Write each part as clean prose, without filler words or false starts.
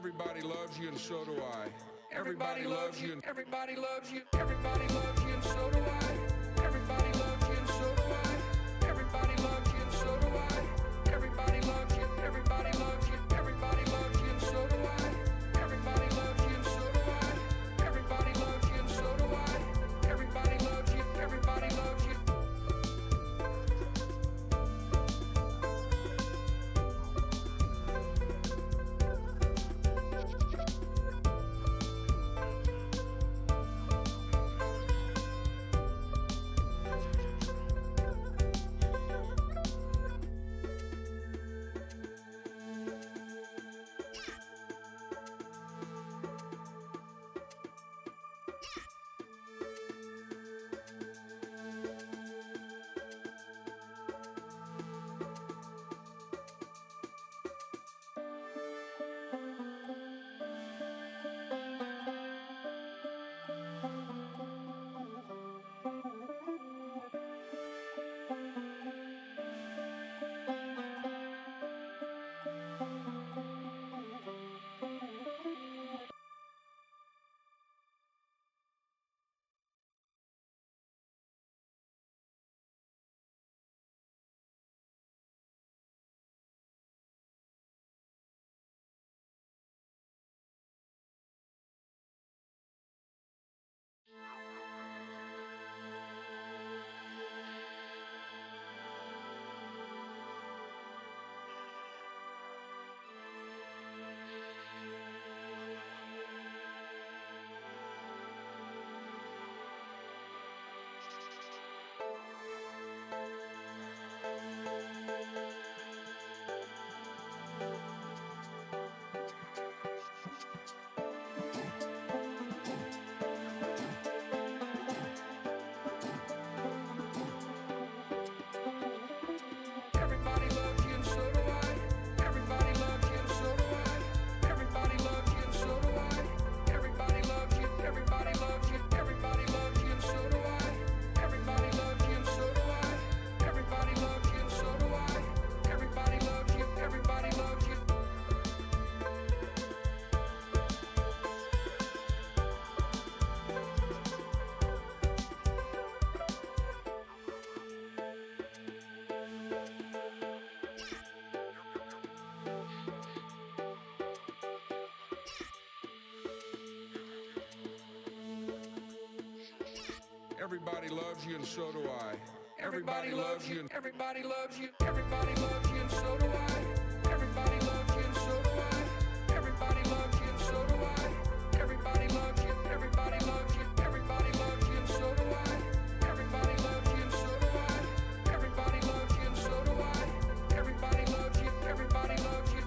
Everybody loves you and so do I. Everybody loves you, everybody loves you, everybody loves you, and so do I. Everybody loves you, and so do I. Everybody loves you, and so do I. Everybody loves you, everybody loves you, everybody loves you, and so do I. Everybody loves you, and so do I. Everybody loves you, and so do I. Everybody loves you, everybody loves you. Everybody loves you, and so do I. Everybody loves you, and so do I. Everybody loves you, and so do I. Everybody loves you, everybody loves you, everybody loves you, and so do I. Everybody loves you, and so do I. Everybody loves you, and so do I. Everybody loves you, everybody loves you. Everybody loves you and so do I. Everybody loves you, everybody loves you, everybody loves you, and so do I. Everybody loves you, and so do I. Everybody loves you, and so do I. Everybody loves you, everybody loves you, everybody loves you, and so do I. Everybody loves you, and so do I. Everybody loves you, and so do I. Everybody loves you, everybody loves you.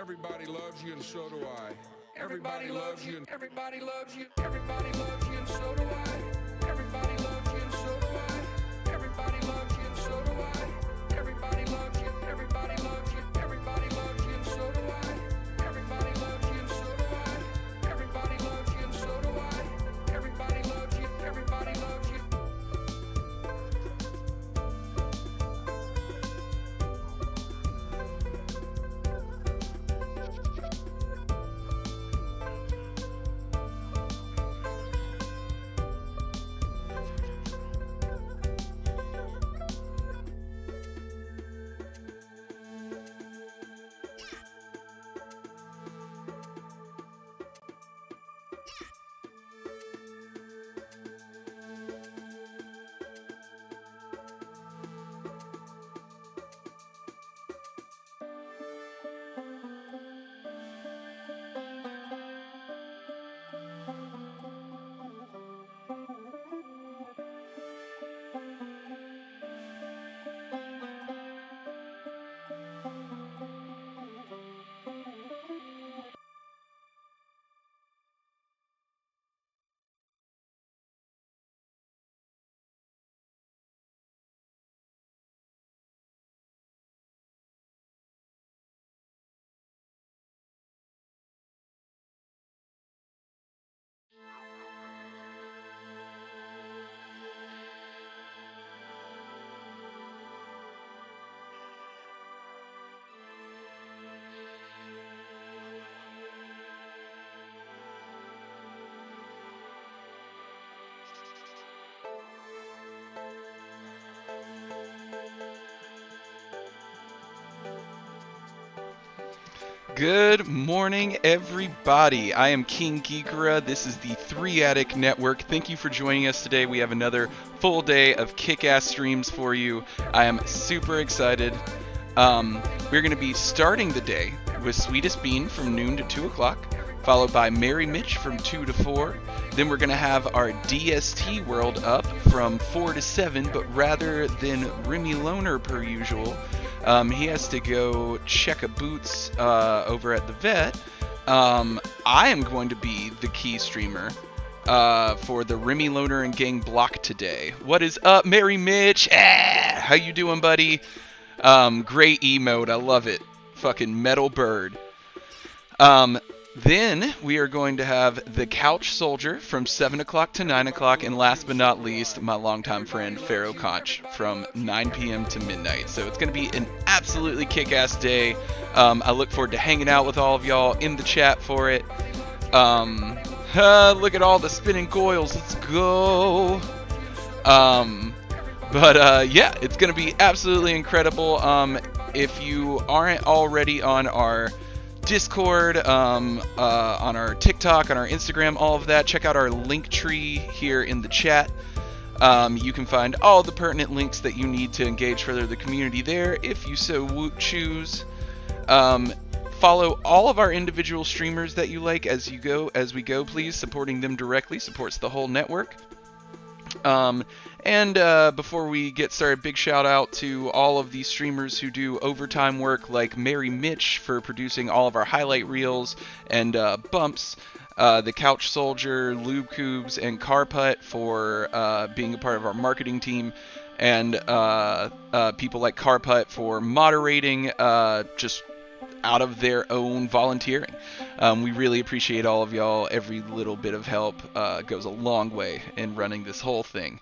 Everybody loves you and so do I. Everybody loves you. Everybody loves you. Everybody loves you, and so do I. Everybody loves you, and so do I. Everybody loves you, and so do I. Everybody loves you. Everybody loves you. Everybody loves you, and so do I. Everybody loves you, and so do I. Everybody loves you, and so do I. Everybody loves you. Everybody loves you. Good morning, everybody. I am King Geekera. This is the 3 Attic Network. Thank you for joining us today. We have another full day of kick-ass streams for you. I am super excited. We're going to be starting the day with Sweetest Bean from noon to 2 o'clock, followed by Merry Mitch from 2 to 4. Then we're going to have our DST World up from 4 to 7, but rather than Remy Loner per usual, he has to go check a boots over at the vet. I am going to be the key streamer for the Remy Loner and Gang block today. What is up, Merry Mitch? How you doing, buddy? Great emote. I love it. Fucking metal bird. Then we are going to have the Couch Soldier from 7 o'clock to 9 o'clock, and last but not least, my longtime friend Pharaoh Conch from 9 p.m. to midnight. So it's going to be an absolutely kick-ass day. I look forward to hanging out with all of y'all in the chat for it. Look at all the spinning coils. Let's go. Yeah, it's going to be absolutely incredible. If you aren't already on our Discord, on our TikTok, on our Instagram, all of that, check out our link tree here in the chat. You can find all the pertinent links that you need to engage further the community there if you so choose. Follow all of our individual streamers that you like as we go, please. Supporting them directly supports the whole network. Before we get started, big shout out to all of the streamers who do overtime work, like Merry Mitch for producing all of our highlight reels and bumps, the Couch Soldier, Lube Coobs, and Carput for being a part of our marketing team, and people like Carput for moderating just out of their own volunteering. We really appreciate all of y'all. Every little bit of help goes a long way in running this whole thing.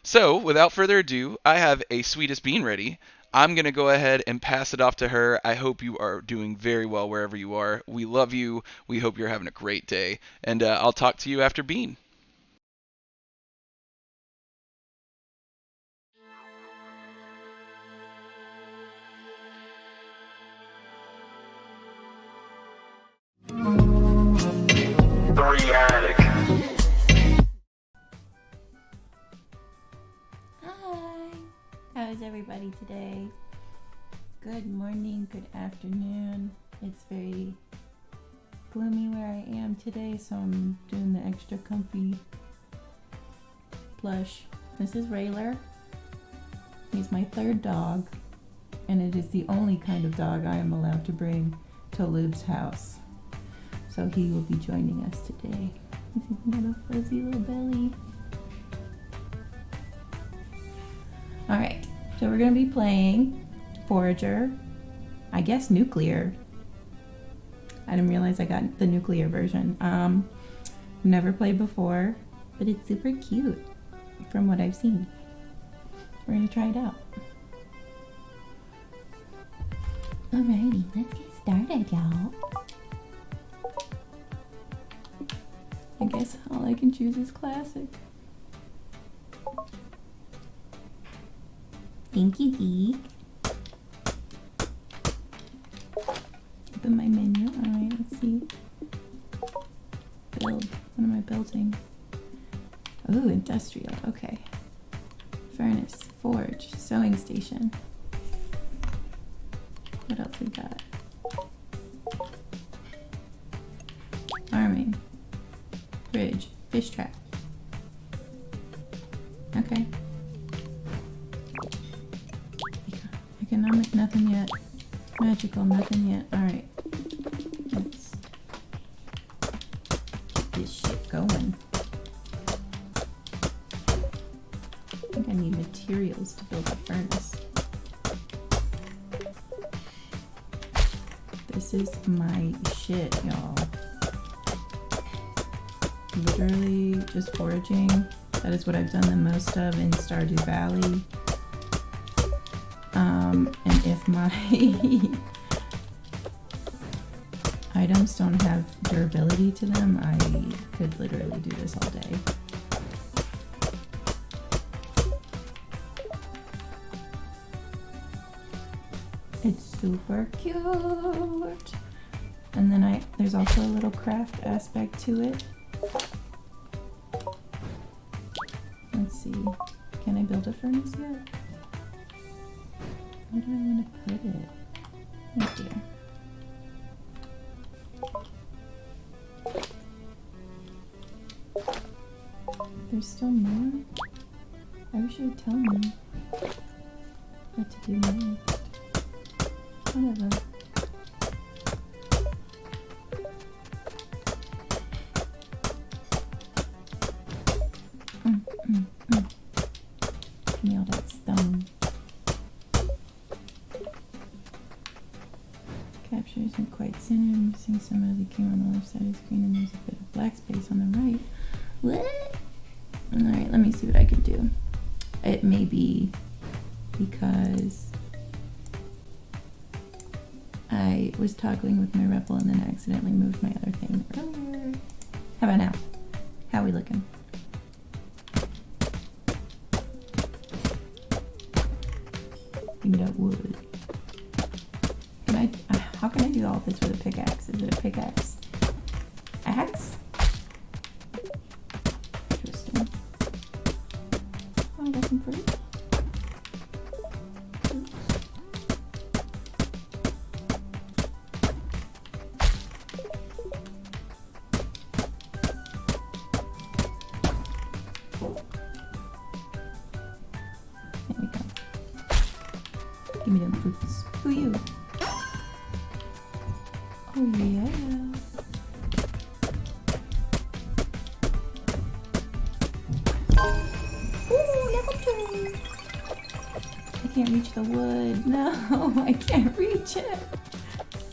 So, without further ado, I have a Sweetest Bean ready. I'm going to go ahead and pass it off to her. I hope you are doing very well wherever you are. We love you. We hope you're having a great day. And I'll talk to you after Bean. Hi! How is everybody today? Good morning, good afternoon. It's very gloomy where I am today, so I'm doing the extra comfy plush. This is Rayler. He's my third dog. and it is the only kind of dog I am allowed to bring to Lube's house. So he will be joining us today. He's got a fuzzy little belly. Alright, so we're going to be playing Forager, I guess Nuclear. I didn't realize I got the Nuclear version. Never played before, but it's super cute from what I've seen. We're going to try it out. Alrighty, let's get started, y'all. I guess all I can choose is classic. Thank you, Geek. Open my menu. Alright, let's see. Build. What am I building? Ooh, industrial. Okay. Furnace, forge, sewing station. What else we got? Farming. Bridge. Fish trap. Okay. Economic, nothing yet. Magical, nothing yet. Alright. Let's get this shit going. I think I need materials to build a furnace. This is my shit, y'all. Literally just foraging. That is what I've done the most of in Stardew Valley. And if my items don't have durability to them, I could literally do this all day. It's super cute. And then there's also a little craft aspect to it. Let's see. Can I build a furnace yet? Where do I want to put it? Oh dear. There's still more? I wish you would tell me what to do next. Whatever. Give me all that stone. Capture isn't quite centered. I'm missing some of the came on the left side of the screen and there's a bit of black space on the right. What? Alright, let me see what I can do. It may be because I was toggling with my REPL and then accidentally moved my other thing earlier. How about now? How are we looking? Give me that wood. How can I do all this with a pickaxe? Is it a pickaxe? Axe? Interesting. Oh, looking pretty. Oops. There we go. Give me them fruits. Who you? Oh yeah. Ooh, level 2. I can't reach the wood. No, I can't reach it.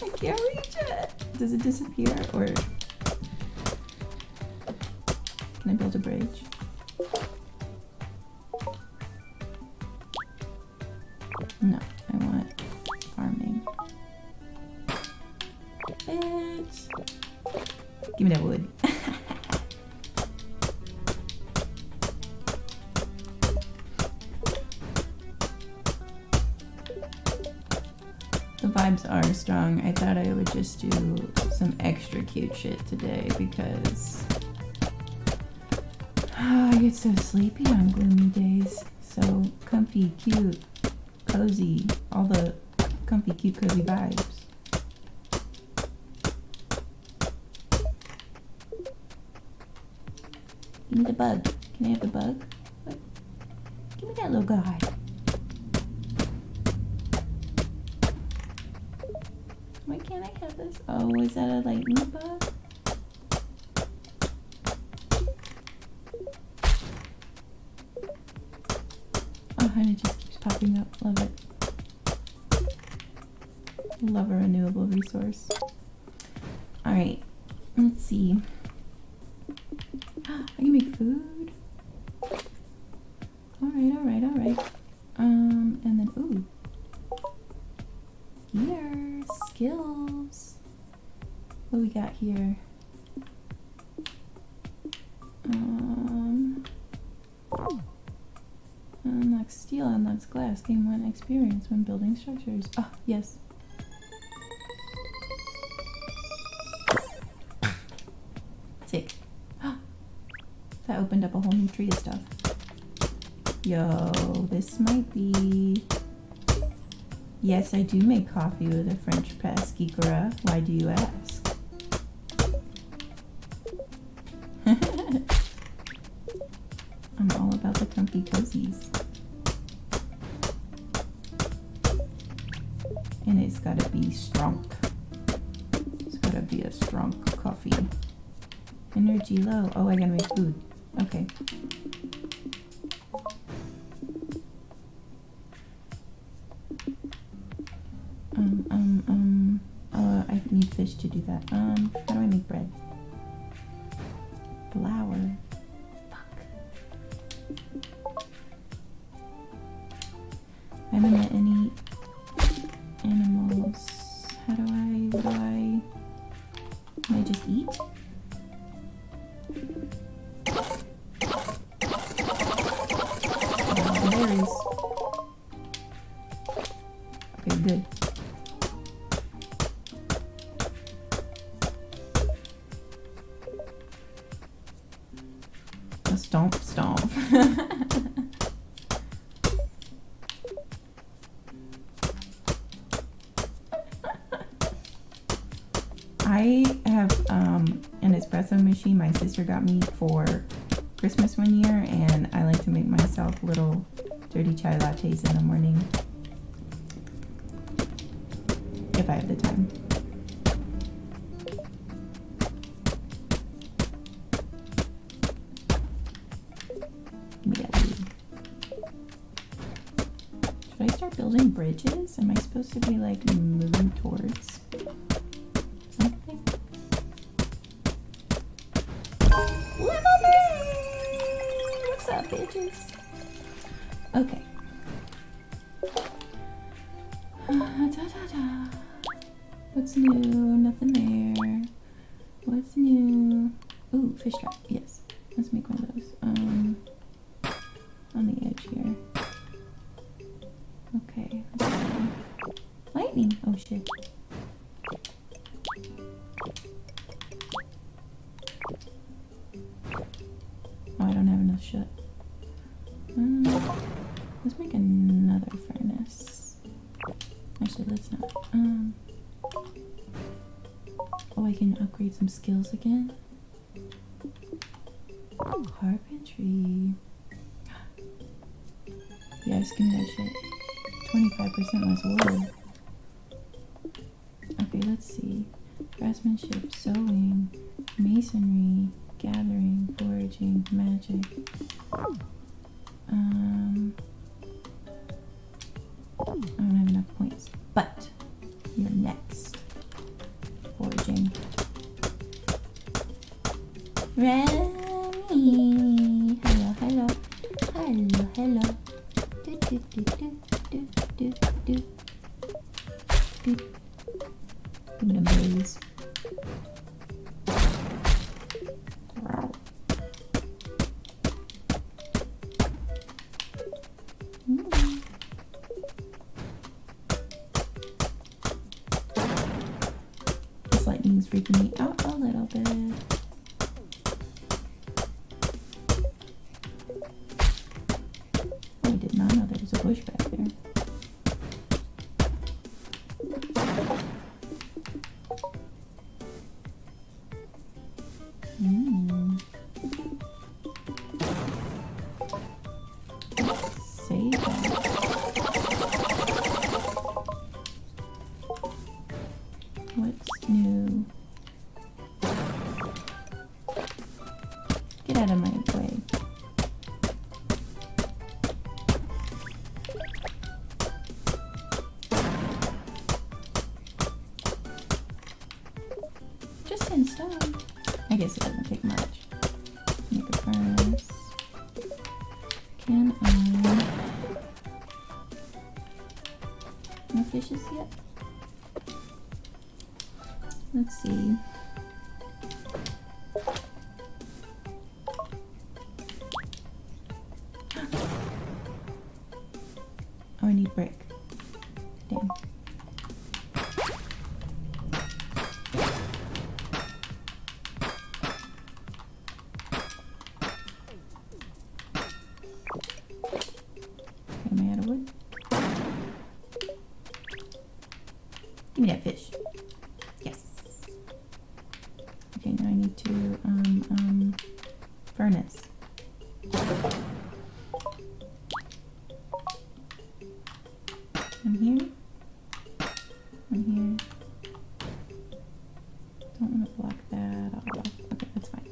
I can't reach it. Does it disappear or can I build a bridge? No, I want farming. Bitch. Give me that wood. The vibes are strong. I thought I would just do some extra cute shit today because I get so sleepy on gloomy days. So comfy, cute, cozy, all the comfy, cute, cozy vibes. Give me the bug. Can I have the bug? What? Give me that little guy. of this? Oh, is that a lightning bug? Oh, and it just keeps popping up. Love it. Love a renewable resource. Alright, let's see. I can make food. Alright. And then, ooh. Here, skills. What we got here? Unlocks steel, unlocks glass. Gain 1 experience when building structures. Oh, yes. Sick. That opened up a whole new tree of stuff. Yo, this might be... Yes, I do make coffee with a French press, Gikura. Why do you ask? I'm all about the comfy cozies. And it's gotta be strong. It's gotta be a strong coffee. Energy low. Oh, I gotta make food. Okay. I need fish to do that. How do I make bread? Flour. Fuck. I haven't met any animals. What do I just eat? Berries. Okay, good. Stomp, stomp. I have an espresso machine my sister got me for Christmas one year, and I like to make myself little dirty chai lattes in the morning if I have the time. Should I start building bridges? Am I supposed to be like moving towards something? Little bird! What's up, bitches? Okay. What's new? Nothing there. What's new? Ooh, fish trap. Yes. Let's make one of those. On the edge here. Okay. Lightning. Oh shit. Oh, I don't have enough shit. Let's make another furnace. Actually, let's not. Oh, I can upgrade some skills again. Carpentry. Yes, give me that shit. 25% less wood. Okay, let's see. Craftsmanship, sewing, masonry, gathering, foraging, magic. I don't have enough points, but you're next. Foraging. Remy! Hello, hello. Hello, hello. Do, do, do, do, do, do, do. Do. Give me them berries. Wow. This lightning's freaking me out a little bit. I did not know there was a bush back there. Save that. What's Get out of my way. Just in stone. I guess it doesn't take much. Make a furnace. Can I... No fishes yet? Let's see. Oh, I need brick. Damn. Am I out of wood? Give me that fish. Yes. Okay, now I need to, furnace. I'm here. I'm here. Don't want to block that. I'll block. Okay, that's fine.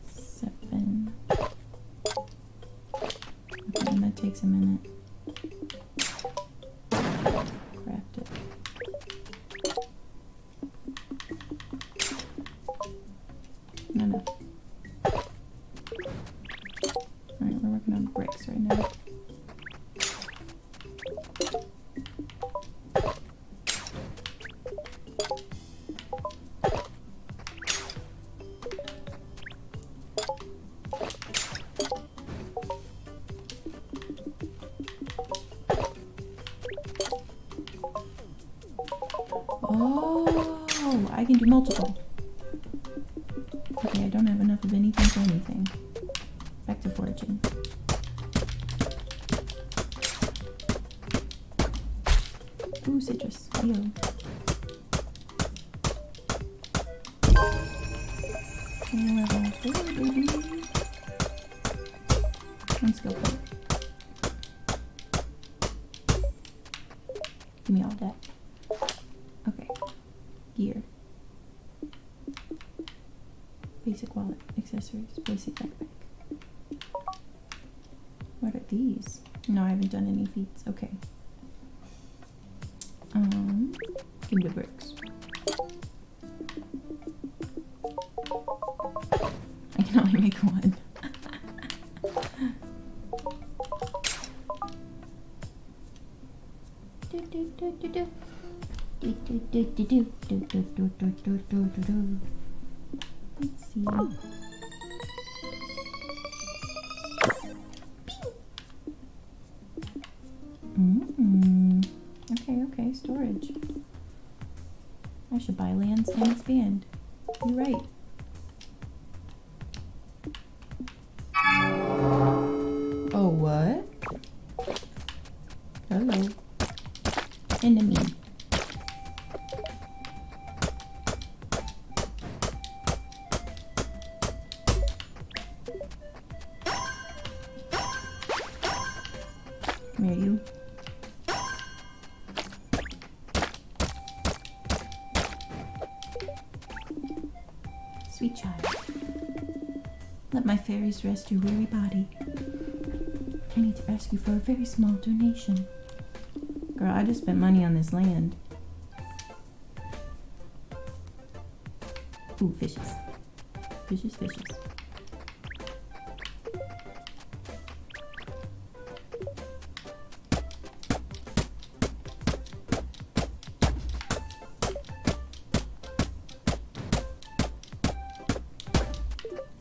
Seven. Okay, and that takes a minute. Craft it. No, no. Alright, we're working on bricks right now. Oh, I can do multiple. Okay, I don't have enough of anything for anything. Back to foraging. Ooh, citrus. Ew. Level 4, baby. One skill point. Give me all that. Okay. Gear. Basic wallet. Accessories. Basic backpack. What are these? No, I haven't done any feats. Okay. Give me the bricks. I can only make one. Let's see. Okay, storage. I should buy lands and expand. You're right. Oh, what? Hello. Enemy. Come here, you. Sweet child, let my fairies rest your weary body. I need to ask you for a very small donation. Girl, I just spent money on this land. Ooh, fishes. Fishes, fishes.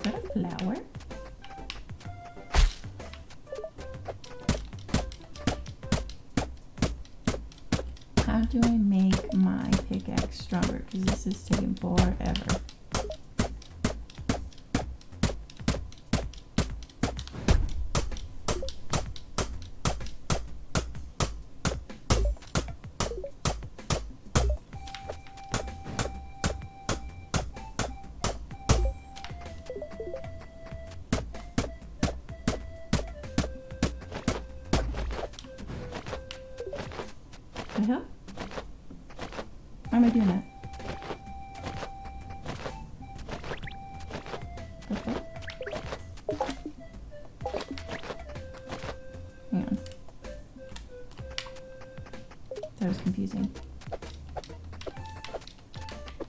Is that a flower? How do I make my pickaxe stronger? Because this is taking forever. The hell? Why am I doing that?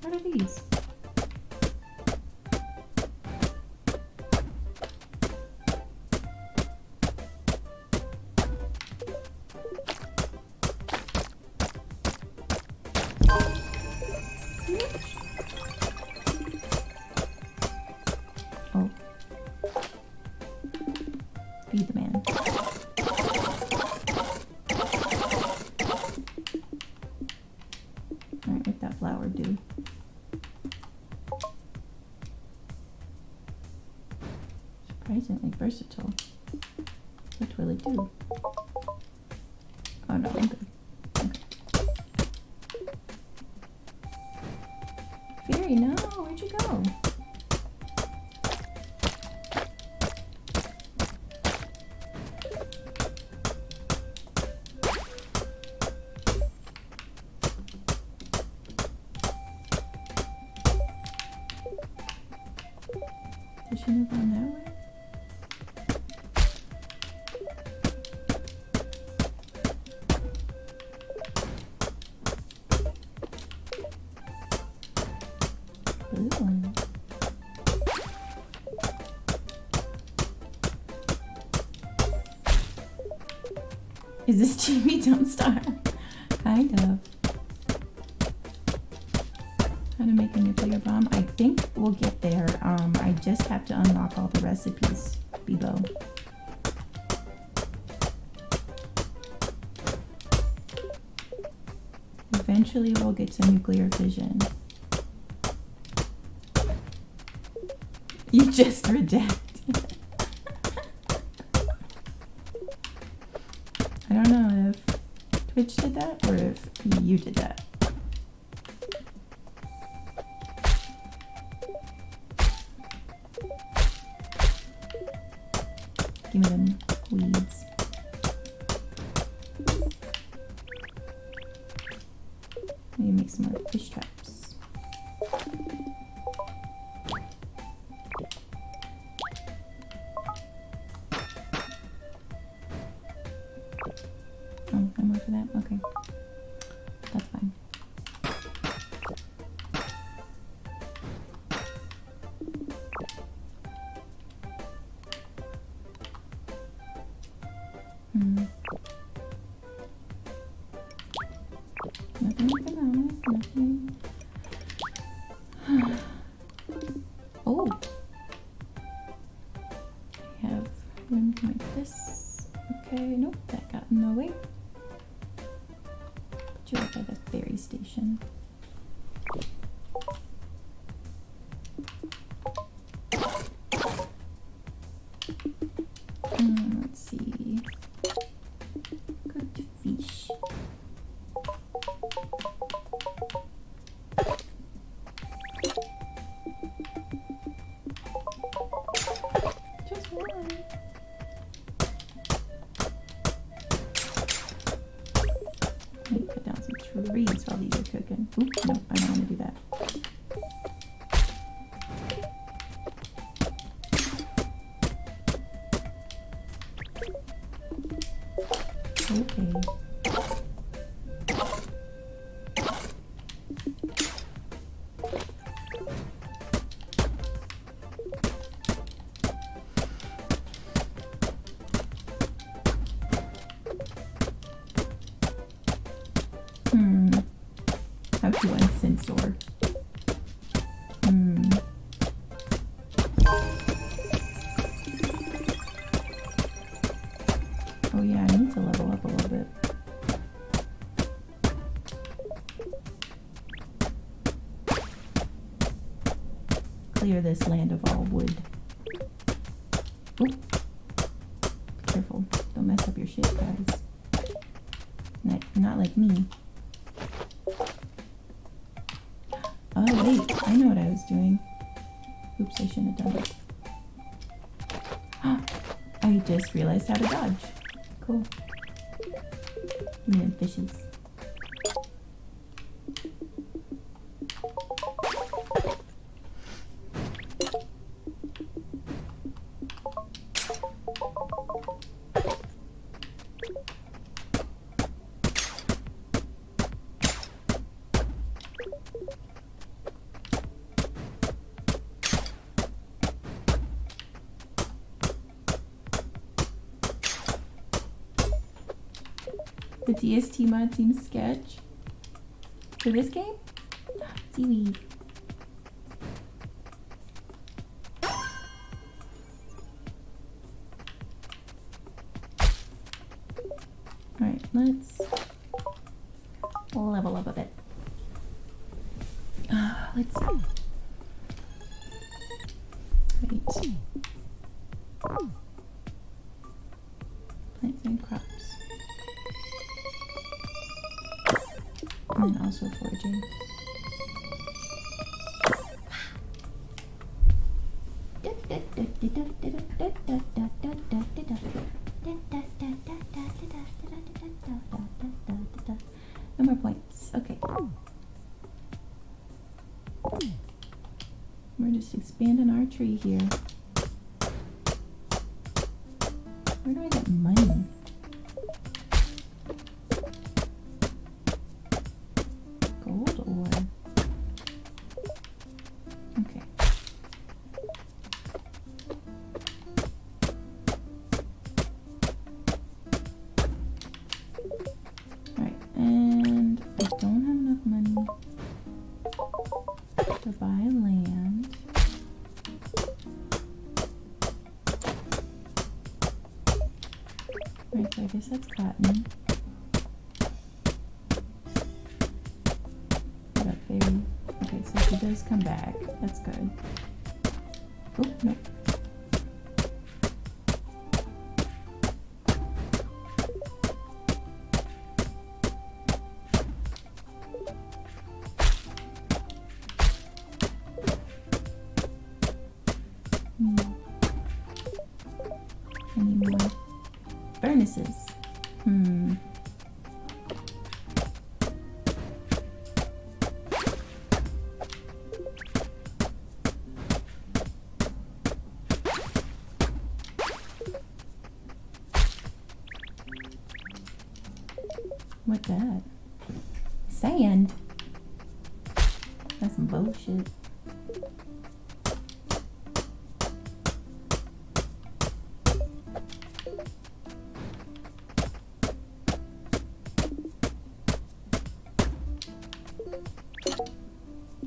What are these? Oh. Feed the man. Alright, what that flower do? Surprisingly versatile. What will it do? Oh no, I'm good. Okay. Fairy, no, where'd you go? Did she move on that way? Blue one. Is this Jimmy Don't Starve? Kind of. How to make a nuclear bomb? I think we'll get there. I just have to unlock all the recipes, Bebo. Eventually we'll get to nuclear fission. You just reject. I don't know if Twitch did that or if you did that. Give me them weeds. Maybe make some more fish traps. Oh, no more for that? Okay. That's fine. Nothing economic, nothing. Oh! I have room to make this. Okay, nope, that got in the way. Put you right by the ferry station. Let's see. Good fish. Just one. Let me cut down some trees while these are cooking. Oop, no, I don't want to do that. Okay. How to uncensor. Oh yeah, I need to level up a little bit. Clear this land of all wood. Oop. Be careful. Don't mess up your shit, guys. Not like me. Oh wait, I know what I was doing. Oops, I shouldn't have done that. I just realized how to dodge. Cool. Give me them fishes. The DST mod seems sketch. For this game? Seaweed. Alright, let's level up a bit. Let's see. Wait. Plants and crops. And then also foraging. No more points. Okay. We're just expanding our tree here. Where do I get money? Gold ore. Okay. Alright, and I don't have enough money to buy land. Right, so I guess that's cotton. What up, baby? Okay, so she does come back. That's good. Oh, nope. Any more furnaces? What's that? Sand? That's some bullshit.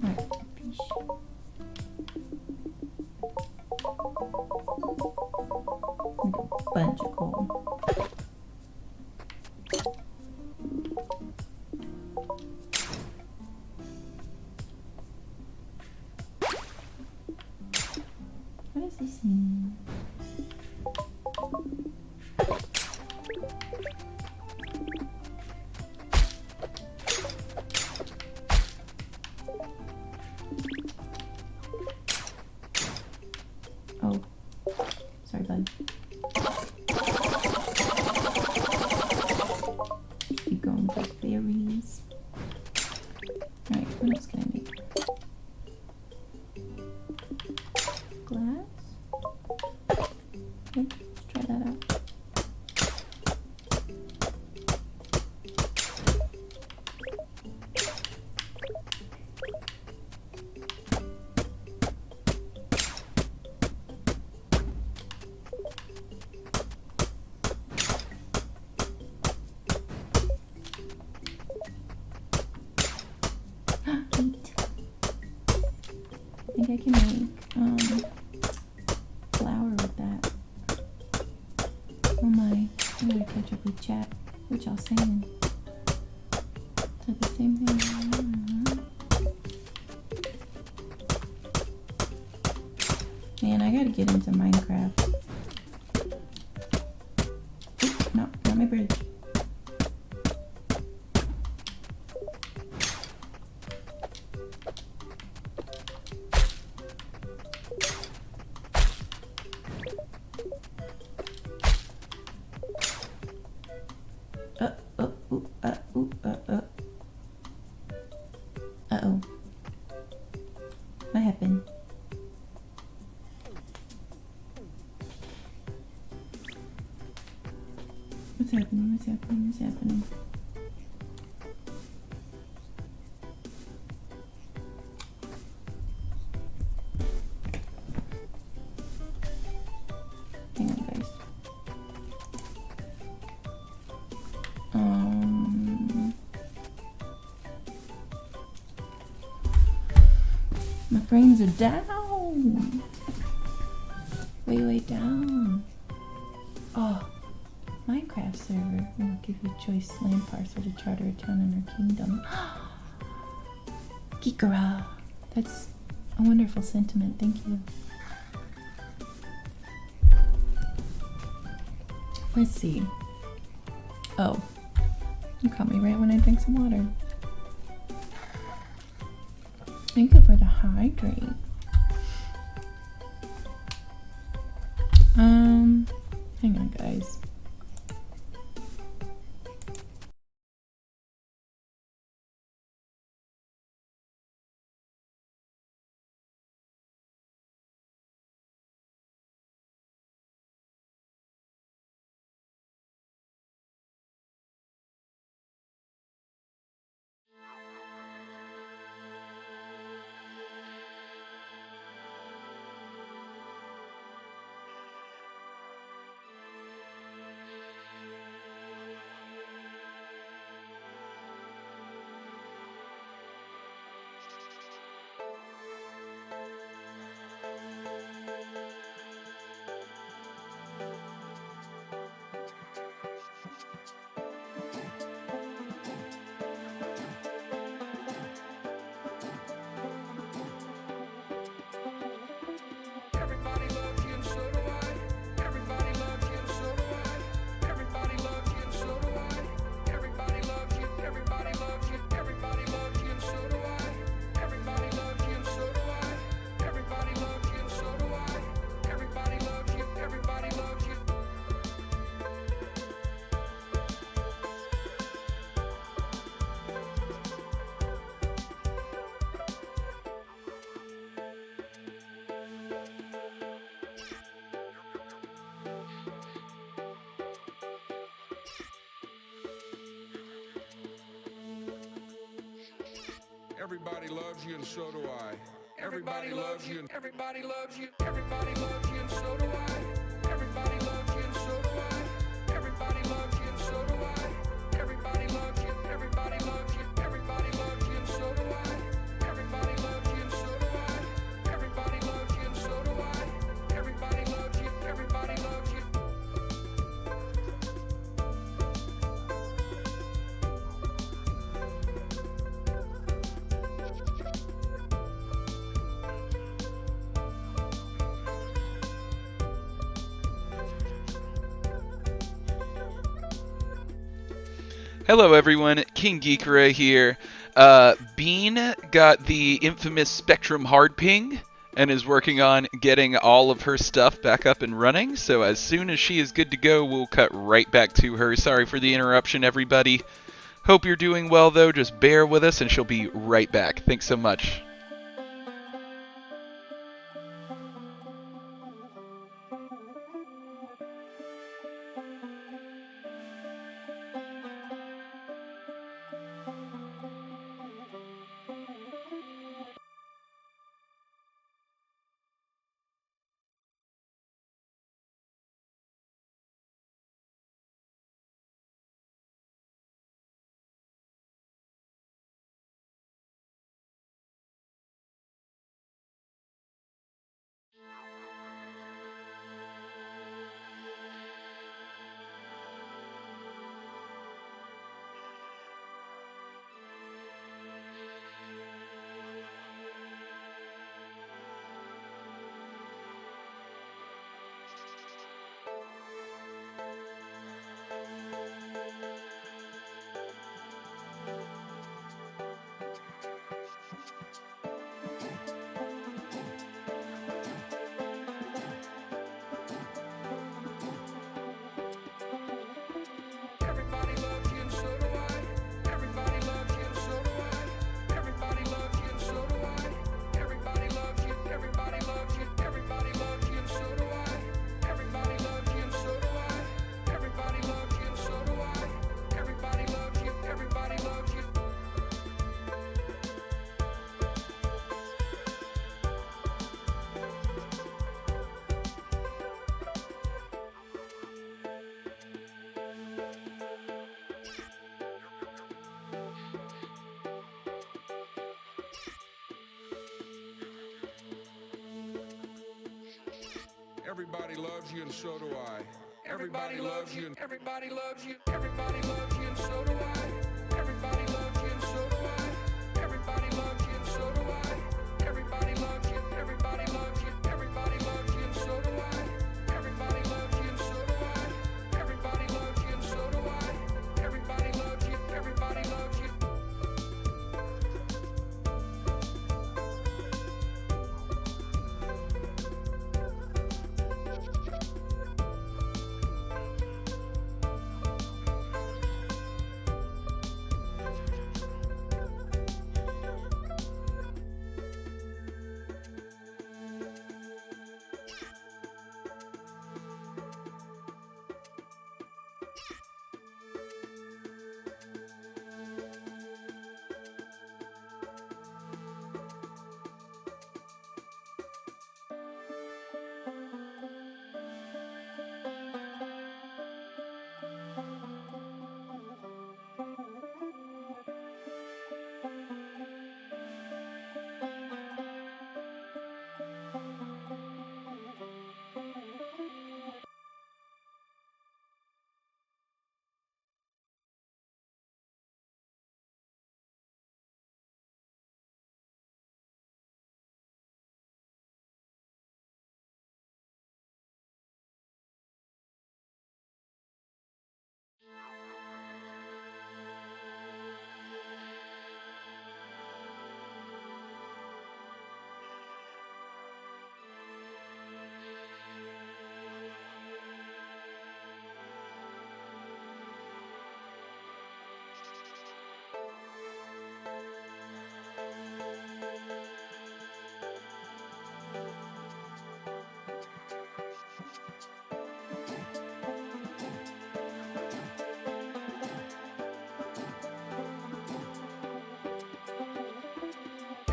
Alright, fish. Like a bunch of coal. What does this mean? Oh, sorry, bud. Keep going with berries. Alright, what else can I make? Glass? Okay, let's try that out. Wheat. I think I can make flour with that. Oh my, I gotta catch up with chat. What y'all saying? Is that the same thing? Man, I gotta get into Minecraft. Oop, no, not my bridge. Uh-oh. What happened? What's happening? What's happening? What's happening? Hang on, guys. My frames are down. Way down. Oh, Minecraft server will give you choice land parcel to charter a town in our kingdom. Kikara. That's a wonderful sentiment. Thank you. Let's see. Oh, you caught me right when I drank some water. Thank you for the hydrate. Hang on, guys. Everybody loves you and so do I. Everybody loves you and so do I. Everybody loves you and so do I. Everybody loves you. Everybody loves you. Everybody loves you and so do I. Everybody loves you and so do I. Everybody loves you and so do I. Everybody loves you. Everybody loves you. Everybody loves you and so do I. Everybody loves you. Everybody loves you. Everybody loves you and so do I. Everybody loves you and so do I. Everybody loves you and so do I. Everybody loves you. Everybody loves you. Everybody loves you and so do I. Everybody loves you and so do I. Everybody loves you and so do I. Everybody loves you. Everybody loves you. Hello everyone, King Geekera here. Bean got the infamous Spectrum hard ping and is working on getting all of her stuff back up and running, so as soon as she is good to go, we'll cut right back to her. Sorry for the interruption, everybody. Hope you're doing well though, just bear with us and she'll be right back. Thanks so much. Everybody loves you and so do I. Everybody loves you and so do I. Everybody loves you and so do I. Everybody loves you. Everybody loves you. Everybody loves you and so do I. Everybody loves you and so do I. Everybody loves you and so do I. Everybody loves you. Everybody loves you. Everybody loves you and so do I. Everybody loves you. Everybody loves you. Everybody loves you, and so do I. Everybody loves you, and so do I. Everybody loves you, and so do I. Everybody loves you. Everybody loves you. Everybody loves you, and so do I. Everybody loves you, and so do I. Everybody loves you, and so do I. Everybody loves you. Everybody loves you.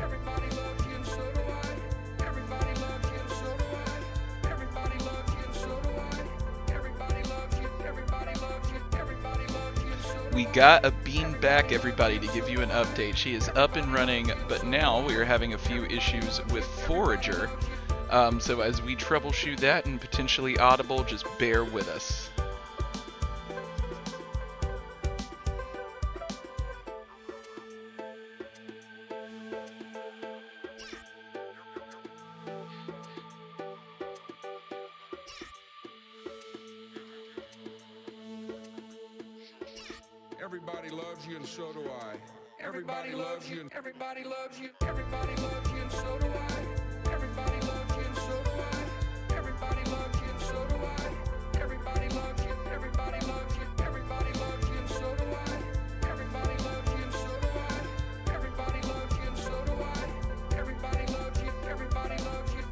Everybody loves you, and so do I. Everybody loves you, and so do I. Everybody loves you, and so do I. Everybody loves you. Everybody loves you. Everybody loves you, and so do I. We got a bean back, everybody, to give you an update. She is up and running, but now we are having a few issues with Forager. So as we troubleshoot that and potentially Audible, just bear with us. Everybody loves you and so do I. Everybody loves you. Everybody loves you. Everybody loves you, and so do I. Everybody loves you, and so do I. Everybody loves you, and so do I. Everybody loves you. Everybody loves you. Everybody loves you, and so do I. Everybody loves you, and so do I. Everybody loves you, and so do I. Everybody loves you. Everybody loves you.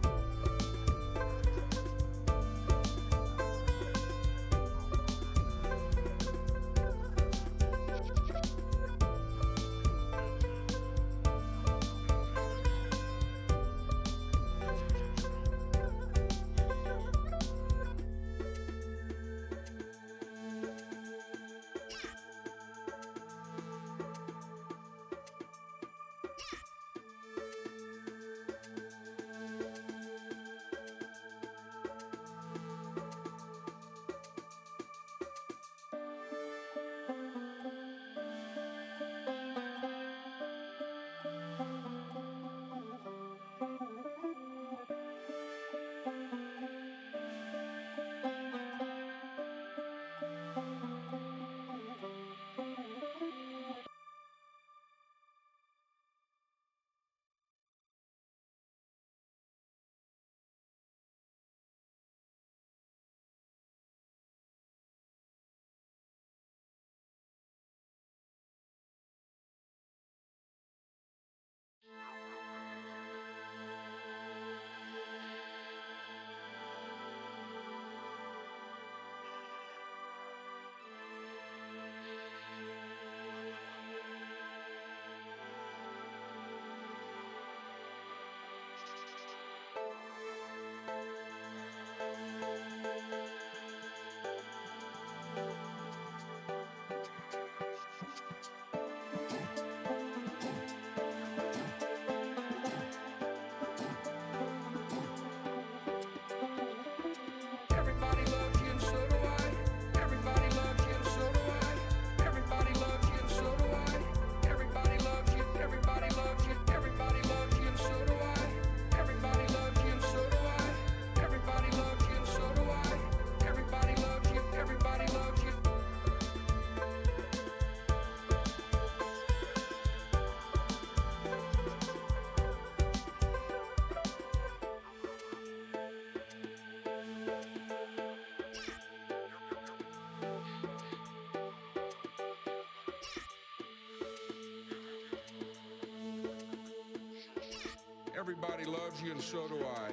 Everybody loves you and so do I.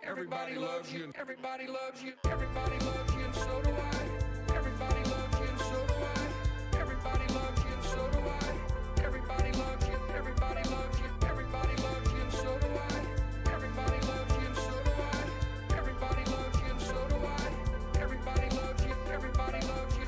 Everybody loves you. Everybody loves you. Everybody loves you, and so do I. Everybody loves you, and so do I. Everybody loves you, and so do I. Everybody loves you. Everybody loves you. Everybody loves you, and so do I. Everybody loves you, and so do I. Everybody loves you, and so do I. Everybody loves you. Everybody loves you.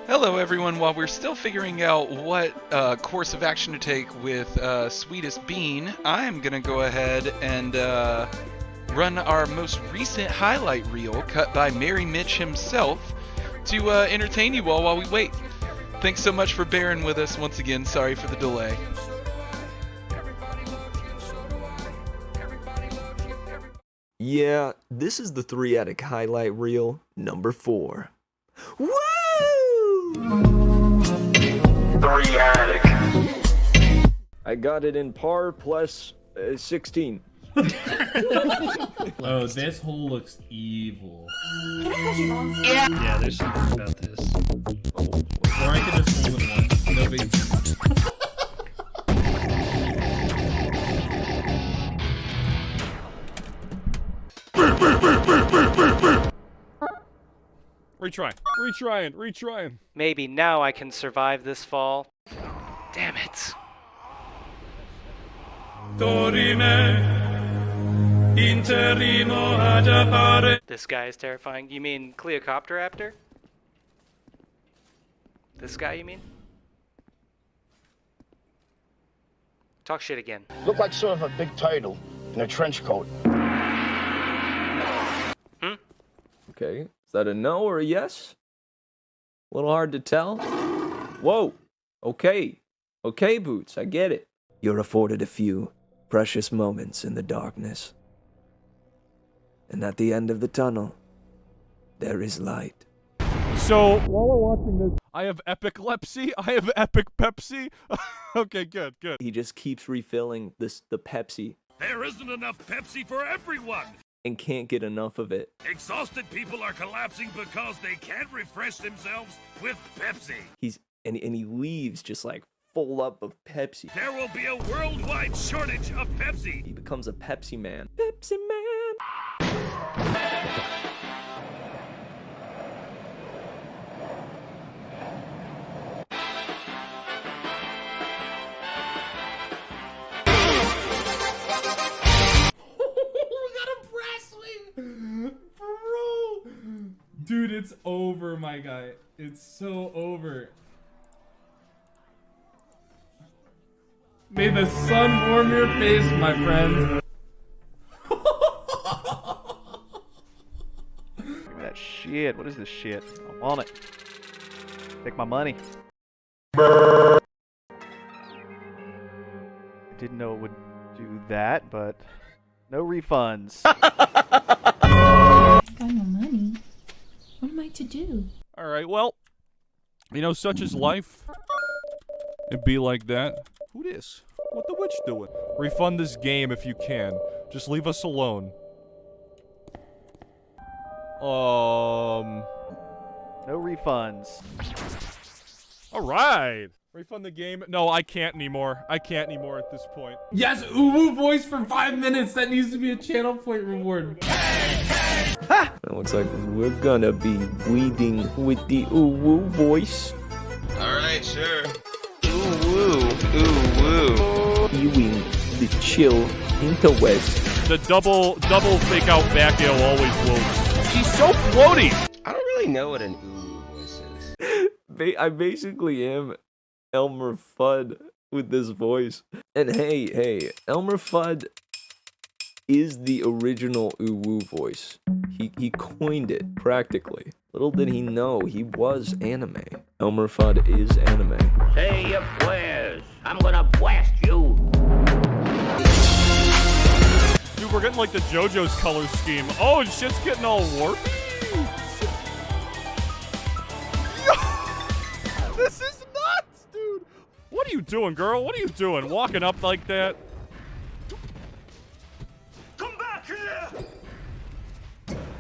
Hello, everyone. While we're still figuring out what course of action to take with Sweetest Bean, I'm going to go ahead and run our most recent highlight reel cut by Mary Mitch himself to entertain you all while we wait. Thanks so much for bearing with us once again. Sorry for the delay. Yeah, this is the 3-attic highlight reel number 4. Woo! 3-attic. I got it in par plus 16. Oh, this hole looks evil. Yeah, there's something about this. Or I could just hold it once. No big Retrying. Maybe now I can survive this fall. Damn it. This guy is terrifying. You mean Cleocopteraptor? This guy, you mean? Talk shit again. Looked like sort of a big turtle in a trench coat. Okay, is that a no or a yes? A little hard to tell. Whoa, okay. Okay, Boots, I get it. You're afforded a few precious moments in the darkness. And at the end of the tunnel, there is light. So, while we're watching this, I have epiclepsy, I have epic Pepsi. Okay, good. He just keeps refilling the Pepsi. There isn't enough Pepsi for everyone! And can't get enough of it. Exhausted people are collapsing because they can't refresh themselves with Pepsi. And he leaves just like full up of Pepsi. There will be a worldwide shortage of Pepsi. He becomes a Pepsi man. Pepsi man. Dude, it's over, my guy. It's so over. May the sun warm your face, my friend. Give me that shit. What is this shit? I want it. Take my money. I didn't know it would do that, but no refunds. Got no money. to do. Alright, well, you know, such is life. It be like that. Who this? What the witch doing? Refund this game if you can. Just leave us alone. No refunds. Alright! Refund the game? No, I can't anymore. I can't anymore at this point. Yes, uwu voice for 5 minutes. That needs to be a channel point reward. It looks like we're gonna be weeding with the uwu voice. Alright, sure. Ooh woo. Ooh woo. Viewing the chill interwest. The double fake out back ale always works. She's so floaty! I don't really know what an ooh voice is. I basically am Elmer Fudd with this voice. And hey, Elmer Fudd is the original uwu voice. He coined it, practically. Little did he know, he was anime. Elmer Fudd is anime. Say your prayers. I'm gonna blast you. Dude, we're getting like the JoJo's color scheme. Oh, and shit's getting all warpy. Yo! This is nuts, dude. What are you doing, girl? What are you doing? Walking up like that? Come back here!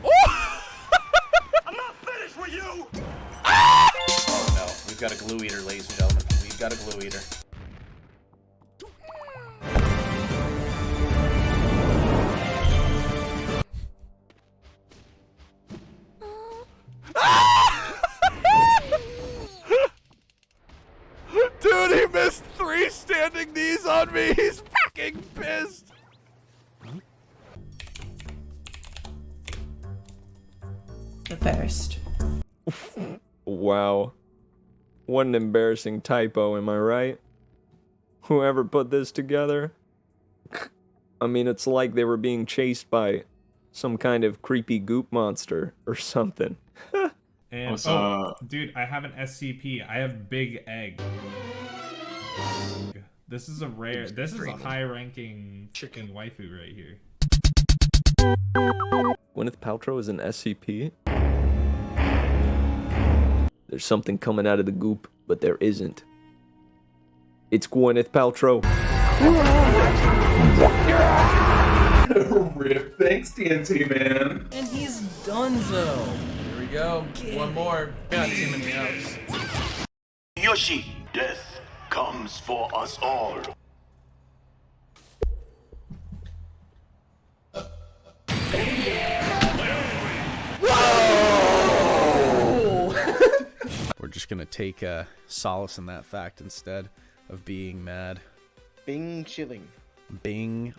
Oh! I'm not finished with you! Oh no, we've got a glue eater, ladies and gentlemen. We've got a glue eater. Dude, he missed 3 standing knees on me. He's fucking pissed. The first. Wow. What an embarrassing typo, am I right? Whoever put this together? I mean, it's like they were being chased by some kind of creepy goop monster or something. And dude, I have an SCP. I have Big Egg. This is a high-ranking chicken waifu right here. Gwyneth Paltrow is an SCP? There's something coming out of the goop, but there isn't. It's Gwyneth Paltrow. Rip, thanks TNT, man. And he's donezo. Here we go. One more. Got too many outs. Yoshi, death comes for us all. We're just gonna take solace in that fact instead of being mad. Bing chilling. Bing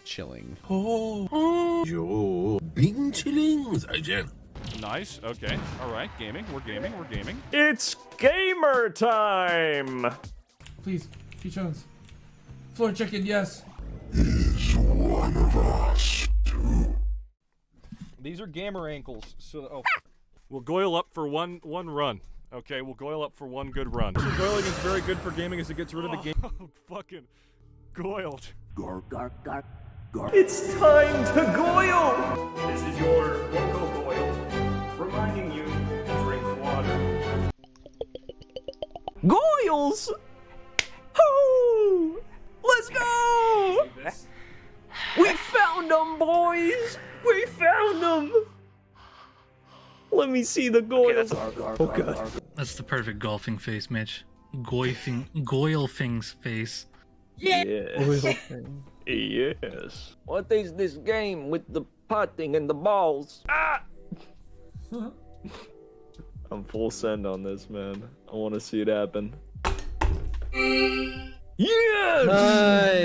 chilling. Yo, Bing chilling, Sergeant. Nice. Okay. All right. Gaming. We're gaming. We're gaming. It's gamer time! Please, P. Jones. Floor chicken, yes. He's one of us, too. These are gamer ankles. So we'll goil up for one run. Okay, we'll goil up for one good run. Goiling is very good for gaming as it gets rid of the game. Oh, fucking goiled. Gark, gark, gark, gark. It's time to goil! This is your local goil, reminding you to drink water. Goils! Oh! Let's go! We found them, boys! We found them! Let me see the goils. Oh god. That's the perfect golfing face, Mitch. Goilfing's face. Yes. Yes. What is this game with the putting and the balls? Ah! I'm full send on this, man. I want to see it happen. Yes!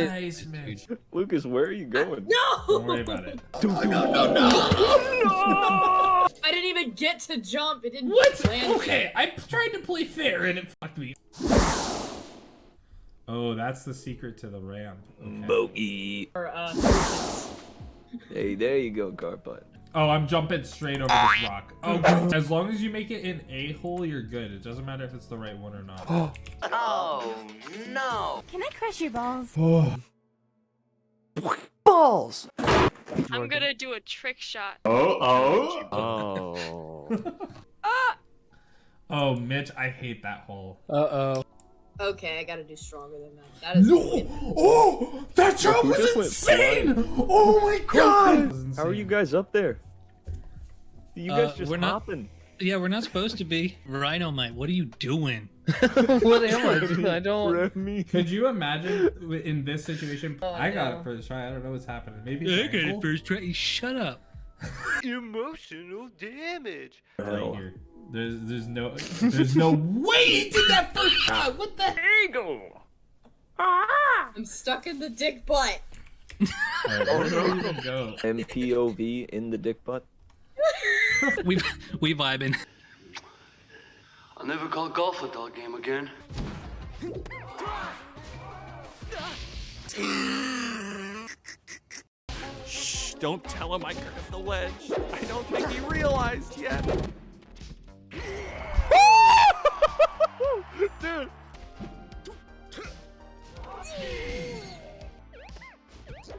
Nice, Mitch. Lucas, where are you going? No! Don't worry about it. No! I didn't even get to jump. It didn't land. Okay, I tried to play fair and it fucked me. Oh, that's the secret to the ramp. Okay. Bogey. Hey, there you go, Carput. Oh, I'm jumping straight over this rock. Oh, as long as you make it in a hole, you're good. It doesn't matter if it's the right one or not. Oh, no. Can I crush your balls? balls! I'm gonna do a trick shot. Oh. Ah! Oh, Mitch, I hate that hole. Uh-oh. Okay, I gotta do stronger than that. That is Oh! That jump was insane! Oh my god! How are you guys up there? You guys just we're not- hopping. Yeah, we're not supposed to be. Rhino Mite, what are you doing? What am I doing? I don't. Could you imagine in this situation? I got it first try. I don't know what's happening. Maybe it's I got it ankle? first try. Shut up. Emotional damage. Right here. There's no way he did that first shot. What the Eagle. I'm stuck in the dick butt. Alright, where do we even go? MPOV in the dick butt. we vibing. I'll never call golf a dog game again. Shh, don't tell him I curved the ledge. I don't think he realized yet. Dude.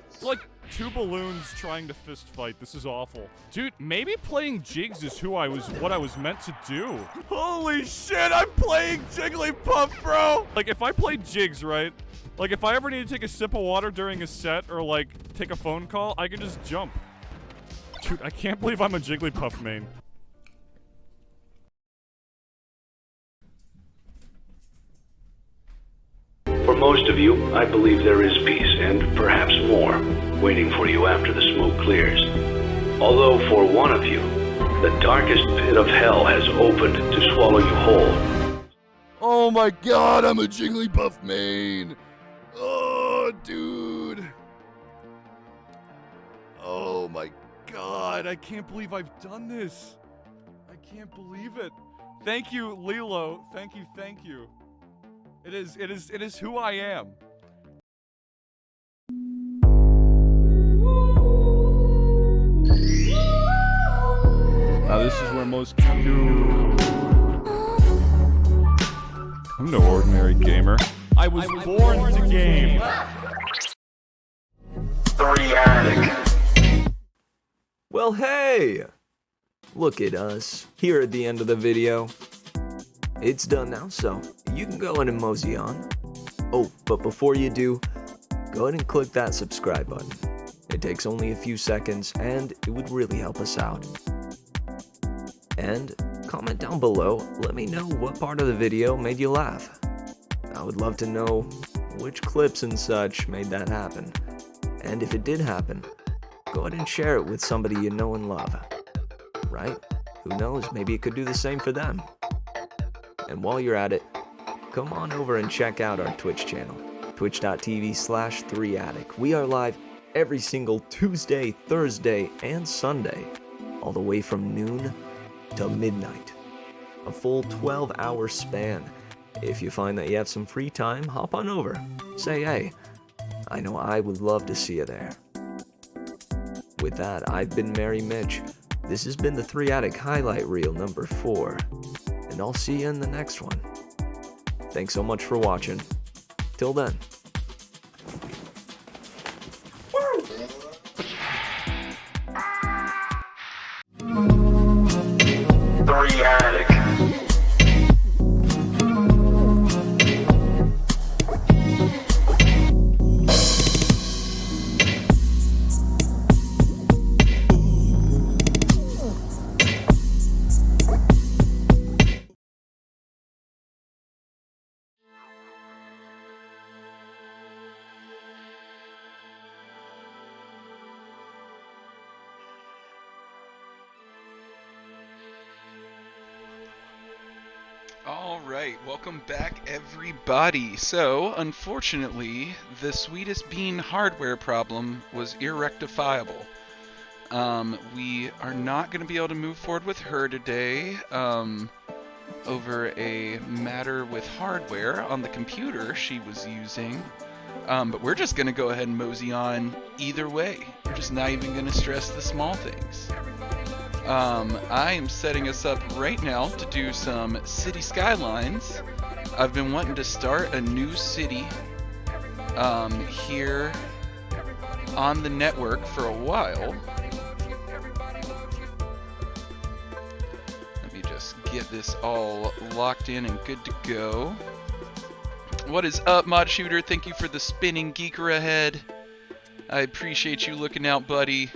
It's like two balloons trying to fist fight. This is awful. Dude, maybe playing jigs is what I was meant to do. Holy shit, I'm playing Jigglypuff, bro! Like, if I play jigs, right? Like, if I ever need to take a sip of water during a set or, like, take a phone call, I can just jump. Dude, I can't believe I'm a Jigglypuff main. For most of you, I believe there is peace, and perhaps more, waiting for you after the smoke clears. Although for one of you, the darkest pit of hell has opened to swallow you whole. Oh my god, I'm a Jigglypuff main! Oh, dude! Oh my god, I can't believe I've done this! I can't believe it! Thank you, Lilo. Thank you. It is who I am. Now this is where most I'm no ordinary gamer. I was born to game. Well, hey! Look at us, here at the end of the video. It's done now, so you can go in and mosey on. Oh, but before you do, go ahead and click that subscribe button. It takes only a few seconds, and it would really help us out. And comment down below, let me know what part of the video made you laugh. I would love to know which clips and such made that happen. And if it did happen, go ahead and share it with somebody you know and love. Right? Who knows, maybe it could do the same for them. And while you're at it, come on over and check out our Twitch channel, twitch.tv/3attic. We are live every single Tuesday, Thursday, and Sunday, all the way from noon to midnight. A full 12-hour span. If you find that you have some free time, hop on over. Say hey. I know I would love to see you there. With that, I've been Mary Mitch. This has been the 3attic highlight reel number 4. And I'll see you in the next one. Thanks so much for watching. Till then. Alright, welcome back everybody. So, unfortunately, the Sweetest Bean hardware problem was irrectifiable. We are not going to be able to move forward with her today over a matter with hardware on the computer she was using. But we're just going to go ahead and mosey on either way. We're just not even going to stress the small things. I am setting us up right now to do some city skylines. I've been wanting to start a new city here on the network for a while. Let me just get this all locked in and good to go. What is up, Mod Shooter? Thank you for the spinning geeker ahead. I appreciate you looking out, buddy.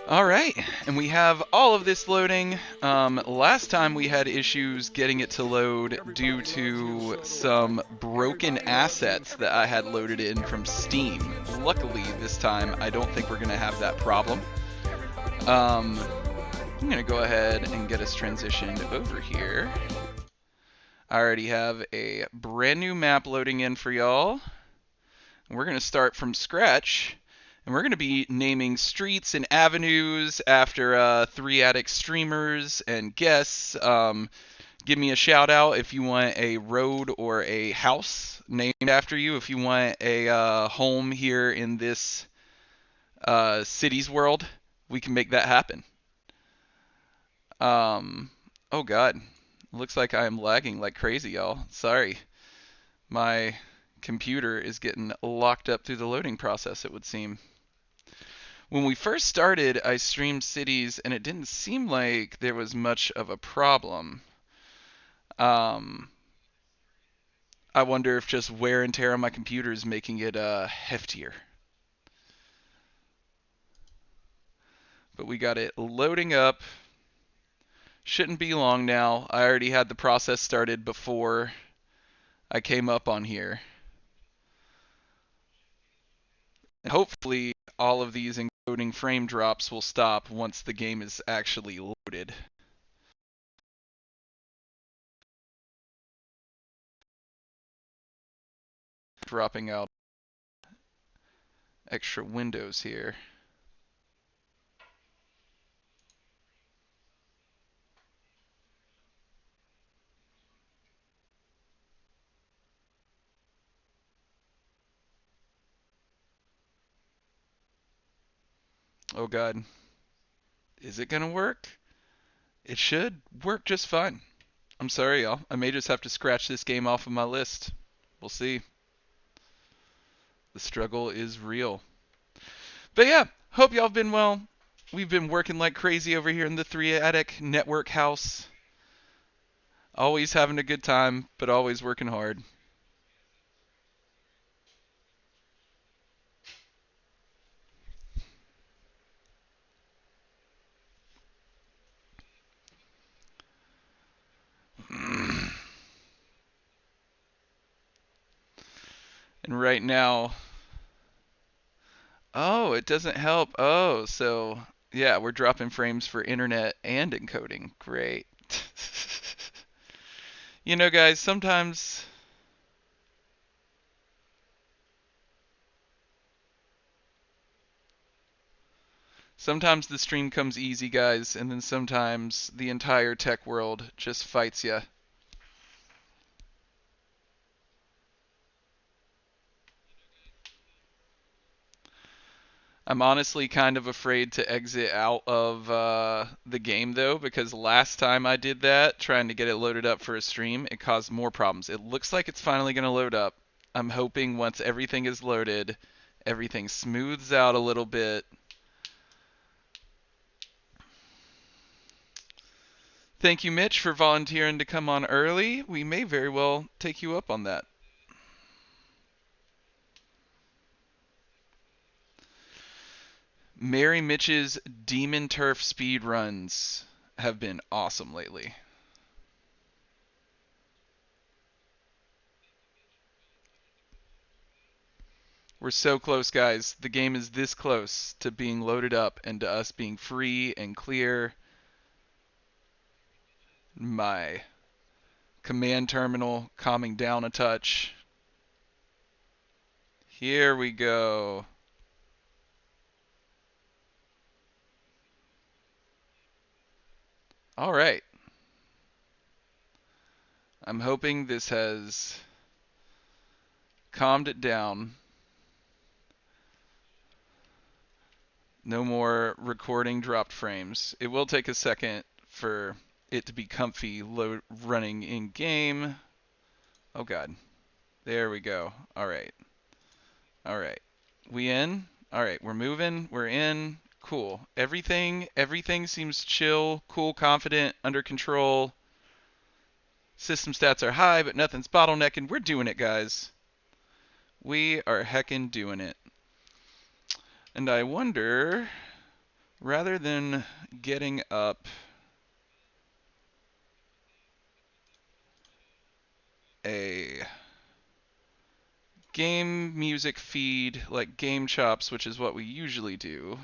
Alright, and we have all of this loading. Last time we had issues getting it to load due to some broken assets that I had loaded in from Steam. Luckily, this time, I don't think we're going to have that problem. I'm going to go ahead and get us transitioned over here. I already have a brand new map loading in for y'all. We're going to start from scratch, and we're going to be naming streets and avenues after 3 Addict streamers and guests. Give me a shout out if you want a road or a house named after you. If you want a home here in this city's world, we can make that happen. Oh god. Looks like I am lagging like crazy, y'all. Sorry. My computer is getting locked up through the loading process, it would seem. When we first started, I streamed cities, and it didn't seem like there was much of a problem. I wonder if just wear and tear on my computer is making it heftier. But we got it loading up. Shouldn't be long now. I already had the process started before I came up on here. And hopefully all of these encoding frame drops will stop once the game is actually loaded. Dropping out extra windows here. Oh god. Is it gonna work? It should work just fine. I'm sorry, y'all. I may just have to scratch this game off of my list. We'll see. The struggle is real. But yeah, hope y'all have been well. We've been working like crazy over here in the 3 Attic Network house. Always having a good time, but always working hard. And right now, oh, it doesn't help. Oh, so yeah, we're dropping frames for internet and encoding. Great. You know, guys, sometimes the stream comes easy, guys, and then sometimes the entire tech world just fights ya. I'm honestly kind of afraid to exit out of the game, though, because last time I did that, trying to get it loaded up for a stream, it caused more problems. It looks like it's finally going to load up. I'm hoping once everything is loaded, everything smooths out a little bit. Thank you, Mitch, for volunteering to come on early. We may very well take you up on that. Mary Mitch's Demon Turf speed runs have been awesome lately. We're so close, guys. The game is this close to being loaded up and to us being free and clear. My command terminal calming down a touch. Here we go. All right. I'm hoping this has calmed it down. No more recording dropped frames. It will take a second for it to be comfy running in game. Oh god. There we go. All right. All right. We in? All right, we're moving. We're in. Cool. Everything seems chill, cool, confident, under control. System stats are high, but nothing's bottlenecking. We're doing it, guys. We are heckin' doing it. And I wonder, rather than getting up a game music feed like Game Chops, which is what we usually do,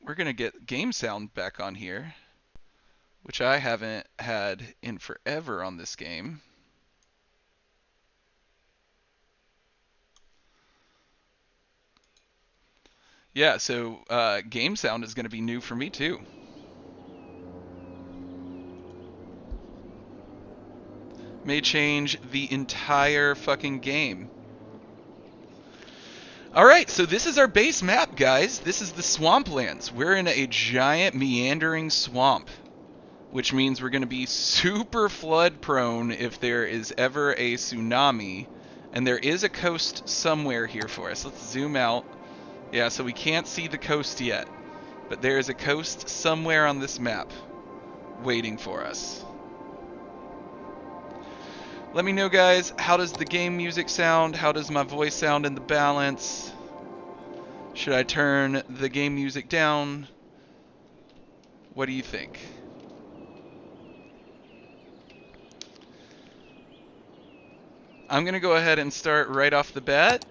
we're going to get game sound back on here, which I haven't had in forever on this game. Yeah, so game sound is going to be new for me too. May change the entire fucking game. Alright, so this is our base map, guys. This is the Swamplands. We're in a giant meandering swamp, which means we're going to be super flood prone if there is ever a tsunami. And there is a coast somewhere here for us. Let's zoom out. Yeah, so we can't see the coast yet, but there is a coast somewhere on this map waiting for us. Let me know, guys, how does the game music sound? How does my voice sound in the balance? Should I turn the game music down? What do you think? I'm going to go ahead and start right off the bat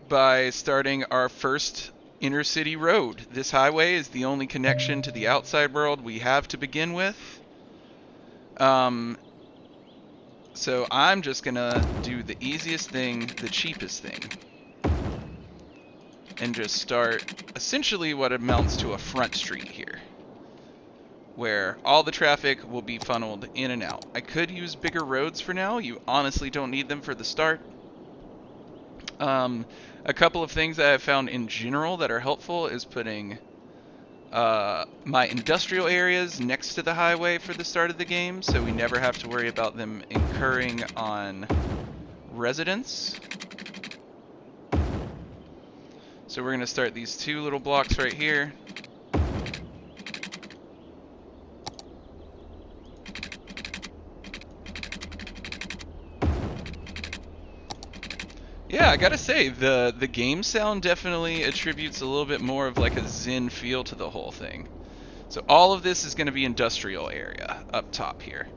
by starting our first inner city road. This highway is the only connection to the outside world we have to begin with. So I'm just gonna do the easiest thing, the cheapest thing, and just start essentially what amounts to a front street here, where all the traffic will be funneled in and out. I could use bigger roads for now. You honestly don't need them for the start. A couple of things that I've found in general that are helpful is putting my industrial areas next to the highway for the start of the game, so we never have to worry about them incurring on residents. So we're going to start these two little blocks right here. Yeah, I gotta say, the game sound definitely attributes a little bit more of like a zen feel to the whole thing. So all of this is going to be industrial area up top here.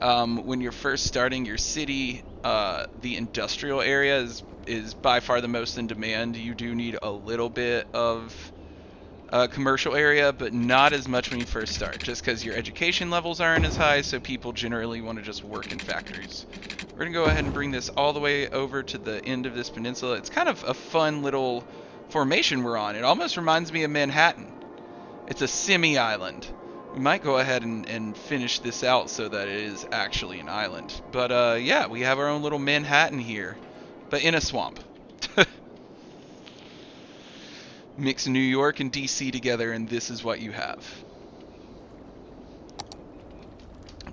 When you're first starting your city, the industrial area is by far the most in demand. You do need a little bit of commercial area, but not as much when you first start, just because your education levels aren't as high, so people generally want to just work in factories. We're going to go ahead and bring this all the way over to the end of this peninsula. It's kind of a fun little formation we're on. It almost reminds me of Manhattan. It's a semi-island. We might go ahead and finish this out so that it is actually an island. But yeah, we have our own little Manhattan here, but in a swamp. Mix New York and DC together, and this is what you have.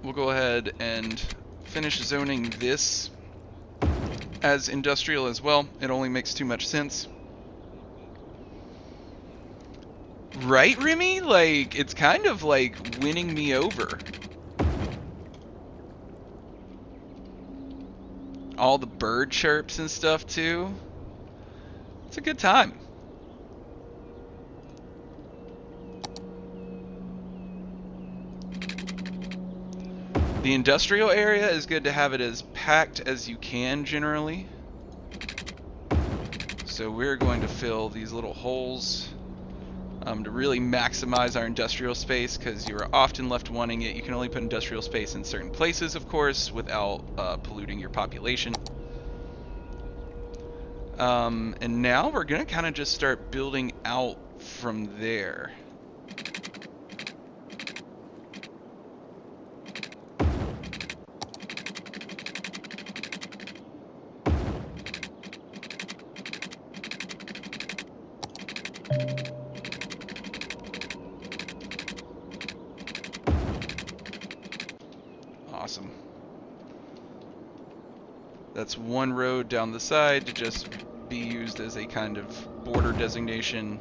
We'll go ahead and finish zoning this as industrial as well. It only makes too much sense. Right, Remy? Like, it's kind of like winning me over. All the bird chirps and stuff, too. It's a good time. The industrial area is good to have it as packed as you can, generally. So we're going to fill these little holes to really maximize our industrial space, because you are often left wanting it. You can only put industrial space in certain places, of course, without polluting your population. And now we're going to kind of just start building out from there. That's one road down the side to just be used as a kind of border designation.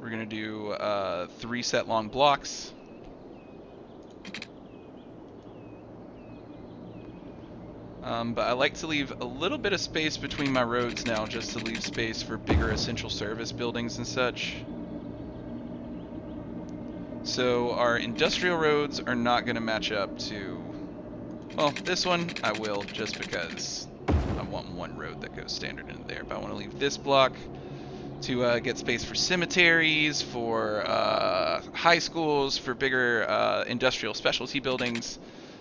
We're going to do 3 set long blocks. But I like to leave a little bit of space between my roads now, just to leave space for bigger essential service buildings and such. So our industrial roads are not going to match up to, well, this one I will, just because I want one road that goes standard in there. But I want to leave this block to get space for cemeteries, for high schools, for bigger industrial specialty buildings.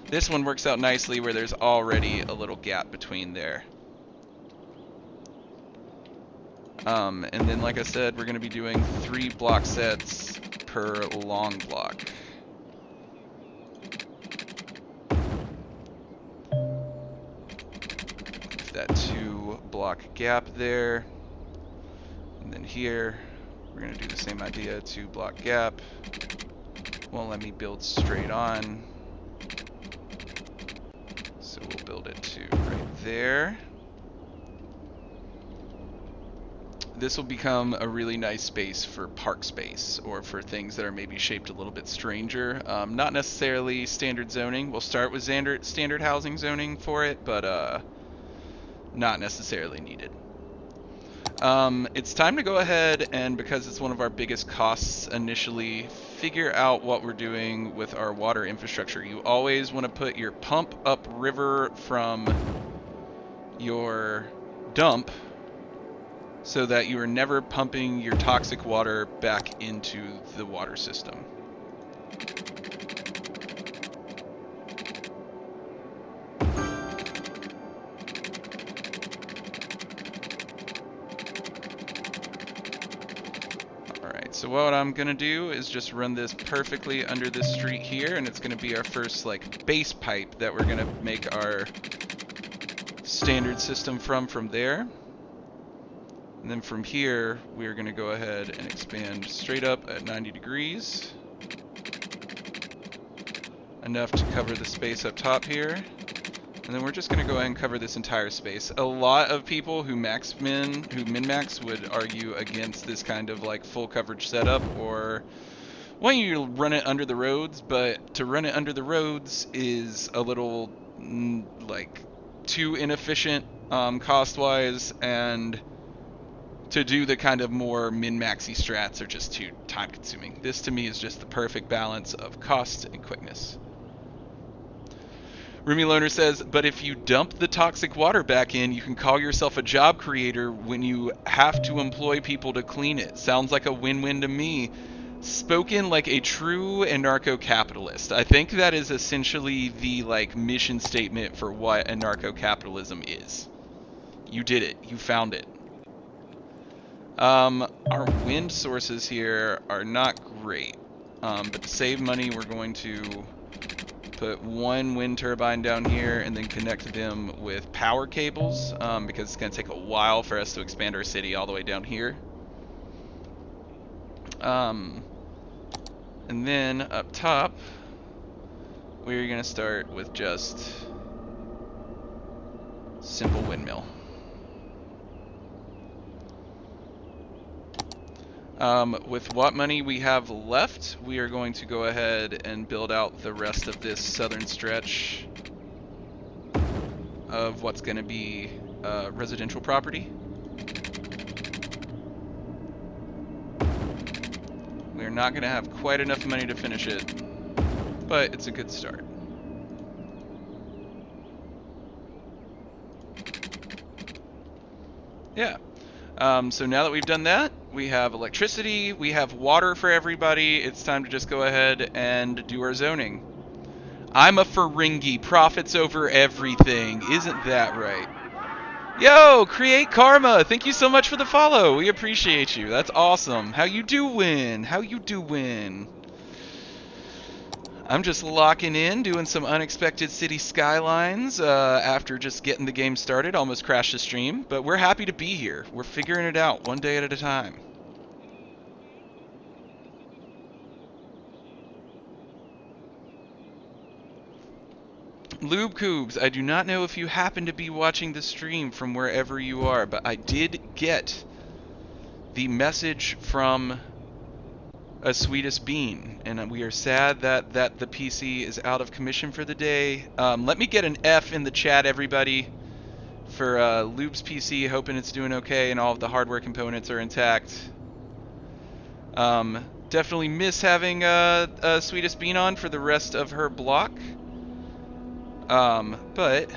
This one works out nicely where there's already a little gap between there. And then, like I said, we're going to be doing 3 block sets per long block. Leave that 2 block gap there. And then here, we're going to do the same idea, 2 block gap. Won't let me build straight on. So we'll build it to right there. This will become a really nice space for park space, or for things that are maybe shaped a little bit stranger. Not necessarily standard zoning. We'll start with standard housing zoning for it, but not necessarily needed. It's time to go ahead and, because it's one of our biggest costs initially, figure out what we're doing with our water infrastructure. You always want to put your pump up river from your dump so that you are never pumping your toxic water back into the water system. So what I'm gonna do is just run this perfectly under this street here, and it's gonna be our first like base pipe that we're gonna make our standard system from there. And then from here, we're gonna go ahead and expand straight up at 90 degrees. Enough to cover the space up top here. And then we're just gonna go ahead and cover this entire space. A lot of people who min-max would argue against this kind of like full coverage setup, or want you to run it under the roads, but to run it under the roads is a little like too inefficient cost-wise, and to do the kind of more min-maxy strats are just too time-consuming. This to me is just the perfect balance of cost and quickness. Rumi Loner says, but if you dump the toxic water back in, you can call yourself a job creator when you have to employ people to clean it. Sounds like a win-win to me. Spoken like a true anarcho-capitalist. I think that is essentially the like mission statement for what anarcho-capitalism is. You did it. You found it. Our wind sources here are not great. But to save money, we're going to put 1 wind turbine down here and then connect them with power cables, because it's going to take a while for us to expand our city all the way down here. And then up top, we're going to start with just simple windmill. With what money we have left, we are going to go ahead and build out the rest of this southern stretch of what's going to be residential property. We're not going to have quite enough money to finish it, but it's a good start. Yeah. So now that we've done that, we have electricity, we have water for everybody. It's time to just go ahead and do our zoning. I'm a Ferengi, profits over everything. Isn't that right? Yo, Create Karma, thank you so much for the follow. We appreciate you. That's awesome. How you doing? How you doing? I'm just locking in, doing some unexpected city skylines after just getting the game started. Almost crashed the stream, but we're happy to be here. We're figuring it out one day at a time. Lube Coobs, I do not know if you happen to be watching the stream from wherever you are, but I did get the message from a Sweetest Bean, and we are sad that the PC is out of commission for the day. Let me get an F in the chat, everybody, for Lube's PC, hoping it's doing okay and all of the hardware components are intact. Definitely miss having Sweetest Bean on for the rest of her block. But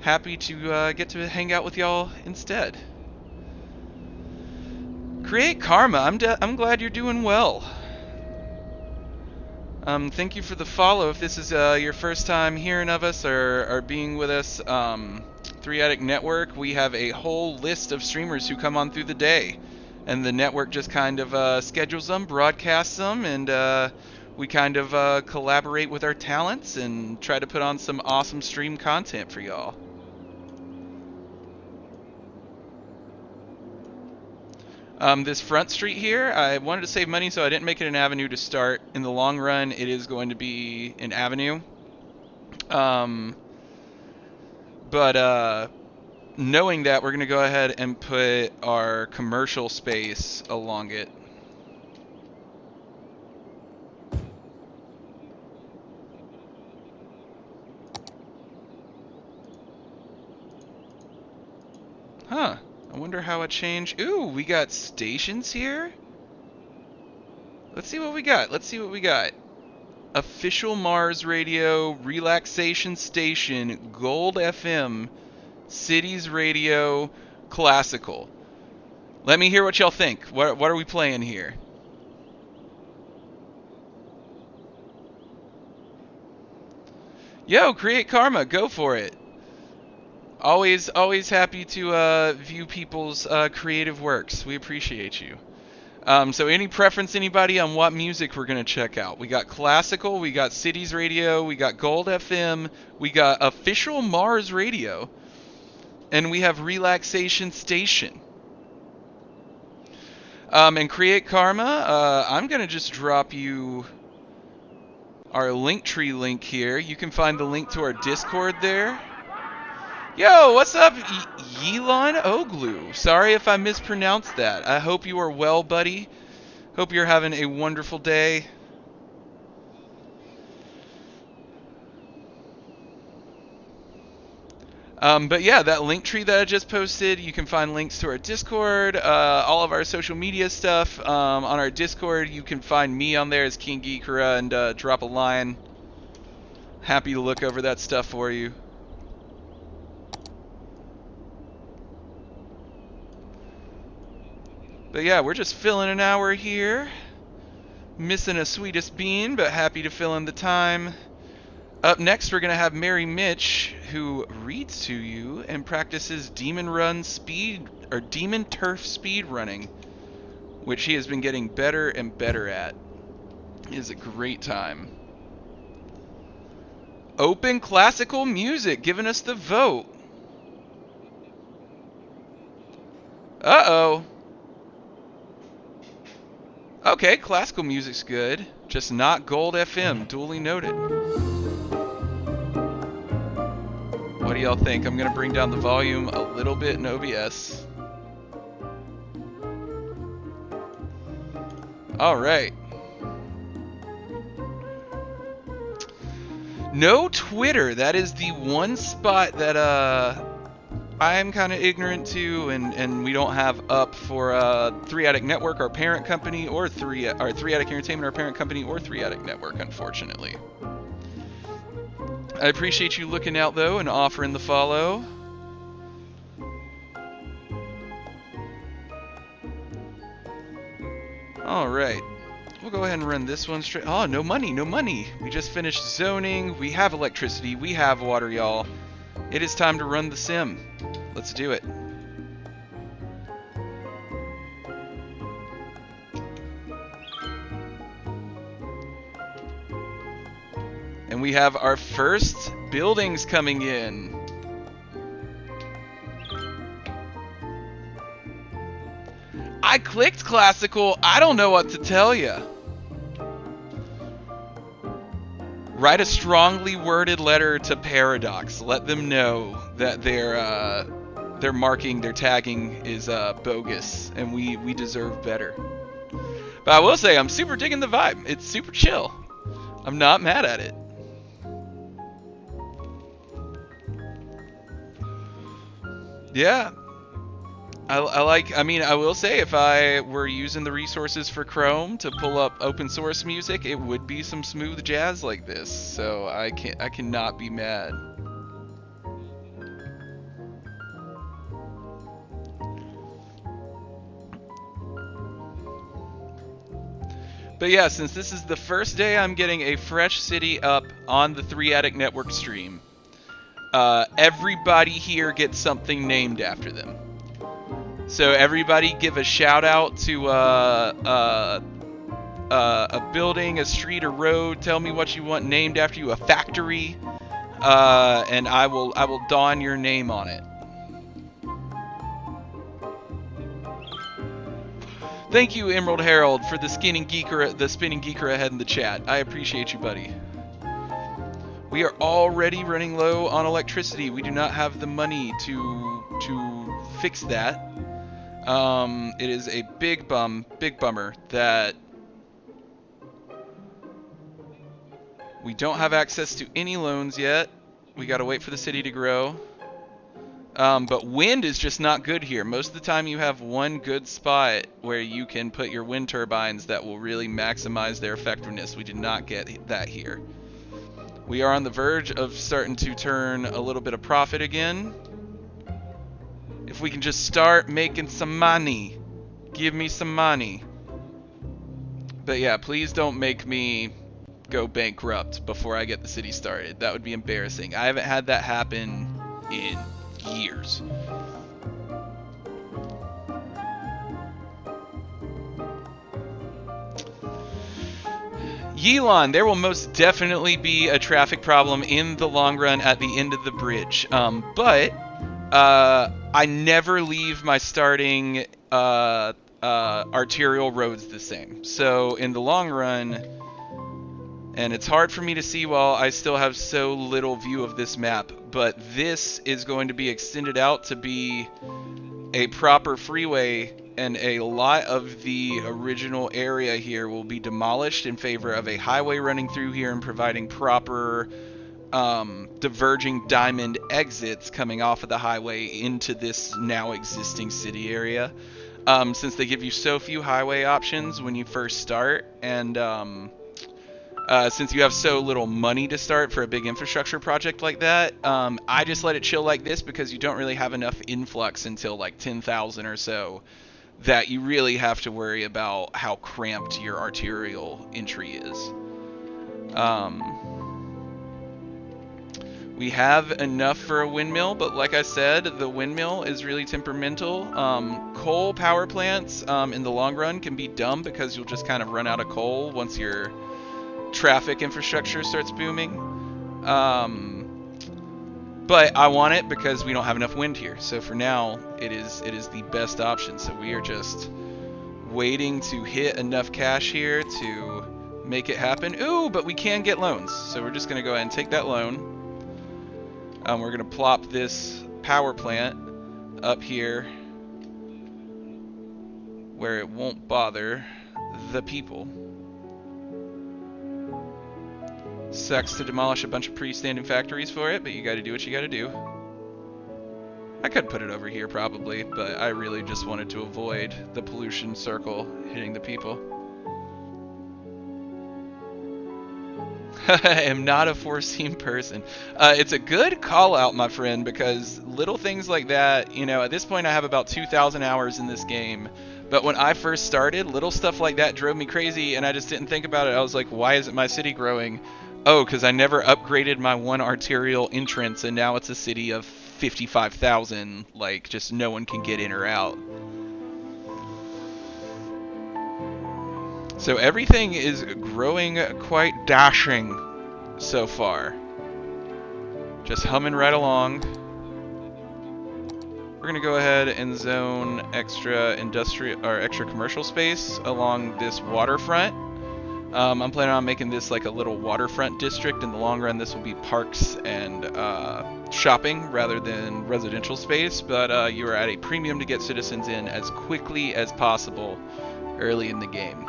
happy to get to hang out with y'all instead. Create Karma, I'm glad you're doing well. Thank you for the follow. If this is your first time hearing of us or being with us, 3-Addict Network, we have a whole list of streamers who come on through the day. And the network just kind of schedules them, broadcasts them, and we kind of collaborate with our talents and try to put on some awesome stream content for y'all. This front street here, I wanted to save money, so I didn't make it an avenue to start. In the long run, it is going to be an avenue. But knowing that, we're going to go ahead and put our commercial space along it. Huh. I wonder how it changed. Ooh, we got stations here? Let's see what we got. Let's see what we got. Official Mars Radio, Relaxation Station, Gold FM, Cities Radio, Classical. Let me hear what y'all think. What are we playing here? Yo, Create Karma, go for it. Always happy to view people's creative works. We appreciate you. So any preference, anybody, on what music we're going to check out? We got Classical, we got Cities Radio, we got Gold FM, we got Official Mars Radio, and we have Relaxation Station. And Create Karma, I'm going to just drop you our Linktree link here. You can find the link to our Discord there. Yo, what's up, Yelon Oglu? Sorry if I mispronounced that. I hope you are well, buddy. Hope you're having a wonderful day. But yeah, that link tree that I just posted, you can find links to our Discord, all of our social media stuff. On our Discord, you can find me on there as King Geekera and drop a line. Happy to look over that stuff for you. But yeah, we're just filling an hour here. Missing a Sweetest Bean, but happy to fill in the time. Up next, we're going to have Mary Mitch, who reads to you and practices Demon Turf speed running, which he has been getting better and better at. It is a great time. Open Classical Music, giving us the vote. Uh-oh. Okay, classical music's good, just not Gold FM, duly noted. What do y'all think? I'm gonna bring down the volume a little bit in OBS. Alright. No Twitter, that is the one spot that I'm kind of ignorant to, and we don't have up for 3-Addict Network, our parent company, or 3-Addict Entertainment, our parent company, or 3-Addict Network, unfortunately. I appreciate you looking out, though, and offering the follow. Alright. We'll go ahead and run this one straight. Oh, no money, no money. We just finished zoning. We have electricity. We have water, y'all. It is time to run the sim. Let's do it. And we have our first buildings coming in. I clicked classical. I don't know what to tell you. Write a strongly worded letter to Paradox. Let them know that their marking, their tagging is bogus, and we deserve better. But I will say, I'm super digging the vibe. It's super chill. I'm not mad at it. Yeah. I mean, I will say, if I were using the resources for Chrome to pull up open source music, it would be some smooth jazz like this. So I cannot be mad. But yeah, since this is the first day I'm getting a fresh city up on the 3-Attic Network stream, everybody here gets something named after them. So everybody give a shout out to a building, a street, a road. Tell me what you want named after you, a factory, and I will don your name on it. Thank you, Emerald Herald, for the spinning geeker ahead in the chat. I appreciate you, buddy. We are already running low on electricity. We do not have the money to fix that. It is a big bummer that we don't have access to any loans yet. We gotta wait for the city to grow. But wind is just not good here. Most of the time you have one good spot where you can put your wind turbines that will really maximize their effectiveness. We did not get that here. We are on the verge of starting to turn a little bit of profit again. If we can just start making some money. Give me some money. But yeah, please don't make me go bankrupt before I get the city started. That would be embarrassing. I haven't had that happen in years. Yelon, there will most definitely be a traffic problem in the long run at the end of the bridge. But I never leave my starting arterial roads the same. So in the long run, and it's hard for me to see while I still have so little view of this map, but this is going to be extended out to be a proper freeway, and a lot of the original area here will be demolished in favor of a highway running through here and providing proper diverging diamond exits coming off of the highway into this now existing city area. Since they give you so few highway options when you first start, and since you have so little money to start for a big infrastructure project like that, I just let it chill like this because you don't really have enough influx until like 10,000 or so that you really have to worry about how cramped your arterial entry is. We have enough for a windmill, but like I said, the windmill is really temperamental. Coal power plants in the long run can be dumb because you'll just kind of run out of coal once your traffic infrastructure starts booming. But I want it because we don't have enough wind here. So for now, it is the best option. So we are just waiting to hit enough cash here to make it happen. Ooh, but we can get loans. So we're just going to go ahead and take that loan. We're going to plop this power plant up here where it won't bother the people. Sucks to demolish a bunch of pre-standing factories for it, but you gotta do what you gotta do. I could put it over here probably, but I really just wanted to avoid the pollution circle hitting the people. I am not a foreseen person. It's a good call out, my friend, because little things like that, you know, at this point I have about 2,000 hours in this game, but when I first started, little stuff like that drove me crazy, and I just didn't think about it. I was like, why isn't my city growing? Oh, because I never upgraded my one arterial entrance, and now it's a city of 55,000, like, just no one can get in or out. So everything is growing quite dashing so far. Just humming right along. We're gonna go ahead and zone extra industrial or extra commercial space along this waterfront. I'm planning on making this like a little waterfront district. In the long run, this will be parks and shopping rather than residential space, but you are at a premium to get citizens in as quickly as possible early in the game.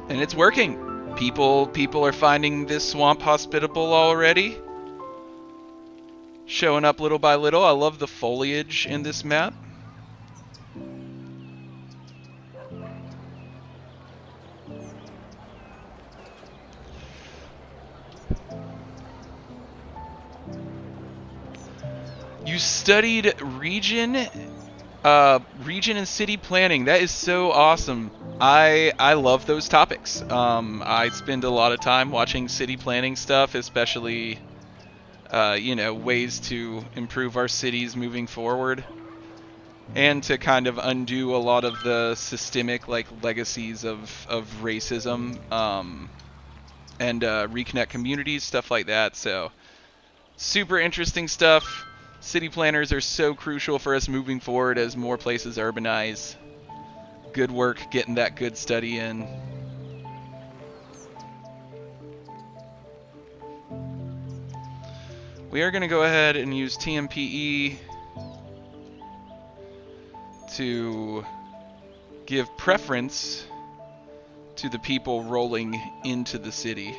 And it's working. People are finding this swamp hospitable already. Showing up little by little. I love the foliage in this map. You studied region and city planning. That is so awesome. I love those topics. I spend a lot of time watching city planning stuff, especially you know, ways to improve our cities moving forward, and to kind of undo a lot of the systemic like legacies of racism, and reconnect communities, stuff like that. So super interesting stuff. City planners are so crucial for us moving forward as more places urbanize. Good work getting that good study in. We are going to go ahead and use TMPE to give preference to the people rolling into the city.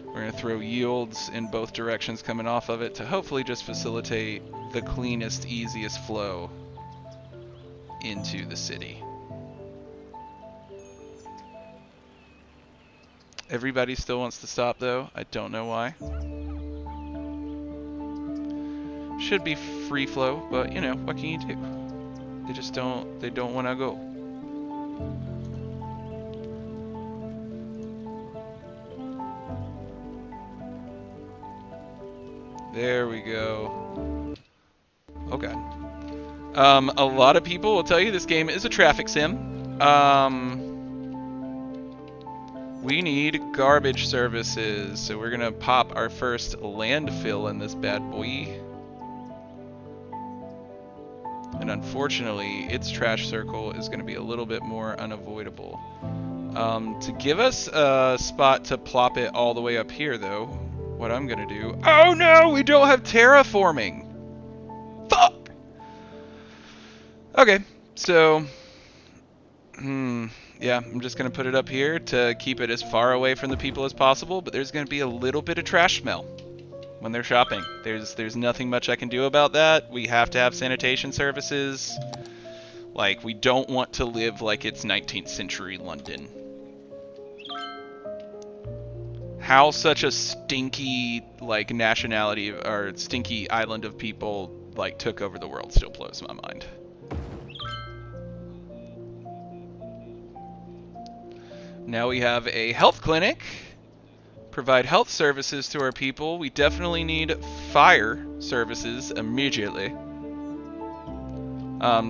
We're going to throw yields in both directions coming off of it to hopefully just facilitate the cleanest, easiest flow into the city. Everybody still wants to stop though. I don't know why. Should be free flow, but you know, what can you do? They don't want to go. There we go. Oh god. A lot of people will tell you this game is a traffic sim. We need garbage services, so we're gonna pop our first landfill in this bad boy. And unfortunately, its trash circle is gonna be a little bit more unavoidable. To give us a spot to plop it all the way up here though, what I'm gonna do... Oh no, we don't have terraforming! Fuck! Okay, so... yeah, I'm just gonna put it up here to keep it as far away from the people as possible, but there's gonna be a little bit of trash smell when they're shopping. There's nothing much I can do about that. We have to have sanitation services. Like, we don't want to live like it's 19th century London. How such a stinky, like, nationality, or stinky island of people, like, took over the world still blows my mind. Now we have a health clinic. Provide health services to our people. We definitely need fire services immediately.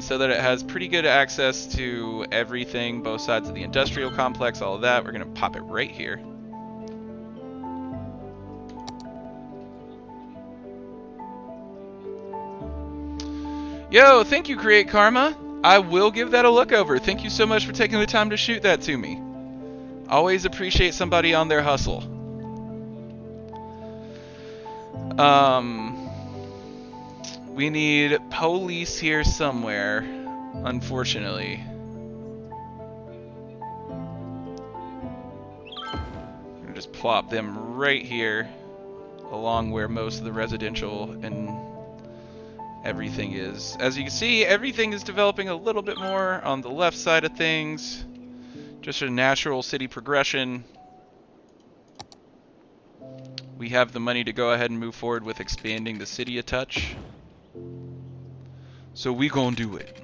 So that it has pretty good access to everything, both sides of the industrial complex, all of that. We're going to pop it right here. Yo, thank you, Create Karma. I will give that a look over. Thank you so much for taking the time to shoot that to me. Always appreciate somebody on their hustle. We need police here somewhere, unfortunately. I'm gonna just plop them right here, along where most of the residential and everything is. As you can see, everything is developing a little bit more on the left side of things. Just a natural city progression. We have the money to go ahead and move forward with expanding the city a touch. So we gonna do it.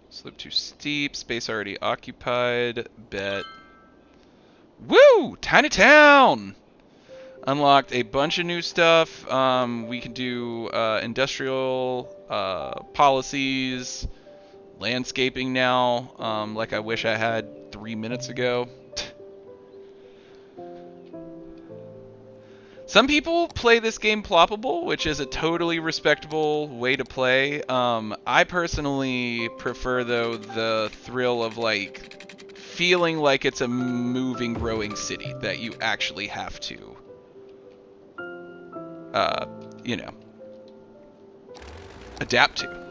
Slope too steep, space already occupied, bet. Woo! Tiny Town! Unlocked a bunch of new stuff. We can do industrial policies, landscaping now, like I wish I had 3 minutes ago. Some people play this game ploppable, which is a totally respectable way to play. I personally prefer, though, the thrill of, like, feeling like it's a moving, growing city that you actually have to, you know, adapt to.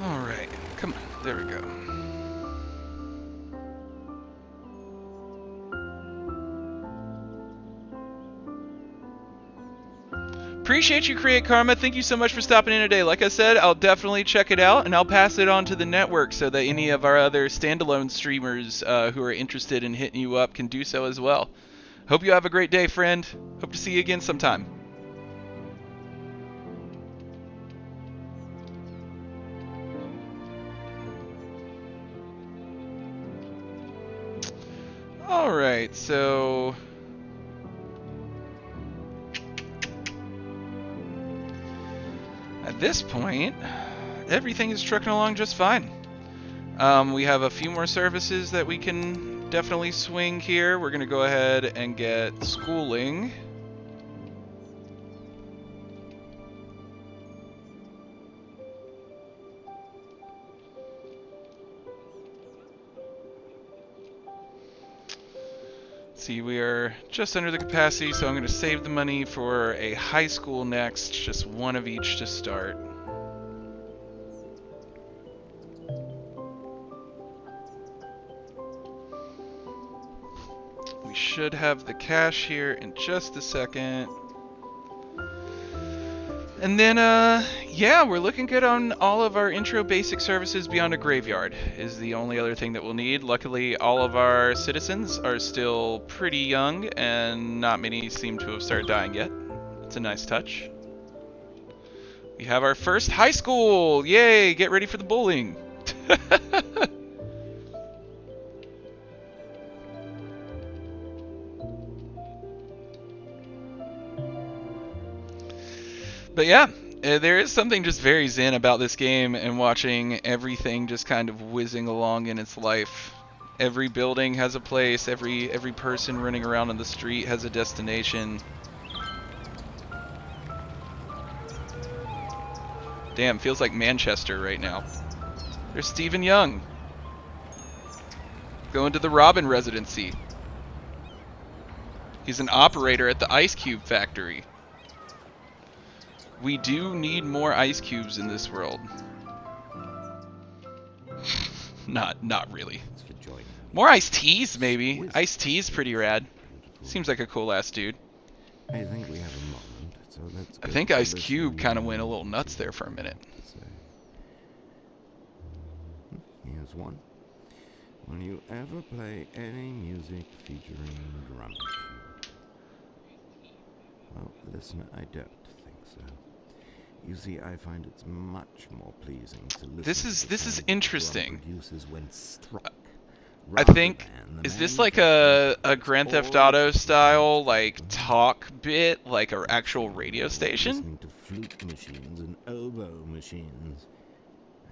Alright, come on, there we go. Appreciate you, Create Karma. Thank you so much for stopping in today. Like I said, I'll definitely check it out, and I'll pass it on to the network so that any of our other standalone streamers who are interested in hitting you up can do so as well. Hope you have a great day, friend. Hope to see you again sometime. Alright, so... at this point, everything is trucking along just fine. We have a few more services that we can definitely swing here. We're going to go ahead and get schooling. See, we are just under the capacity, so I'm going to save the money for a high school next, just one of each to start. We should have the cash here in just a second. And then, yeah, we're looking good on all of our intro basic services beyond a graveyard is the only other thing that we'll need. Luckily, all of our citizens are still pretty young, and not many seem to have started dying yet. It's a nice touch. We have our first high school! Yay! Get ready for the bowling! But yeah, there is something just very zen about this game and watching everything just kind of whizzing along in its life. Every building has a place, every person running around on the street has a destination. Damn, feels like Manchester right now. There's Stephen Young. Going to the Robin residency. He's an operator at the Ice Cube factory. We do need more ice cubes in this world. Not really. More iced teas, maybe. Iced tea's pretty rad. Seems like a cool ass dude. I think we have a moment, so let's I think Ice Cube kind of went a little nuts there for a minute. Here's one. Will you ever play any music featuring drum machine? Well, listener, I don't think so. You see, I find it's much more pleasing to listen. This is interesting. When struck, I think, is this like a Grand Theft Auto style like talk bit, like an actual radio station? Listening to flute machines and oboe machines.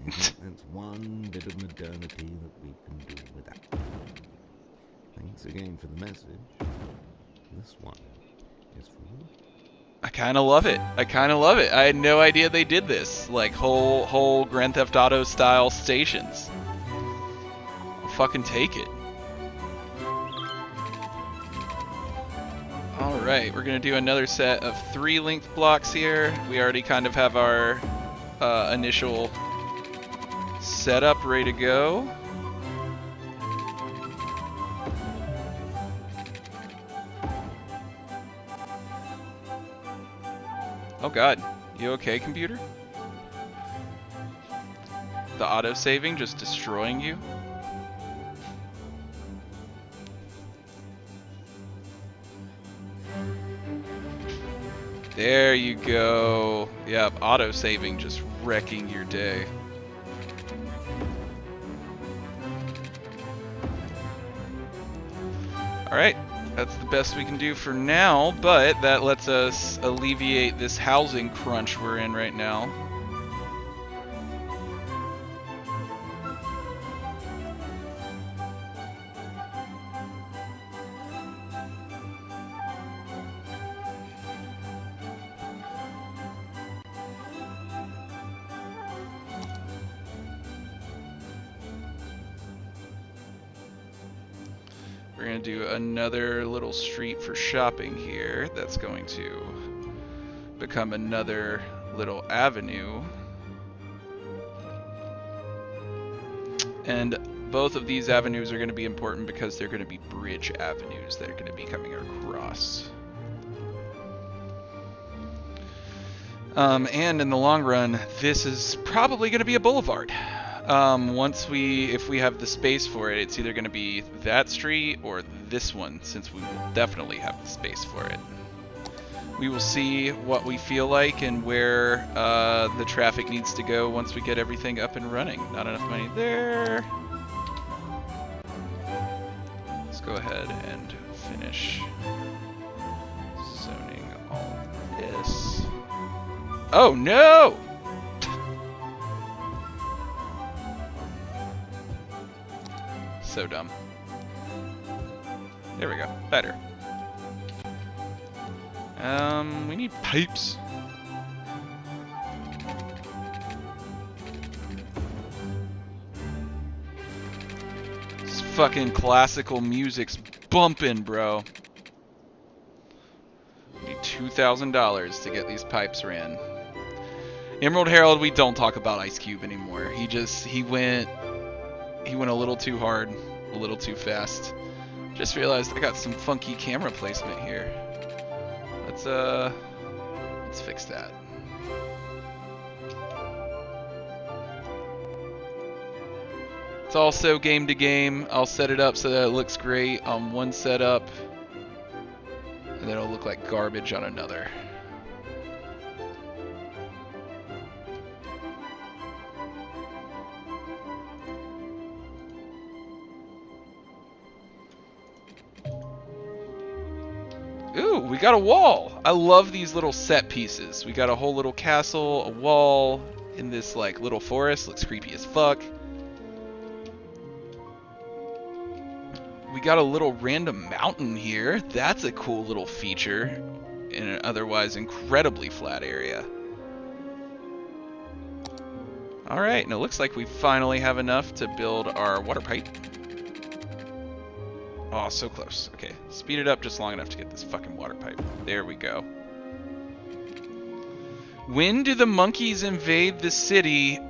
I think that's one bit of modernity that we can do without. Thanks again for the message. This one is for you. I kind of love it. I kind of love it. I had no idea they did this. Like whole Grand Theft Auto style stations. I'll fucking take it. Alright, we're going to do another set of 3 length blocks here. We already kind of have our initial setup ready to go. Oh god, you okay, computer? the auto-saving just destroying you. There you go. Yep, auto-saving just wrecking your day. Alright, that's the best we can do for now, but that lets us alleviate this housing crunch we're in right now. We're going to do another little street for shopping here. That's going to become another little avenue. And both of these avenues are going to be important because they're going to be bridge avenues that are going to be coming across. And in the long run, this is probably going to be a boulevard. If we have the space for it, it's either going to be that street or this one, since we will definitely have the space for it. We will see what we feel like and where the traffic needs to go once we get everything up and running. Not enough money there. Let's go ahead and finish zoning all of this. Oh no! So dumb. There we go. Better. We need pipes. This fucking classical music's bumping, bro. We need $2,000 to get these pipes ran. Emerald Herald, we don't talk about Ice Cube anymore. He went a little too hard, a little too fast. Just realized I got some funky camera placement here. Let's fix that. It's also game to game. I'll set it up so that it looks great on one setup, and then it'll look like garbage on another. Ooh, we got a wall. I love these little set pieces. We got a whole little castle, a wall in this like little forest. Looks creepy as fuck. We got a little random mountain here. That's a cool little feature in an otherwise incredibly flat area. Alright, and it looks like we finally have enough to build our water pipe. Oh, so close. Okay, speed it up just long enough to get this fucking water pipe. There we go. When do the monkeys invade the city?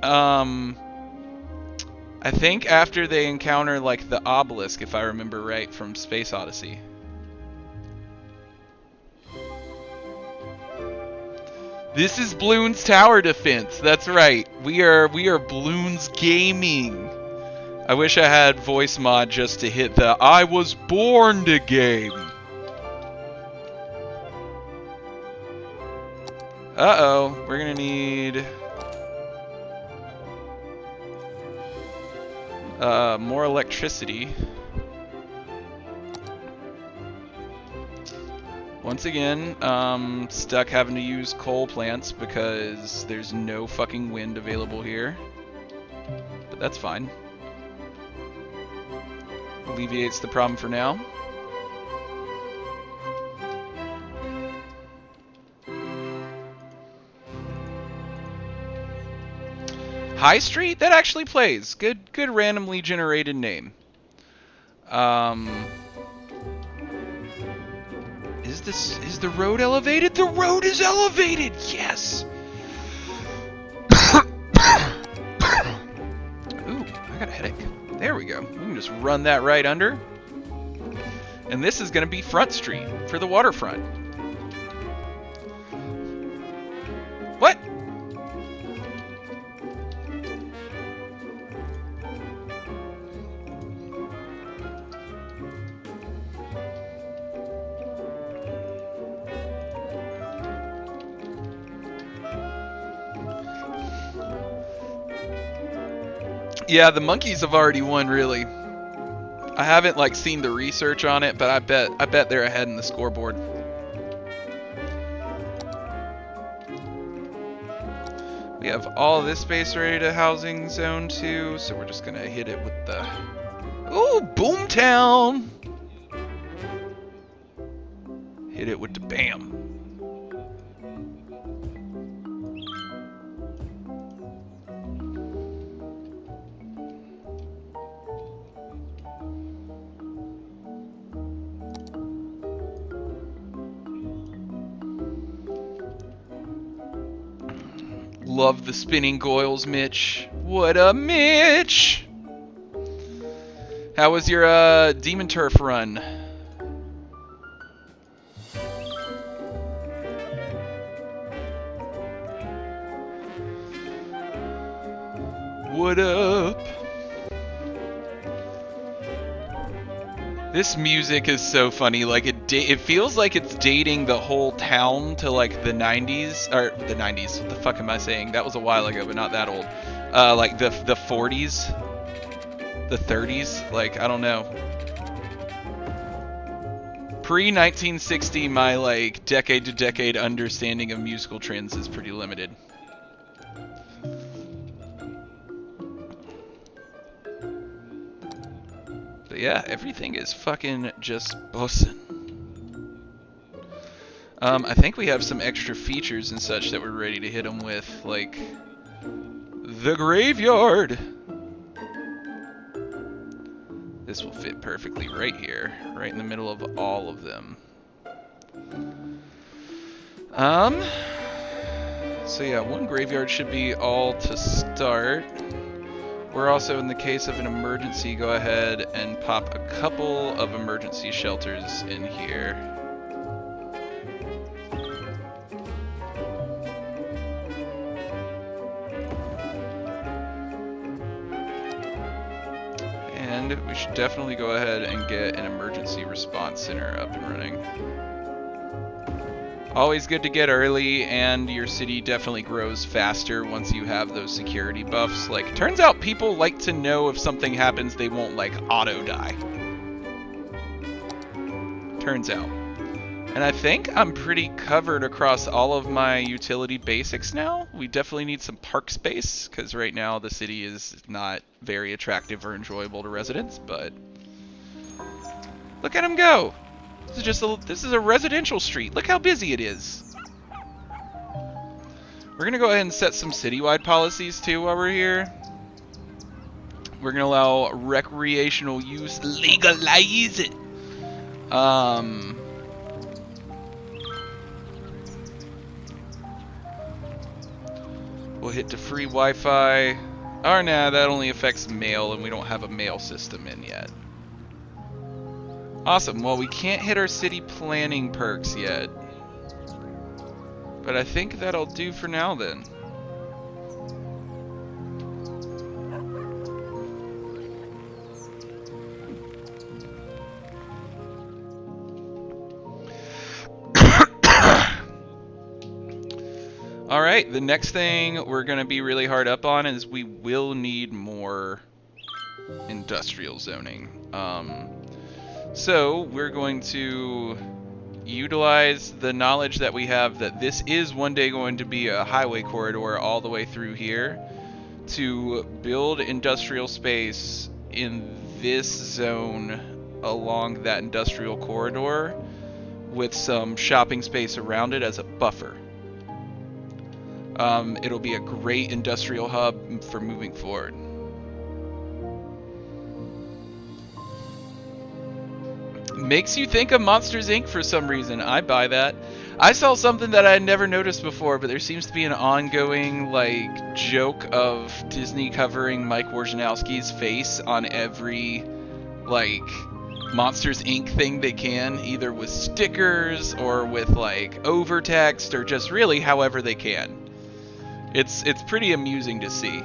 I think after they encounter, like, the obelisk, if I remember right, from Space Odyssey. This is Bloons Tower Defense. That's right. We are Bloons Gaming. I wish I had voice mod just to hit the I was born to game. Uh-oh, we're gonna need more electricity. Once again, stuck having to use coal plants because there's no fucking wind available here. But that's fine. Alleviates the problem for now. High Street? That actually plays. Good randomly generated name. Is the road elevated? The road is elevated! Yes! Ooh, I got a headache. There we go. We can just run that right under. And this is going to be Front Street for the waterfront. What? Yeah, the monkeys have already won, really. I haven't like seen the research on it, but I bet they're ahead in the scoreboard. We have all this space ready to housing zone 2, so we're just gonna hit it with the ooh, Boomtown. Hit it with the bam. Love the spinning goils, Mitch. What a Mitch! How was your Demon Turf run? What up? This music is so funny. Like it feels like it's dating the whole town to like the 90s or the 90s. What the fuck am I saying? That was a while ago, but not that old. Like the 40s, the 30s. Like I don't know. Pre-1960, my like decade to decade understanding of musical trends is pretty limited. But yeah, everything is fucking just bussin'. I think we have some extra features and such that we're ready to hit them with, like the graveyard. This will fit perfectly right here, right in the middle of all of them. So yeah, one graveyard should be all to start. We're also, in the case of an emergency, go ahead and pop a couple of emergency shelters in here. And we should definitely go ahead and get an emergency response center up and running. Always good to get early, and your city definitely grows faster once you have those security buffs. Like, turns out people like to know if something happens, they won't, like, auto-die. Turns out. And I think I'm pretty covered across all of my utility basics now. We definitely need some park space, because right now the city is not very attractive or enjoyable to residents, but look at them go! This is a residential street. Look how busy it is. We're gonna go ahead and set some citywide policies too while we're here. We're gonna allow recreational use, legalize it. We'll hit to free Wi-Fi. Oh, nah, that only affects mail, and we don't have a mail system in yet. Awesome. Well, we can't hit our city planning perks yet. But I think that'll do for now then. Alright, the next thing we're going to be really hard up on is we will need more industrial zoning. So we're going to utilize the knowledge that we have that this is one day going to be a highway corridor all the way through here to build industrial space in this zone along that industrial corridor with some shopping space around it as a buffer. It'll be a great industrial hub for moving forward. Makes you think of Monsters, Inc. for some reason. I buy that. I saw something that I had never noticed before, but there seems to be an ongoing, like, joke of Disney covering Mike Wojnarowski's face on every, like, Monsters, Inc. thing they can, either with stickers or with, like, overtext or just really however they can. It's pretty amusing to see.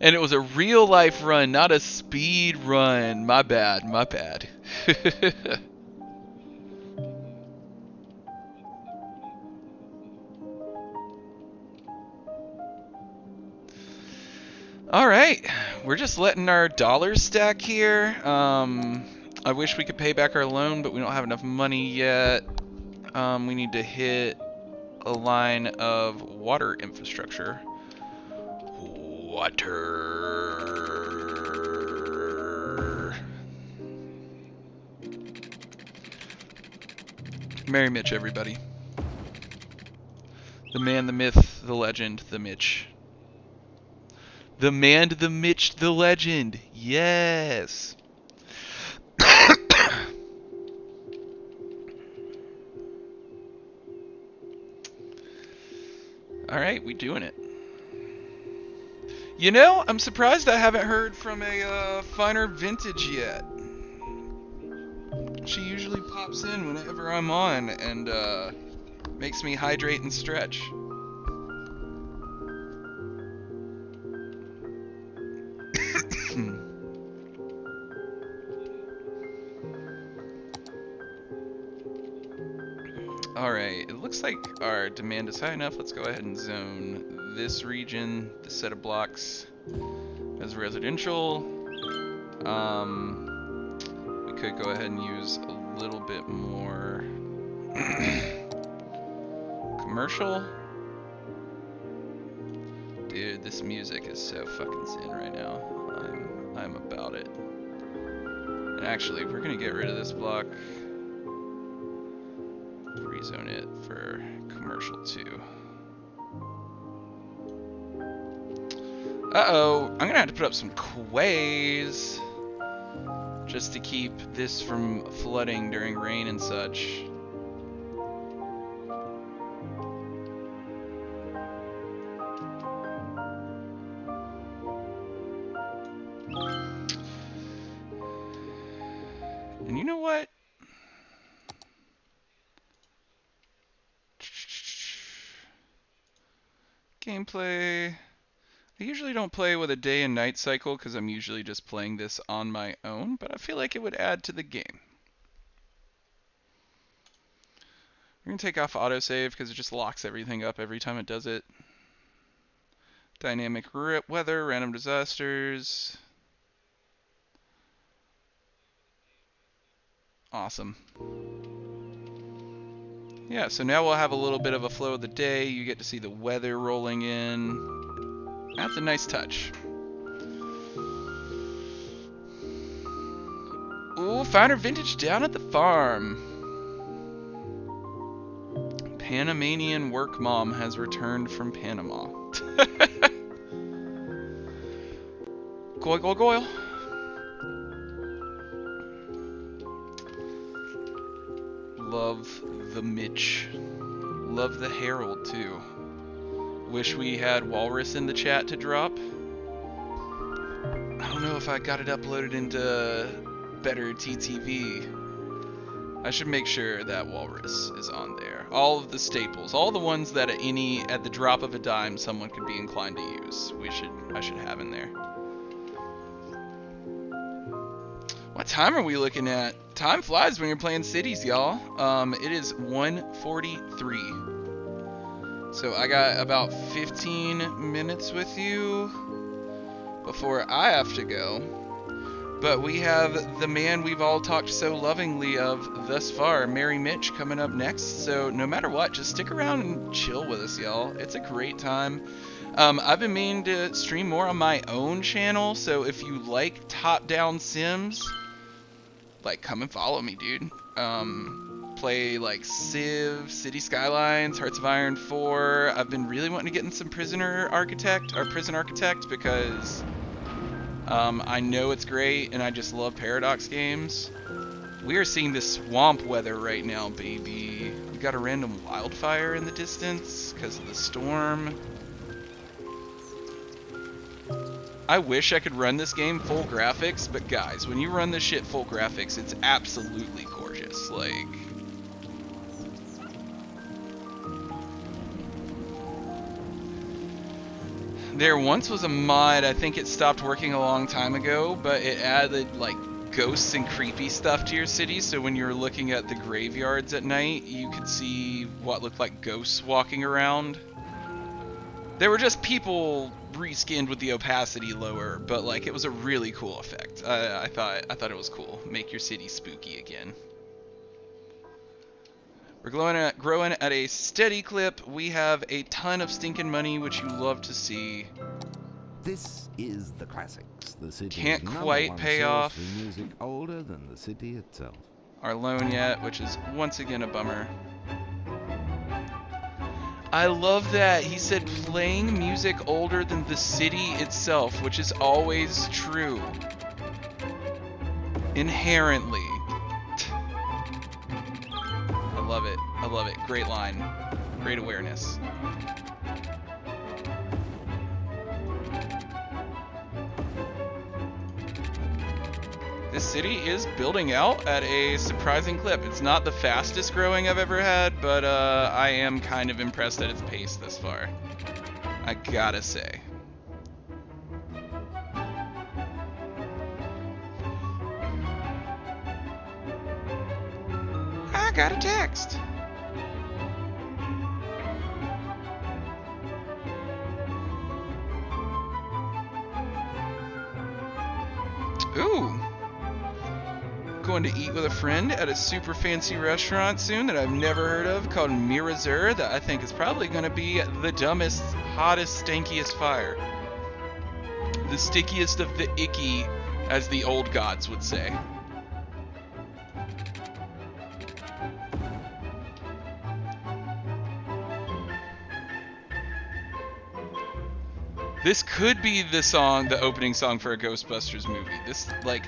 And it was a real life run, not a speed run. My bad, my bad. Alright, we're just letting our dollars stack here. I wish we could pay back our loan, but we don't have enough money yet. We need to hit a line of water infrastructure. Water. Merry Mitch, everybody. The man, the myth, the legend, the Mitch. The man, the Mitch, the legend. Yes. Alright, we doing it. You know, I'm surprised I haven't heard from a finer vintage yet. She usually pops in whenever I'm on and makes me hydrate and stretch. Alright, it looks like our demand is high enough. Let's go ahead and zone this region, this set of blocks, as residential. We could go ahead and use a little bit more commercial. Dude, this music is so fucking zen right now. I'm about it. And actually, we're gonna get rid of this block. Rezone it for commercial too. Uh-oh, I'm gonna have to put up some quays just to keep this from flooding during rain and such. And you know what? Gameplay. I usually don't play with a day and night cycle because I'm usually just playing this on my own, but I feel like it would add to the game. We're going to take off autosave because it just locks everything up every time it does it. Dynamic weather, random disasters. Awesome. Yeah, so now we'll have a little bit of a flow of the day. You get to see the weather rolling in. That's a nice touch. Ooh, finer vintage down at the farm. Panamanian work mom has returned from Panama. Goil, goil, goil. Love the Mitch. Love the Herald, too. Wish we had Walrus in the chat to drop. I don't know if I got it uploaded into Better TTV. I should make sure that Walrus is on there. All of the staples, all the ones that at the drop of a dime someone could be inclined to use. I should have in there. What time are we looking at? Time flies when you're playing cities, y'all. It is 1:43. So I got about 15 minutes with you before I have to go. But we have the man we've all talked so lovingly of thus far, Merry Mitch, coming up next. So no matter what, just stick around and chill with us, y'all. It's a great time. I've been meaning to stream more on my own channel, so if you like top-down Sims, like, come and follow me, dude. Play, like, Civ, City Skylines, Hearts of Iron 4. I've been really wanting to get in some Prison Architect, because I know it's great, and I just love Paradox games. We are seeing this swamp weather right now, baby. We got a random wildfire in the distance because of the storm. I wish I could run this game full graphics, but guys, when you run this shit full graphics, it's absolutely gorgeous. Like, there once was a mod, I think it stopped working a long time ago, but it added like ghosts and creepy stuff to your city, so when you were looking at the graveyards at night, you could see what looked like ghosts walking around. They were just people reskinned with the opacity lower, but like it was a really cool effect. I thought it was cool. Make your city spooky again. We're growing at a steady clip. We have a ton of stinking money, which you love to see. This is the classics. The city's Can't quite pay off for music older than the city itself. our loan yet, which is once again a bummer. I love that he said playing music older than the city itself, which is always true. Inherently. I love it. I love it. Great line. Great awareness. This city is building out at a surprising clip. It's not the fastest growing I've ever had, but I am kind of impressed at its pace this far. I gotta say. I got a text. Ooh. Going to eat with a friend at a super fancy restaurant soon that I've never heard of called Mirazur that I think is probably going to be the dumbest, hottest, stankiest fire. The stickiest of the icky, as the old gods would say. This could be the opening song for a Ghostbusters movie. This, like,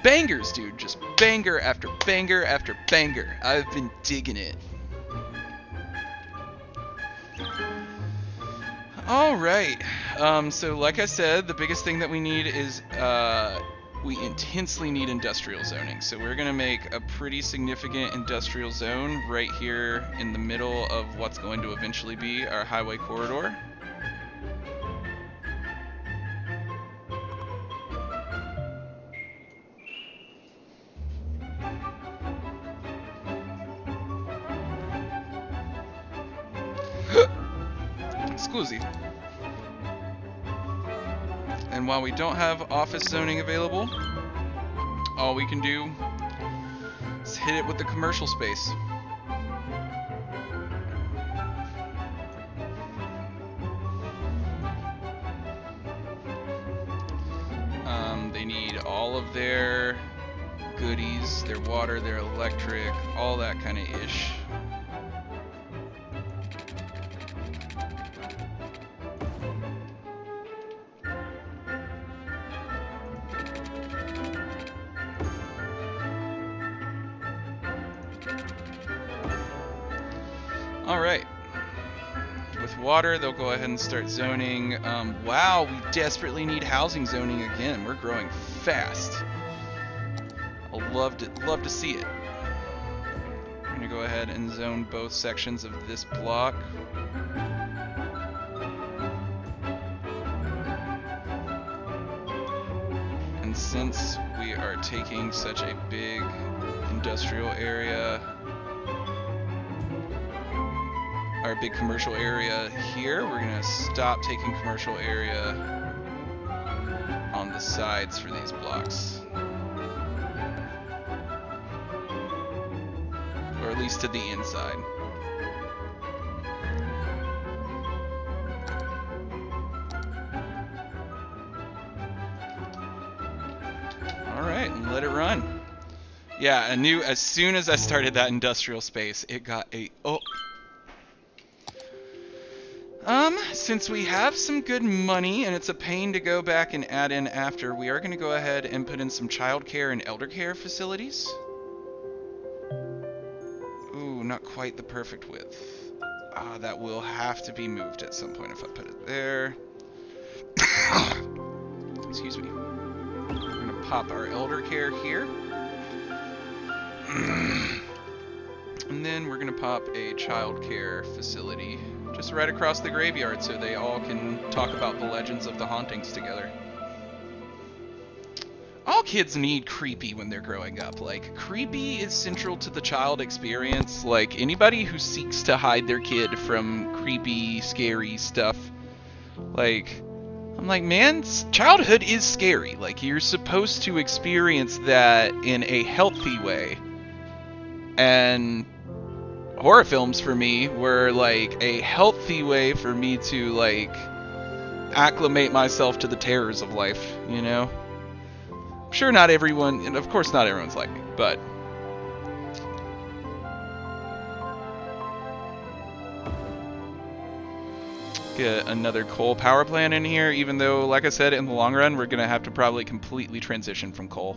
bangers, dude. Just banger after banger after banger. I've been digging it. Alright. So like I said, the biggest thing that we need is, we intensely need industrial zoning. So we're going to make a pretty significant industrial zone right here in the middle of what's going to eventually be our highway corridor. Scusi. And while we don't have office zoning available, all we can do is hit it with the commercial space. They need all of their goodies, their water, their electric, all that kind of ish. Alright. With water, they'll go ahead and start zoning. Wow, we desperately need housing zoning again. We're growing fast. I'll love to see it. I'm gonna go ahead and zone both sections of this block. And since we are taking such a big industrial area, our big commercial area here, we're gonna stop taking commercial area on the sides for these blocks. Or at least to the inside. Alright, and let it run. Yeah, as soon as I started that industrial space, it got a, since we have some good money and it's a pain to go back and add in after, we are going to go ahead and put in some childcare and elder care facilities. Ooh, not quite the perfect width. That will have to be moved at some point if I put it there. Excuse me. We're going to pop our elder care here. And then we're going to pop a childcare facility just right across the graveyard so they all can talk about the legends of the hauntings together. All kids need creepy when they're growing up. Like, creepy is central to the child experience. Like, anybody who seeks to hide their kid from creepy, scary stuff Like, I'm like, man, childhood is scary. Like, you're supposed to experience that in a healthy way. And horror films for me were like a healthy way for me to like acclimate myself to the terrors of life, you know? I'm sure not everyone, and of course not everyone's like me, but get another coal power plant in here, even though, like I said, in the long run, we're gonna have to probably completely transition from coal.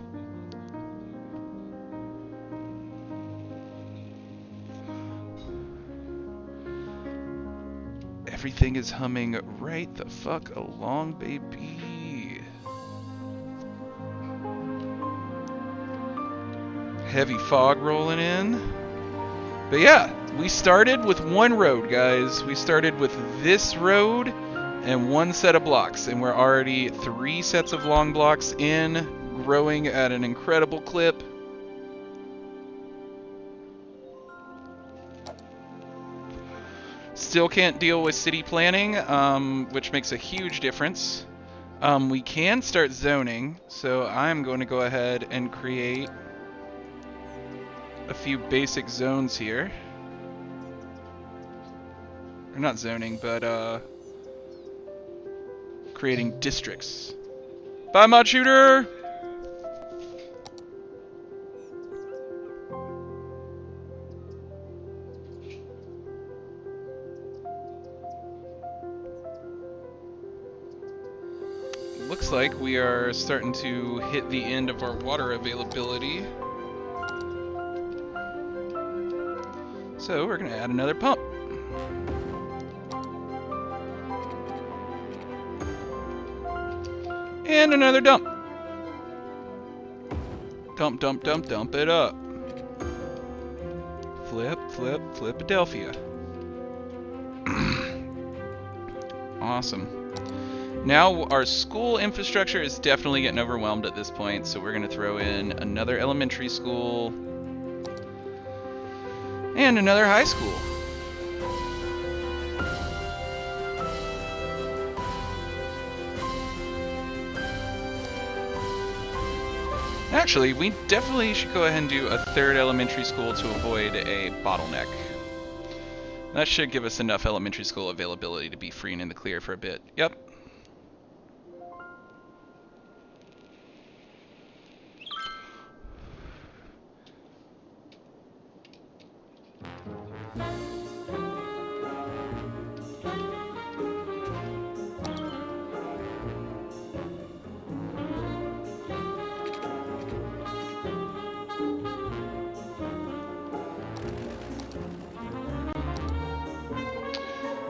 Everything is humming right the fuck along, baby. Heavy fog rolling in. But yeah, we started with one road, guys. We started with this road and one set of blocks, and we're already 3 sets of long blocks in, growing at an incredible clip. Still can't deal with city planning, which makes a huge difference. We can start zoning, so I'm going to go ahead and create a few basic zones here. Or not zoning, but creating districts. Bye, Mod Shooter! Looks like we are starting to hit the end of our water availability. So we're going to add another pump. And another dump. Dump, dump, dump, dump it up. Flip, flip, Flipadelphia. Awesome. Now our school infrastructure is definitely getting overwhelmed at this point, so we're going to throw in another elementary school and another high school. Actually, we definitely should go ahead and do a 3rd elementary school to avoid a bottleneck. That should give us enough elementary school availability to be free and in the clear for a bit. Yep.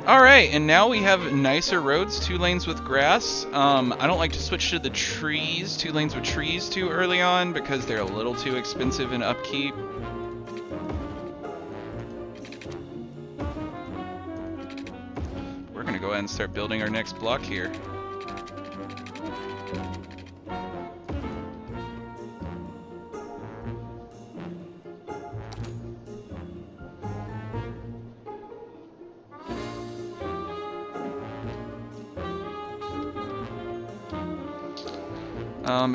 Alright, and now we have nicer roads, 2 lanes with grass. I don't like to switch to the trees, 2 lanes with trees too early on because they're a little too expensive in upkeep. We're gonna go ahead and start building our next block here.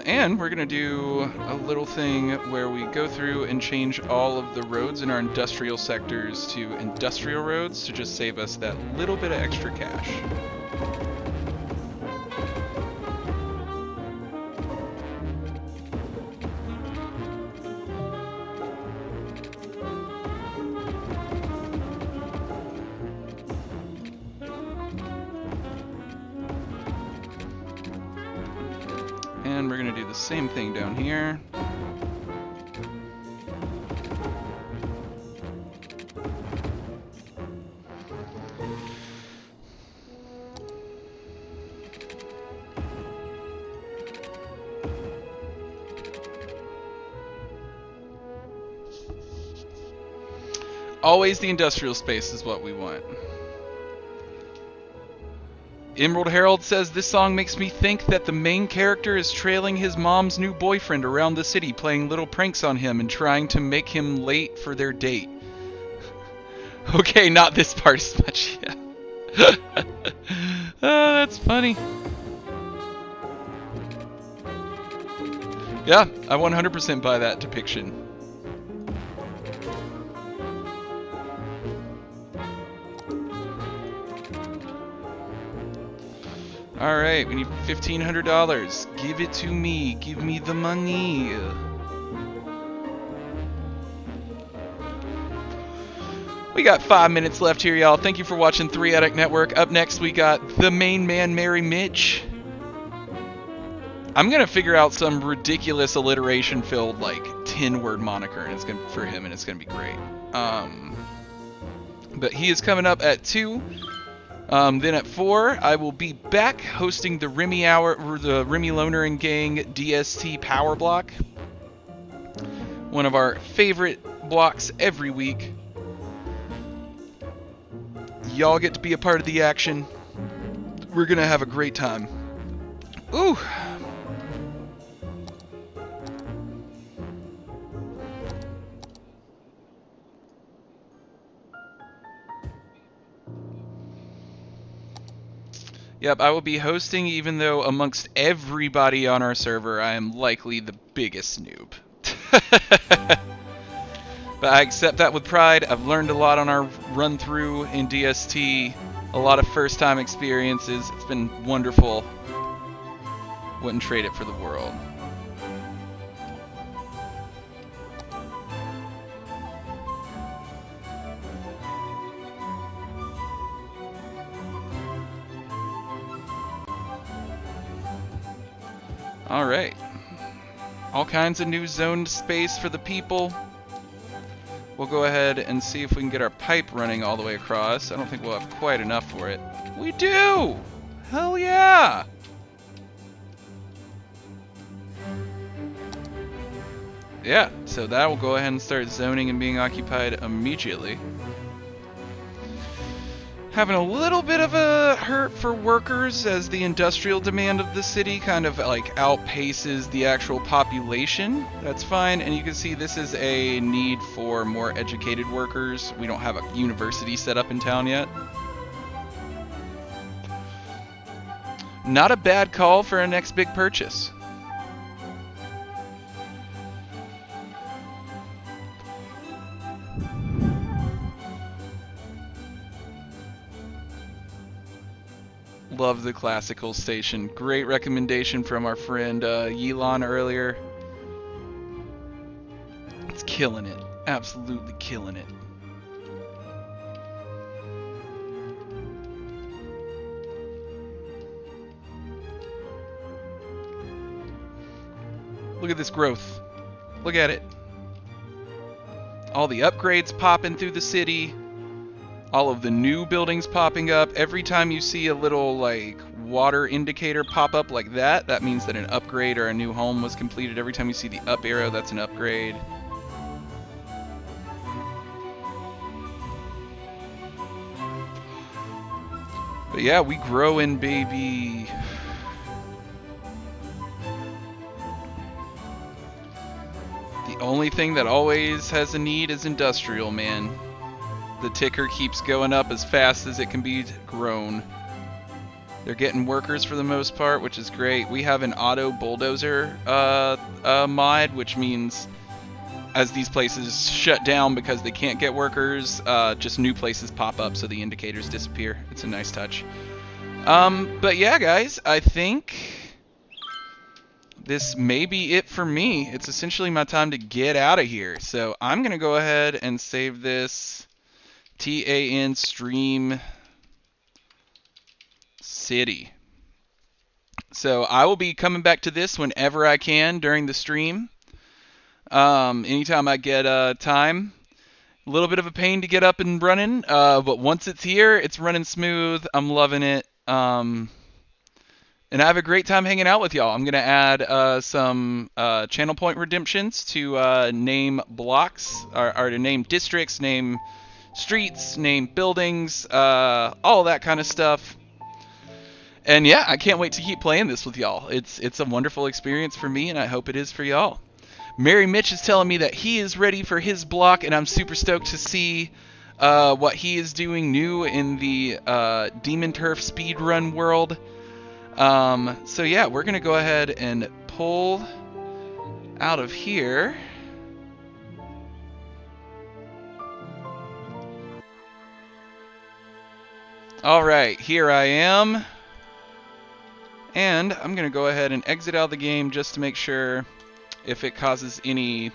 And we're gonna do a little thing where we go through and change all of the roads in our industrial sectors to industrial roads to just save us that little bit of extra cash. And we're going to do the same thing down here. Always the industrial space is what we want. Emerald Herald says this song makes me think that the main character is trailing his mom's new boyfriend around the city, playing little pranks on him and trying to make him late for their date. Okay, not this part as much, yeah. That's funny. Yeah, I 100% buy that depiction. Alright, we need $1,500. Give it to me. Give me the money. We got 5 minutes left here, y'all. Thank you for watching 3 Attic Network. Up next, we got the main man, Merry Mitch. I'm gonna figure out some ridiculous alliteration-filled, like, 10-word moniker, and it's gonna for him, and it's gonna be great. But he is coming up at 2. Then at 4, I will be back hosting the Remy Hour, or the Remy Loner and Gang DST Power Block. One of our favorite blocks every week. Y'all get to be a part of the action. We're gonna have a great time. Ooh. Yep, I will be hosting, even though amongst everybody on our server, I am likely the biggest noob. But I accept that with pride. I've learned a lot on our run-through in DST. A lot of first-time experiences. It's been wonderful. Wouldn't trade it for the world. Alright. All kinds of new zoned space for the people. We'll go ahead and see if we can get our pipe running all the way across. I don't think we'll have quite enough for it. We do! Hell yeah! Yeah, so that will go ahead and start zoning and being occupied immediately. Having a little bit of a hurt for workers as the industrial demand of the city kind of like outpaces the actual population. That's fine, and you can see this is a need for more educated workers. We don't have a university set up in town yet. Not a bad call for our next big purchase. Love the classical station. Great recommendation from our friend Yilon earlier. It's killing it. Absolutely killing it. Look at this growth. Look at it. All the upgrades popping through the city. All of the new buildings popping up. Every time you see a little like water indicator pop up like that, that means that an upgrade or a new home was completed. Every time you see the up arrow, that's an upgrade. But yeah, we growing, baby. The only thing that always has a need is industrial, man. The ticker keeps going up as fast as it can be grown. They're getting workers for the most part, which is great. We have an auto bulldozer mod, which means as these places shut down because they can't get workers, just new places pop up so the indicators disappear. It's a nice touch. But yeah, guys, I think this may be it for me. It's essentially my time to get out of here. So I'm going to go ahead and save this TAN stream city. So I will be coming back to this whenever I can during the stream. Anytime I get time. A little bit of a pain to get up and running, but once it's here, it's running smooth. I'm loving it. And I have a great time hanging out with y'all. I'm going to add some channel point redemptions to name blocks, or to name districts, name streets, name buildings, all that kind of stuff. And yeah, I can't wait to keep playing this with y'all. It's a wonderful experience for me, and I hope it is for y'all. Merry Mitch is telling me that he is ready for his block, and I'm super stoked to see what he is doing new in the Demon Turf speedrun world. So yeah, we're gonna go ahead and pull out of here. Alright, here I am. And I'm going to go ahead and exit out of the game just to make sure if it causes any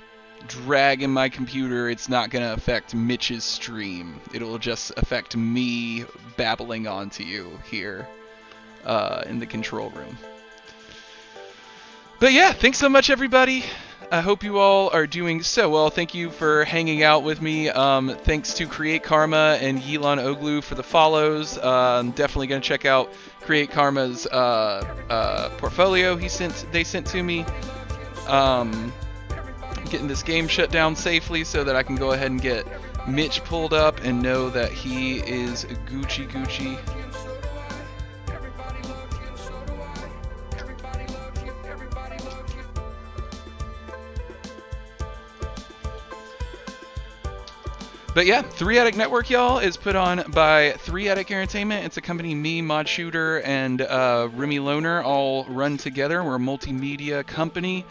drag in my computer, it's not going to affect Mitch's stream. It'll just affect me babbling onto you here in the control room. But yeah, thanks so much, everybody. I hope you all are doing so well. Thank you for hanging out with me. Thanks to Create Karma and Yilon Oglu for the follows. Definitely going to check out Create Karma's portfolio they sent to me. Getting this game shut down safely so that I can go ahead and get Mitch pulled up and know that he is Gucci Gucci. But yeah, 3-Attic Network, y'all, is put on by 3-Attic Entertainment. It's a company me, Mod Shooter, and Remy Loner all run together. We're a multimedia company.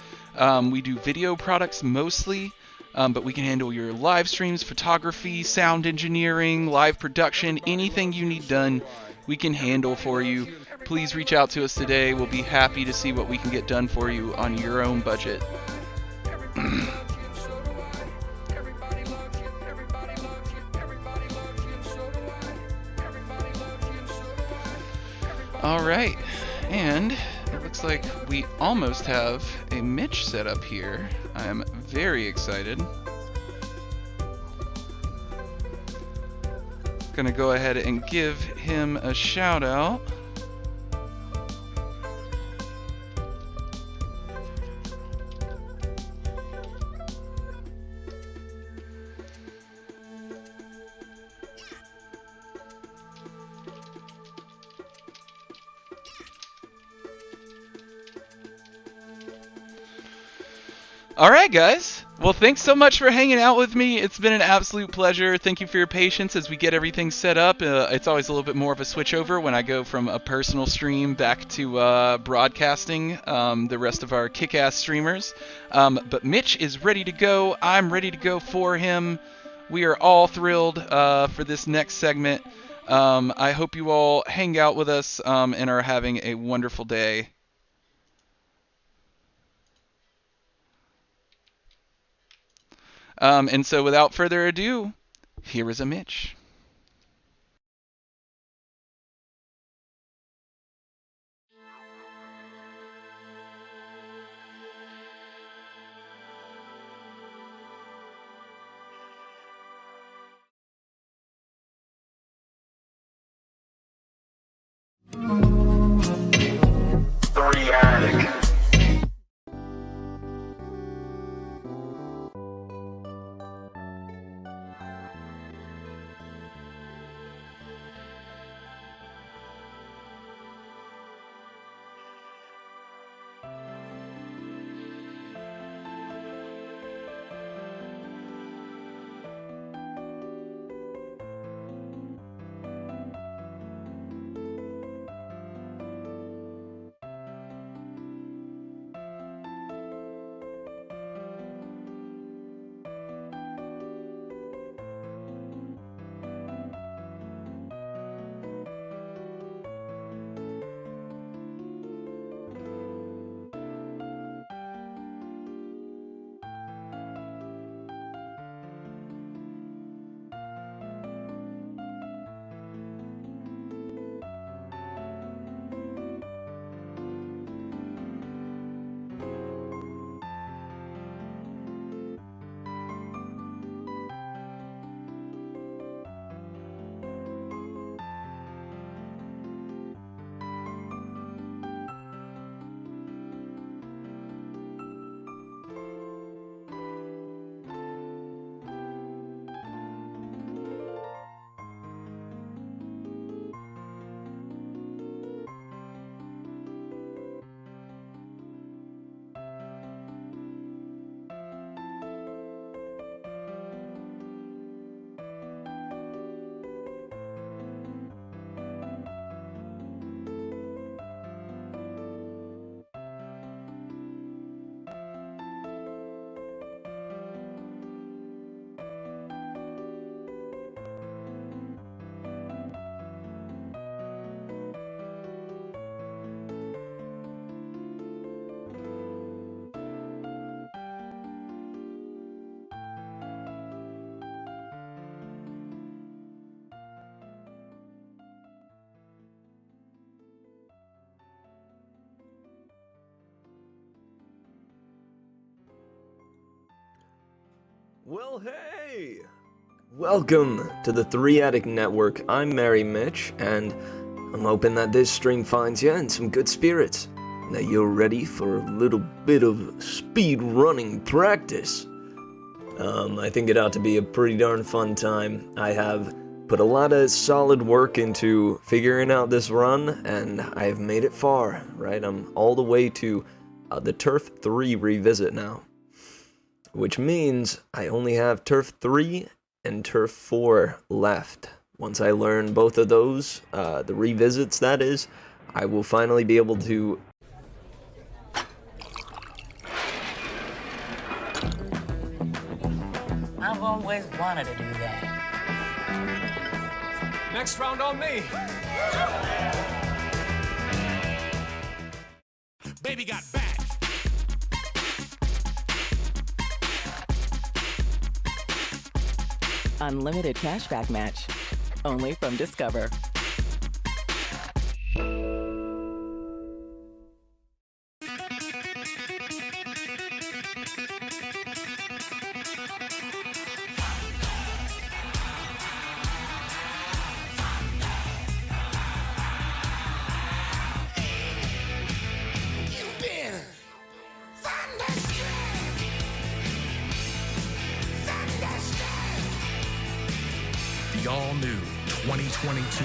We do video products mostly, but we can handle your live streams, photography, sound engineering, live production, anything you need done, we can handle for you. Please reach out to us today. We'll be happy to see what we can get done for you on your own budget. Alright, and it looks like we almost have a Mitch set up here. I am very excited. Gonna go ahead and give him a shout out. Alright, guys. Well, thanks so much for hanging out with me. It's been an absolute pleasure. Thank you for your patience as we get everything set up. It's always a little bit more of a switchover when I go from a personal stream back to broadcasting the rest of our kick-ass streamers. But Mitch is ready to go. I'm ready to go for him. We are all thrilled for this next segment. I hope you all hang out with us and are having a wonderful day. And so without further ado, here is a Mitch. Well, hey! Welcome to the 3 Attic Network. I'm Mary Mitch, and I'm hoping that this stream finds you in some good spirits. That you're ready for a little bit of speed running practice. I think it ought to be a pretty darn fun time. I have put a lot of solid work into figuring out this run, and I have made it far, right? I'm all the way to the Turf 3 revisit now. Which means I only have Turf 3 and Turf 4 left. Once I learn both of those, the revisits that is, I will finally be able to... I've always wanted to do that. Next round on me. Baby got back. Unlimited cashback match. Only from Discover. The all-new 2022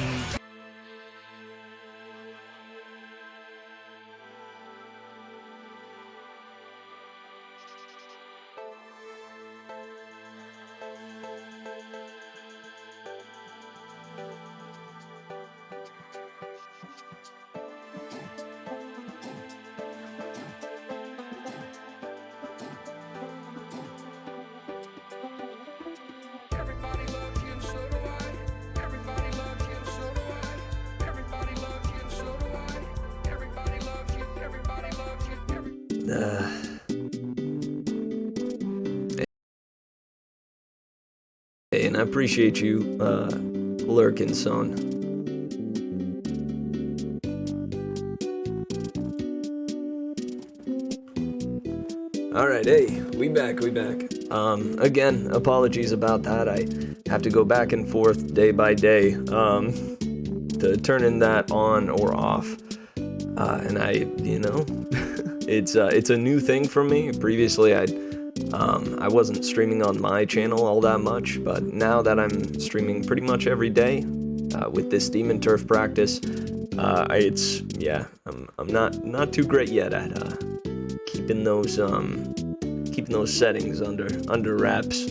Hey, and I appreciate you, lurking, son. Alright, hey, we back. Again, apologies about that. I have to go back and forth day by day, to turning that on or off. And it's a new thing for me. Previously, I wasn't streaming on my channel all that much, but now that I'm streaming pretty much every day, with this Demon Turf practice, I'm not too great yet at, keeping those settings under wraps.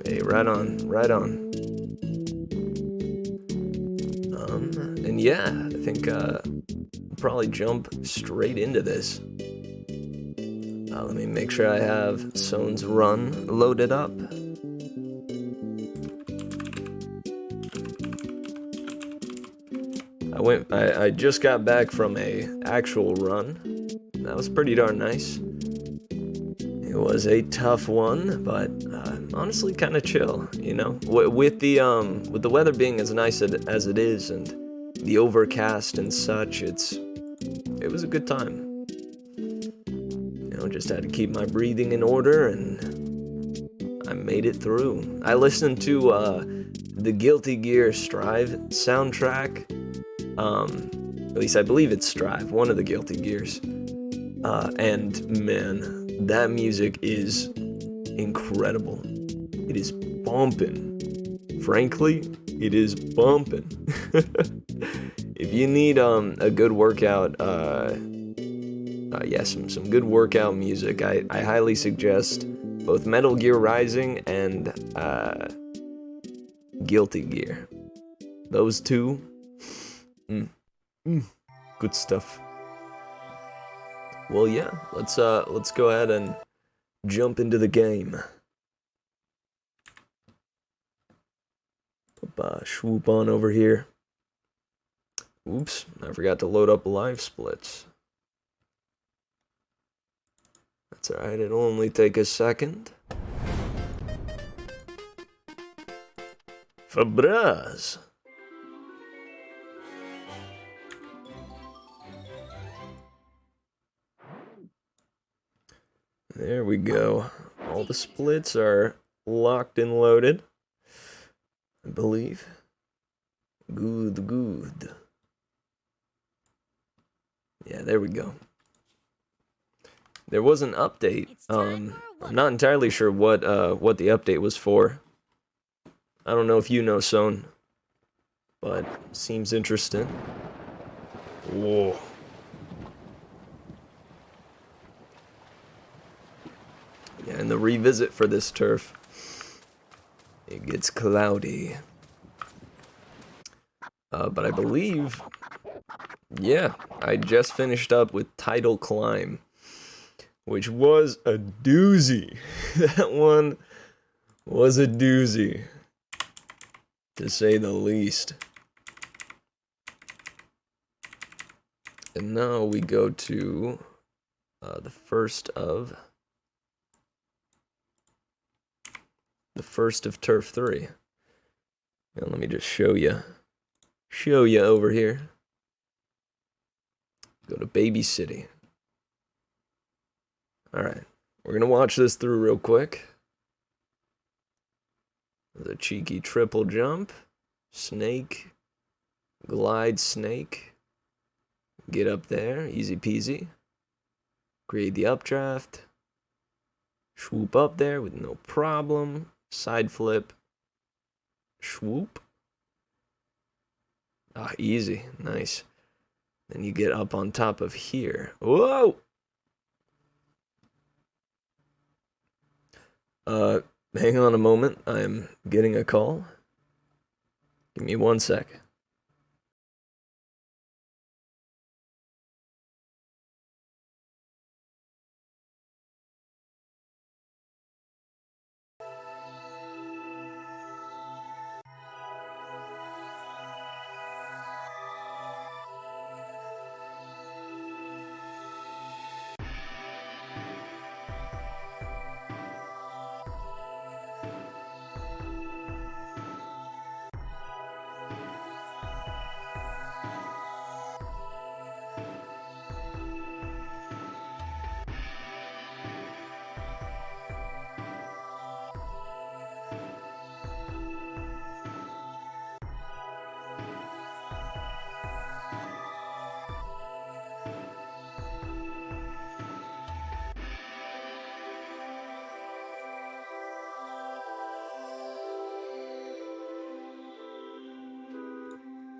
Hey, right on. And yeah, I think, we'll probably jump straight into this. Let me make sure I have Sone's run loaded up. I just got back from a actual run. That was pretty darn nice. It was a tough one, but honestly kind of chill, you know? With the weather being as nice as it is and the overcast and such, it was a good time. Just had to keep my breathing in order, and I made it through. I listened to the Guilty Gear Strive soundtrack. At least I believe it's Strive, one of the Guilty Gears. And man, that music is incredible. It is bumping. Frankly, it is bumping. If you need a good workout, some good workout music, I highly suggest both Metal Gear Rising and Guilty Gear. Those two, good stuff. Well, yeah, let's go ahead and jump into the game. Swoop on over here. Oops, I forgot to load up live splits. That's alright, it'll only take a second. Fabraz. There we go. All the splits are locked and loaded, I believe. Good. Yeah, there we go. There was an update. I'm not entirely sure what the update was for. I don't know if you know, Son, but seems interesting. Whoa. Yeah, and the revisit for this turf, it gets cloudy. But I believe, yeah, I just finished up with Tidal Climb, which was a doozy. That one was a doozy, to say the least. And now we go to the first of Turf 3. Now let me just show you over here. Go to Baby City. Alright, we're gonna watch this through real quick. The cheeky triple jump, snake, glide snake, get up there, easy peasy. Create the updraft, swoop up there with no problem, side flip, swoop. Ah, easy, nice. Then you get up on top of here. Whoa! Hang on a moment, I'm getting a call. Give me 1 sec.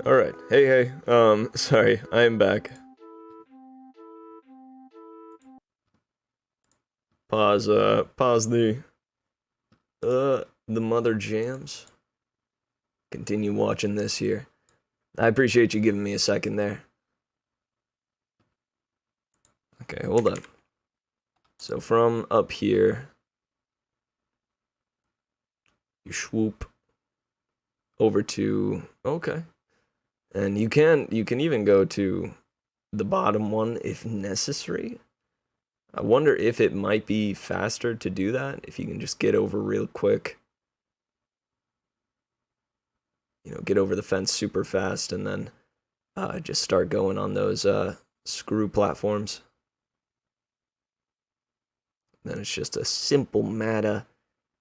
Alright, hey, sorry, I am back. Pause the mother jams. Continue watching this here. I appreciate you giving me a second there. Okay, hold up. So from up here, you swoop over to, okay. And you can even go to the bottom one if necessary. I wonder if it might be faster to do that, if you can just get over real quick. You know, get over the fence super fast and then just start going on those screw platforms. Then it's just a simple matter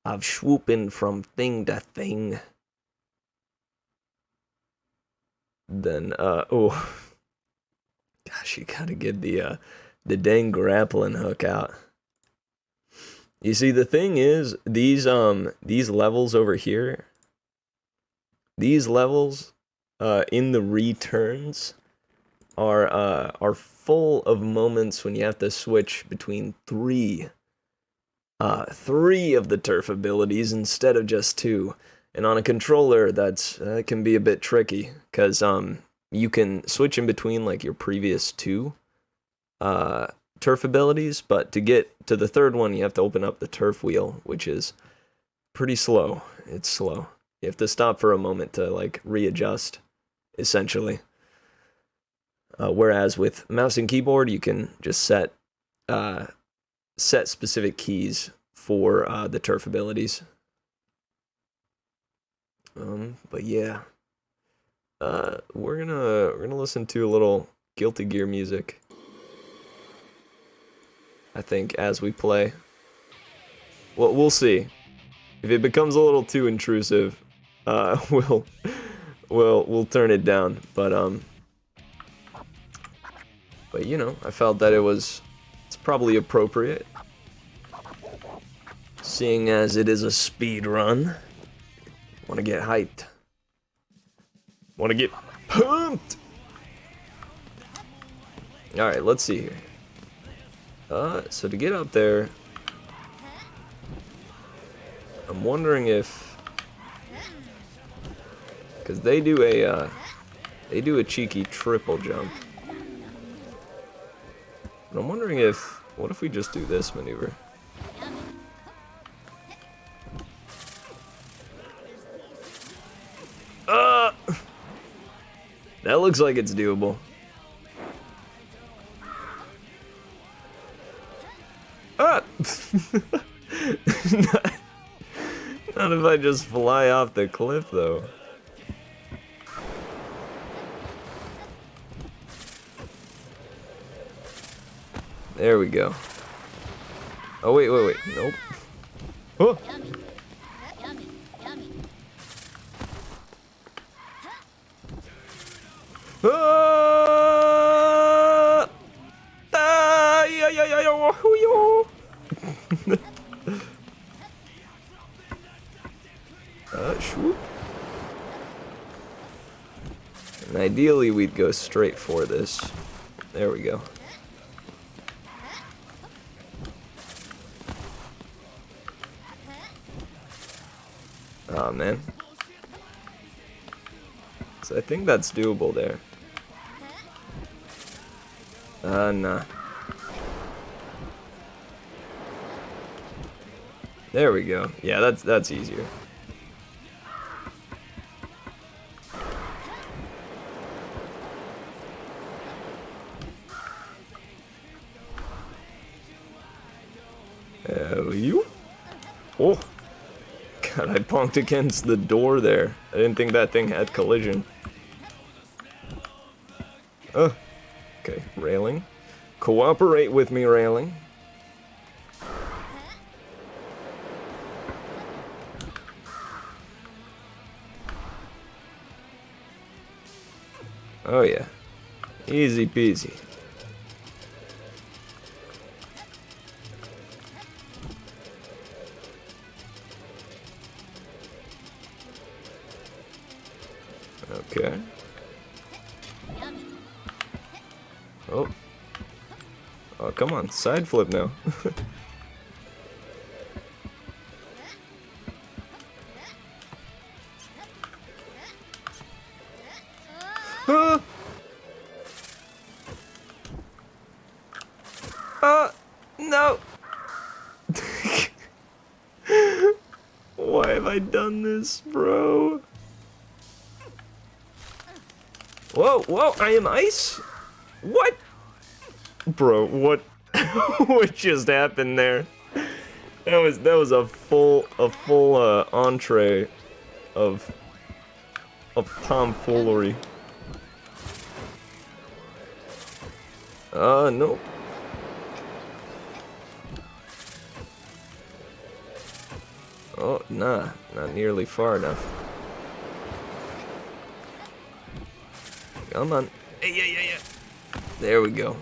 of swooping from thing to thing. Then, oh, gosh, you gotta get the dang grappling hook out. You see, the thing is, these levels over here, these levels in the returns are full of moments when you have to switch between three of the turf abilities instead of just two. And on a controller, that can be a bit tricky, because you can switch in between like your previous two turf abilities, but to get to the third one, you have to open up the turf wheel, which is pretty slow. It's slow. You have to stop for a moment to like readjust, essentially. Whereas with mouse and keyboard, you can just set specific keys for the turf abilities. But yeah, we're gonna listen to a little Guilty Gear music. I think, as we play. Well, we'll see. If it becomes a little too intrusive, we'll turn it down. But you know, I felt that it's probably appropriate, seeing as it is a speed run. Want to get hyped. Want to get pumped. All right, let's see here. So to get up there, I'm wondering if, because they do a cheeky triple jump. And I'm wondering what if we just do this maneuver? That looks like it's doable. Not if I just fly off the cliff, though. There we go. Oh, wait. Nope. Oh! Swoop. And ideally, we'd go straight for this. There we go. Oh, man. So I think that's doable there. Nah. There we go. Yeah, that's easier. You? Oh. God, I bonked against the door there. I didn't think that thing had collision. Okay, railing. Cooperate with me, railing. Oh yeah. Easy peasy. Okay. Oh. Oh, come on. Side flip now. No. Why have I done this, bro? Whoa, I am ice? What? Bro, what? What just happened there? That was a full entree of tomfoolery. No. Oh, nah, not nearly far enough. Come on. Yeah. There we go.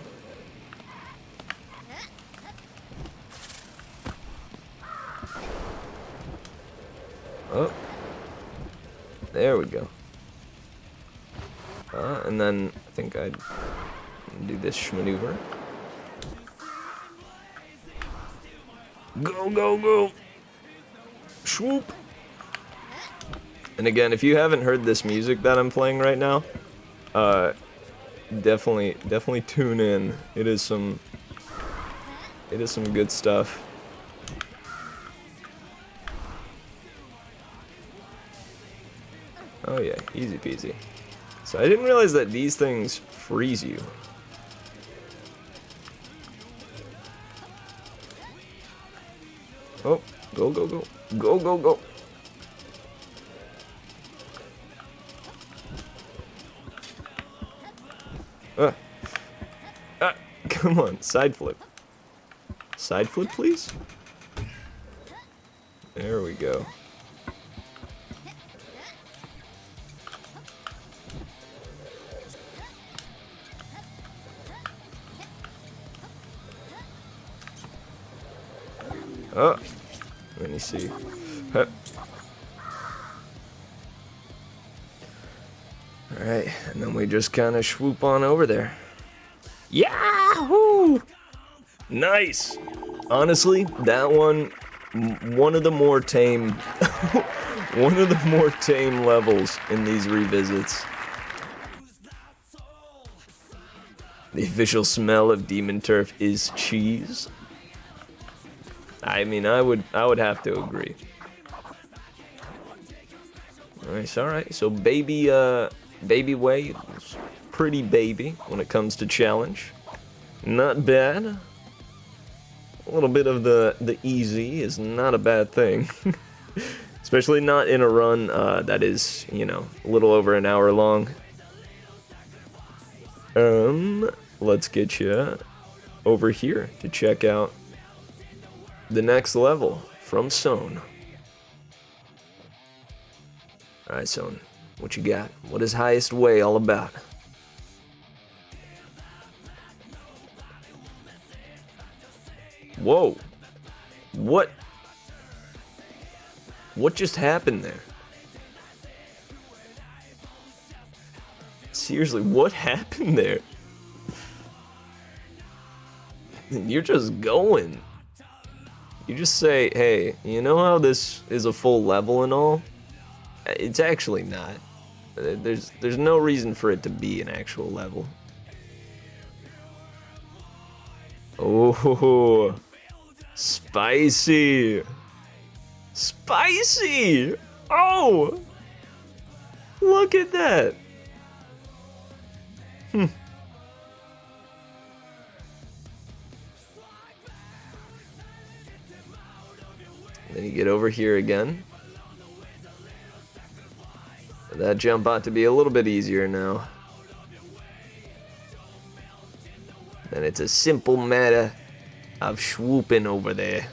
Oh. There we go. And then I think I'd do this maneuver. Go. Swoop. And again, if you haven't heard this music that I'm playing right now, definitely tune in. It is some good stuff. Oh yeah, easy peasy. So I didn't realize that these things freeze you. Oh, go. Come on, side flip. Side flip, please. There we go. Oh, let me see. Alright, and then we just kind of swoop on over there. Yahoo! Nice! Honestly, that one of the more tame one of the more tame levels in these revisits. The official smell of Demon Turf is cheese. I mean, I would have to agree. Alright, so baby Way is pretty baby when it comes to challenge. Not bad. A little bit of the easy is not a bad thing. Especially not in a run that is, you know, a little over an hour long. Let's get you over here to check out the next level from Sohn. Alright, Sohn, what you got? What is Highest Way all about? Whoa. What just happened there? Seriously, what happened there? You're just going. You just say, hey, you know how this is a full level and all? It's actually not. There's no reason for it to be an actual level. Oh, spicy. Spicy! Oh! Look at that. Then you get over here again. That jump ought to be a little bit easier now. And it's a simple matter of swooping over there.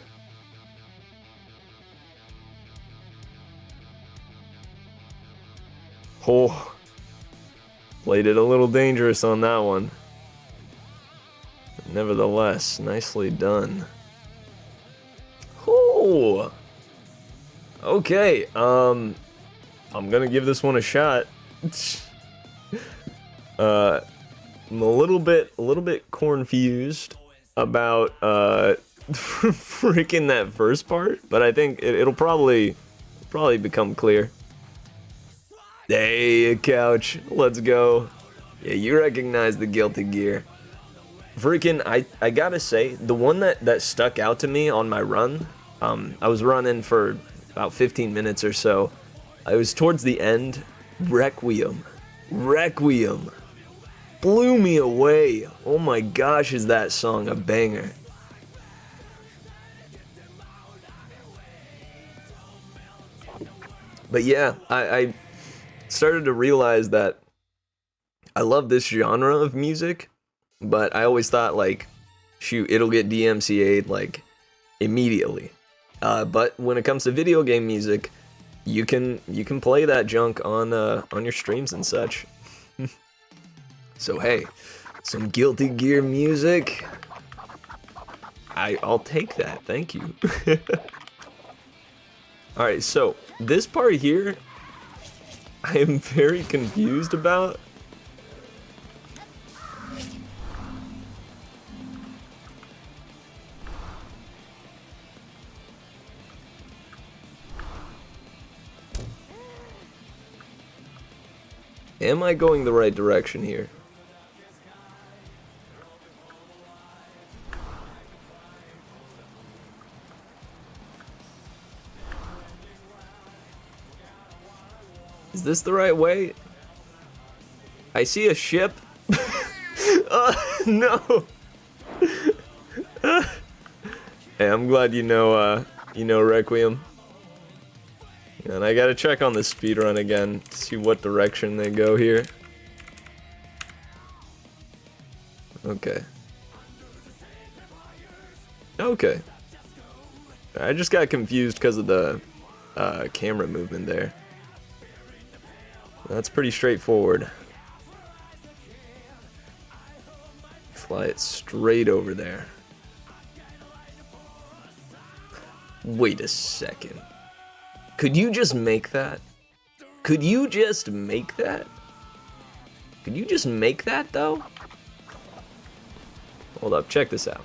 Oh, played it a little dangerous on that one. Nevertheless, nicely done. Oh, okay. I'm gonna give this one a shot. I'm a little bit confused about freaking that first part, but I think it'll probably become clear. Hey, Couch, let's go. Yeah, you recognize the Guilty Gear. Freaking, I gotta say, the one that stuck out to me on my run, I was running for about 15 minutes or so. I was towards the end. Requiem blew me away. Oh my gosh, is that song a banger. But yeah, I started to realize that I love this genre of music, but I always thought, like, shoot, it'll get DMCA'd, like, immediately. But when it comes to video game music, you can play that junk on your streams and such. So hey, some Guilty Gear music. I'll take that, thank you. Alright, so this part here, I am very confused about. Am I going the right direction here? Is this the right way? I see a ship. No. Hey, I'm glad you know Requiem. And I gotta check on the speedrun again to see what direction they go here. Okay. Okay. I just got confused because of the camera movement there. That's pretty straightforward. Fly it straight over there. Wait a second. Could you just make that? Could you just make that? Could you just make that, though? Hold up, check this out.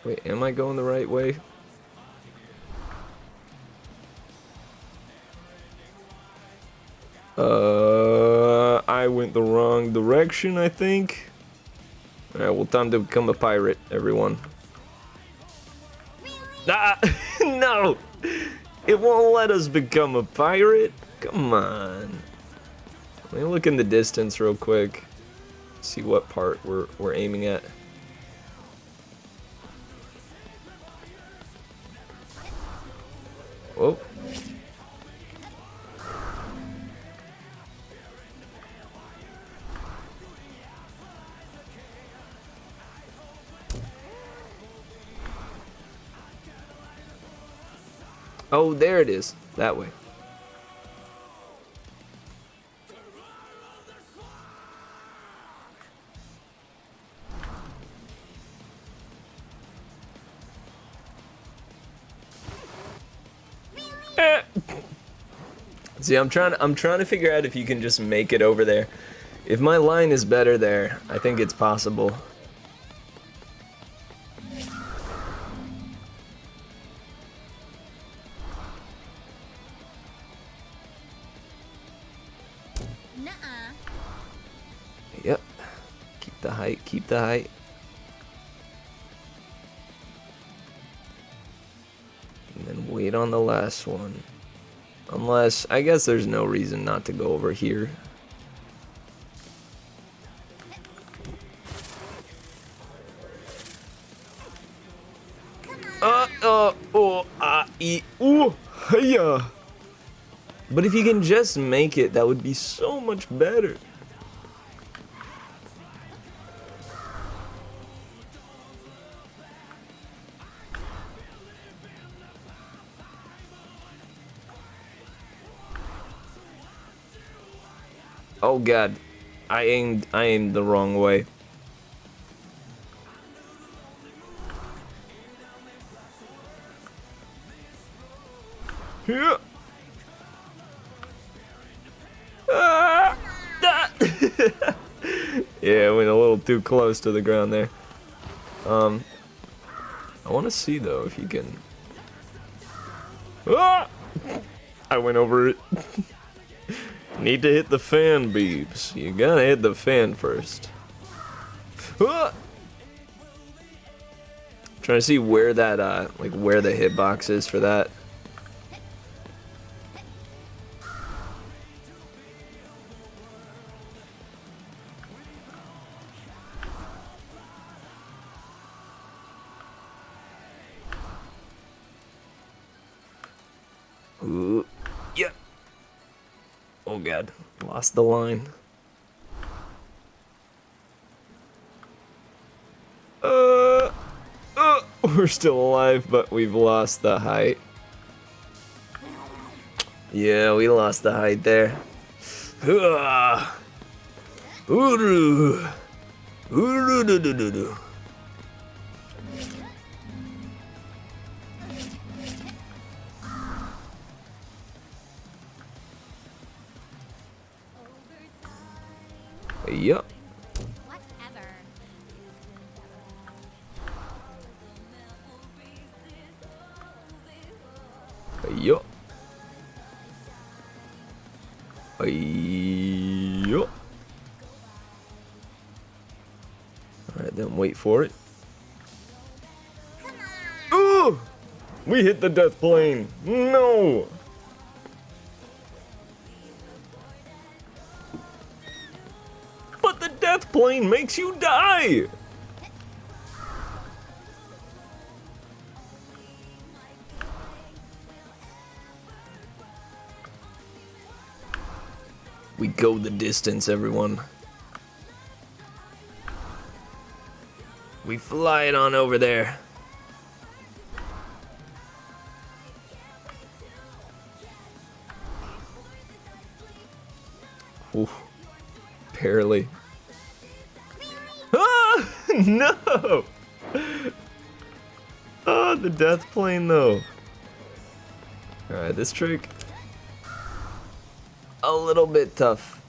Wait, am I going the right way? I went the wrong direction, I think. Alright, well, time to become a pirate, everyone. Ah! No! It won't let us become a pirate. Come on. Let me look in the distance real quick. See what part we're aiming at. Whoa. Oh, there it is. That way. See, I'm trying to figure out if you can just make it over there. If my line is better there, I think it's possible. Yep. Keep the height, keep the height. And then wait on the last one. Unless, I guess there's no reason not to go over here. Hiya. But if you can just make it, that would be so much better. Oh god, I aimed the wrong way. Yeah. Yeah, I went a little too close to the ground there. I want to see though if you can. I went over it. Need to hit the fan, Beebs. You gotta hit the fan first. Trying to see where that, like where the hitbox is for that. Ooh, yeah. Oh god, lost the line. We're still alive, but we've lost the height. Yeah, we lost the height there. Yup. Yup. Yup. Alright, then wait for it. Ooh! We hit the death plane. No! But the death plane makes you die! We go the distance, everyone. We fly it on over there. Ooh, barely. Ah, no! Oh, the death plane though. Alright, this trick, a little bit tough.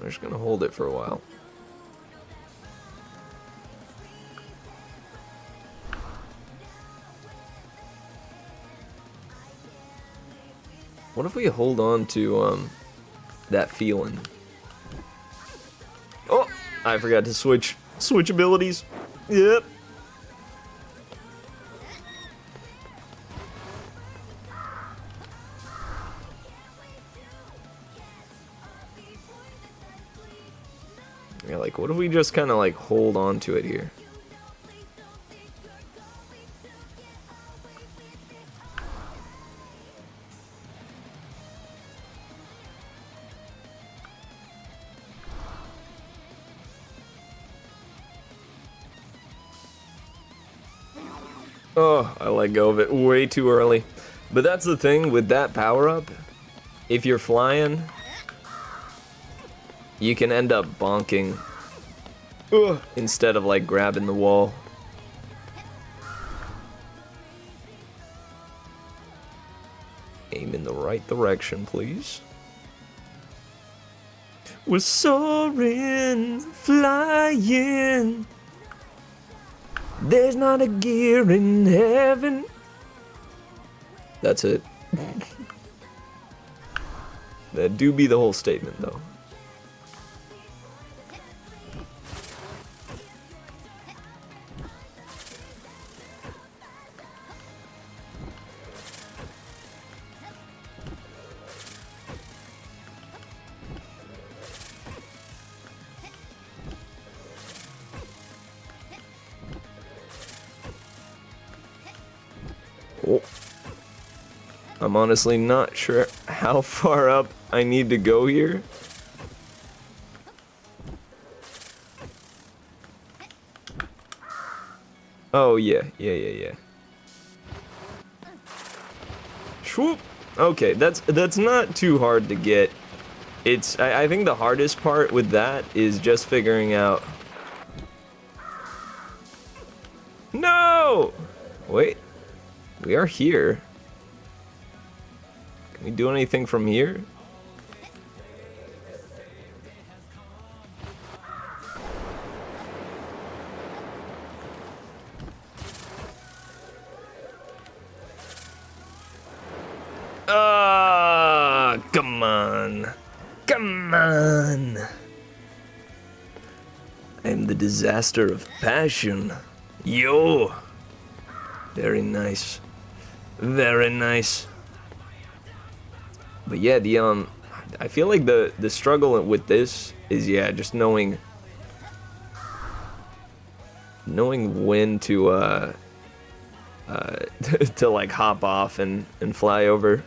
We're just gonna hold it for a while. What if we hold on to that feeling? Oh, I forgot to switch abilities. Yep. Yeah, like what if we just kind of like hold on to it here? Oh, I let go of it way too early. But that's the thing with that power-up. If you're flying, you can end up bonking instead of like grabbing the wall. Aim in the right direction, please. We're soaring, flying. There's not a gear in heaven. That's it. That do be the whole statement, though. Oh. I'm honestly not sure how far up I need to go here. Oh yeah. Swoop. Okay, that's not too hard to get. It's I think the hardest part with that is just figuring out. No! Wait. We are here. Can we do anything from here? Ah, come on. Come on. I'm the disaster of passion. Yo. Very nice. Very nice. But yeah, I feel like the struggle with this is just knowing when to to like hop off and fly over.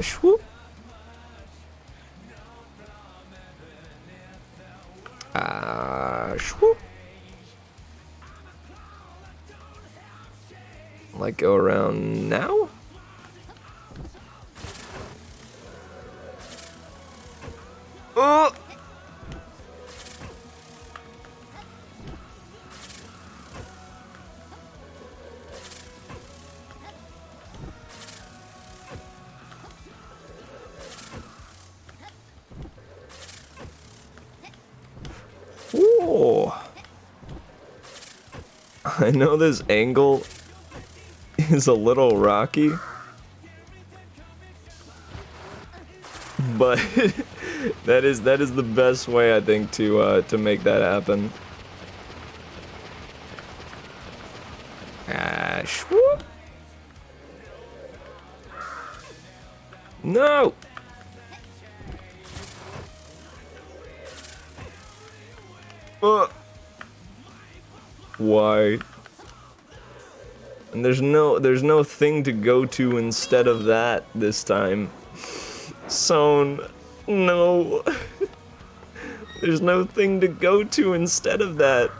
Swoop. Swoop. Like go around now? Oh! Ooh. I know this angle is a little rocky, but that is the best way I think to make that happen. Swoop. No. Why? And there's no thing to go to instead of that this time. Sown, no. There's no thing to go to instead of that.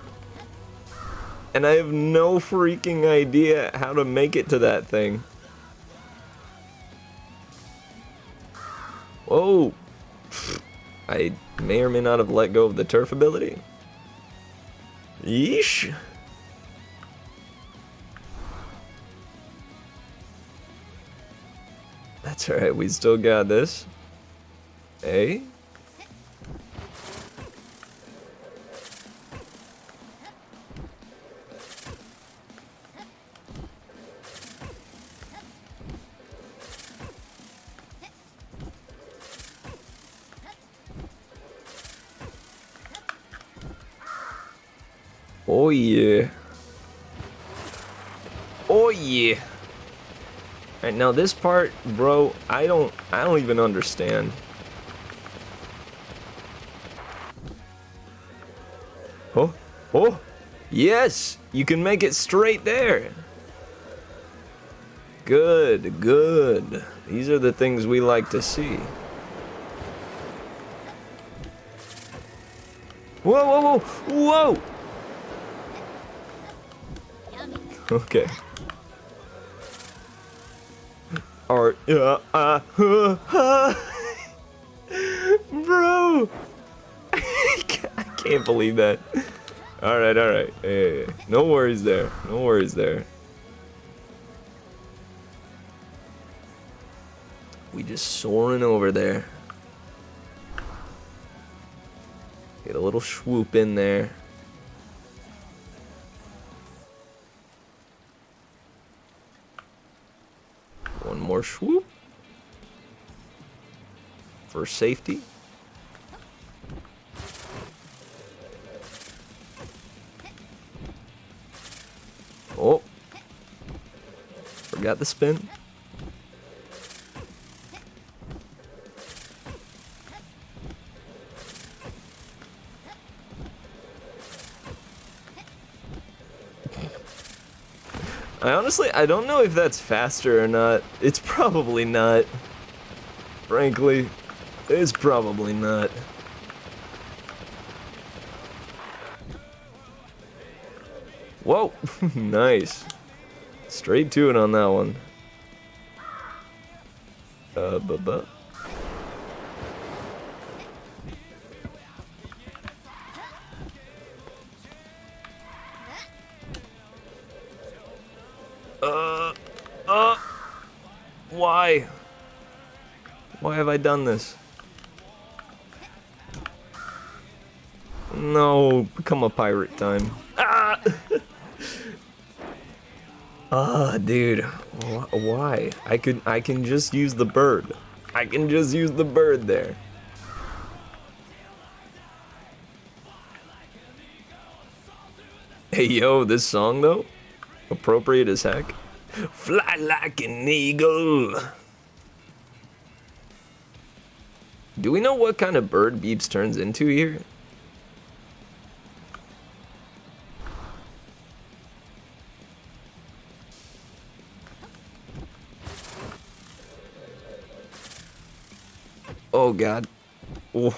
And I have no freaking idea how to make it to that thing. Whoa. I may or may not have let go of the turf ability. Yeesh. That's alright, we still got this. Hey? Oh yeah. Oh yeah. Alright, now this part, bro, I don't even understand. Oh, oh, yes, you can make it straight there. Good, good. These are the things we like to see. Whoa, whoa, whoa, whoa! Okay. Alright, bro! I can't believe that. Alright, alright. Hey, no worries there. No worries there. We just soaring over there. Get a little swoop in there. One more swoop. For safety. Oh. Forgot the spin. I don't know if that's faster or not. It's probably not. Frankly, it's probably not. Whoa, nice. Straight to it on that one. Buh-buh. Why? Why have I done this? No, become a pirate time. Ah! Ah, dude. Why? I can just use the bird. I can just use the bird there. Hey yo, this song though? Appropriate as heck. Fly like an eagle. Do we know what kind of bird Beeps turns into here? Oh god. Oh.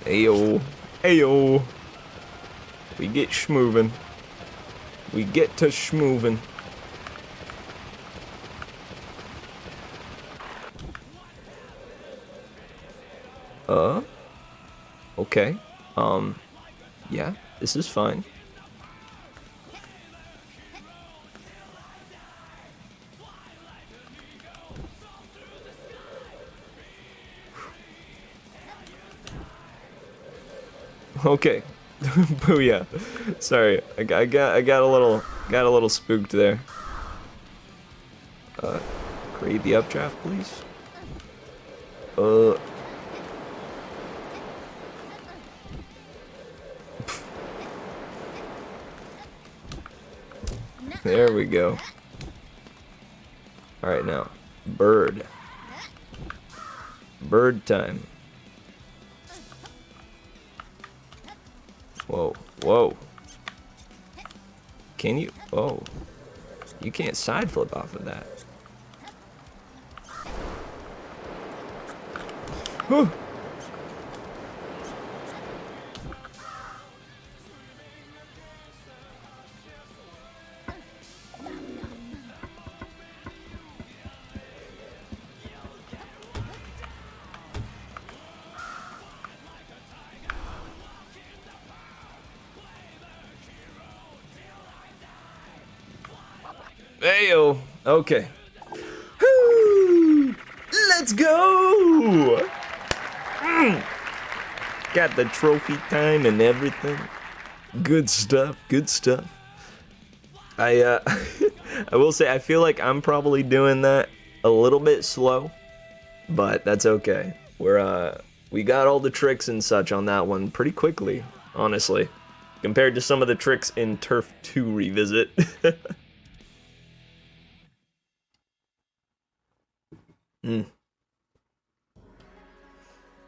Ayo. Ayo. We get schmoovin'. We get to schmoovin'. Okay. Yeah, this is fine. Okay. Booyah. Sorry, I got a little spooked there. Create the updraft, please. There we go. Alright, now. Bird. Bird time. Whoa, whoa. Can you? Oh. You can't side flip off of that. Whew. Heyo. Okay. Woo! Let's go! Got the trophy time and everything. Good stuff, good stuff. I will say I feel like I'm probably doing that a little bit slow, but that's okay. We got all the tricks and such on that one pretty quickly, honestly, compared to some of the tricks in Turf 2 Revisit.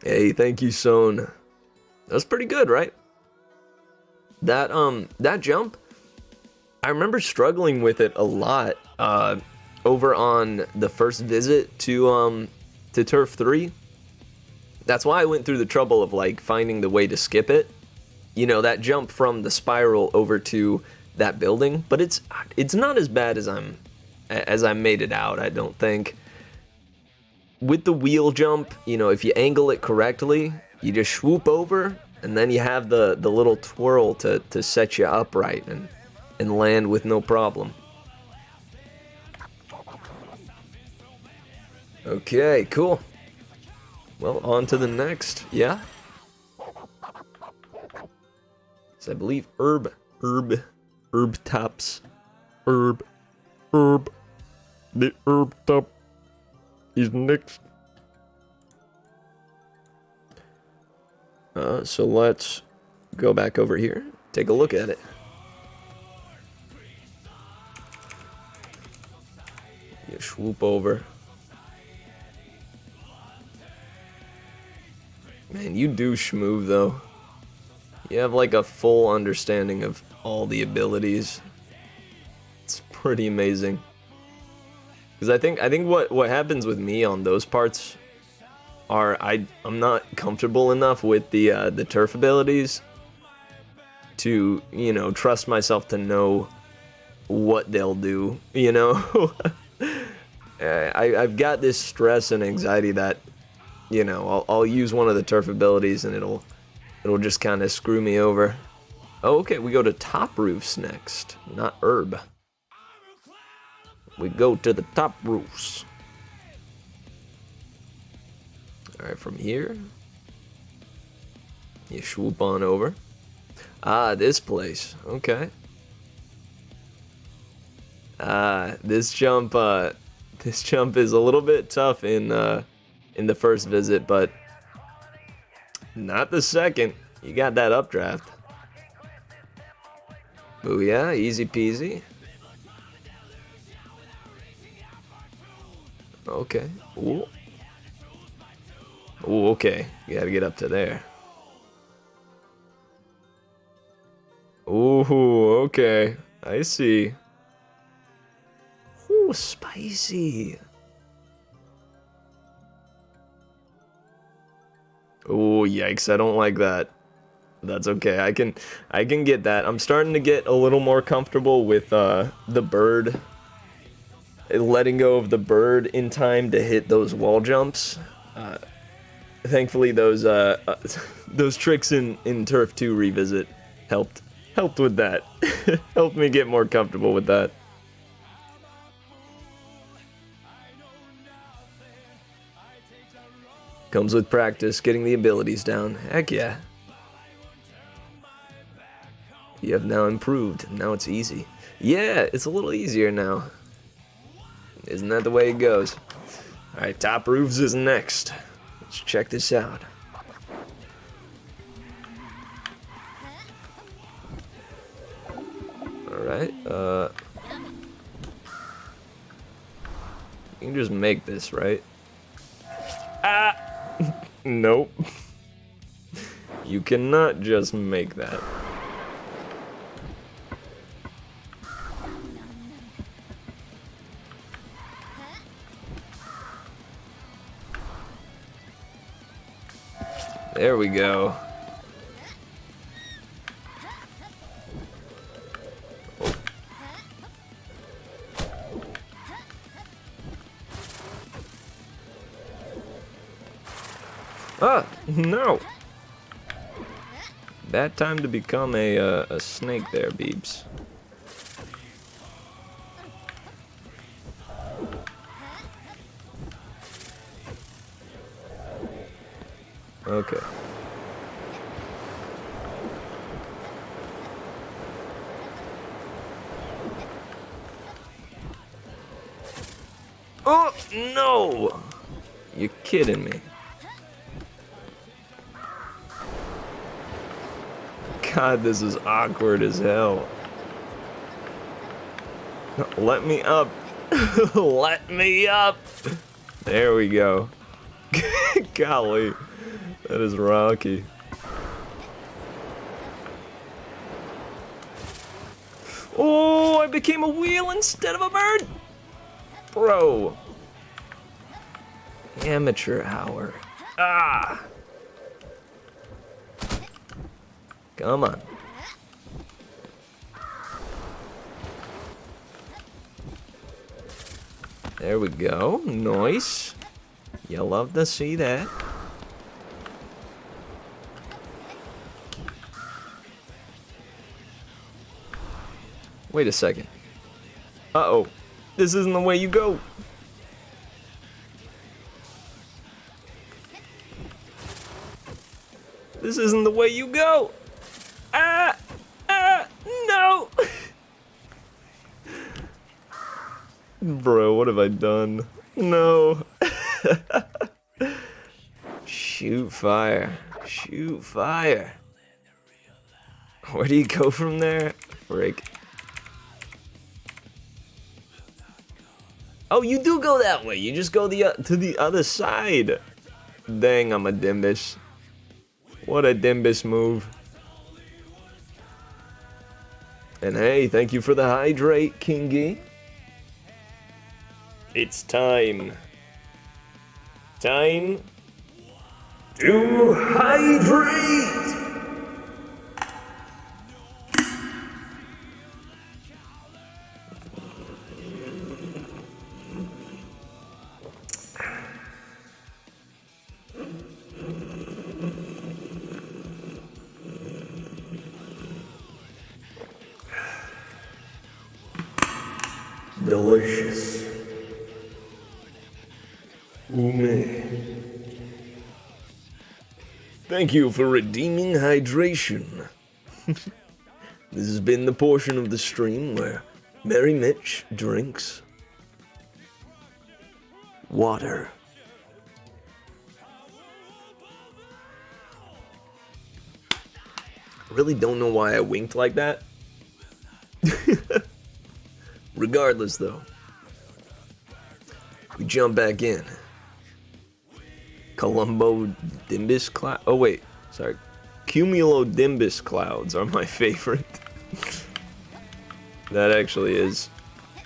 Hey, thank you, Son. That's pretty good, right? That jump, I remember struggling with it a lot over on the first visit to Turf 3. That's why I went through the trouble of like finding the way to skip it. You know, that jump from the spiral over to that building, but it's not as bad as I made it out, I don't think. With the wheel jump, you know, if you angle it correctly, you just swoop over, and then you have the little twirl to set you upright and land with no problem. Okay, cool. Well, on to the next. Yeah? So I believe herb tops. The herb top is next. So let's go back over here, take a look at it. You swoop over. Man, you do schmoove though. You have like a full understanding of all the abilities. It's pretty amazing. Because I think what happens with me on those parts are I'm not comfortable enough with the turf abilities to, you know, trust myself to know what they'll do, you know. I've got this stress and anxiety that, you know, I'll use one of the turf abilities and it'll just kind of screw me over. Oh, okay, we go to top roofs next, not herb. We go to the top roofs. Alright, from here, you swoop on over. Ah, this place. Okay. This jump is a little bit tough in the first visit, but not the second. You got that updraft. Booyah, easy peasy. Okay. Ooh. Ooh, okay. You gotta get up to there. Ooh, okay. I see. Ooh, spicy. Ooh, yikes, I don't like that. That's okay. I can get that. I'm starting to get a little more comfortable with the bird. Letting go of the bird in time to hit those wall jumps. Thankfully, those tricks in Turf 2 Revisit helped with that. Helped me get more comfortable with that. Comes with practice, getting the abilities down. Heck yeah. You have now improved. Now it's easy. Yeah, it's a little easier now. Isn't that the way it goes? Alright, top roofs is next. Let's check this out. Alright, just make this, right? Ah! Nope. You cannot just make that. There we go. Ah, no. Bad time to become a snake there, Beebs. Okay. Oh, no! You're kidding me. God, this is awkward as hell. Let me up. Let me up. There we go. Golly. That is rocky. Oh, I became a wheel instead of a bird. Bro. Amateur hour. Ah. Come on. There we go. Nice. You love to see that. Wait a second. Uh-oh. This isn't the way you go. This isn't the way you go. Ah! Ah! No! Bro, what have I done? No. Shoot fire. Shoot fire. Where do you go from there? Frick. Oh, you do go that way. You just go to the other side. Dang, I'm a dimbus. What a dimbus move. And hey, thank you for the hydrate, Kingy. It's time. Time to hydrate! Delicious. Ooh. Thank you for redeeming hydration. This has been the portion of the stream where Merry Mitch drinks water. I really don't know why I winked like that. Regardless, though, we jump back in. Cumulonimbus cloud. Oh wait, sorry. Cumulonimbus clouds are my favorite. That actually is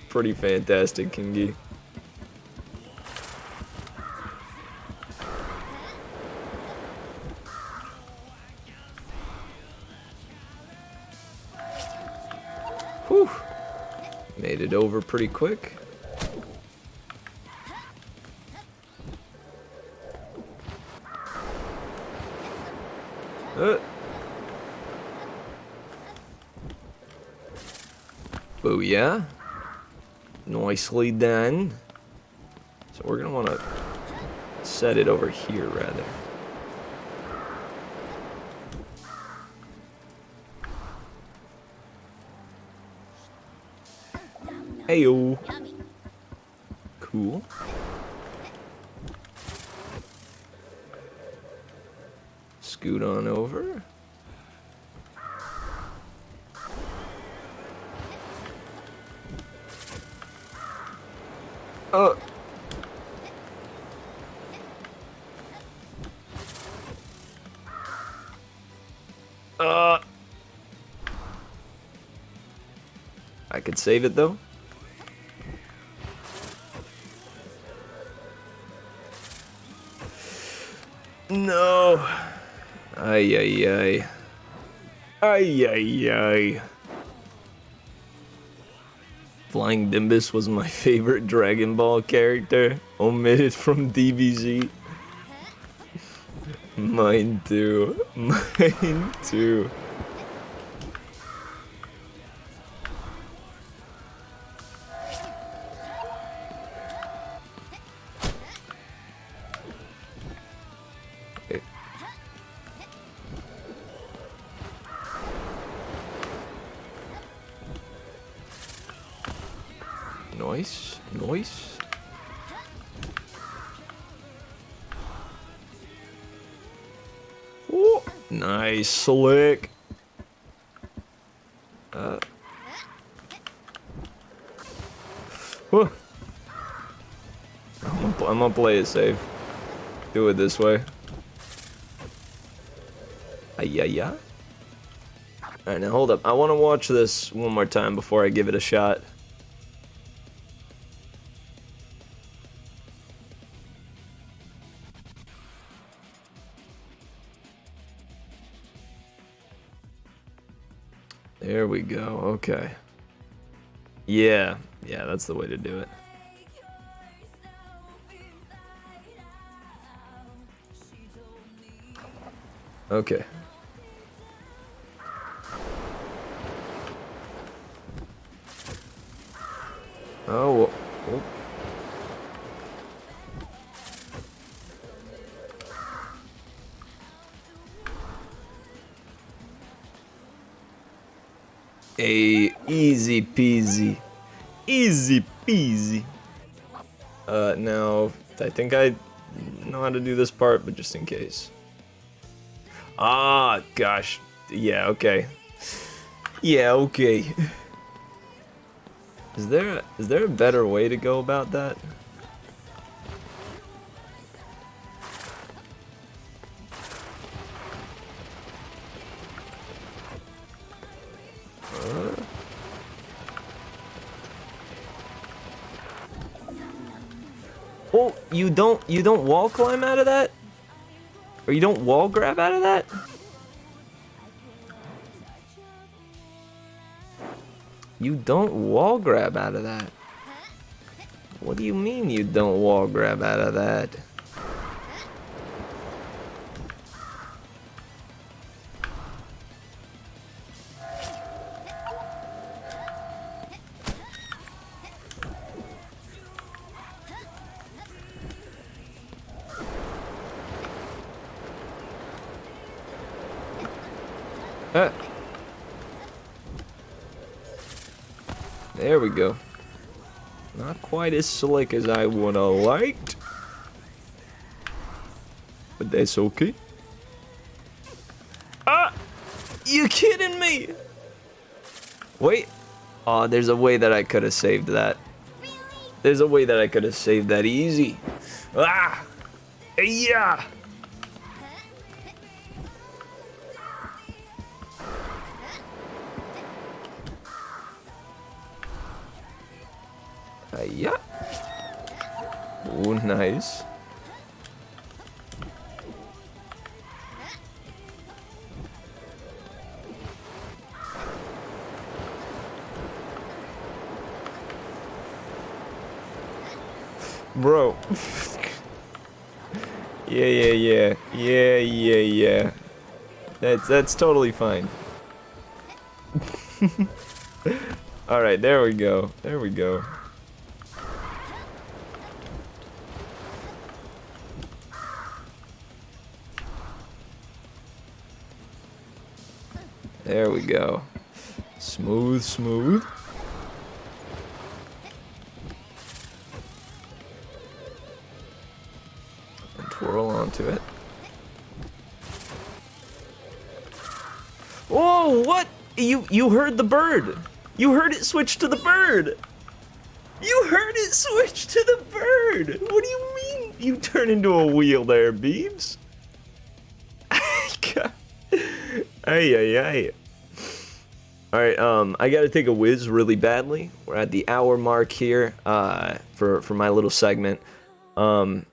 pretty fantastic, Kingy. Whew. Made it over pretty quick. Booyah. Nicely done. So we're gonna wanna set it over here rather. Heyo. Cool. Scoot on over. I could save it though. No. Ay ay ay. Ay ay ay. Flying Nimbus was my favorite Dragon Ball character, omitted from DBZ. Mine too. Mine too. Okay. Nice, nice. Ooh, nice, slick. Whew. I'm gonna play it safe. Do it this way. Ayaya. Alright, now hold up. I want to watch this one more time before I give it a shot. There we go. Okay. Yeah. Yeah, that's the way to do it. Okay. Oh. Oh. Easy peasy. Easy peasy. Now, I think I know how to do this part, but just in case. Ah, gosh. Yeah, okay. Yeah, okay. Is there a better way to go about that? Oh, you don't wall climb out of that? Or you don't wall grab out of that? You don't wall grab out of that. What do you mean you don't wall grab out of that? There we go. Not quite as slick as I would have liked. But that's okay. Ah! You kidding me? Wait. Oh, there's a way that I could have saved that. There's a way that I could have saved that easy. Ah! Yeah! Yeah. Oh, nice. Bro. Yeah. That's totally fine. All right, there we go. There we go. There we go. Smooth, smooth. And twirl onto it. Whoa, what? You heard the bird. You heard it switch to the bird. You heard it switch to the bird. What do you mean you turn into a wheel there, Beebs? I Hey. All right, I gotta take a whiz really badly. We're at the hour mark here for my little segment. And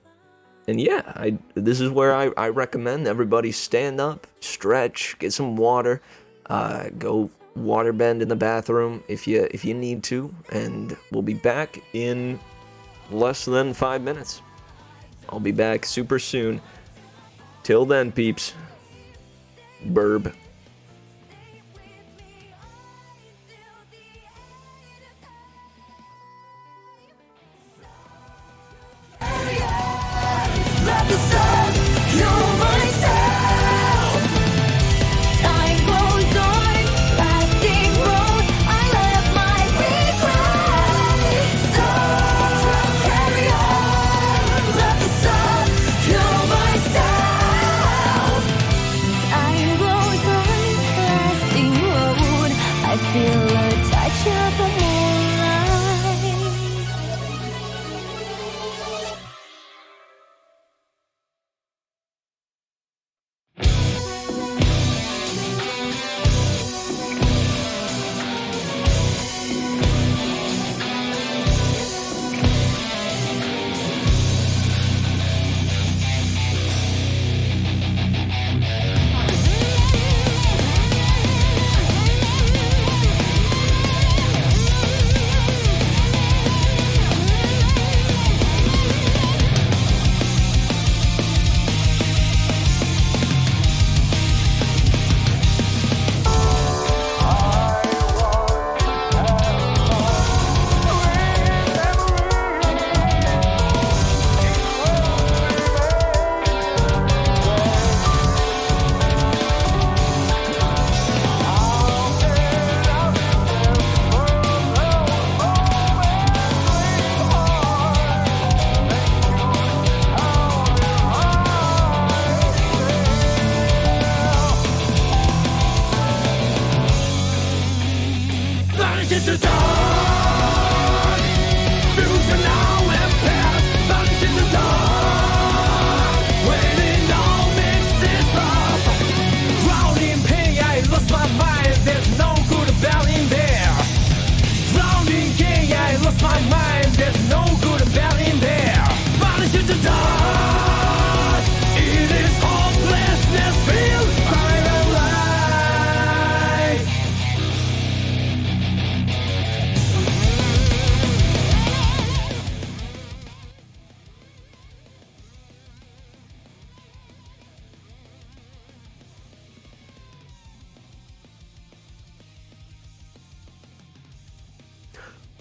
yeah, this is where I recommend everybody stand up, stretch, get some water, go water bend in the bathroom if you need to, and we'll be back in less than 5 minutes. I'll be back super soon. Till then, peeps. Burb.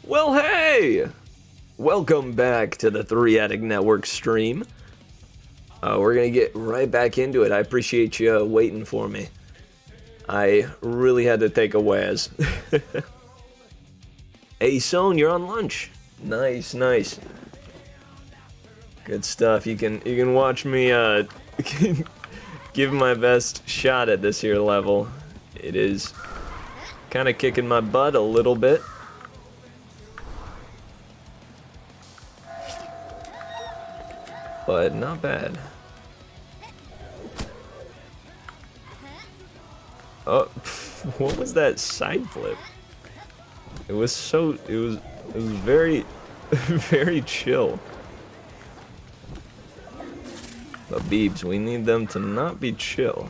Well, hey! Welcome back to the 3-Attic Network stream. We're gonna get right back into it. I appreciate you waiting for me. I really had to take a whiz. Hey, Son, you're on lunch. Nice. Good stuff. You can watch me give my best shot at this here level. It is kind of kicking my butt a little bit. But not bad. Oh, what was that side flip? It was very, very chill. But Beebs, we need them to not be chill.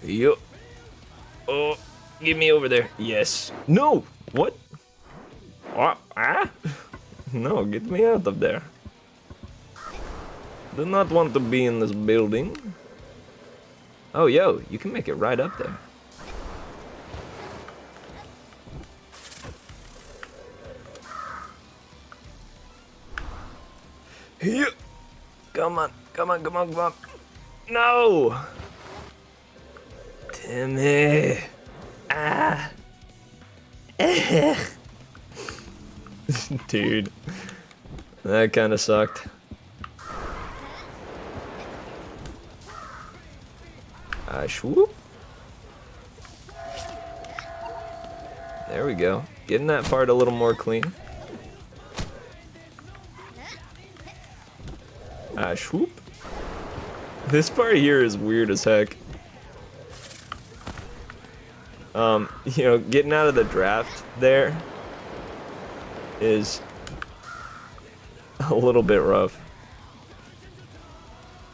Yup. Oh, get me over there. Yes. No! What? Ah? No, get me out of there. Do not want to be in this building. Oh, yo, you can make it right up there. Here. Come on. No! Timmy. Ah. Dude, that kind of sucked. Swoop. There we go. Getting that part a little more clean. Swoop. This part here is weird as heck. You know, getting out of the draft there is a little bit rough.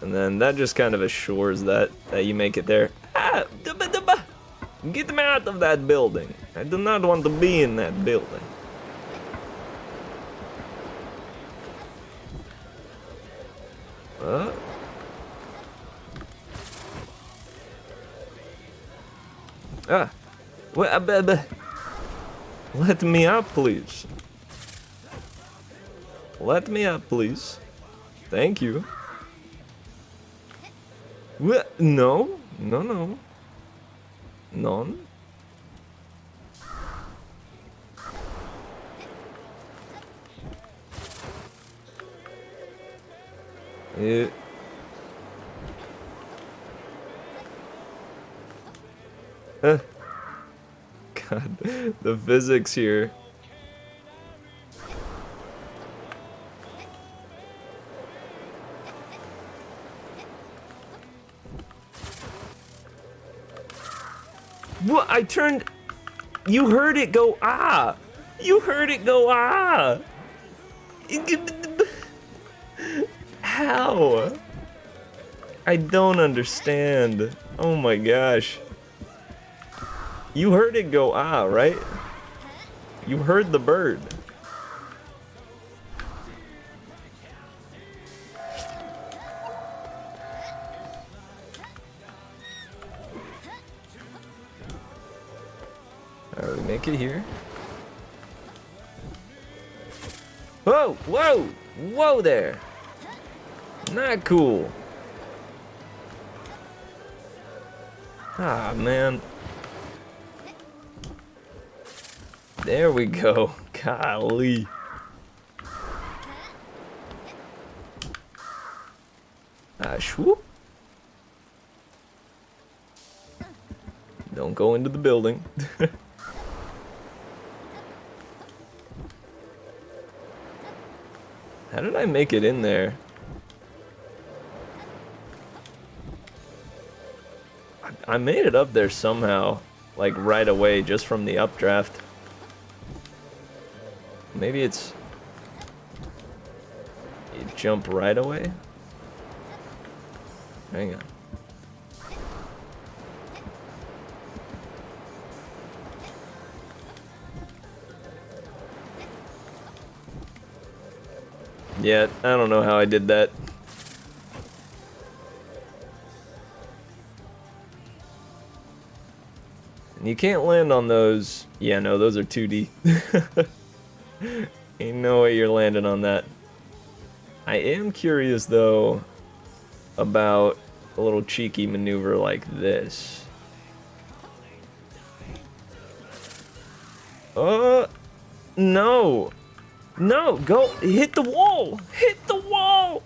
And then that just kind of assures that you make it there. Ah, get me out of that building. I do not want to be in that building. What? Let me up, please. Let me up, please. Thank you. What? No. None. God, the physics here. What? I turned... You heard it go, ah! You heard it go, ah! How? I don't understand. Oh my gosh. You heard it go, ah, right? You heard the bird. Alright, we make it here. Whoa, whoa, whoa there. Not cool. Ah, man. There we go. Golly. Swoop. Don't go into the building. How did I make it in there? I made it up there somehow, like right away, just from the updraft. Maybe it's... You jump right away? Hang on. Yeah, I don't know how I did that. You can't land on those. Yeah, no, those are 2D. Ain't no way you're landing on that. I am curious, though, about a little cheeky maneuver like this. No! No, go, hit the wall! Hit the wall!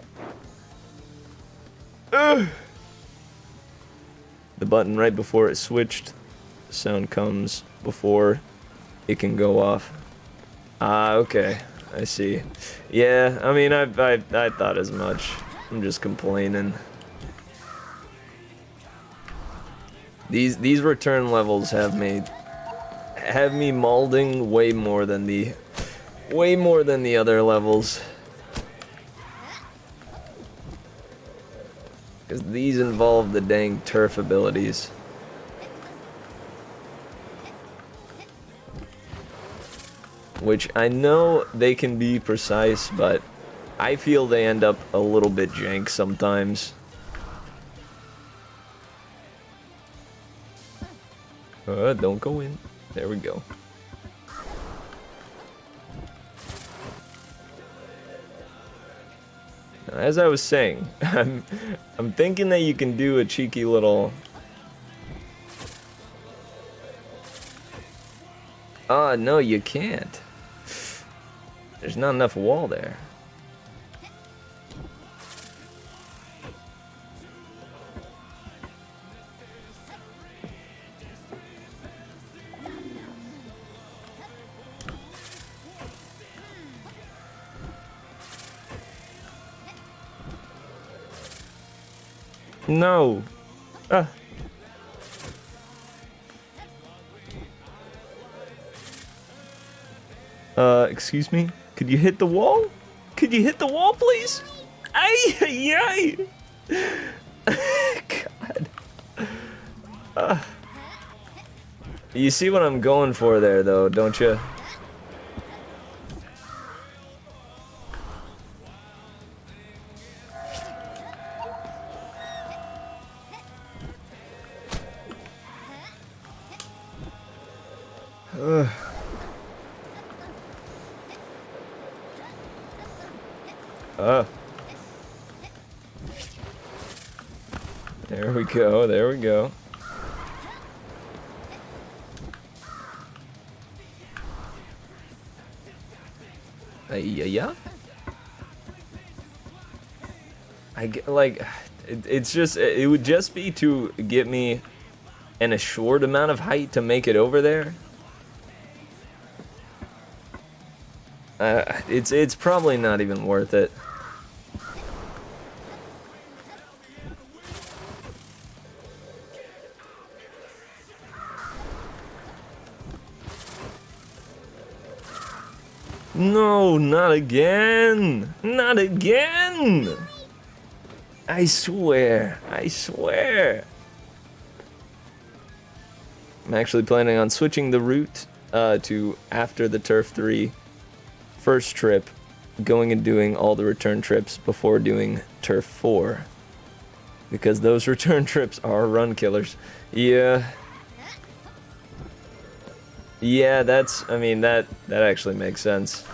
Ugh. The button right before it switched, the sound comes before it can go off. Ah, okay, I see. Yeah, I mean, I thought as much. I'm just complaining. These return levels have me malding way more than the other levels. Because these involve the dang turf abilities. Which I know they can be precise, but I feel they end up a little bit jank sometimes. Don't go in. There we go. As I was saying, I'm thinking that you can do a cheeky little... Ah, no, you can't. There's not enough wall there. No. Excuse me? Could you hit the wall? Could you hit the wall, please? Ay, God. You see what I'm going for there, though, don't you? There we go, there we go. Yeah. I get, like, it's just, it would just be to get me an assured amount of height to make it over there. It's probably not even worth it. No, not again! Not again! I swear, I swear. I'm actually planning on switching the route to after the Turf 3 first trip, going and doing all the return trips before doing Turf 4. Because those return trips are run killers. Yeah. Yeah, that's, I mean, that actually makes sense.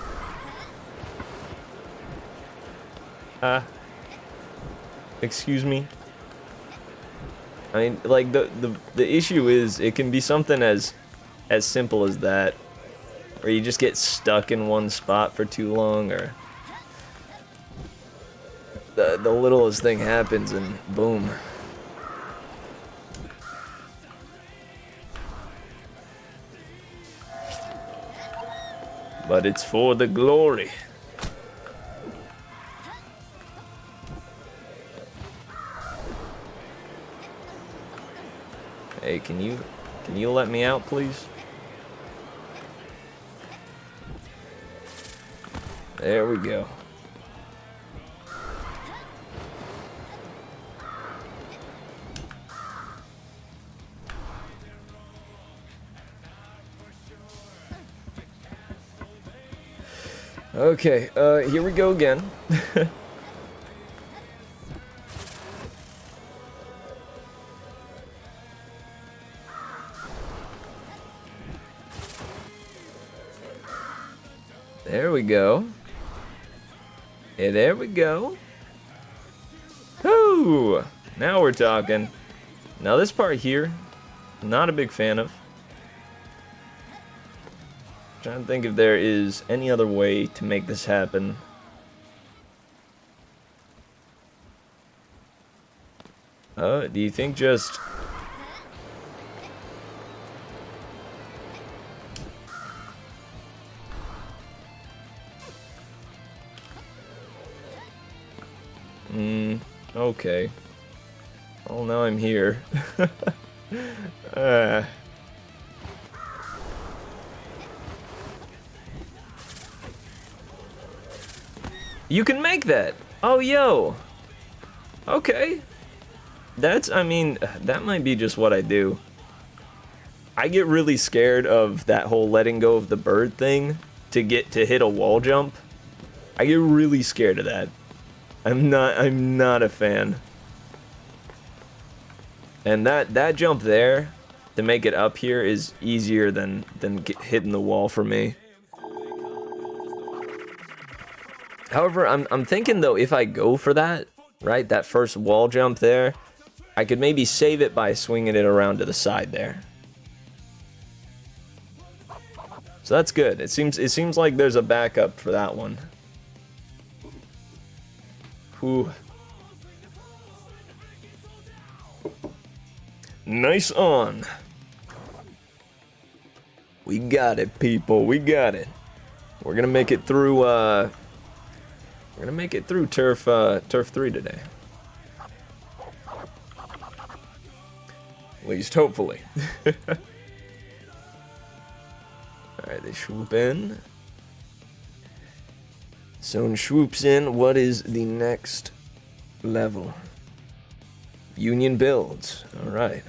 Excuse me? I mean, like, the issue is, it can be something as simple as that, where you just get stuck in one spot for too long, or the littlest thing happens and boom. But it's for the glory. Hey, can you let me out, please? There we go. Okay, here we go again. There we go. Hey, there we go. Whoo! Now we're talking. Now this part here, not a big fan of. Trying to think if there is any other way to make this happen. Do you think just... Okay. Well, now I'm here. You can make that! Oh, yo! Okay. That's, I mean, that might be just what I do. I get really scared of that whole letting go of the bird thing to hit a wall jump. I get really scared of that. I'm not a fan. And that jump there, to make it up here, is easier than hitting the wall for me. However, I'm thinking though, if I go for that, right, that first wall jump there, I could maybe save it by swinging it around to the side there. So that's good. It seems like there's a backup for that one. Whew. Nice on. We got it, people. We got it. We're gonna make it through. We're gonna make it through Turf 3 today. least, hopefully. Alright, they swoop in. Zone swoops in. What is the next level? Union builds. Alright.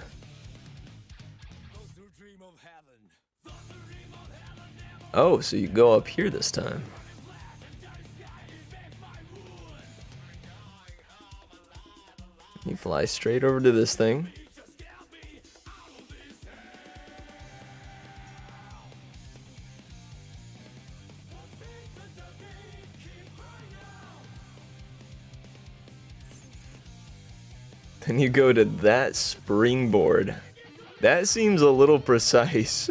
Oh, so you go up here this time. You fly straight over to this thing. Then you go to that springboard. That seems a little precise.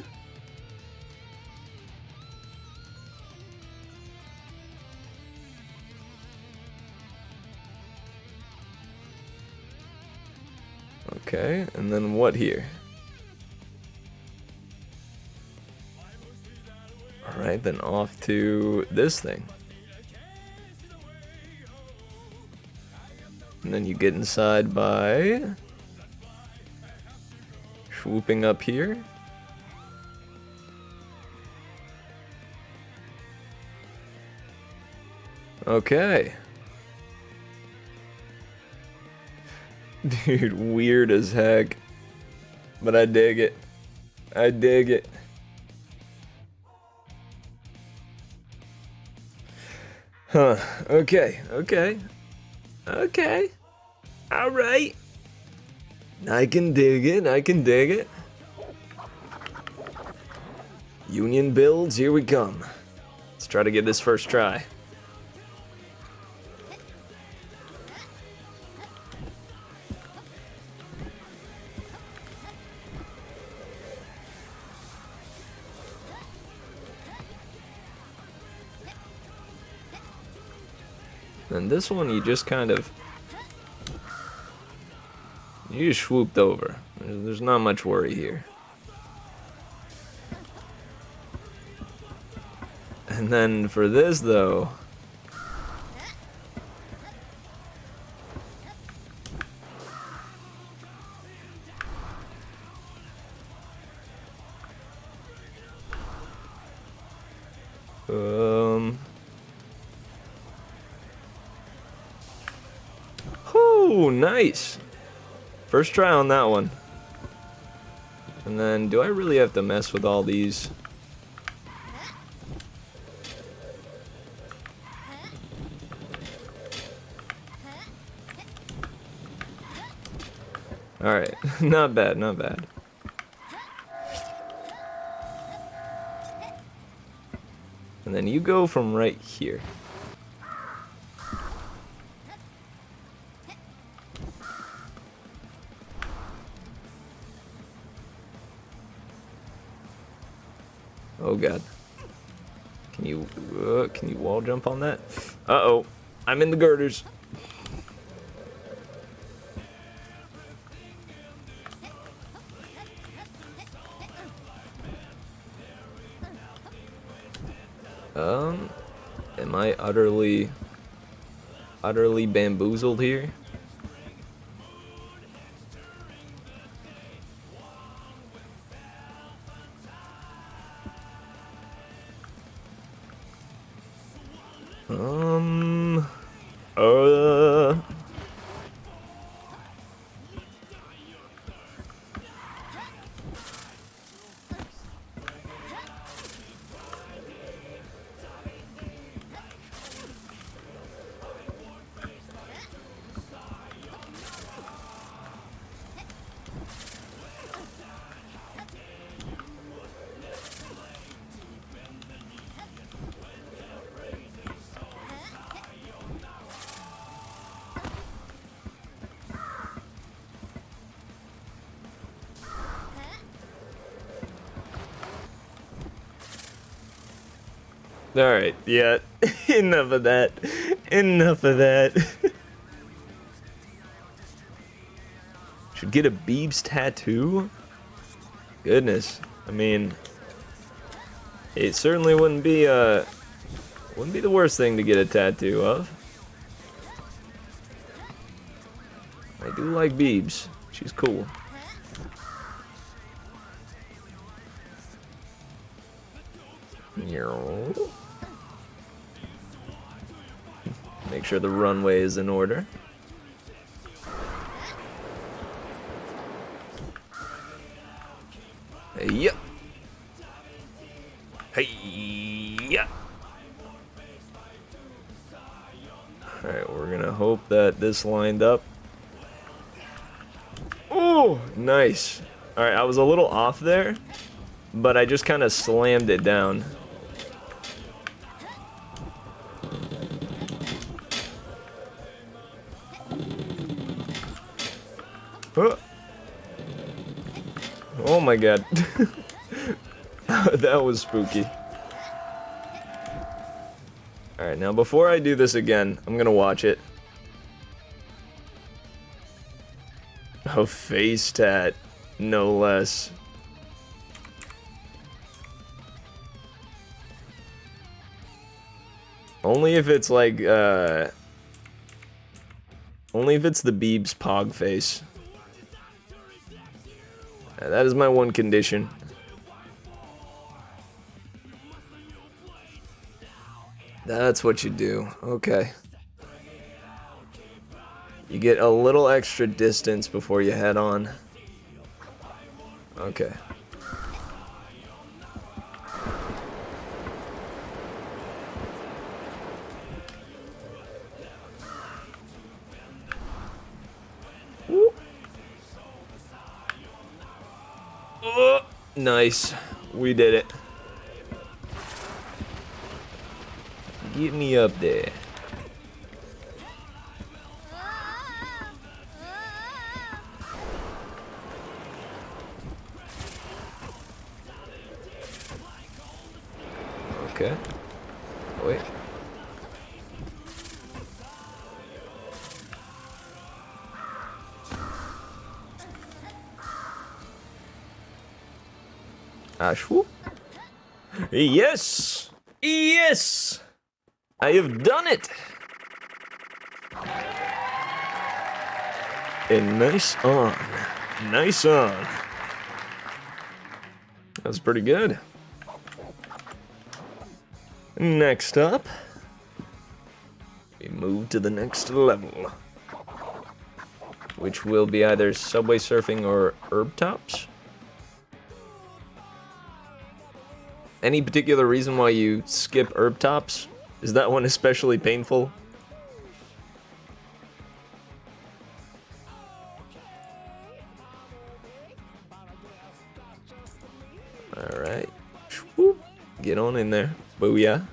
Okay, and then what here? Alright, then off to this thing. And then you get inside by swooping up here. Okay. Dude, weird as heck. But I dig it. I dig it. Huh. Okay. Okay. Okay. Alright. I can dig it. I can dig it. Union builds. Here we come. Let's try to get this first try. And this one you just kind of... You just swooped over. There's not much worry here. And then for this though... Whoo, nice. First try on that one. And then, do I really have to mess with all these? Alright, not bad, not bad. And then you go from right here. Oh god. Can you wall jump on that? Uh-oh. I'm in the girders. Am I utterly bamboozled here? Alright, yeah. Enough of that. Enough of that. Should get a Beebs tattoo? Goodness. I mean, it certainly wouldn't be the worst thing to get a tattoo of. I do like Beebs. She's cool. Make sure the runway is in order. Hey, yeah. Hey, yeah. Alright, we're gonna hope that this lined up. Oh, nice. Alright, I was a little off there, but I just kind of slammed it down. Huh. Oh my god. That was spooky. Alright, now before I do this again, I'm gonna watch it. Oh, face tat. No less. Only if it's like, only if it's the Beebs Pog face. That is my one condition. That's what you do. Okay. You get a little extra distance before you head on. Okay. Woo. Oh, nice. We did it. Get me up there. Okay. Wait. Ashwu? Yes! Yes! I have done it! And nice on. Nice on. That's pretty good. Next up, we move to the next level, which will be either subway surfing or herb tops. Any particular reason why you skip herb tops? Is that one especially painful? Alright. Get on in there. Booyah.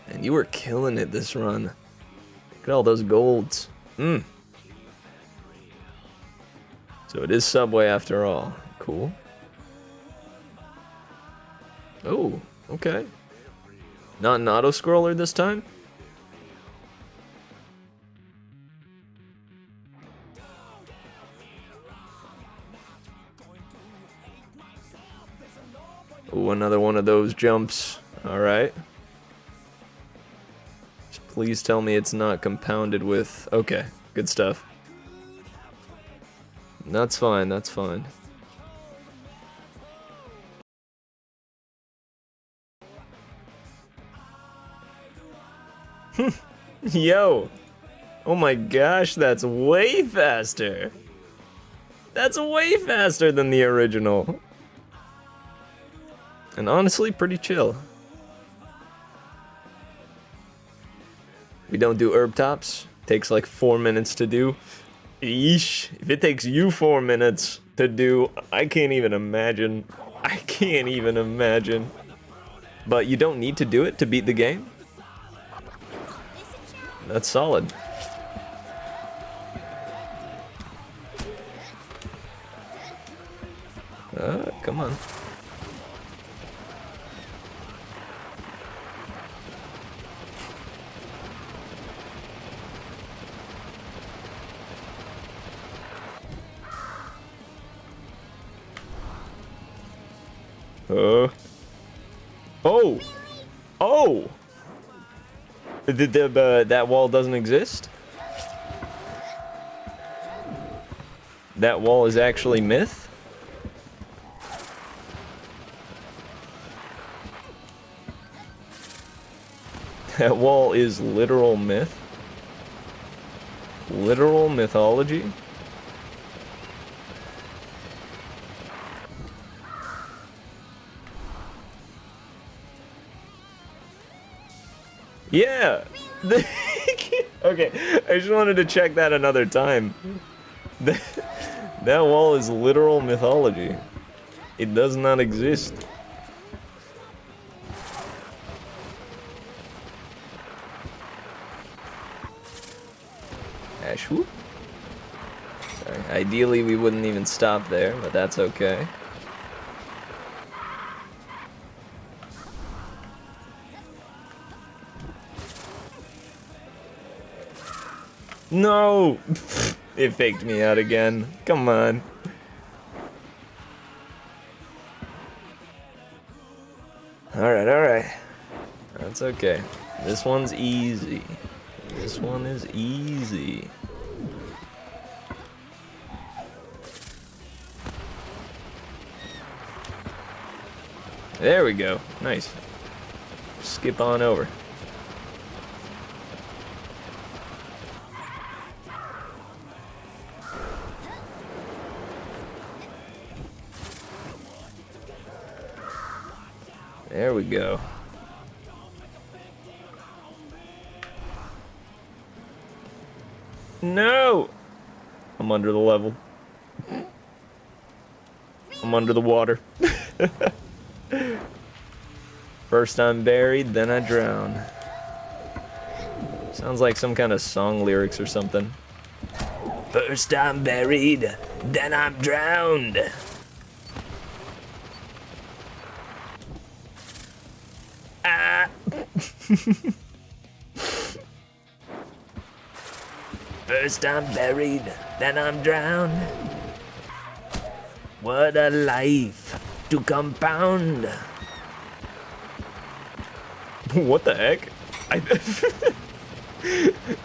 And you were killing it this run. Look at all those golds. So it is Subway after all. Cool. Oh, okay. Not an auto-scroller this time? Oh, another one of those jumps. Alright. Please tell me it's not compounded with... Okay, good stuff. That's fine, that's fine. Yo! Oh my gosh, that's way faster! That's way faster than the original. And honestly, pretty chill. We don't do herb tops. Takes like 4 minutes to do. Eesh. If it takes you 4 minutes to do, I can't even imagine. I can't even imagine. But you don't need to do it to beat the game. That's solid. Come on. Oh! Oh! That wall doesn't exist? That wall is actually myth? That wall is literal myth. Literal mythology. Yeah. Okay, I just wanted to check that another time. That wall is literal mythology. It does not exist. Ashwoo? Sorry. Ideally, we wouldn't even stop there, but that's okay. No! It faked me out again. Come on. Alright, alright. That's okay. This one's easy. This one is easy. There we go. Nice. Skip on over. There we go. No! I'm under the level. I'm under the water. First I'm buried, then I drown. Sounds like some kind of song lyrics or something. First I'm buried, then I'm drowned. Ah! First I'm buried, then I'm drowned. What a life to compound. What the heck?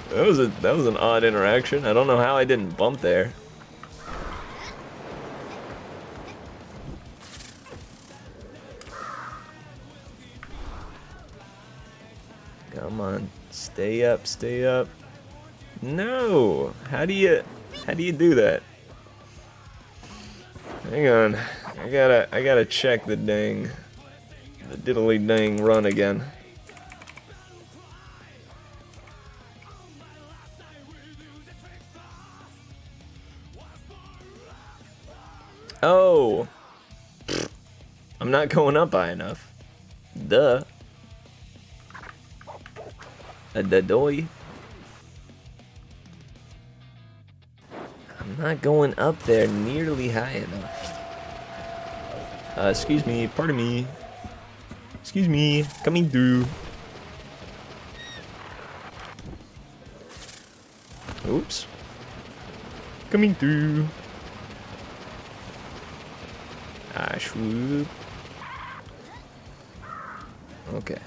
That was an odd interaction. I don't know how I didn't bump there. Come on, stay up, stay up. No, how do you do that? Hang on, I gotta check the diddly dang run again. Oh, I'm not going up high enough. Duh. Da-doy. I'm not going up there nearly high enough. Excuse me, pardon me. Excuse me, coming through. Oops. Coming through. Ah, swoop. Okay.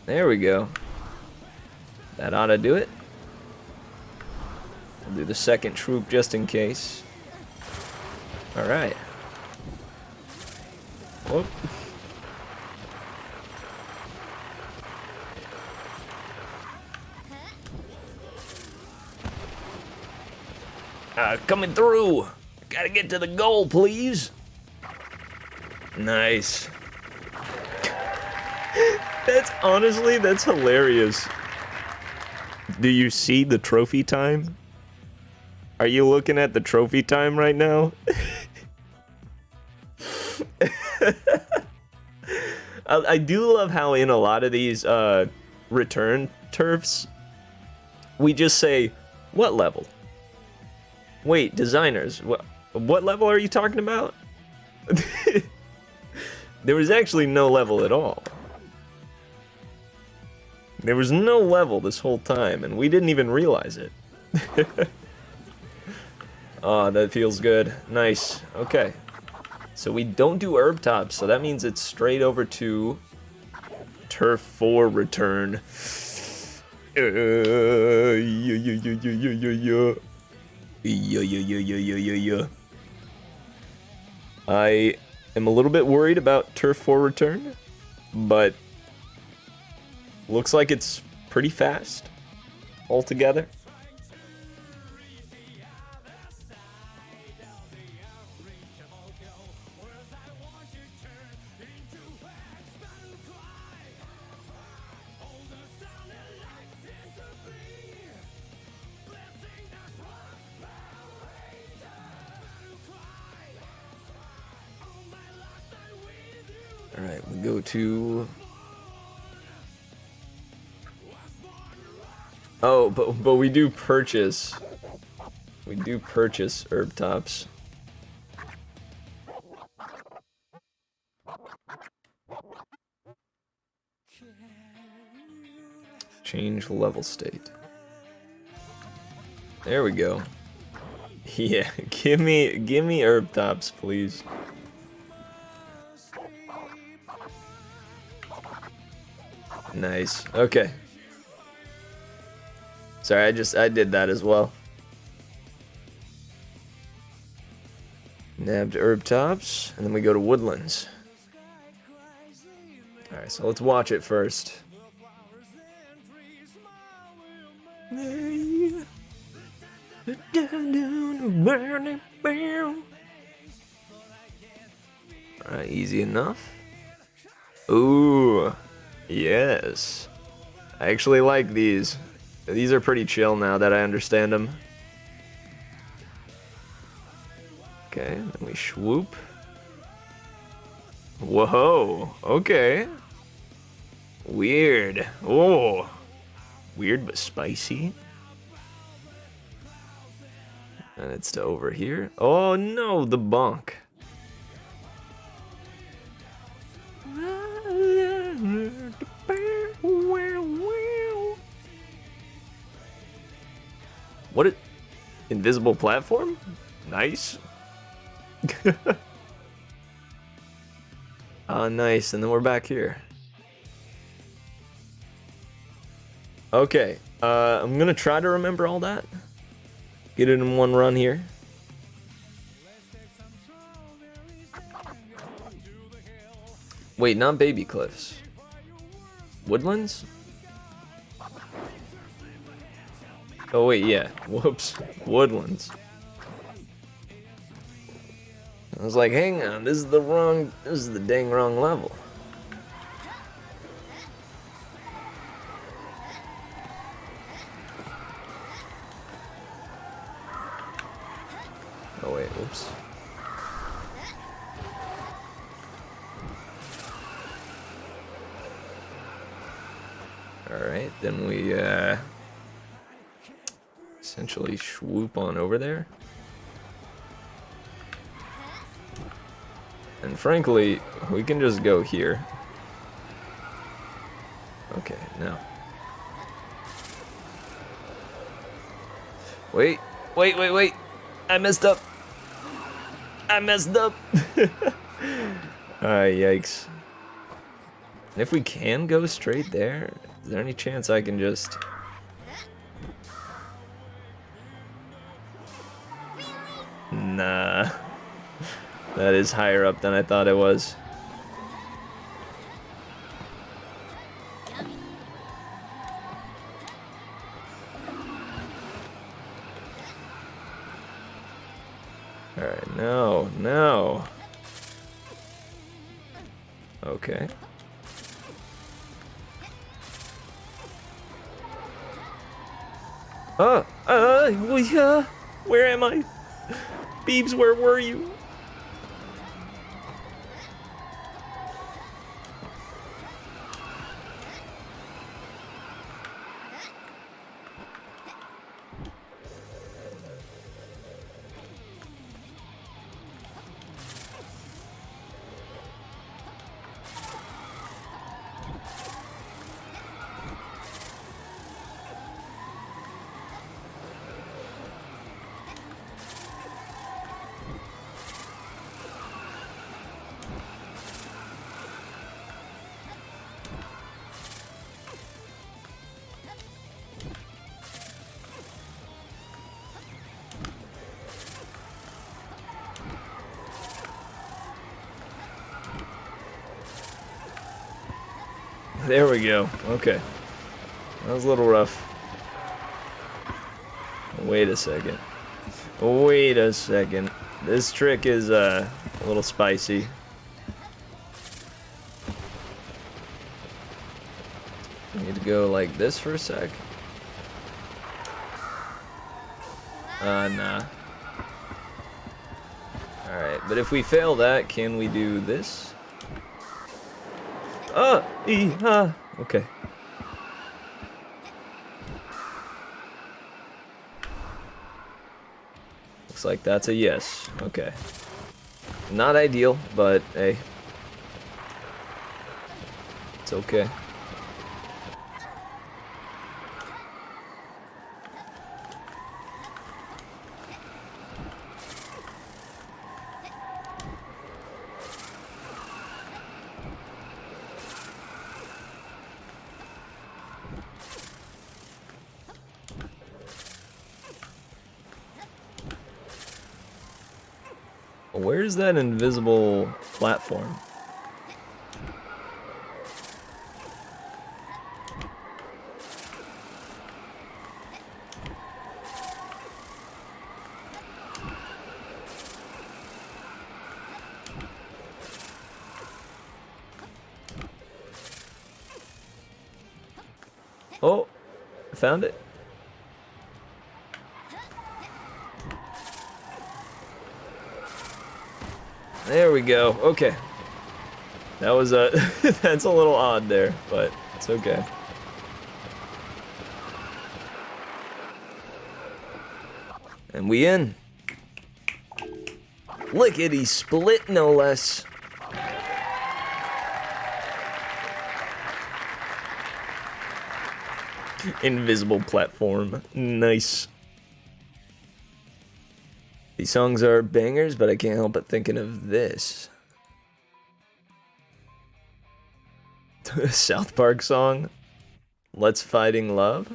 There we go. That ought to do it. We'll do the second troop just in case. Alright. Whoop. Coming through. Gotta get to the goal, please. Nice. That's hilarious. Do you see the trophy time? Are you looking at the trophy time right now? I do love how in a lot of these return turfs, we just say, what level? Wait, designers, what level are you talking about? There was actually no level at all. There was no level this whole time, and we didn't even realize it. Oh, that feels good. Nice. Okay. So we don't do herb tops, so that means it's straight over to Turf 4 return. Yeah. I am a little bit worried about Turf 4 return, but looks like it's pretty fast altogether. All right, we go to... Oh, but we do purchase. We do purchase herb tops. Change level state. There we go. Yeah, give me herb tops, please. Nice. Okay. Sorry, I did that as well. Nabbed herb tops, and then we go to woodlands. Alright, so let's watch it first. Alright, easy enough. Ooh, yes. I actually like these. These are pretty chill now that I understand them. Okay, then we swoop. Whoa, okay. Weird. Oh, weird but spicy. And it's to over here. Oh no, the bonk. What it? Invisible platform? Nice. Nice. And then we're back here. Okay. I'm gonna try to remember all that. Get it in one run here. Wait, not Baby Cliffs. Woodlands? Oh wait, yeah. Whoops. Woodlands. I was like, hang on, this is the dang wrong level. Oh wait, whoops. Alright, then we essentially swoop on over there. And frankly, we can just go here. Okay, now. Wait. I messed up. Yikes. And if we can go straight there, is there any chance I can just... Nah. That is higher up than I thought it was. Alright, no. Okay. Where am I? Beebs, where were you? There we go. Okay. That was a little rough. Wait a second. Wait a second. This trick is a little spicy. I need to go like this for a sec. Nah. Alright, but if we fail that, can we do this? Okay. Looks like that's a yes. Okay. Not ideal, but hey. It's okay. Where's that invisible platform? Oh, I found it. There we go. Okay. That was that's a little odd there, but it's okay. And we in. Lickety split, no less. Invisible platform. Nice. These songs are bangers, but I can't help but thinking of this. South Park song, Let's Fighting Love.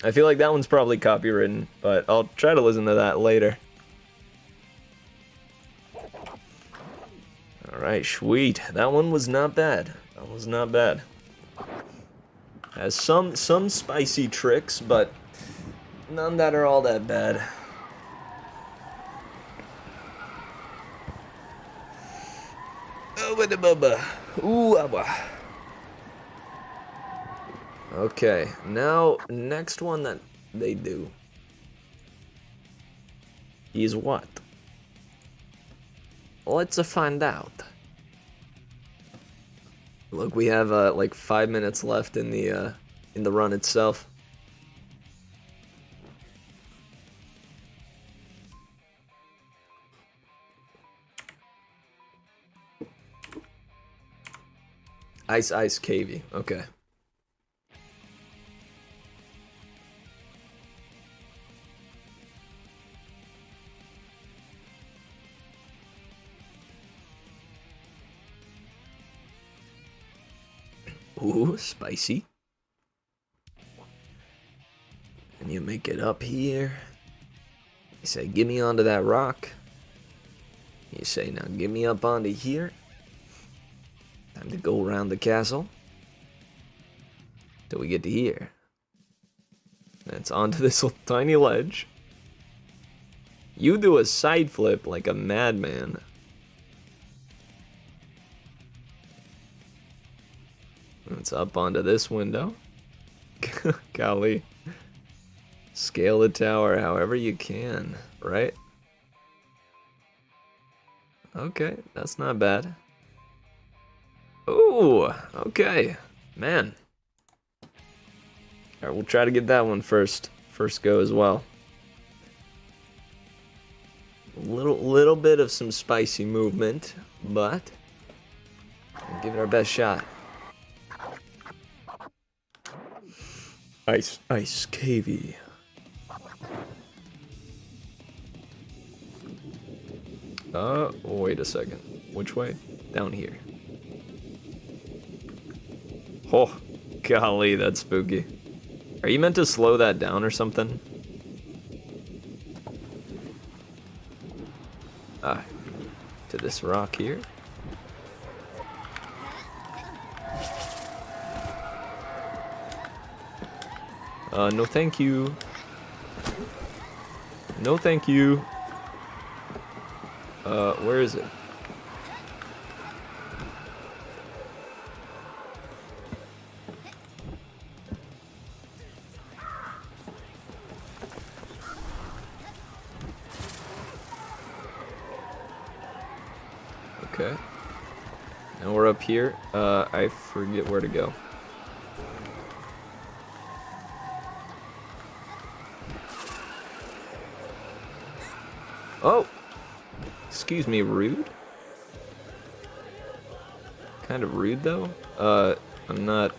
I feel like that one's probably copywritten, but I'll try to listen to that later. Alright, sweet. That one was not bad. That was not bad. Has some spicy tricks, but none that are all that bad. Okay, now next one that they do is what? Let's find out. Look, we have like 5 minutes left in the run itself. Ice cavey. Okay. Ooh, spicy. And you make it up here. You say, give me onto that rock. You say, now give me up onto here. Time to go around the castle. Till we get to here. And it's onto this little tiny ledge. You do a side flip like a madman. It's up onto this window. Golly. Scale the tower however you can, right? Okay, that's not bad. Ooh, okay. Man. Alright, we'll try to get that one first go as well. Little bit of some spicy movement, but we'll give it our best shot. Ice cavey. Wait a second. Which way? Down here. Oh, golly, that's spooky. Are you meant to slow that down or something? To this rock here. No thank you. No thank you. Where is it? Okay. Now we're up here. I forget where to go. Oh! Excuse me, rude? Kind of rude, though? I'm not...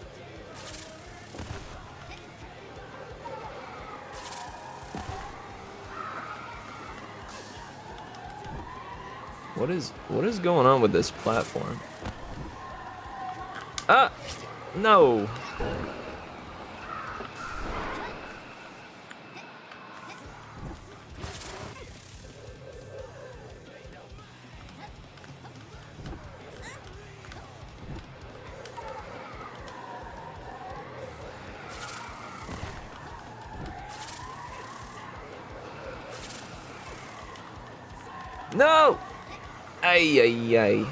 What is going on with this platform? Ah! No! No! Ay, ay, ay.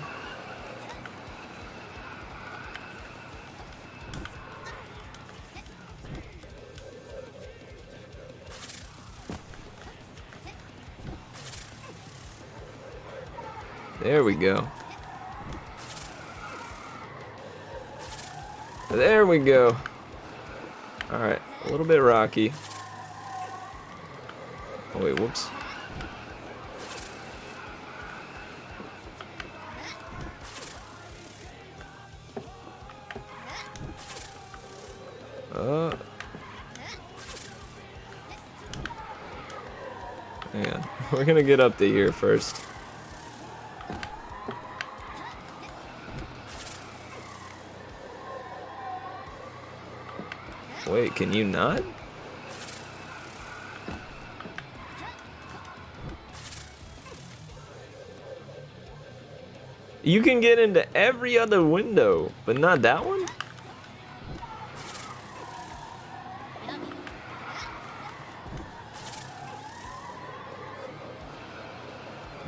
There we go. There we go. Alright, a little bit rocky. Oh wait, whoops. Man, we're gonna get up to here first. Wait, can you not? You can get into every other window, but not that one?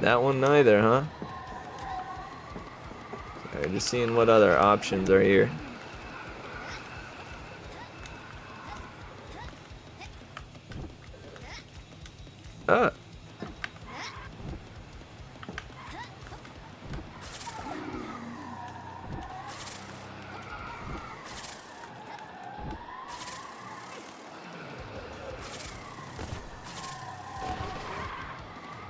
That one neither, huh? Alright, just seeing what other options are here. Ah.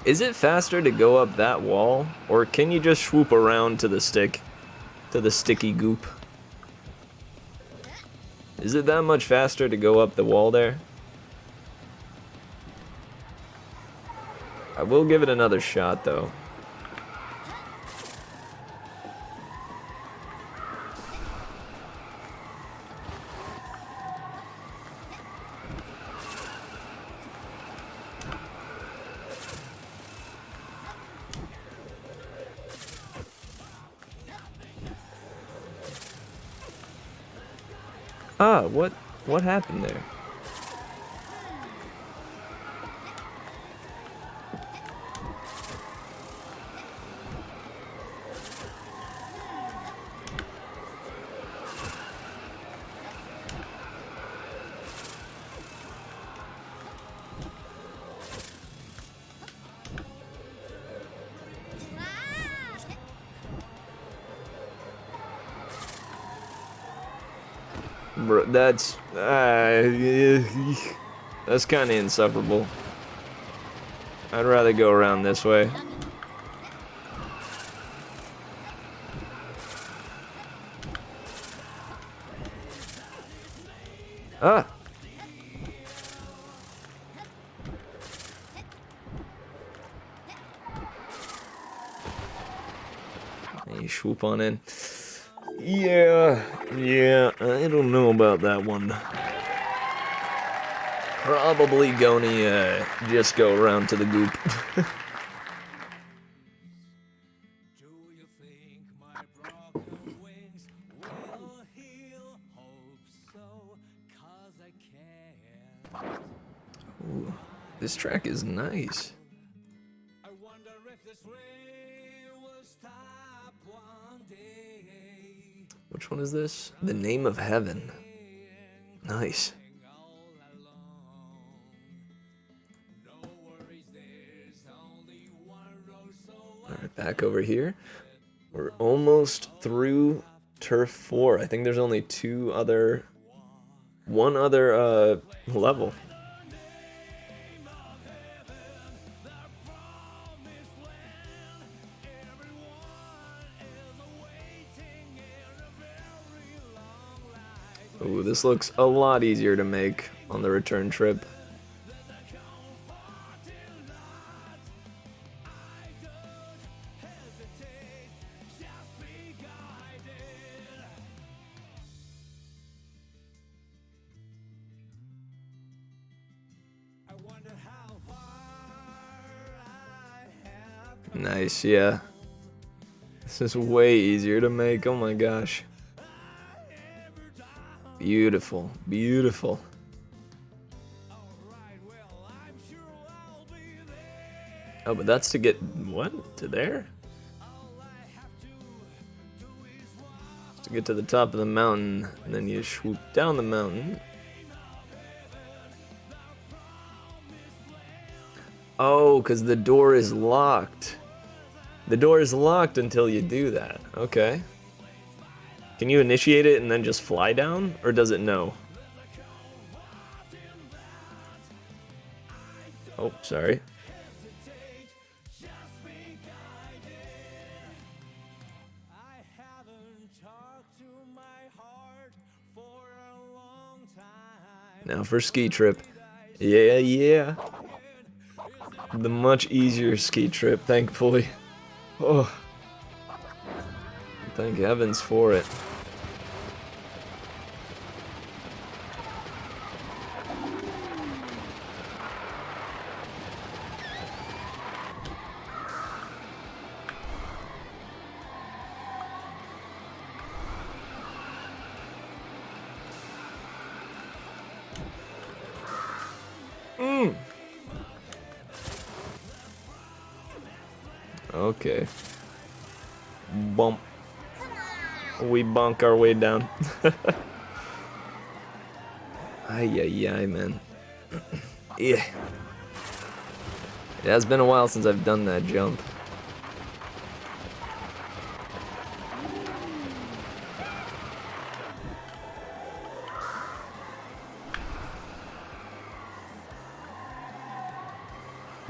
Is it faster to go up that wall, or can you just swoop around to the sticky goop? Is it that much faster to go up the wall there? I will give it another shot, though. Ah, what happened there? Bro, that's kind of insufferable. I'd rather go around this way. Ah! You swoop on in. Yeah, I don't know about that one. Probably gonna just go around to the goop. This track is nice. Which one is this? The Name of Heaven. Nice. Alright, back over here. We're almost through Turf 4. I think there's only one other level. Ooh, this looks a lot easier to make on the return trip. Nice, yeah. This is way easier to make, oh my gosh. Beautiful, beautiful. Oh, but that's to get, what? To there? To get to the top of the mountain, and then you swoop down the mountain. Oh, because the door is locked. The door is locked until you do that. Okay. Can you initiate it and then just fly down? Or does it know? Oh, sorry. Now for ski trip. Yeah, yeah. The much easier ski trip, thankfully. Oh. Thank heavens for it. Okay. Bump. We bonk our way down. Ay, ay, ay, man. Yeah. It has been a while since I've done that jump.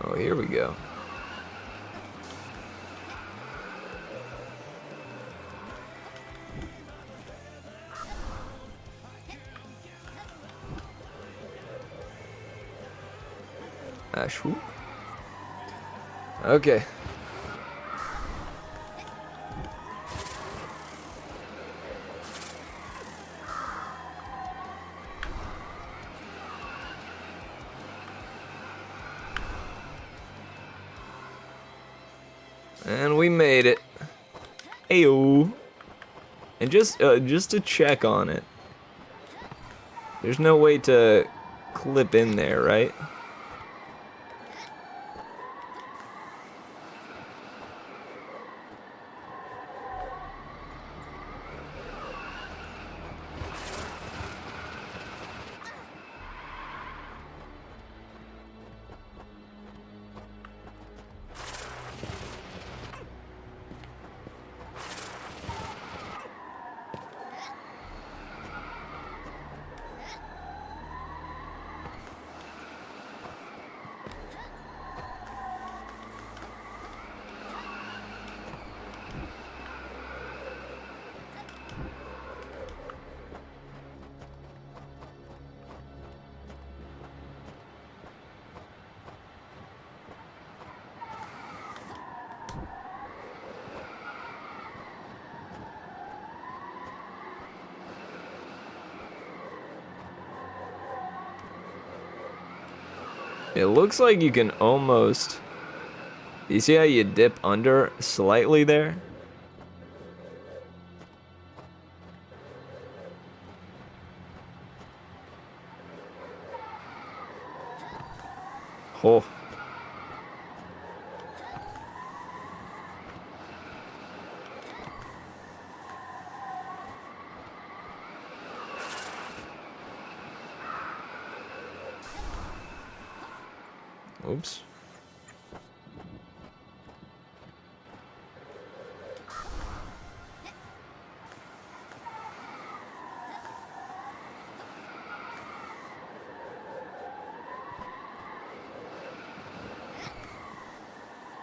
Oh, here we go. Ashwoop. Okay. And we made it. Ayo. And just to check on it. There's no way to clip in there, right? It looks like you can almost... You see how you dip under slightly there? Oh. Oops.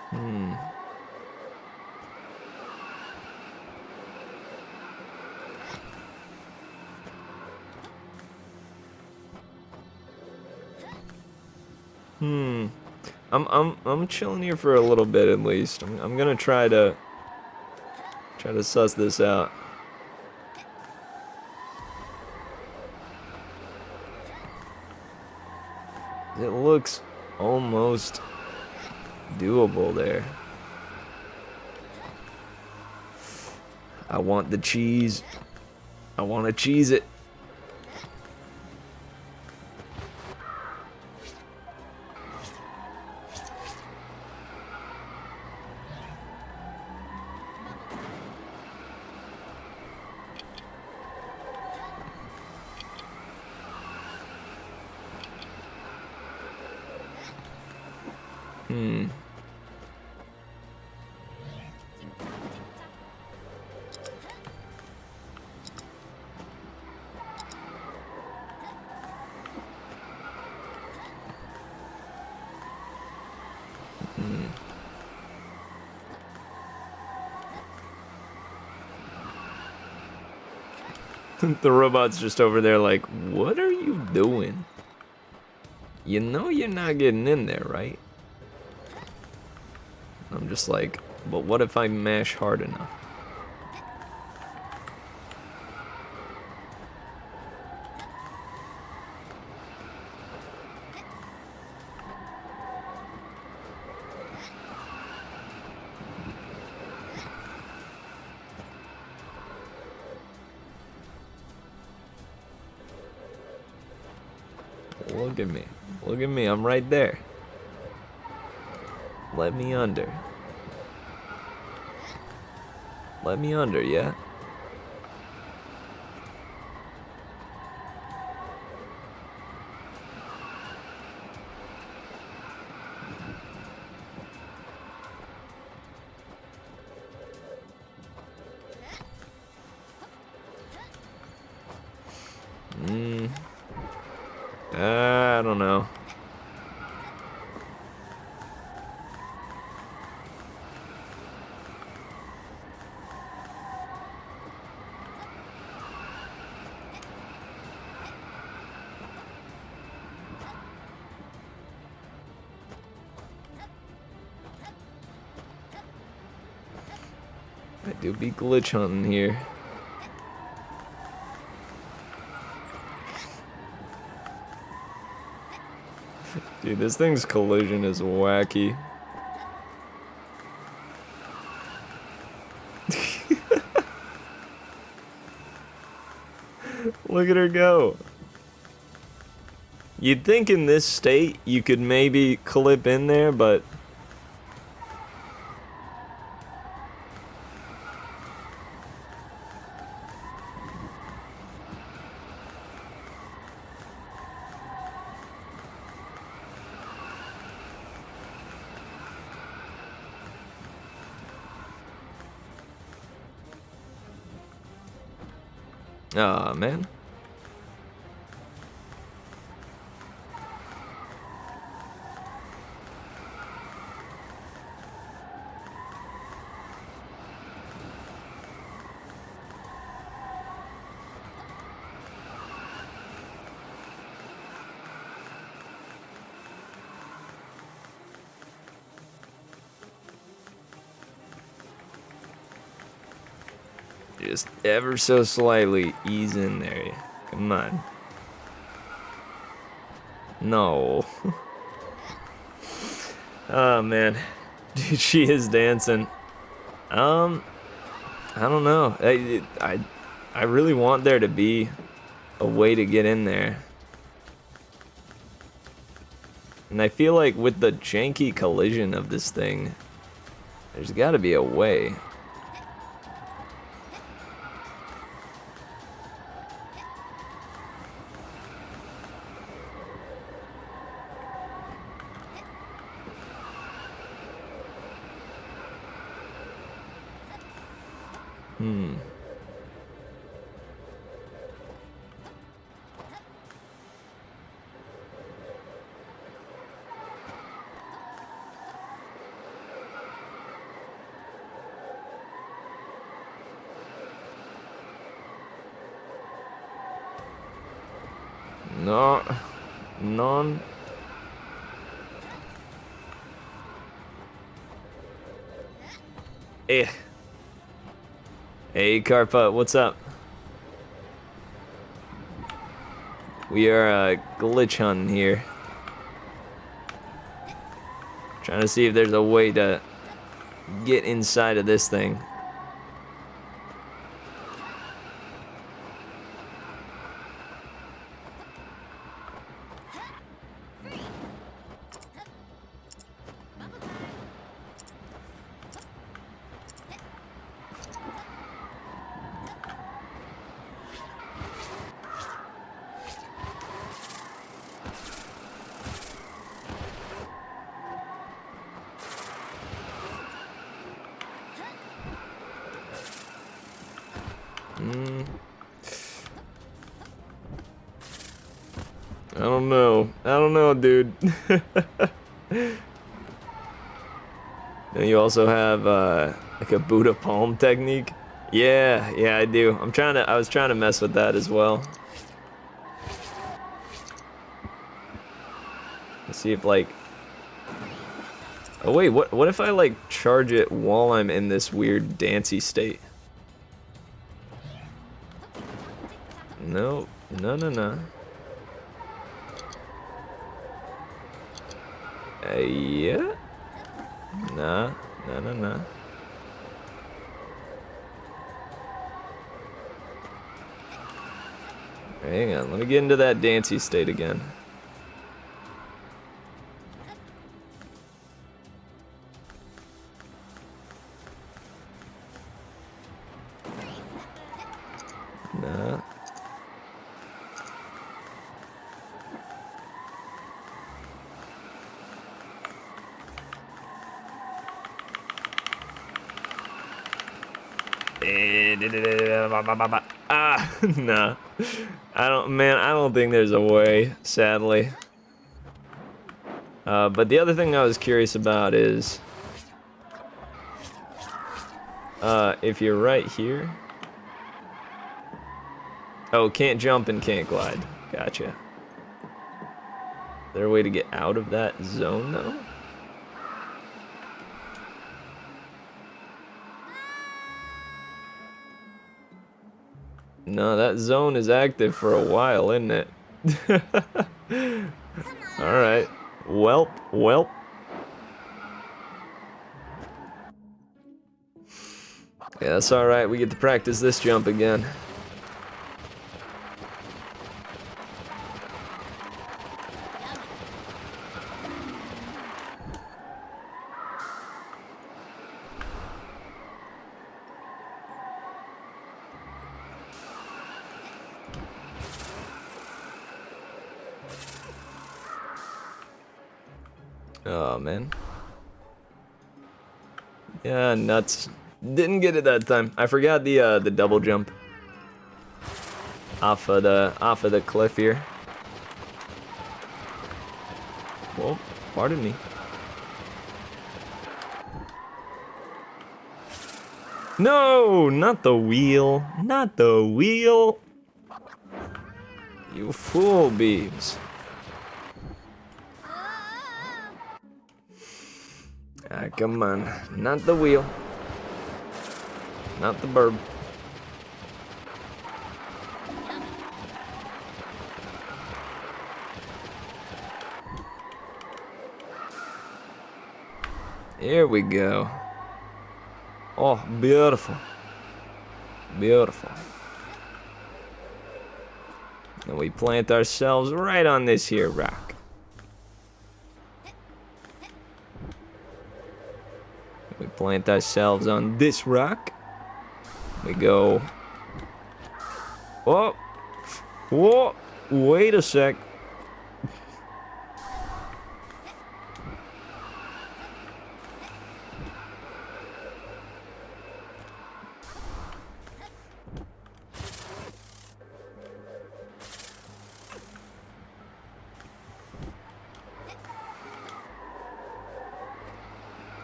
Hmm. Hmm. I'm chilling here for a little bit at least. I'm gonna try to suss this out. It looks almost doable there. I want the cheese. I want to cheese it. Hmm. The robot's just over there like, what are you doing? You know you're not getting in there, right? I'm just like, but what if I mash hard enough? Look at me. Look at me. I'm right there. Let me under. Let me under, yeah? I don't know. I do be glitch hunting here. Dude, this thing's collision is wacky. Look at her go. You'd think in this state you could maybe clip in there, but aw, man. Just ever so slightly ease in there. Come on. No. Oh man. Dude, she is dancing. I don't know. I really want there to be a way to get in there. And I feel like with the janky collision of this thing, there's got to be a way. No. None. Eh. Hey, Carpa, what's up? We are glitch hunting here. Trying to see if there's a way to get inside of this thing. I don't know, dude. And you also have like a Buddha palm technique. Yeah, I do. I was trying to mess with that as well. Let's see if like. Oh wait, what if I like charge it while I'm in this weird dancey state? No. Yeah? Nah. Hang on, let me get into that dancey state again. Nah. Ah, nah. I don't think there's a way, sadly. But the other thing I was curious about is if you're right here. Oh, can't jump and can't glide. Gotcha. Is there a way to get out of that zone though? No, that zone is active for a while, isn't it? Alright. Welp. Yeah, that's alright. We get to practice this jump again. Oh, man. Yeah, nuts. Didn't get it that time. I forgot the double jump off of the cliff here. Well, pardon me. No, not the wheel. Not the wheel. You fool, Beebs. Ah, come on. Not the wheel. Not the burb. Here we go. Oh, beautiful. Beautiful. And we plant ourselves right on this here rock. plant ourselves on this rock. We go. Oh, whoa! Wait a sec.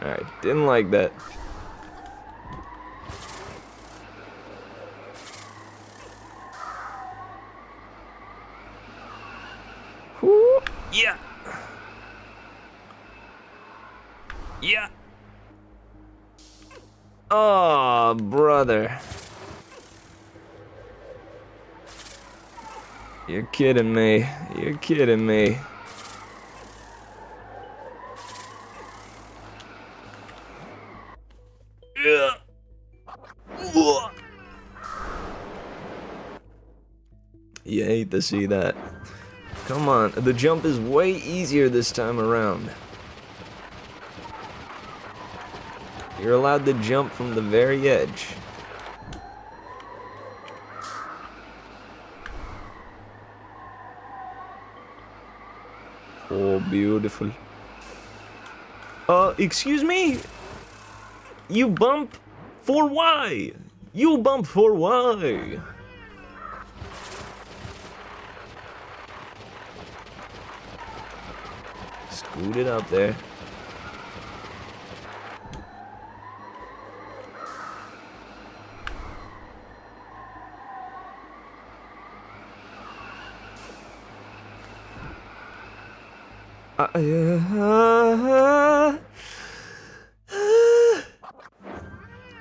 Alright, didn't like that. Whoo! Yeah! Yeah! Oh, brother. You're kidding me. You're kidding me. You hate to see that. Come on, the jump is way easier this time around. You're allowed to jump from the very edge. Oh, beautiful. Excuse me? You bump for why? You bump for why? Scoot it up there.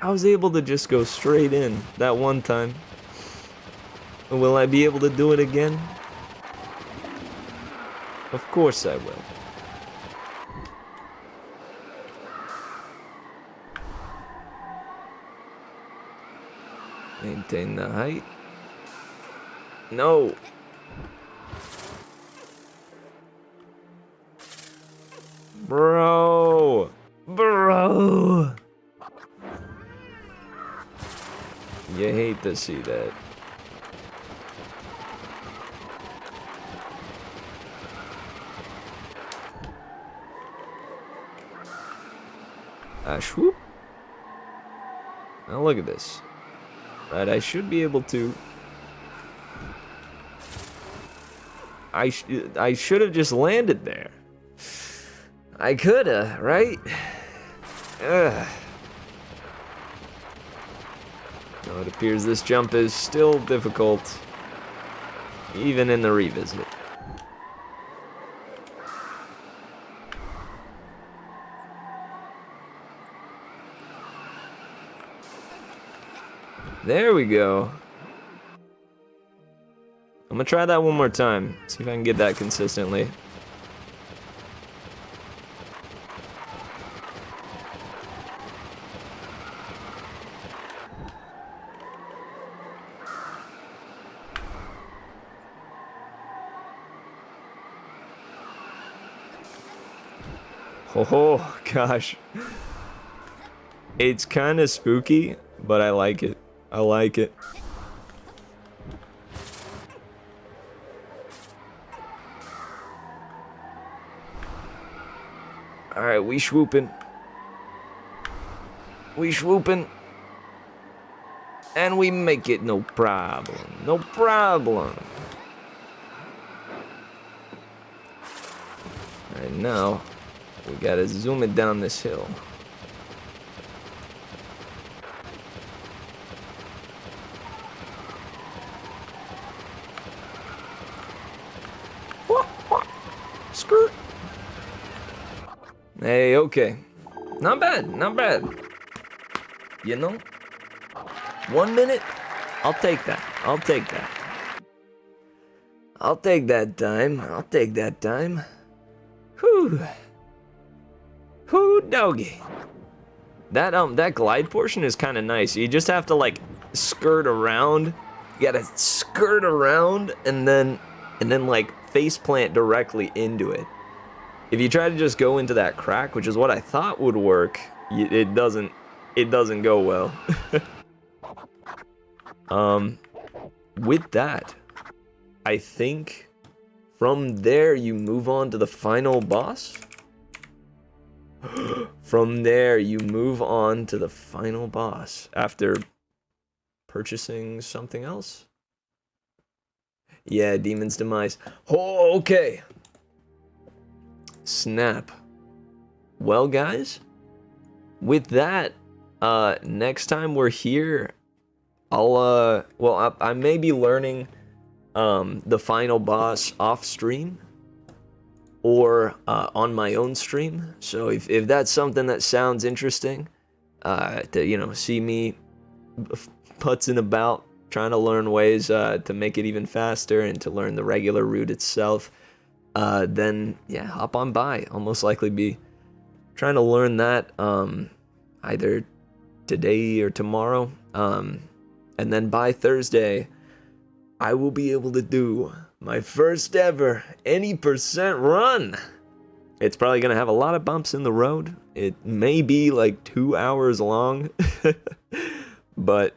I was able to just go straight in that one time. Will I be able to do it again? Of course I will. Maintain the height. No. Bro. Bro. You hate to see that. Swoop. Now look at this. Right, I should be able to. I should have just landed there. I coulda, right? Ugh. No, it appears this jump is still difficult, even in the revisit. There we go. I'm gonna try that one more time. See if I can get that consistently. Oh gosh. It's kind of spooky, but I like it. I like it. Alright, we swooping. We swooping. And we make it no problem. No problem. Alright, now we gotta zoom it down this hill. Skirt. Hey, okay. Not bad, not bad. You know? 1 minute? I'll take that. I'll take that. I'll take that time. I'll take that time. Whew. Whew, doggy. That glide portion is kind of nice. You just have to like skirt around. You gotta skirt around and then like face plant directly into it. If you try to just go into that crack, which is what I thought would work, it doesn't go well. With that, I think from there you move on to the final boss. From there you move on to the final boss after purchasing something else. Yeah, Demon's Demise. Oh, okay. Snap. Well, guys, with that, next time we're here, I may be learning the final boss off stream or on my own stream. So if that's something that sounds interesting, to see me putzing about trying to learn ways to make it even faster and to learn the regular route itself, then yeah, hop on by. I'll most likely be trying to learn that either today or tomorrow, and then by Thursday I will be able to do my first ever any percent run. It's probably gonna have a lot of bumps in the road. It may be like 2 hours long, but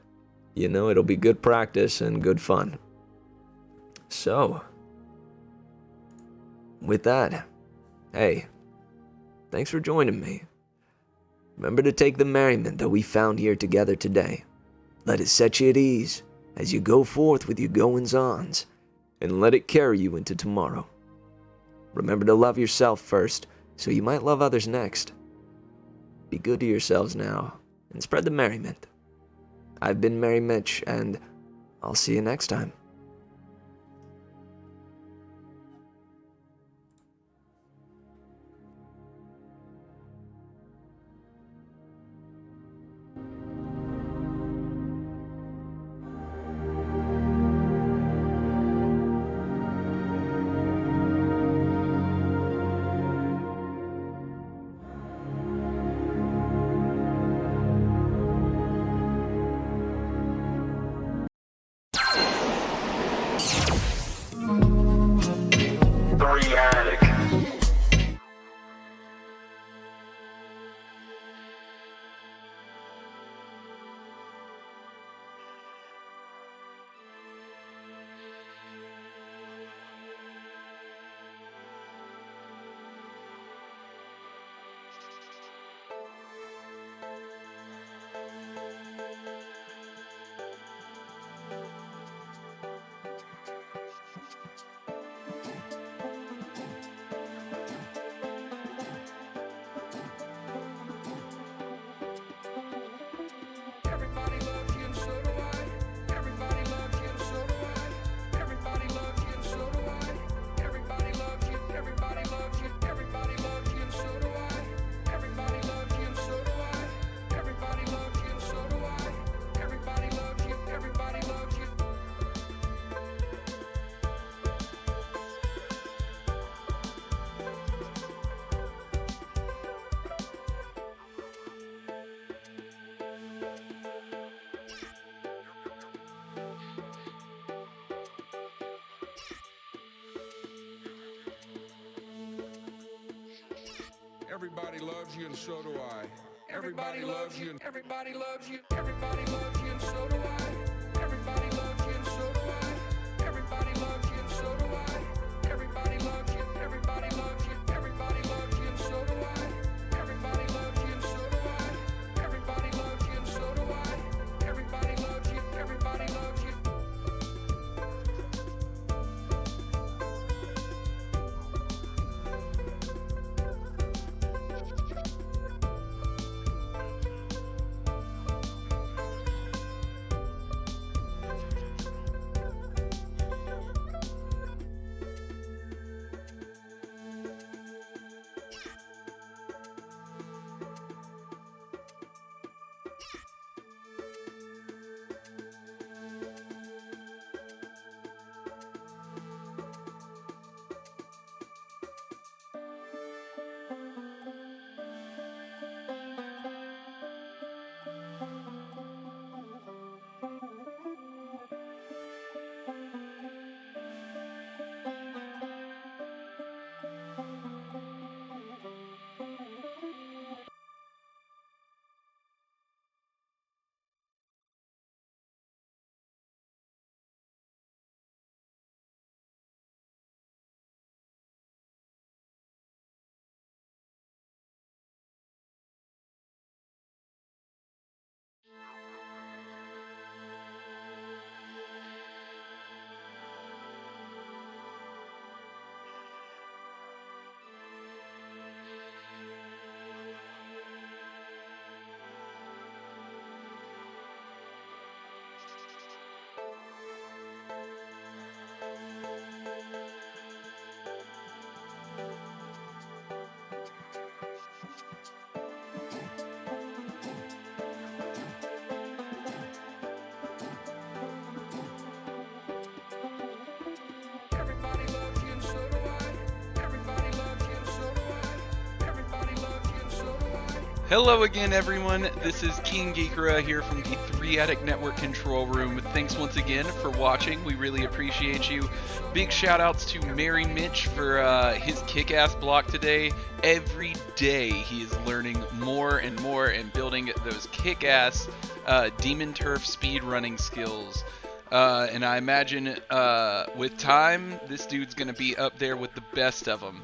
it'll be good practice and good fun. So with that, hey, thanks for joining me. Remember to take the merriment that we found here together today. Let it set you at ease as you go forth with your goings-ons, and let it carry you into tomorrow. Remember to love yourself first, so you might love others next. Be good to yourselves now, and spread the merriment. I've been Merry Mitch, and I'll see you next time. Everybody loves you and so do I. Everybody loves you and everybody loves you. Everybody loves you and so do I. Everybody loves you and so do I. Everybody loves you and so do I. Everybody loves you. Everybody loves you. Everybody loves you and so do I. Everybody loves you and so do I. Everybody loves you and so do I. Everybody loves you. Everybody loves you. Hello again, everyone. This is King Geekera here from the 3 Attic Network control room. Thanks once again for watching. We really appreciate you. Big shout outs to Mary Mitch for his kick-ass block today. Every day he is learning more and more and building those kick-ass Demon Turf speed running skills. And I imagine with time, this dude's going to be up there with the best of them.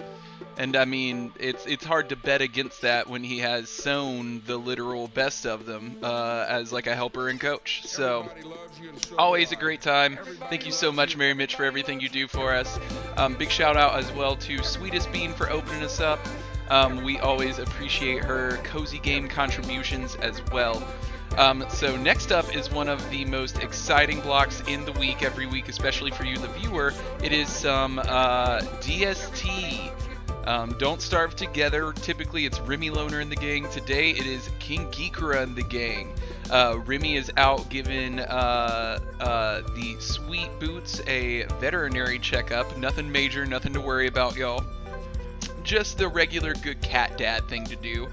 And I mean, it's hard to bet against that when he has sown the literal best of them as like a helper and coach. So, always a great time. Thank you so much, Mary Mitch, for everything you do for us. Big shout out as well to Sweetest Bean for opening us up. We always appreciate her cozy game contributions as well. So next up is one of the most exciting blocks in the week, every week, especially for you, the viewer. It is some DST. Don't Starve Together. Typically it's Remy Loner in the gang. Today it is King Geekera in the gang. Remy is out giving the sweet boots a veterinary checkup. Nothing major, nothing to worry about, y'all. Just the regular good cat dad thing to do.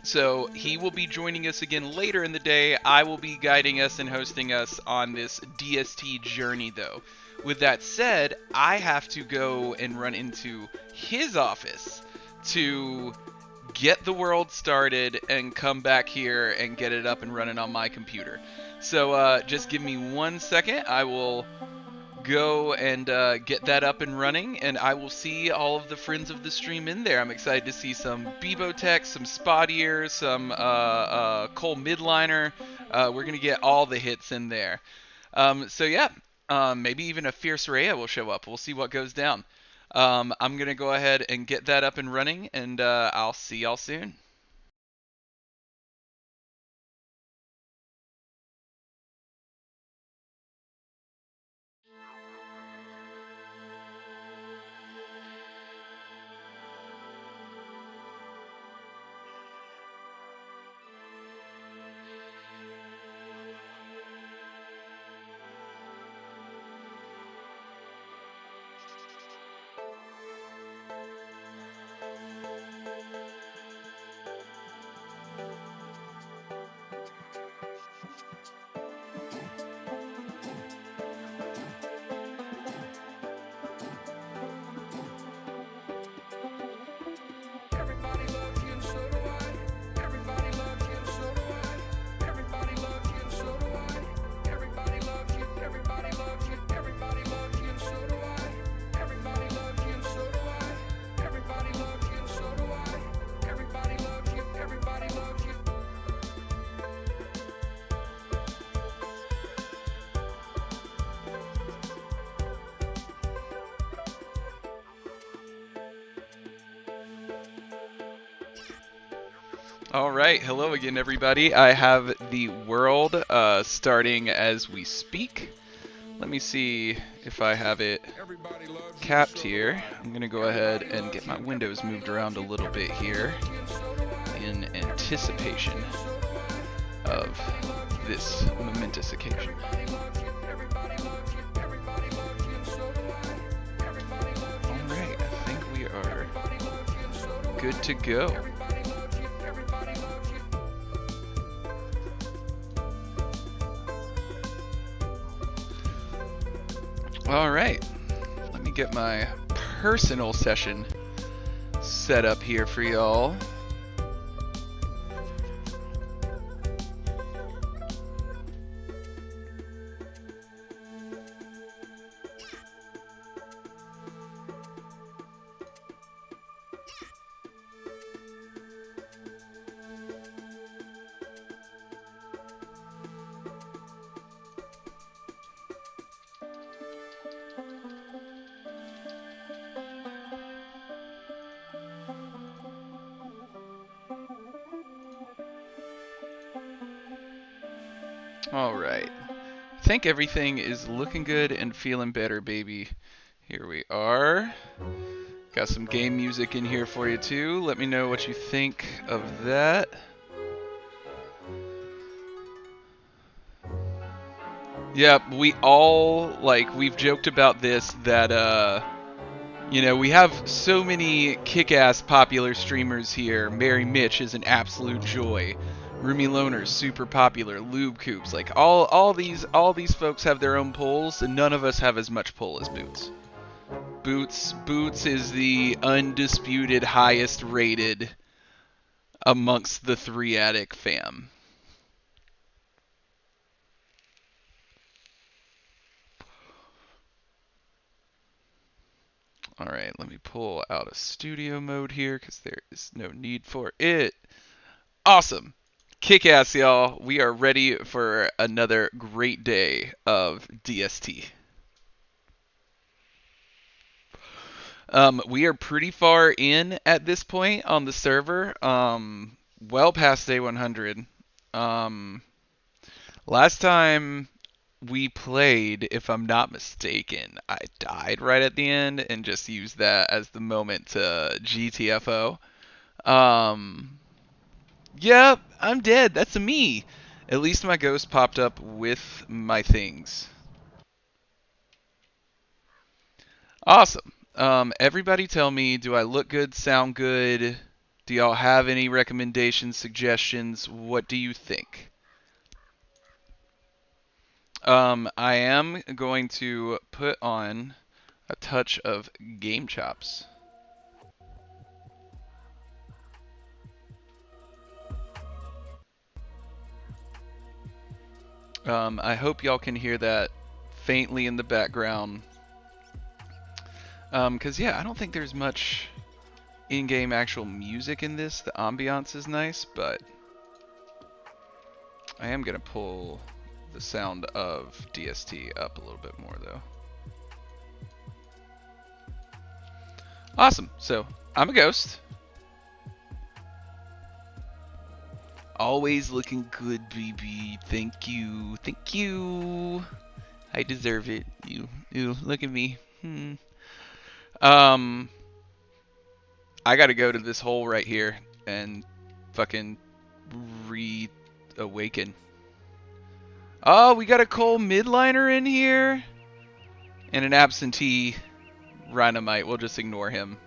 So he will be joining us again later in the day. I will be guiding us and hosting us on this DST journey, though. With that said, I have to go and run into his office to get the world started and come back here and get it up and running on my computer. So just give me 1 second. I will go and get that up and running, and I will see all of the friends of the stream in there. I'm excited to see some Bebotech, some Spottier, some Cole Midliner. We're going to get all the hits in there. So yeah, maybe even a Fierce Rhea will show up. We'll see what goes down. I'm going to go ahead and get that up and running, and I'll see y'all soon. All right, hello again, everybody. I have the world starting as we speak. Let me see if I have it capped here. I'm going to go ahead and get my windows moved around a little bit here in anticipation of this momentous occasion. All right, I think we are good to go. All right, let me get my personal session set up here for y'all. All right. I think everything is looking good and feeling better, baby. Here we are. Got some game music in here for you too. Let me know what you think of that. Yeah, we all, like, we've joked about this, that, You know, we have so many kick-ass popular streamers here. Mary Mitch is an absolute joy. Roomy Loner's super popular. Lube Coops, like all these folks have their own polls, and none of us have as much pull as Boots. Boots is the undisputed highest rated amongst the 3-Attic fam. Alright, let me pull out a studio mode here because there is no need for it. Awesome. Kick-ass, y'all. We are ready for another great day of DST. We are pretty far in at this point on the server. Well past day 100. Last time we played, if I'm not mistaken, I died right at the end and just used that as the moment to GTFO. Yep, I'm dead. That's a me. At least my ghost popped up with my things. Awesome. Everybody tell me, do I look good, sound good? Do y'all have any recommendations, suggestions? What do you think? I am going to put on a touch of Game Chops. I hope y'all can hear that faintly in the background. Because, yeah, I don't think there's much in-game actual music in this. The ambiance is nice, but I am going to pull the sound of DST up a little bit more, though. Awesome. So, I'm a ghost. Always looking good, baby. Thank you. Thank you. I deserve it. You look at me. I gotta go to this hole right here and fucking reawaken. Oh, we got a coal midliner in here and an absentee Rhinomite. We'll just ignore him.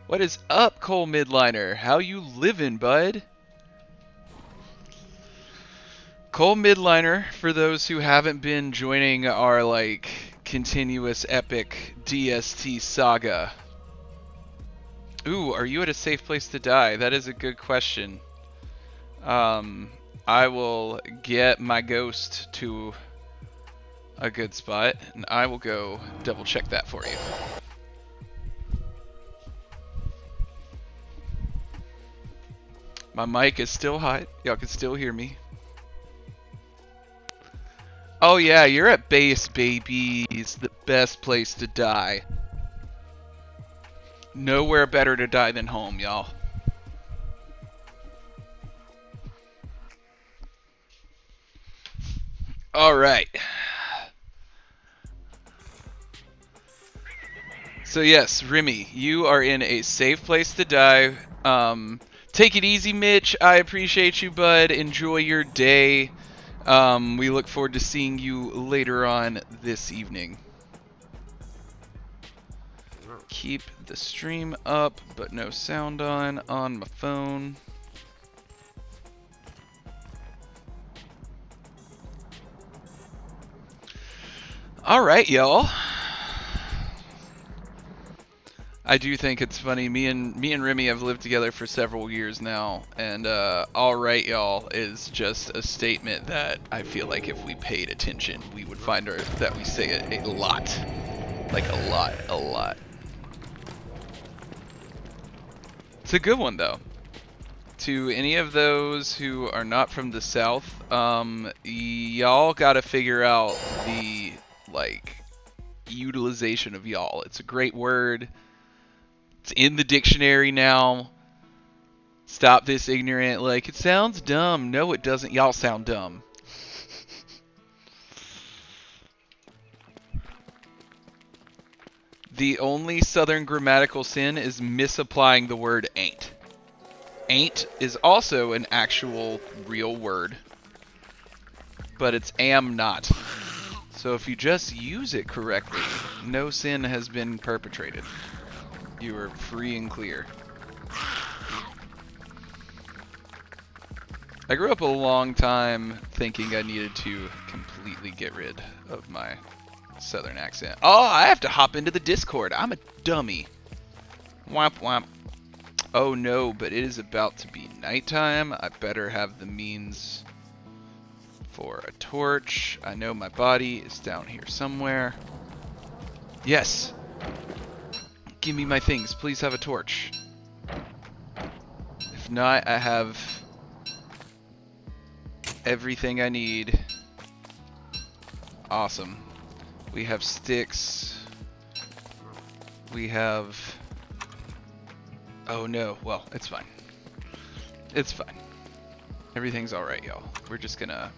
What is up, coal midliner? How you living, bud? Coal midliner, for those who haven't been joining our like continuous epic DST saga. Ooh, are you at a safe place to die? That is a good question. I will get my ghost to a good spot, and I will go double check that for you. My mic is still hot. Y'all can still hear me. Oh yeah, you're at base, baby. It's the best place to die. Nowhere better to die than home, y'all. Alright. So yes, Remy, you are in a safe place to die. Take it easy, Mitch. I appreciate you, bud. Enjoy your day. We look forward to seeing you later on this evening. Keep the stream up, but no sound on my phone. Alright, y'all. I do think it's funny. Me and Remy have lived together for several years now, and alright, y'all is just a statement that I feel like if we paid attention, we would find that we say it a lot. Like a lot. It's a good one, though. To any of those who are not from the South, y'all gotta figure out the, like, utilization of y'all. It's a great word. It's in the dictionary now. Stop this ignorant, like, it sounds dumb. No, it doesn't. Y'all sound dumb. The only Southern grammatical sin is misapplying the word ain't. Ain't is also an actual real word, but it's am not. So if you just use it correctly, no sin has been perpetrated. You are free and clear. I grew up a long time thinking I needed to completely get rid of my southern accent. Oh, I have to hop into the Discord. I'm a dummy. Womp womp. Oh no, but it is about to be nighttime. I better have the means for a torch. I know my body is down here somewhere. Yes! Give me my things. Please have a torch. If not, I have everything I need. Awesome. We have sticks. We have... Oh no, well, it's fine. It's fine. Everything's alright, y'all. We're just gonna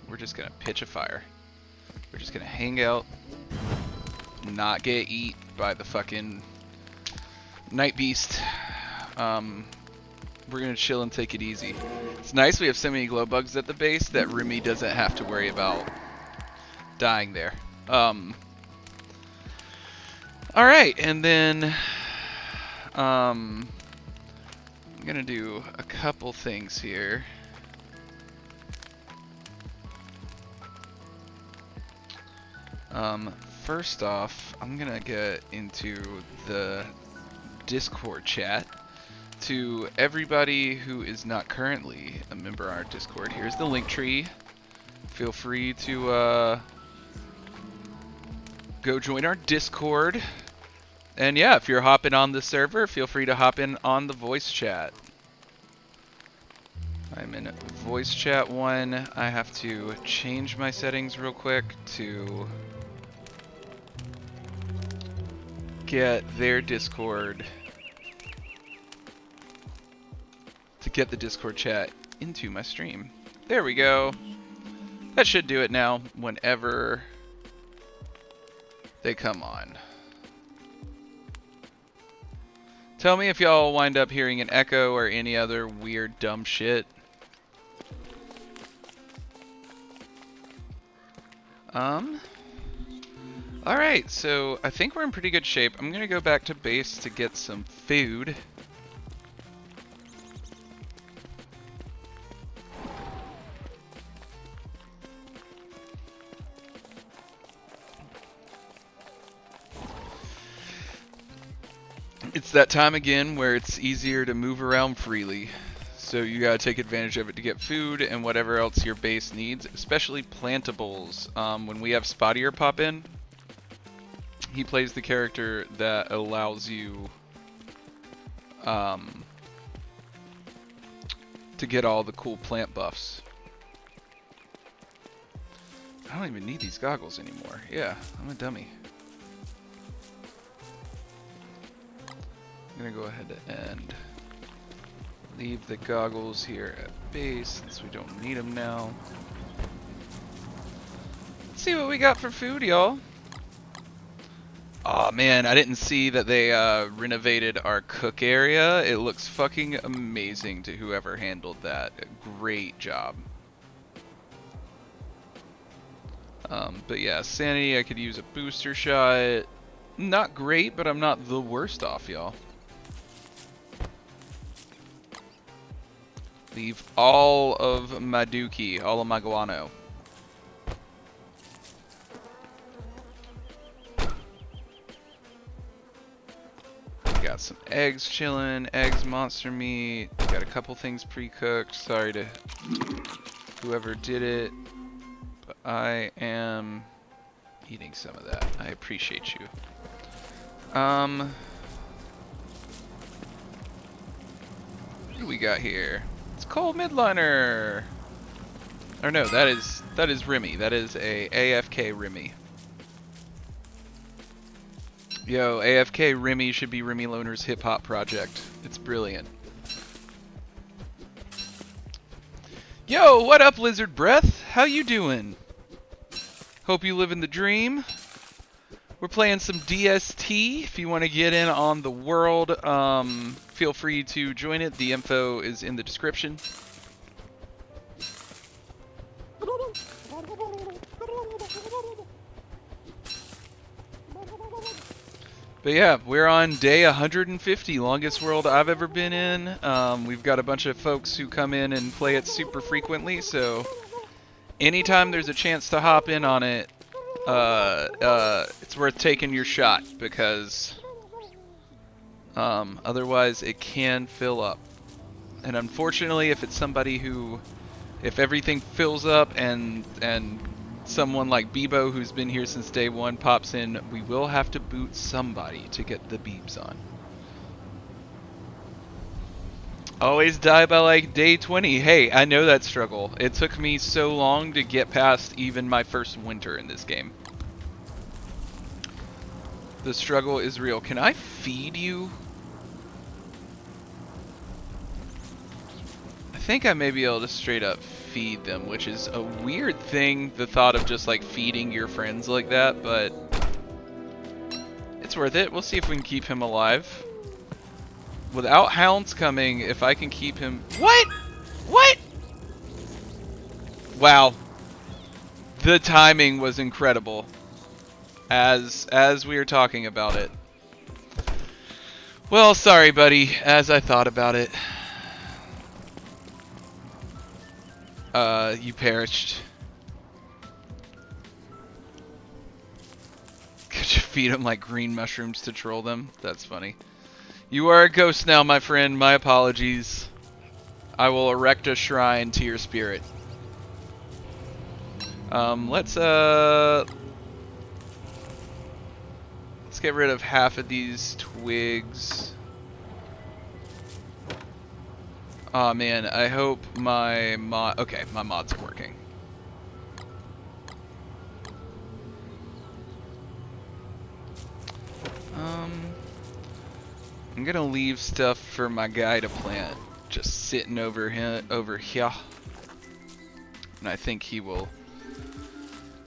pitch a fire. We're just gonna hang out, not get eat by the fucking night beast. We're gonna chill and take it easy. It's nice we have so many glow bugs at the base that Remy doesn't have to worry about dying there. Alright, and then I'm gonna do a couple things here. First off, I'm gonna get into the Discord chat. To everybody who is not currently a member of our Discord, here's the link tree. Feel free to go join our Discord. And yeah, if you're hopping on the server, feel free to hop in on the voice chat. I'm in voice chat 1. I have to change my settings real quick to get their Discord, to get the Discord chat into my stream. There we go. That should do it now whenever they come on. Tell me if y'all wind up hearing an echo or any other weird dumb shit. Alright, so I think we're in pretty good shape. I'm gonna go back to base to get some food. It's that time again where it's easier to move around freely. So you gotta take advantage of it to get food and whatever else your base needs, especially plantables. When we have Spottier pop in, he plays the character that allows you to get all the cool plant buffs. I don't even need these goggles anymore. Yeah, I'm a dummy. I'm gonna go ahead and leave the goggles here at base since we don't need them now. Let's see what we got for food, y'all. Oh man, I didn't see that they renovated our cook area. It looks fucking amazing to whoever handled that. Great job. But yeah, sanity, I could use a booster shot. Not great, but I'm not the worst off, y'all. Leave all of my dookie, all of my guano. Got some eggs chilling, eggs, monster meat. Got a couple things pre-cooked. Sorry to whoever did it, but I am eating some of that. I appreciate you. What do we got here? It's Cole Midliner. Or no, that is Remy. That is a AFK Remy. Yo, AFK Remy should be Remy Loner's hip hop project. It's brilliant. Yo, what up, Lizard Breath? How you doing? Hope you live in the dream. We're playing some DST. If you want to get in on the world, feel free to join it. The info is in the description. But yeah, we're on day 150, longest world I've ever been in. We've got a bunch of folks who come in and play it super frequently, so anytime there's a chance to hop in on it, it's worth taking your shot, because otherwise it can fill up. And unfortunately, if it's somebody who, if everything fills up and someone like Bebo, who's been here since day one, pops in, we will have to boot somebody to get the beeps on. Always die by like day 20. Hey, I know that struggle. It took me so long to get past even my first winter in this game. The struggle is real. Can I feed you? I think I may be able to straight up feed them, which is a weird thing, the thought of just like feeding your friends like that, but it's worth it. We'll see if we can keep him alive. Without hounds coming, if I can keep him... What? What? Wow. The timing was incredible. As we were talking about it. Well, sorry, buddy. As I thought about it. You perished. Could you feed them like green mushrooms to troll them? That's funny. You are a ghost now, my friend. My apologies. I will erect a shrine to your spirit. Let's get rid of half of these twigs. Aw, man, I hope my mod... Okay, my mods are working. I'm gonna leave stuff for my guy to plant, just sitting over here. And I think he will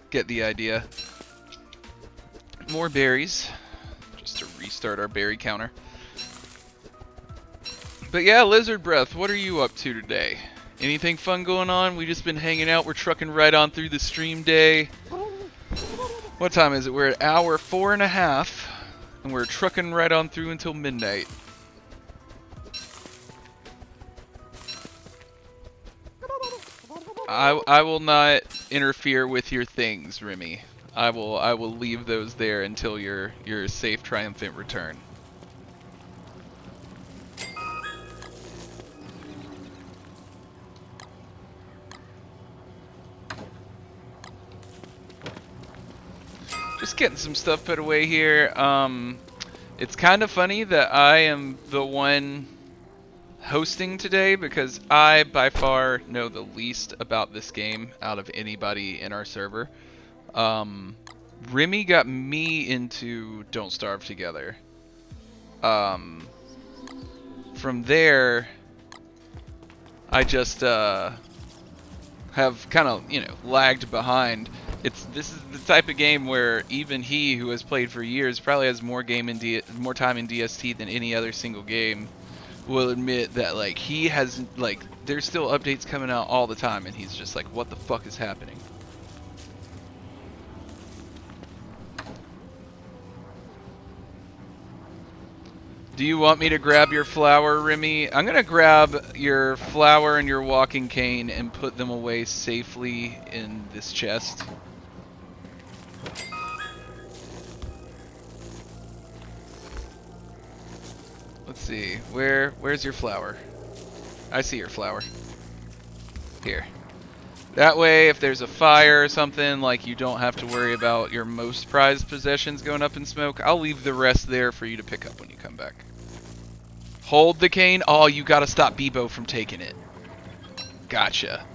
get the idea. More berries, just to restart our berry counter. But yeah, Lizard Breath, what are you up to today? Anything fun going on? We just been hanging out. We're trucking right on through the stream day. What time is it? We're at hour 4.5, and we're trucking right on through until midnight. I will not interfere with your things, Remy. I will leave those there until your safe, triumphant return. Just getting some stuff put away here. It's kind of funny that I am the one hosting today, because I by far know the least about this game out of anybody in our server. Remy got me into Don't Starve Together. From there, I just have kind of, you know, lagged behind. This is the type of game where even he, who has played for years, probably has more time in DST than any other single game, will admit that, like, he has, like, there's still updates coming out all the time, and he's just like, what the fuck is happening? Do you want me to grab your flower, Remy? I'm gonna grab your flower and your walking cane and put them away safely in this chest. Let's see, where's your flower? I see your flower. Here. That way, if there's a fire or something, like, you don't have to worry about your most prized possessions going up in smoke. I'll leave the rest there for you to pick up when you come back. Hold the cane. Oh, you gotta stop Bebo from taking it. Gotcha.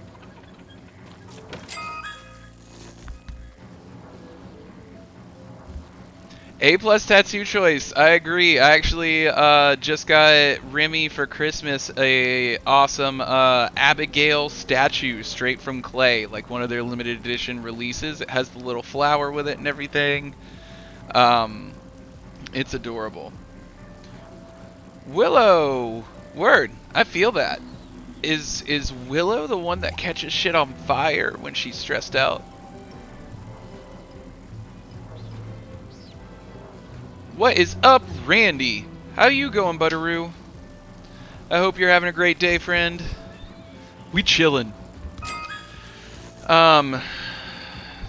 A+ tattoo choice. I agree. I actually just got Remy for Christmas a awesome Abigail statue straight from Clay, like one of their limited edition releases. It has the little flower with it and everything. It's adorable. Willow! Word. I feel that. Is Willow the one that catches shit on fire when she's stressed out? What is up, Randy? How you going, Butteroo? I hope you're having a great day, friend. We chillin'.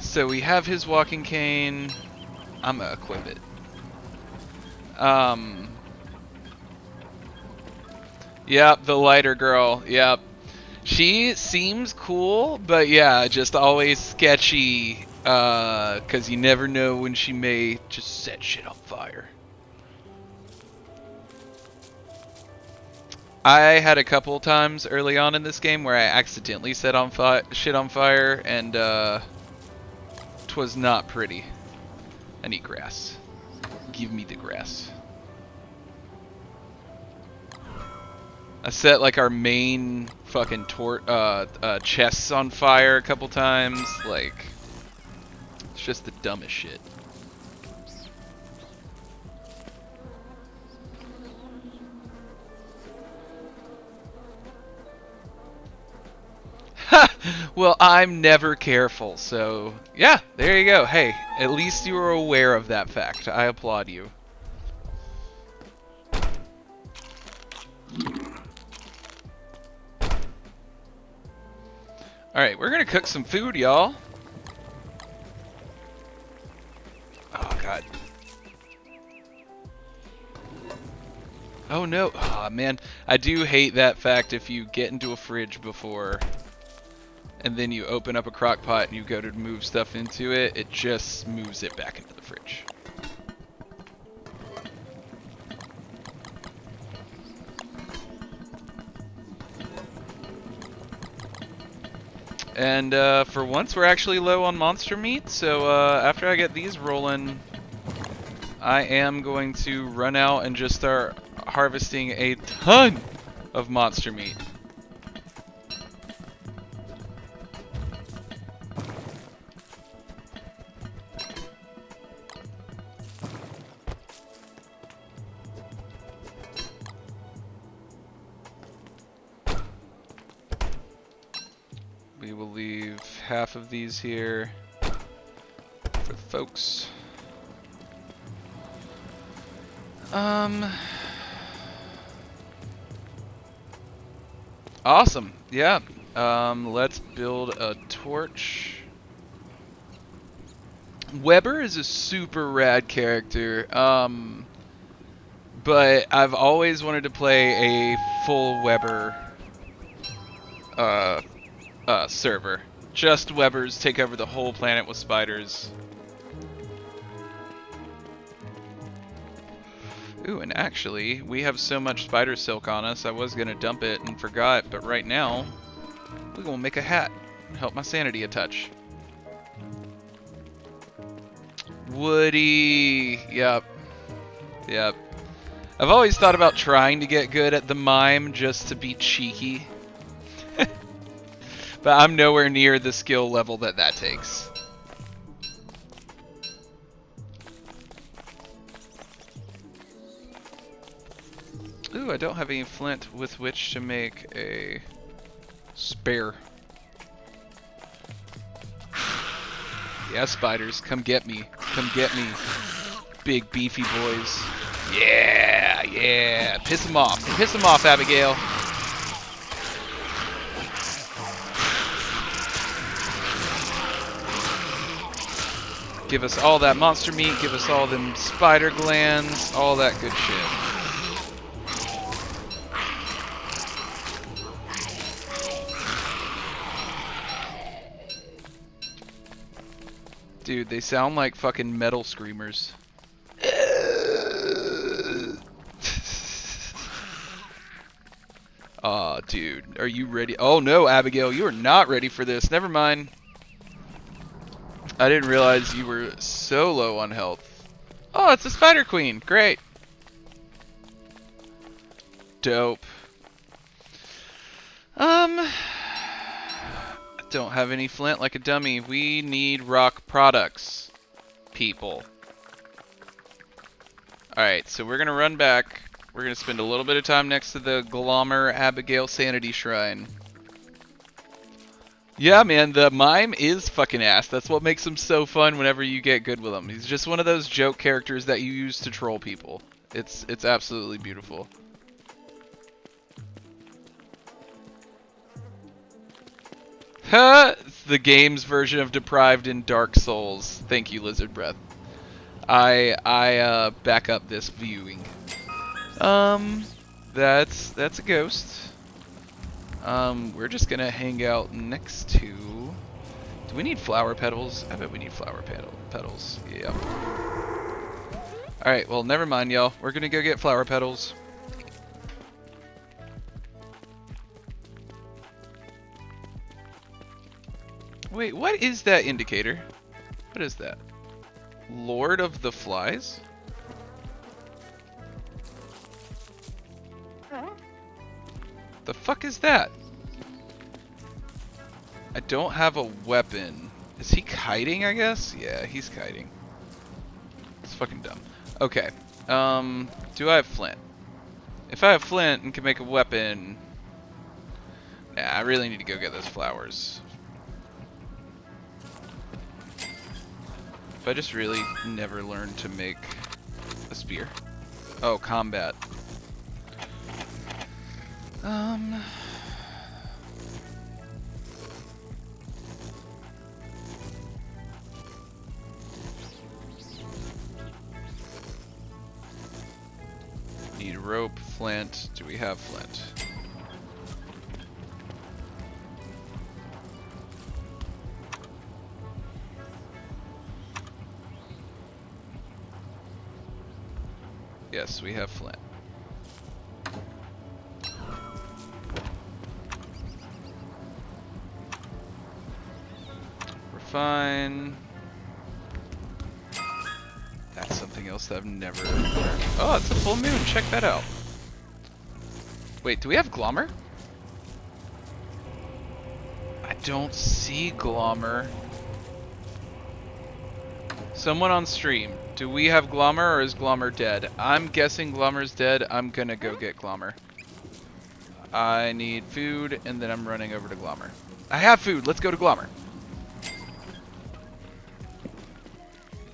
So we have his walking cane. I'm gonna equip it. Yep, the lighter girl. Yep. She seems cool, but yeah, just always sketchy. 'Cause you never know when she may just set shit on fire. I had a couple times early on in this game where I accidentally set on shit on fire, and 'twas not pretty. I need grass. Give me the grass. I set like our main fucking chests on fire a couple times. Like, it's just the dumbest shit. Well, I'm never careful, so yeah, there you go. Hey, at least you were aware of that fact. I applaud you. Alright, we're gonna cook some food, y'all. Oh, God. Oh, no. Oh, man. I do hate that fact if you get into a fridge before and then you open up a crock pot and you go to move stuff into it, it just moves it back into the fridge. And for once, we're actually low on monster meat, so after I get these rolling, I am going to run out and just start harvesting a ton of monster meat. We will leave half of these here for the folks. Awesome. Yeah. Let's build a torch. Weber is a super rad character. But I've always wanted to play a full Weber server. Just Webers take over the whole planet with spiders. Ooh, and actually, we have so much spider silk on us, I was gonna dump it and forgot, but right now, we're gonna make a hat. Help my sanity a touch. Woody! Yep. Yep. I've always thought about trying to get good at the mime just to be cheeky. But I'm nowhere near the skill level that takes. Ooh, I don't have any flint with which to make a spare. Yeah, spiders, come get me. Come get me. Big beefy boys. Yeah, yeah. Piss them off. Piss them off, Abigail. Give us all that monster meat, give us all them spider glands, all that good shit. Dude, they sound like fucking metal screamers. Aw, dude, are you ready? Oh no, Abigail, you are not ready for this. Never mind. I didn't realize you were so low on health. Oh, it's a spider queen. Great. Dope. I don't have any flint like a dummy. We need rock products, people. Alright, so we're gonna run back. We're gonna spend a little bit of time next to the Glommer Abigail Sanity Shrine. Yeah, man, the mime is fucking ass. That's what makes him so fun whenever you get good with him. He's just one of those joke characters that you use to troll people. It's absolutely beautiful. Ha! It's the game's version of Deprived in Dark Souls. Thank you, Lizard Breath. I back up this viewing. That's a ghost. We're just gonna hang out next to... Do we need flower petals? I bet we need flower petals. Yep. Alright, well, never mind, y'all. We're gonna go get flower petals. Wait, what is that indicator? What is that? Lord of the Flies? The fuck is that? I don't have a weapon. Is he kiting, I guess? Yeah, he's kiting. It's fucking dumb. Okay. Do I have flint? If I have flint and can make a weapon... Nah, I really need to go get those flowers. If I just really never learned to make a spear. Oh, combat. Need rope, flint. Do we have flint? Yes, we have flint. We're fine. That's something else that I've never learned. Oh, it's a full moon. Check that out. Wait, do we have Glommer? I don't see Glommer. Someone on stream. Do we have Glommer or is Glommer dead? I'm guessing Glommer's dead. I'm gonna go get Glommer. I need food and then I'm running over to Glommer. I have food. Let's go to Glommer.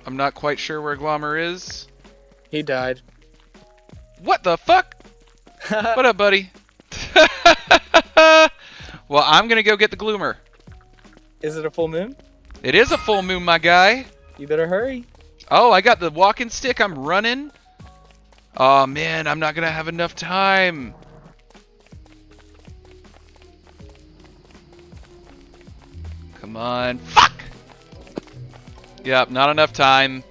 I'm not quite sure where Glommer is. He died. What the fuck? What up, buddy? Well, I'm gonna go get the Gloomer. Is it a full moon? It is a full moon, my guy. You better hurry. Oh, I got the walking stick. I'm running. Oh, man, I'm not gonna have enough time. Come on. Fuck! Yep, not enough time.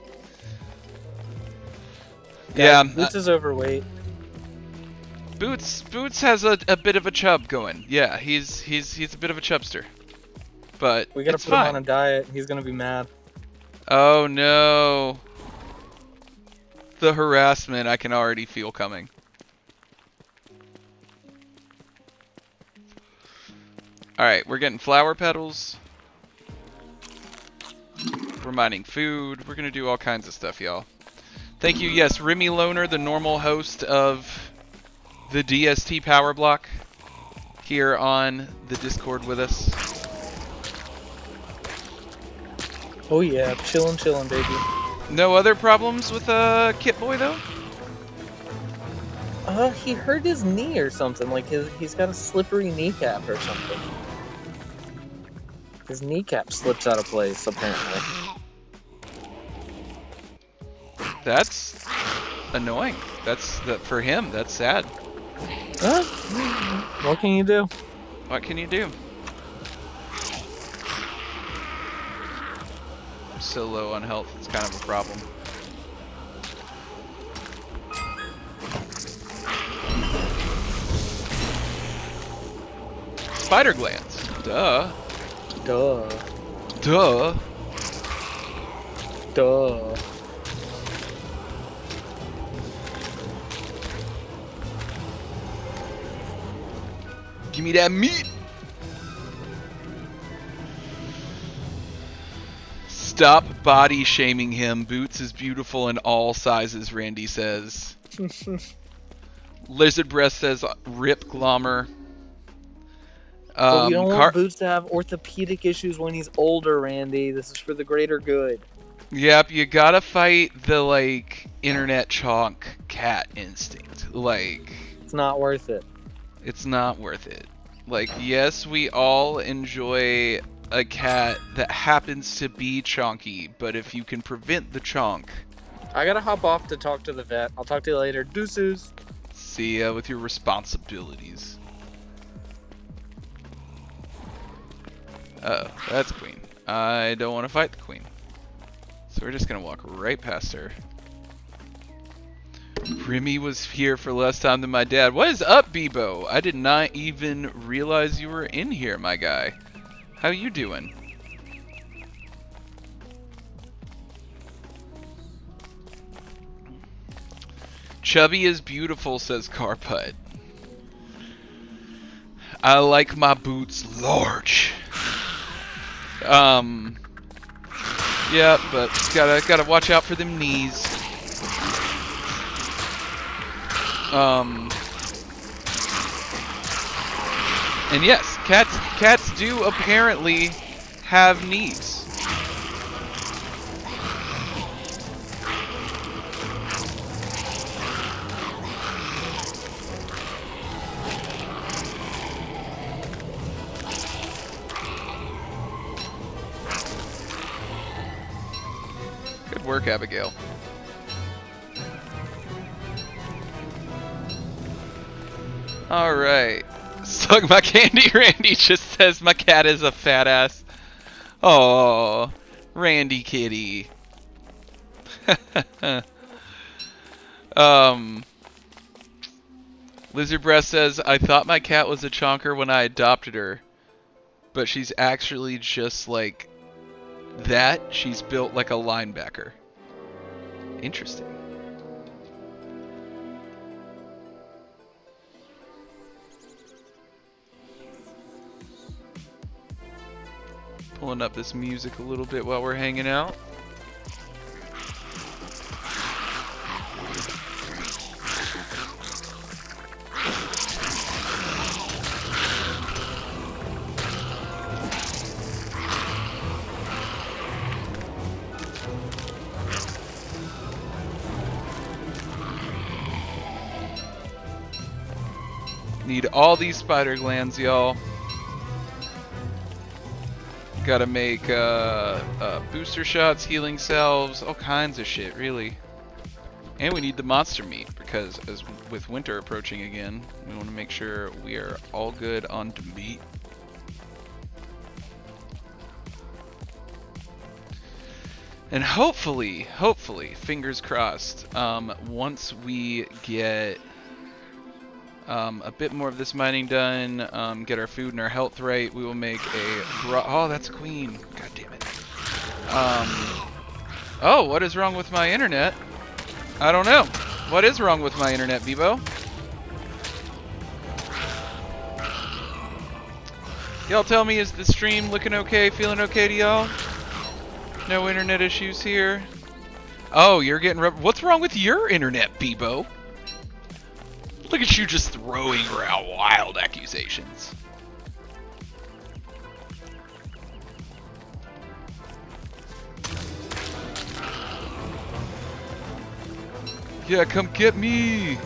Yeah. Boots is overweight. Boots has a bit of a chub going. Yeah, he's a bit of a chubster. But we gotta it's put fine. him on a diet. He's gonna be mad. Oh no. The harassment I can already feel coming. Alright, we're getting flower petals. We're mining food. We're gonna do all kinds of stuff, y'all. Thank you, yes, Remy Loner, the normal host of the DST Power Block, here on the Discord with us. Oh yeah, chillin', baby. No other problems with Kit Boy though? He hurt his knee or something. Like he's got a slippery kneecap or something. His kneecap slips out of place apparently. That's annoying. For him. That's sad. What can you do? What can you do? I'm so low on health. It's kind of a problem. Spider glands. Duh. Duh. Duh. Duh. Give me that meat. Stop body shaming him. Boots is beautiful in all sizes, Randy says. Lizard Breast says, rip Glommer. But we don't want Boots to have orthopedic issues when he's older, Randy. This is for the greater good. Yep, you gotta fight the, like, internet chonk cat instinct. Like... It's not worth it. It's not worth it. Like, yes, we all enjoy a cat that happens to be chonky, but if you can prevent the chonk... I gotta hop off to talk to the vet. I'll talk to you later. Deuces. See ya with your responsibilities. Uh-oh, that's Queen. I don't want to fight the Queen. So we're just gonna walk right past her. Remy was here for less time than my dad. What is up, Bebo? I did not even realize you were in here, my guy. How you doing? Chubby is beautiful, says Carput. I like my boots large. Yeah, but gotta watch out for them knees. And yes, cats do apparently have knees. Good work, Abigail. Alright. Suck my candy, Randy just says my cat is a fat ass. Oh, Randy kitty. Lizard Breast says, I thought my cat was a chonker when I adopted her, but she's actually just like that. She's built like a linebacker. Interesting. Pulling up this music a little bit while we're hanging out. Need all these spider glands, y'all. Gotta make booster shots, healing salves, all kinds of shit, really. And we need the monster meat, because as with winter approaching again, we want to make sure we are all good on the meat. And hopefully, fingers crossed, once we get a bit more of this mining done, get our food and our health right, we will make a oh, that's Queen. God damn it. Oh, what is wrong with my internet? I don't know. What is wrong with my internet, Bebo? Y'all tell me, is the stream looking okay, feeling okay to y'all? No internet issues here? Oh, you're getting what's wrong with your internet, Bebo? Look at you just throwing around wild accusations. Yeah, come get me!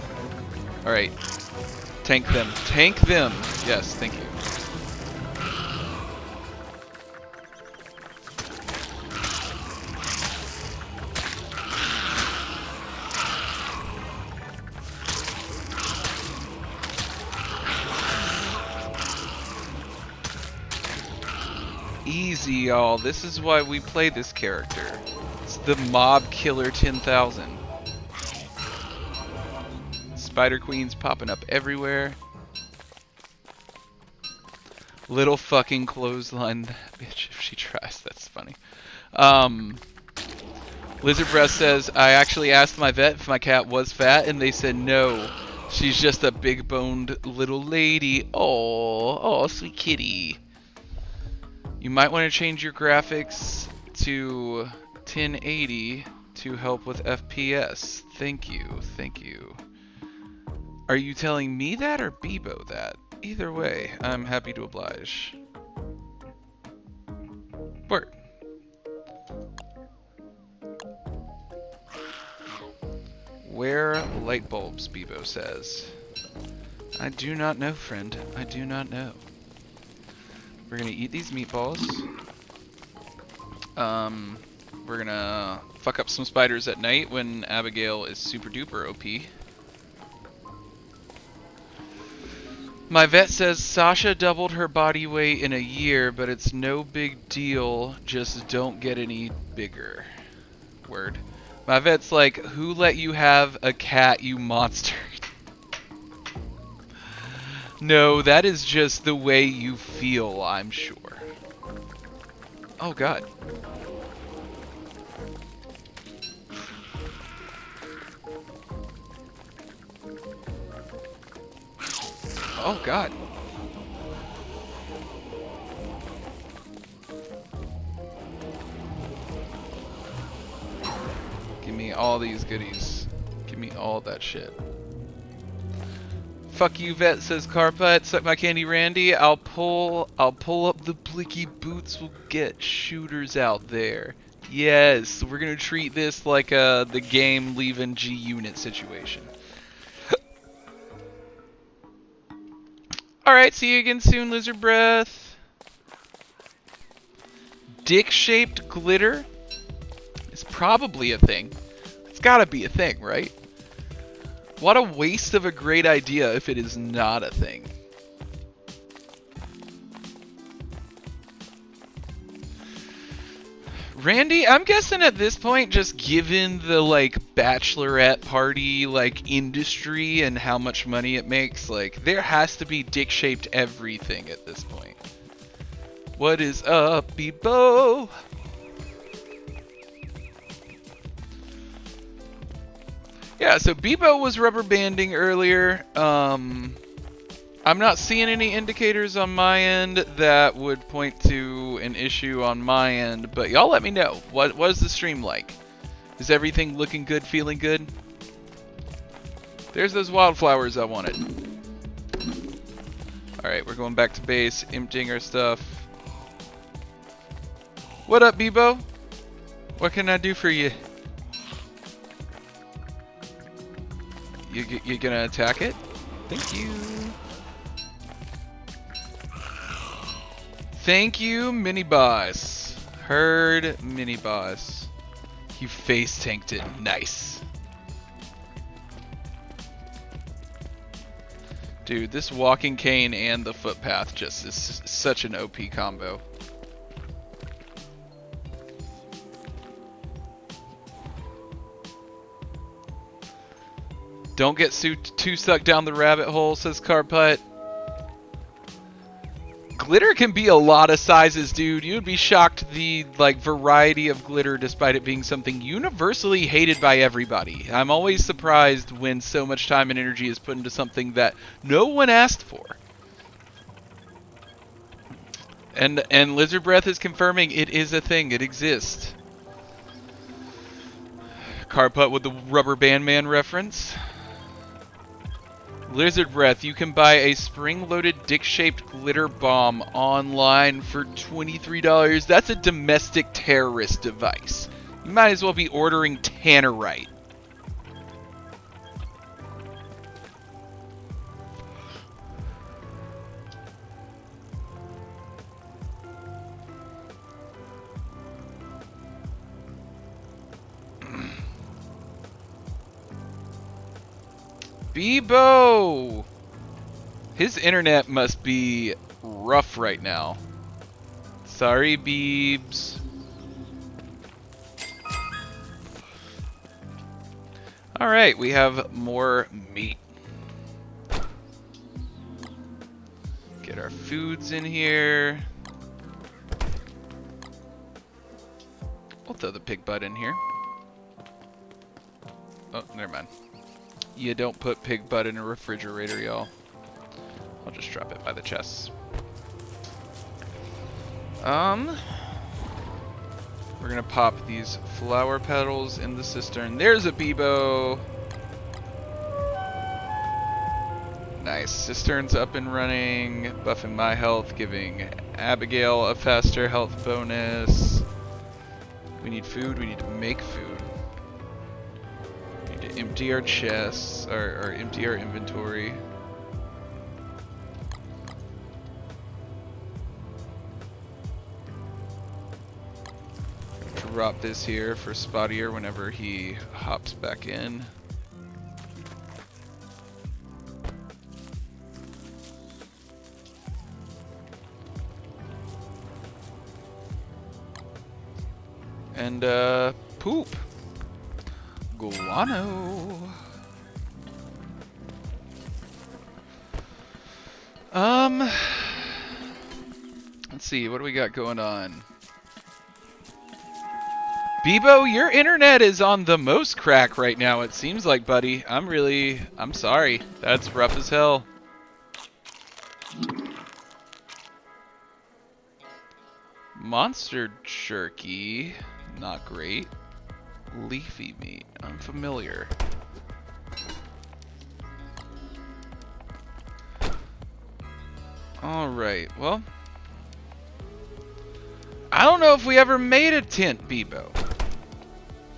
Alright. Tank them. Tank them! Yes, thank you. Easy, y'all. This is why we play this character. It's the Mob Killer 10,000. Spider Queen's popping up everywhere. Little fucking clothesline that bitch if she tries. That's funny. Lizard Breast says, I actually asked my vet if my cat was fat, and they said no. She's just a big-boned little lady. Oh, sweet kitty. You might want to change your graphics to 1080 to help with FPS. Thank you, thank you. Are you telling me that or Bebo that? Either way, I'm happy to oblige. Word. Where light bulbs, Bebo says. I do not know, friend. I do not know. We're gonna eat these meatballs. We're gonna fuck up some spiders at night when Abigail is super duper OP. My vet says Sasha doubled her body weight in a year, but it's no big deal. Just don't get any bigger. Word. My vet's like, who let you have a cat, you monster? No, that is just the way you feel, I'm sure. Oh god. Oh god. Give me all these goodies. Give me all that shit. Fuck you, vet, says Carpet. Suck my candy, Randy. I'll pull up the blicky boots. We'll get shooters out there. Yes, we're gonna treat this like the game leaving G Unit situation. Alright, see you again soon, Lizard Breath. Dick-shaped glitter is probably a thing. It's gotta be a thing, right? What a waste of a great idea if it is not a thing. Randy, I'm guessing at this point, just given the like bachelorette party like industry and how much money it makes, like there has to be dick-shaped everything at this point. What is up, Bebo? Yeah, so Bebo was rubber banding earlier. I'm not seeing any indicators on my end that would point to an issue on my end, but y'all let me know. What is the stream like? Is everything looking good, feeling good? There's those wildflowers I wanted. Alright, we're going back to base, emptying our stuff. What up, Bebo? What can I do for you? You gonna attack it? Thank you. Thank you, mini boss. Heard, mini boss. You face tanked it. Nice. Dude, this walking cane and the footpath just is such an OP combo. Don't get too sucked down the rabbit hole, says Carput. Glitter can be a lot of sizes, dude. You'd be shocked the like variety of glitter despite it being something universally hated by everybody. I'm always surprised when so much time and energy is put into something that no one asked for. And Lizard Breath is confirming it is a thing. It exists. Carput with the Rubber Band Man reference. Lizard Breath, you can buy a spring-loaded dick-shaped glitter bomb online for $23. That's a domestic terrorist device. You might as well be ordering Tannerite. Bebo! His internet must be rough right now. Sorry, Beebs. Alright, we have more meat. Get our foods in here. We'll throw the pig butt in here. Oh, never mind. You don't put pig butt in a refrigerator, y'all. I'll just drop it by the chests. We're gonna pop these flower petals in the cistern. There's a Bebo. Nice. Cistern's up and running, buffing my health, giving Abigail a faster health bonus. We need food. We need to make food. We need to empty our chests, or empty our inventory. Drop this here for Spottier whenever he hops back in. And poop. Guano. Let's see, what do we got going on? Bebo, your internet is on the most crack right now, it seems like, buddy. I'm sorry. That's rough as hell. Monster jerky, not great. Leafy meat, unfamiliar. Alright, well. I don't know if we ever made a tent, Bebo.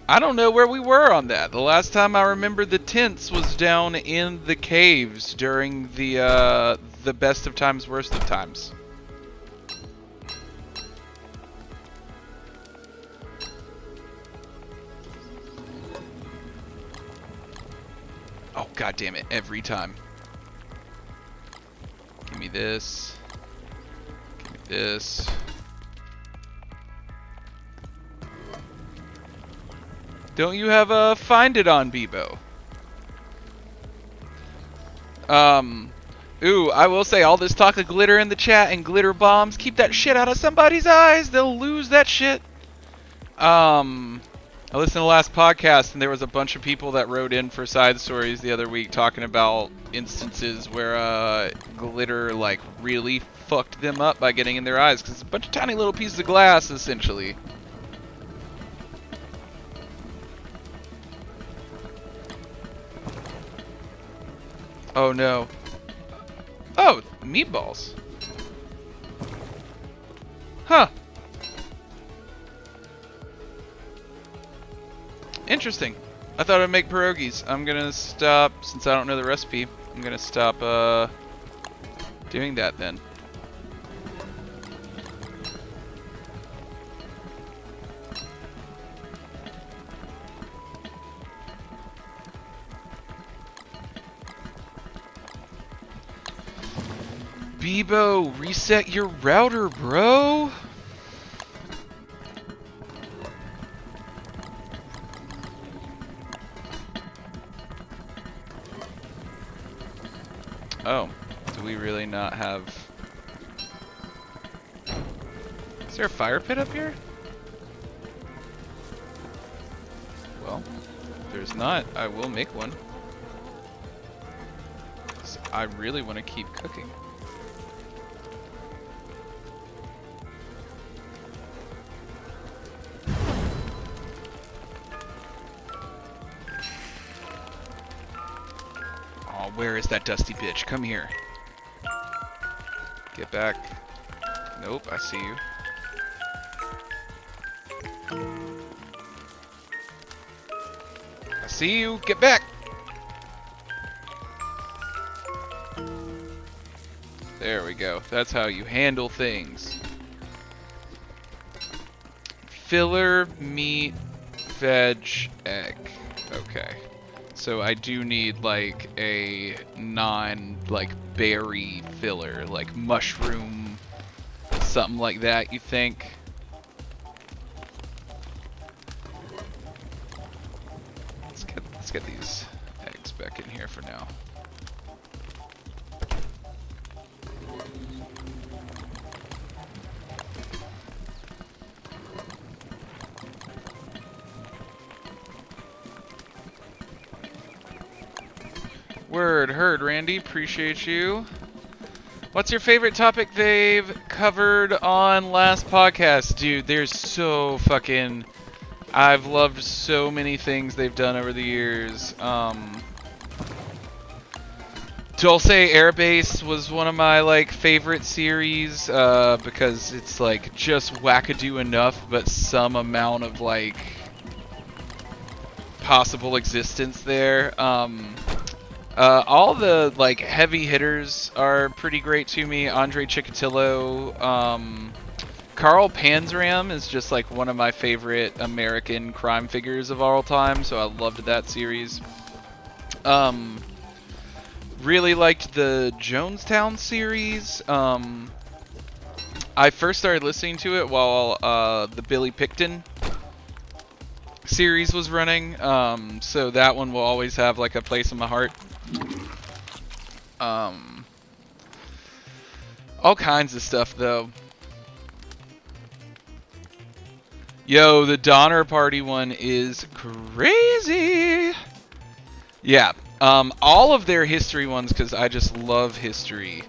I don't know where we were on that. The last time I remember the tents was down in the caves during the best of times, worst of times. Oh, god damn it, every time. Give me this. Give me this. Don't you have a Find It on Bebo? Ooh, I will say, all this talk of glitter in the chat and glitter bombs, keep that shit out of somebody's eyes. They'll lose that shit. I listened to the last podcast, and there was a bunch of people that wrote in for side stories the other week talking about instances where glitter like really fucked them up by getting in their eyes, because it's a bunch of tiny little pieces of glass, essentially. Oh no. Oh, meatballs. Huh. Interesting. I thought I'd make pierogies. I'm gonna stop, since I don't know the recipe, I'm gonna stop doing that then. Bebo, reset your router, bro. Oh, do we really not have... Is there a fire pit up here? Well, if there's not, I will make one. 'Cause I really want to keep cooking. Where is that dusty bitch? Come here. Get back. Nope, I see you. I see you. Get back. There we go. That's how you handle things. Filler, meat, veg, egg. Okay. So I do need like a berry filler, like mushroom, something like that, you think? Let's get these eggs back in here for now. Word, heard, Randy. Appreciate you. What's your favorite topic they've covered on last podcast? Dude, there's so fucking... I've loved so many things they've done over the years. Dulce Airbase was one of my like favorite series because it's like just wackadoo enough, but some amount of like possible existence there. All the like heavy hitters are pretty great to me. Andre Chikatilo, Carl Panzram is just like one of my favorite American crime figures of all time, so I loved that series. Really liked the Jonestown series. I first started listening to it while the Billy Picton series was running, so that one will always have like a place in my heart. All kinds of stuff though. Yo, the Donner Party one is crazy. Yeah, all of their history ones, because I just love history,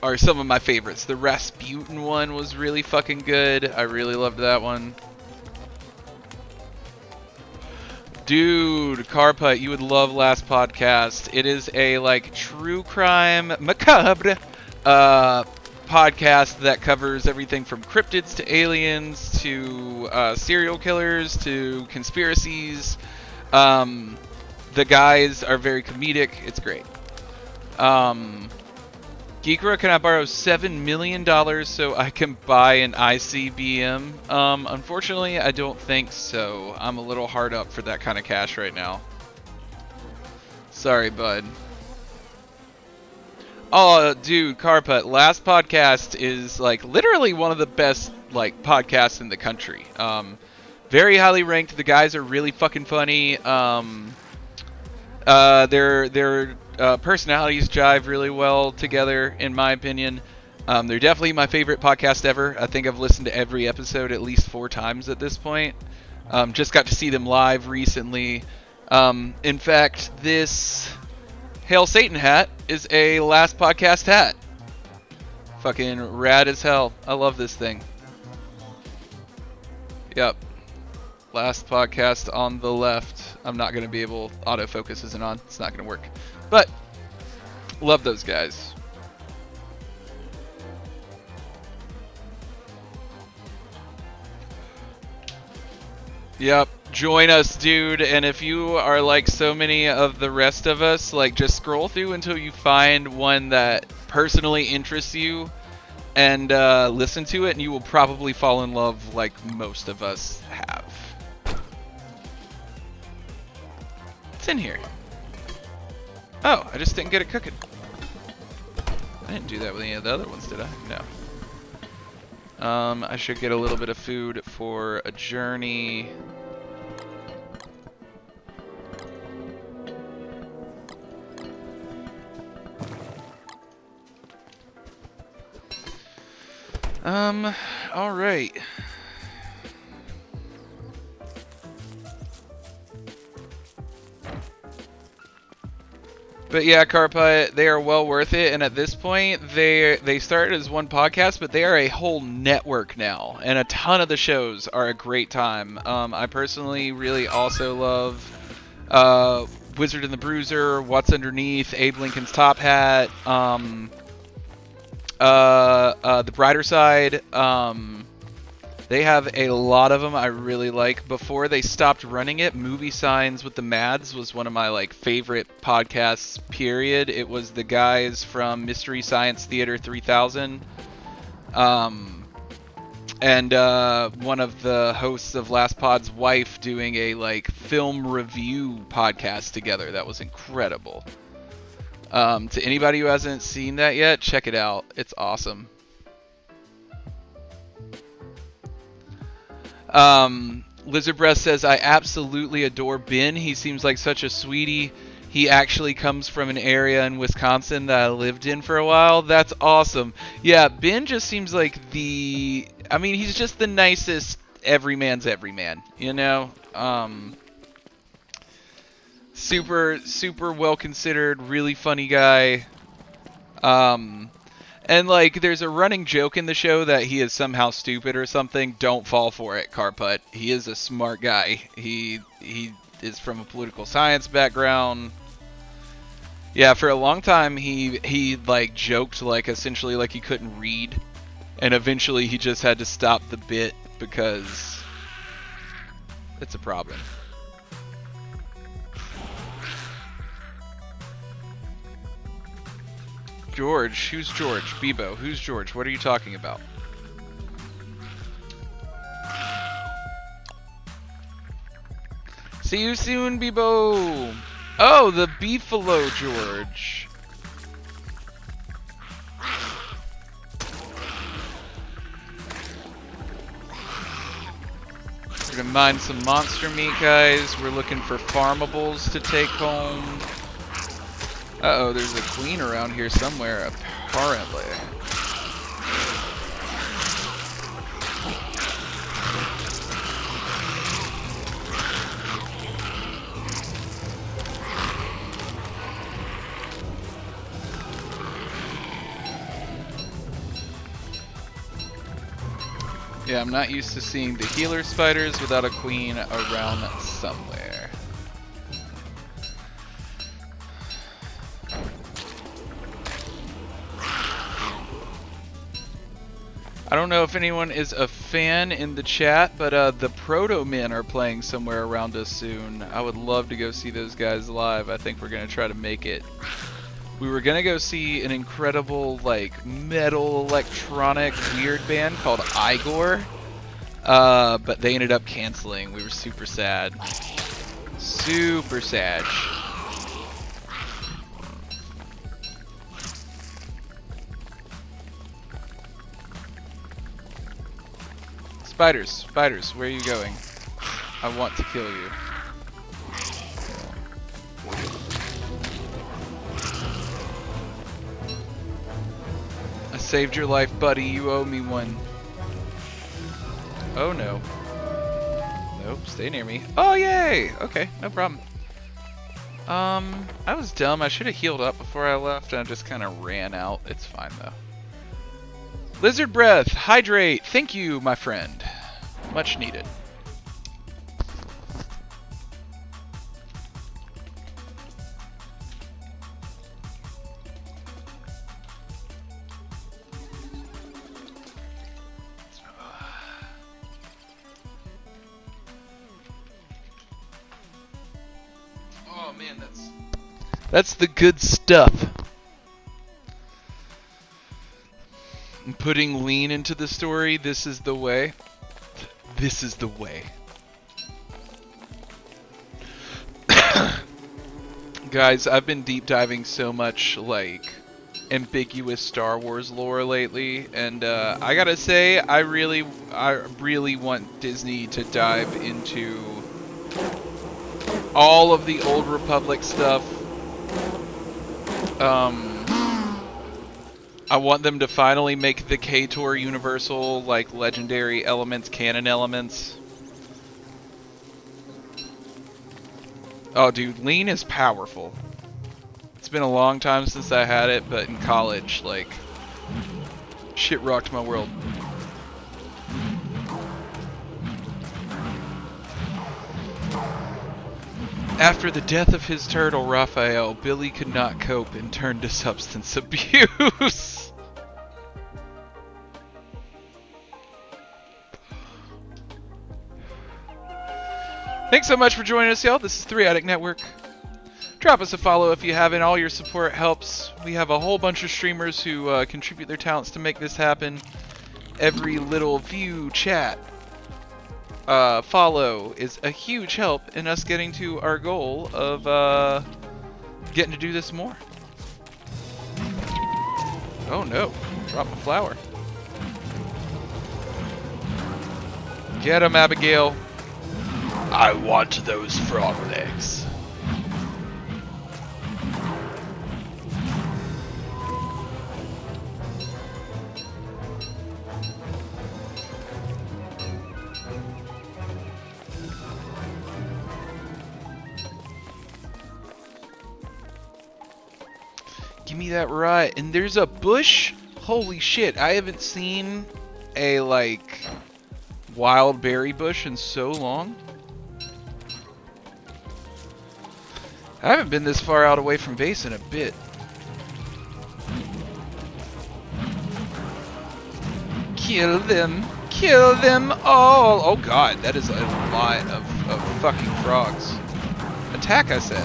are some of my favorites. The Rasputin one was really fucking good. I really loved that one. Dude, Carput, you would love Last Podcast. It is a like true crime macabre podcast that covers everything from cryptids to aliens to serial killers to conspiracies. The guys are very comedic. It's great. Geekra, can I borrow $7 million so I can buy an ICBM? Unfortunately, I don't think so. I'm a little hard up for that kind of cash right now. Sorry, bud. Oh, dude, Carput, Last Podcast is like literally one of the best like podcasts in the country. Very highly ranked. The guys are really fucking funny. Their personalities jive really well together, in my opinion. They're definitely my favorite podcast ever. I think I've listened to every episode at least 4 times at this point. Just got to see them live recently. In fact, this Hail Satan hat is a Last Podcast hat. Fucking rad as hell. I love this thing. Yep. Last Podcast on the left. I'm not going to be able... Autofocus isn't on. It's not going to work. But, love those guys. Yep. Join us, dude. And if you are like so many of the rest of us, like just scroll through until you find one that personally interests you and listen to it, and you will probably fall in love like most of us have. What's in here? Oh, I just didn't get it cooking. I didn't do that with any of the other ones, did I? No. I should get a little bit of food for a journey. All right. But yeah, Carput, they are well worth it, and at this point, they started as one podcast, but they are a whole network now, and a ton of the shows are a great time. I personally really also love Wizard and the Bruiser, What's Underneath, Abe Lincoln's Top Hat, The Brighter Side. They have a lot of them I really like. Before they stopped running it, Movie Signs with the Mads was one of my like favorite podcasts, period. It was the guys from Mystery Science Theater 3000. And one of the hosts of Last Pod's wife doing a like film review podcast together. That was incredible. To anybody who hasn't seen that yet, check it out. It's awesome. Lizard Breast says, I absolutely adore Ben. He seems like such a sweetie. He actually comes from an area in Wisconsin that I lived in for a while. That's awesome. Yeah, Ben just seems like I mean, he's just the nicest everyman's everyman, you know? Super, super well considered, really funny guy. And like, there's a running joke in the show that he is somehow stupid or something. Don't fall for it, Carput. He is a smart guy. He is from a political science background. Yeah, for a long time he like joked like essentially like he couldn't read, and eventually he just had to stop the bit because it's a problem. George, who's George? Bebo, who's George? What are you talking about? See you soon, Bebo. Oh, the Beefalo George. We're gonna mine some monster meat, guys. We're looking for farmables to take home. Uh-oh, there's a queen around here somewhere, apparently. Yeah, I'm not used to seeing the healer spiders without a queen around somewhere. I don't know if anyone is a fan in the chat, but the Proto Men are playing somewhere around us soon. I would love to go see those guys live. I think we're going to try to make it. We were going to go see an incredible, like, metal electronic weird band called Igor, but they ended up canceling. We were super sad. Super sad. Spiders, spiders, where are you going? I want to kill you. I saved your life, buddy. You owe me one. Oh no. Nope, stay near me. Oh yay! Okay, no problem. I was dumb. I should have healed up before I left, and I just kind of ran out. It's fine though. Lizard breath, hydrate. Thank you, my friend. Much needed. Oh man, that's the good stuff. Putting lean into the story, this is the way. This is the way. Guys, I've been deep diving so much, like, ambiguous Star Wars lore lately, and I gotta say, I really want Disney to dive into all of the Old Republic stuff. I want them to finally make the KTOR universal, like, legendary elements, canon elements. Oh, dude, lean is powerful. It's been a long time since I had it, but in college, like, shit rocked my world. After the death of his turtle, Raphael, Billy could not cope and turned to substance abuse. Thanks so much for joining us, y'all. This is 3 Attic Network. Drop us a follow if you haven't. All your support helps. We have a whole bunch of streamers who contribute their talents to make this happen. Every little view, chat, follow is a huge help in us getting to our goal of getting to do this more. Oh no, drop a flower. Get him, Abigail. I want those frog legs. Give me that right. And there's a bush. Holy shit, I haven't seen a, like, wild berry bush in so long. I haven't been this far out away from base in a bit. Kill them all. Oh god, that is a lot of fucking frogs. Attack, I said.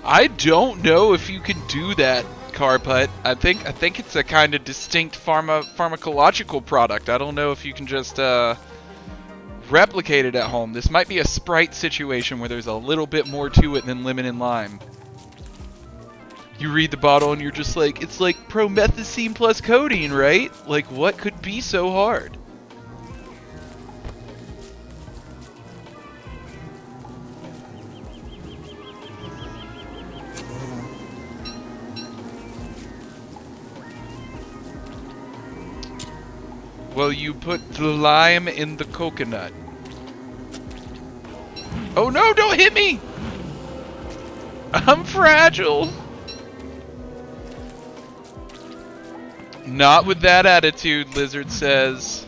I don't know if you can do that, Carput. I think it's a kind of distinct pharmacological product. I don't know if you can just replicate it at home. This might be a Sprite situation where there's a little bit more to it than lemon and lime. You read the bottle and you're just like, it's like promethazine plus codeine, right? Like, what could be so hard? Well, you put the lime in the coconut. Oh no, don't hit me! I'm fragile! Not with that attitude, Lizard says.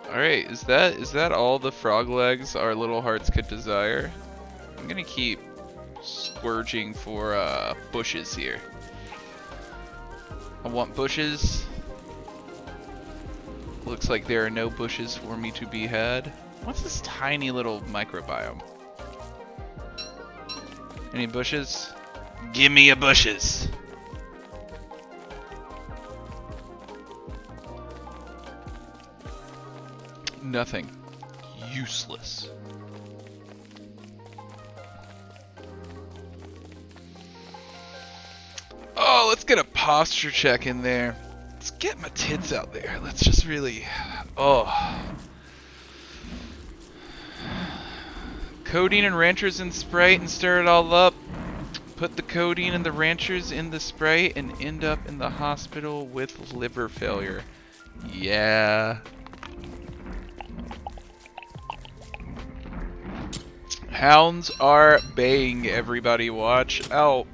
Alright, is that all the frog legs our little hearts could desire? I'm gonna keep scourging for bushes here. I want bushes. Looks like there are no bushes for me to be had. What's this tiny little microbiome? Any bushes? Give me a bushes! Nothing. Useless. Oh, let's get a posture check in there. Let's get my tits out there. Let's just really... Oh. Codeine and ranchers in Sprite and stir it all up. Put the codeine and the ranchers in the Sprite and end up in the hospital with liver failure. Yeah. Hounds are baying, everybody. Watch out.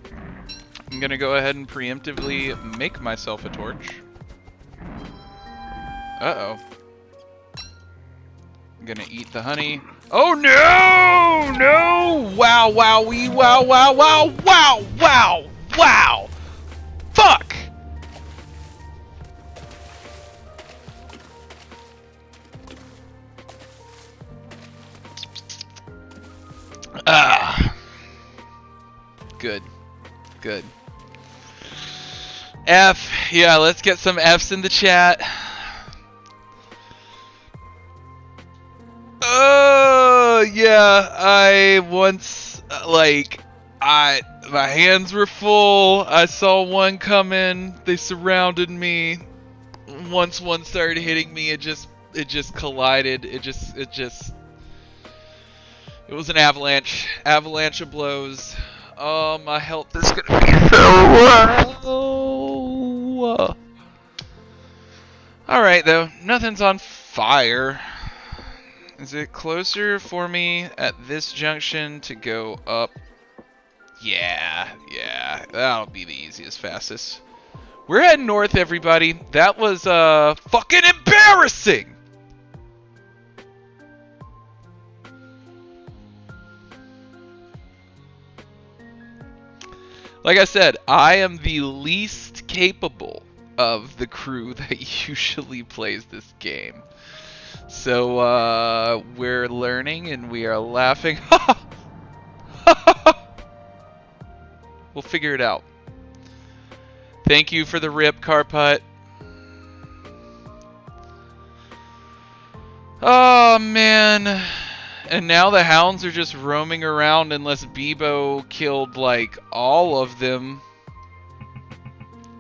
I'm gonna go ahead and preemptively make myself a torch. Uh-oh. I'm gonna eat the honey. Oh no! No! Wow, wow, wee, wow, wow, wow, wow, wow, wow! Fuck! Ah. Good. Good. F. Yeah, let's get some Fs in the chat. Oh, yeah. I once, my hands were full. I saw one coming. They surrounded me. Once one started hitting me, it just collided. It was an avalanche of blows. Oh, my health is gonna be so low. Alright, though. Nothing's on fire. Is it closer for me at this junction to go up? Yeah. That'll be the easiest, fastest. We're heading north, everybody. That was, fucking embarrassing! Like I said, I am the least capable of the crew that usually plays this game. So, we're learning and we are laughing. We'll figure it out. Thank you for the rip, Carput. Oh, man. And now the hounds are just roaming around unless Bebo killed, like, all of them.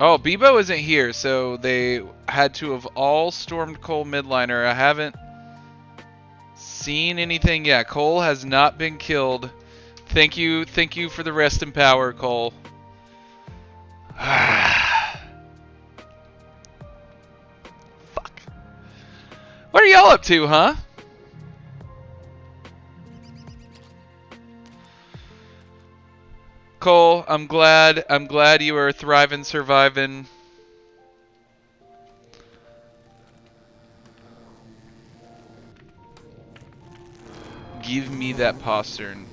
Oh, Bebo isn't here, so they had to have all stormed Coal Midliner. I haven't Seen anything? Yeah, Cole has not been killed. Thank you for the rest in power, Cole. Fuck. What are y'all up to, huh? Cole, I'm glad you are thriving, surviving. Give me that postern.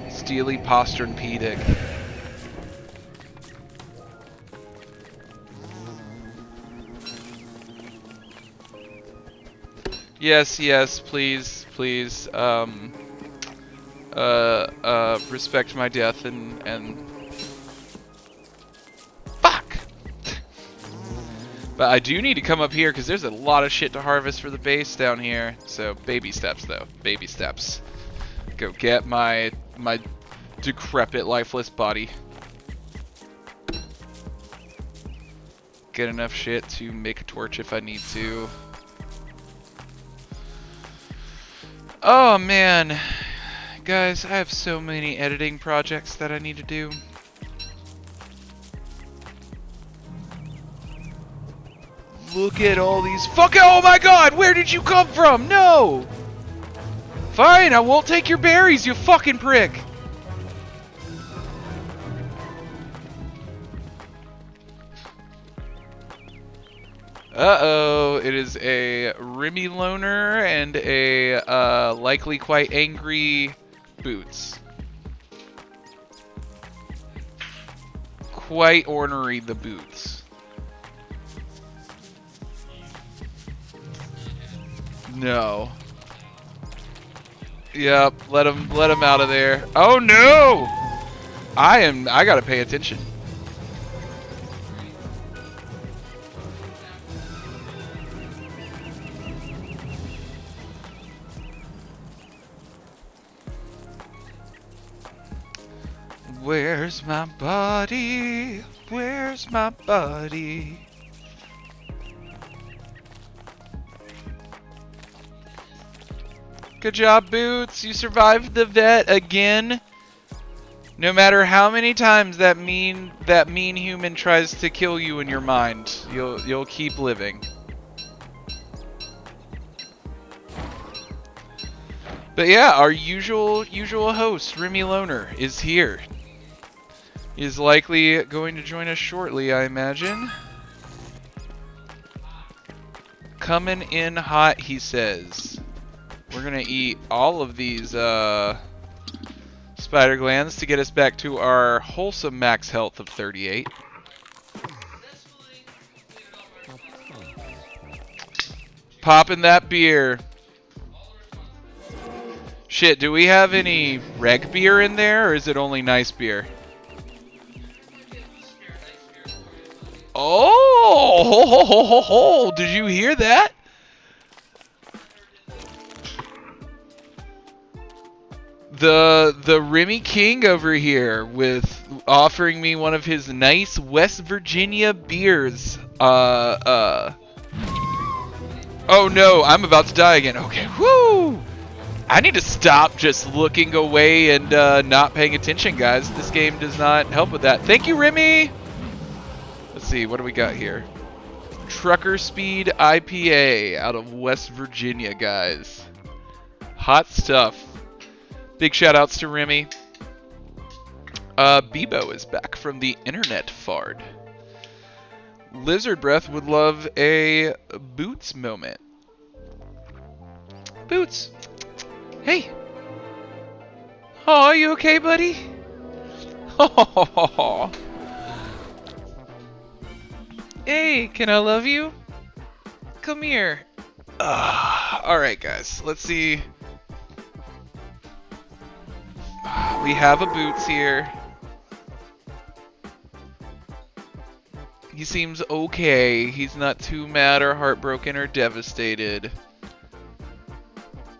Steely postern pedic. Yes, please. Respect my death and fuck. But I do need to come up here because there's a lot of shit to harvest for the base down here. So baby steps though, baby steps. Go get my decrepit, lifeless body. Get enough shit to make a torch if I need to. Oh man, guys, I have so many editing projects that I need to do. Look at all these oh my god, where did you come from? No! Fine, I won't take your berries, you fucking prick! Uh-oh, it is a Remy loner and a likely quite angry Boots. Quite ornery, the Boots. No. Yep, let him out of there. Oh no! I gotta pay attention. Where's my body? Where's my body? Good job, Boots. You survived the vet again. No matter how many times that mean human tries to kill you in your mind, you'll keep living. But yeah, our usual host, Remy Loner, is here. He's likely going to join us shortly, I imagine. Coming in hot, he says. We're gonna eat all of these spider glands to get us back to our wholesome max health of 38. Popping that beer. Shit, do we have any reg beer in there, or is it only nice beer? Oh, did you hear that? The Remy King over here with offering me one of his nice West Virginia beers. Oh no, I'm about to die again. Okay, whoo! I need to stop just looking away and not paying attention, guys. This game does not help with that. Thank you, Remy! Let's see, what do we got here? Trucker Speed IPA out of West Virginia, guys. Hot stuff. Big shout outs to Remy. Bebo is back from the internet fard. Lizard Breath would love a Boots moment. Boots! Hey! Oh, are you okay, buddy? Oh. Hey, can I love you? Come here. Alright, guys. Let's see. We have a Boots here. He seems okay. He's not too mad or heartbroken or devastated.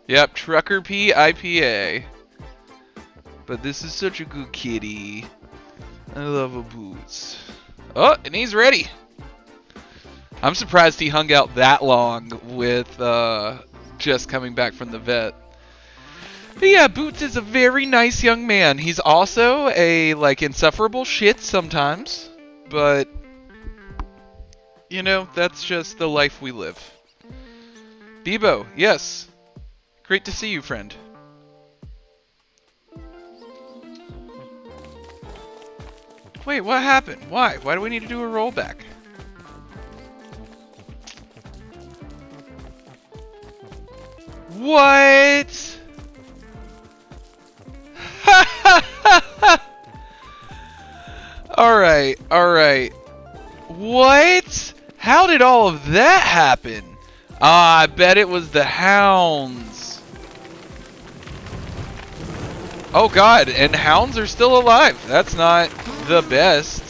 Yep, Trucker P IPA. But this is such a good kitty. I love a Boots. Oh, and he's ready. I'm surprised he hung out that long with just coming back from the vet. But yeah, Boots is a very nice young man. He's also a, like, insufferable shit sometimes. But, you know, that's just the life we live. Bebo, yes. Great to see you, friend. Wait, what happened? Why? Why do we need to do a rollback? What? Alright, alright. What? How did all of that happen? Ah, I bet it was the hounds. Oh god, and hounds are still alive. That's not the best.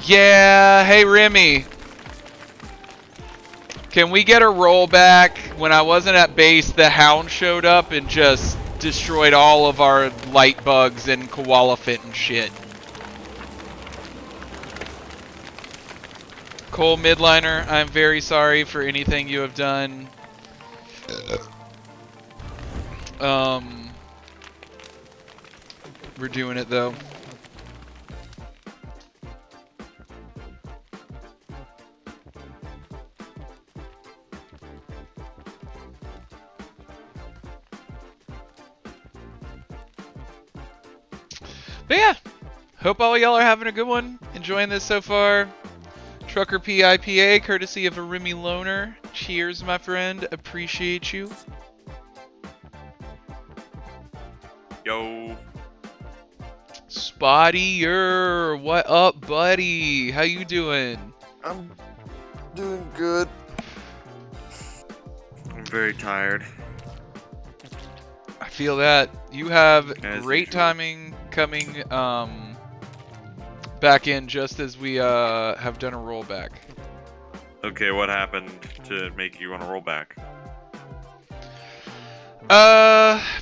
Yeah, hey Remy. Can we get a rollback? When I wasn't at base, the hound showed up and just destroyed all of our light bugs and koala fit and shit. Cole Midliner, I'm very sorry for anything you have done. We're doing it though. But yeah, hope all y'all are having a good one. Enjoying this so far. Trucker PIPA, courtesy of a Remy Loner. Cheers, my friend. Appreciate you. Yo. Spottier, what up, buddy? How you doing? I'm doing good. I'm very tired. I feel that. You have As great usual. timing coming back in just as we have done a rollback. Okay, what happened to make you want to roll back?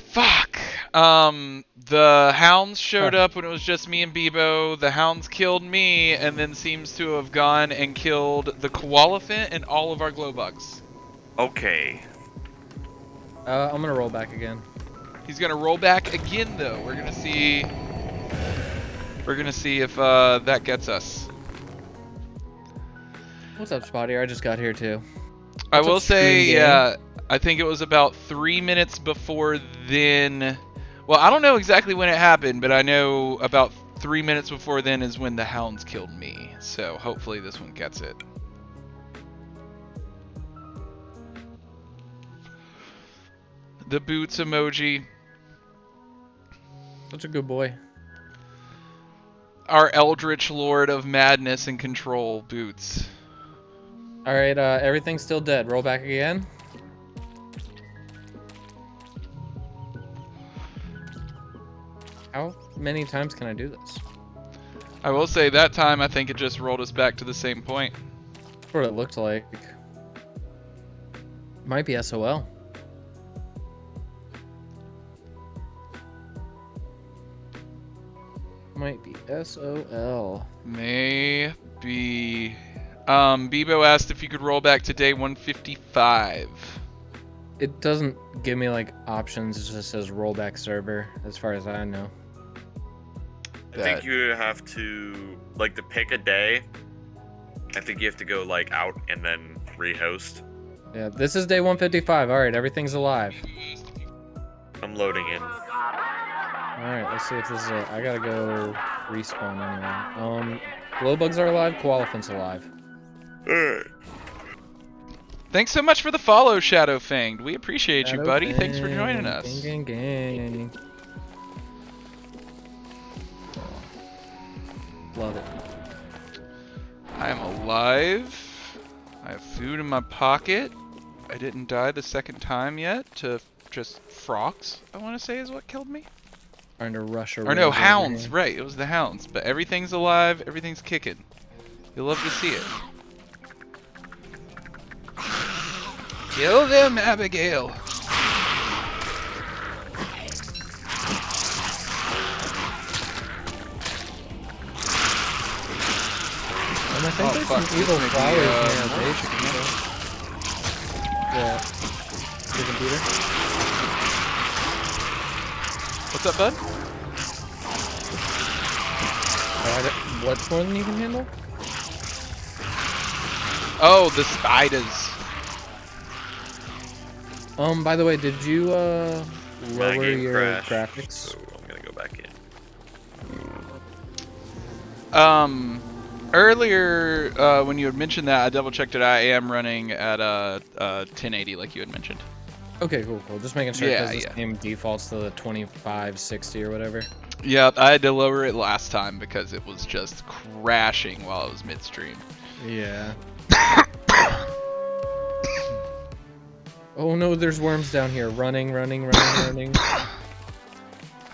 Fuck. The hounds showed up when it was just me and Bebo. The hounds killed me and then seems to have gone and killed the koalafant and all of our glow bugs. Okay. I'm gonna roll back again. He's gonna roll back again though. We're gonna see if that gets us. What's up, Spotty? I just got here too. I What's will up, say, Stream Gang? yeah, I think it was about 3 minutes before then. Well, I don't know exactly when it happened, but I know about 3 minutes before then is when the hounds killed me. So hopefully this one gets it. The boots emoji. Such a good boy. Our eldritch lord of madness and control, Boots. All right, everything's still dead. Roll back again. How many times can I do this? I will say that time I think it just rolled us back to the same point. That's what it looked like. Might be SOL. Might be SOL. Maybe. Bebo asked if you could roll back to day 155. It doesn't give me like options. It just says rollback server, as far as I know. I think you have to, like, to pick a day. I think you have to go, like, out and then rehost. Yeah, this is day 155. All right, everything's alive. I'm loading in. All right, let's see if this is a... I gotta go respawn anyway. Glow bugs are alive. Koalafant's alive. Thanks so much for the follow, Shadow Fanged. We appreciate you, Shadow buddy. Thanks for Fang, joining us. Gang, gang, gang. Love it. I am alive. I have food in my pocket. I didn't die the second time yet to just frogs, I want to say is what killed me. Trying to rush Or no, over hounds. here. Right, it was the hounds. But everything's alive. Everything's kicking. You'll love to see it. Kill them, Abigail. think there's fuck, some evil this may be, flowers near our more base. chicken. Yeah. Chicken Peter? What's up, bud? What's more than you can handle? Oh, the spiders. By the way, did you My lower game your crashed, graphics? so I'm gonna go back in. Earlier, when you had mentioned that, I double checked it. I am running at 1080, like you had mentioned. Okay, cool. Just making sure Yeah, because this game defaults to the 2560 or whatever. Yep, I had to lower it last time because it was just crashing while I was midstream. Yeah. Oh no, there's worms down here. Running.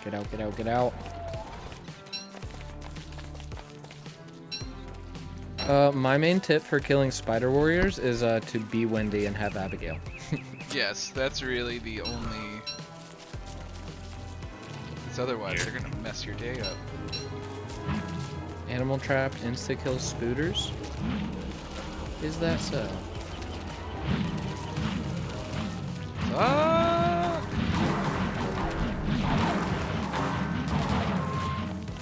Get out. My main tip for killing spider warriors is to be Wendy and have Abigail. Yes, that's really the only... Because otherwise they're gonna mess your day up. Animal trap insta-kill spooters? Is that so?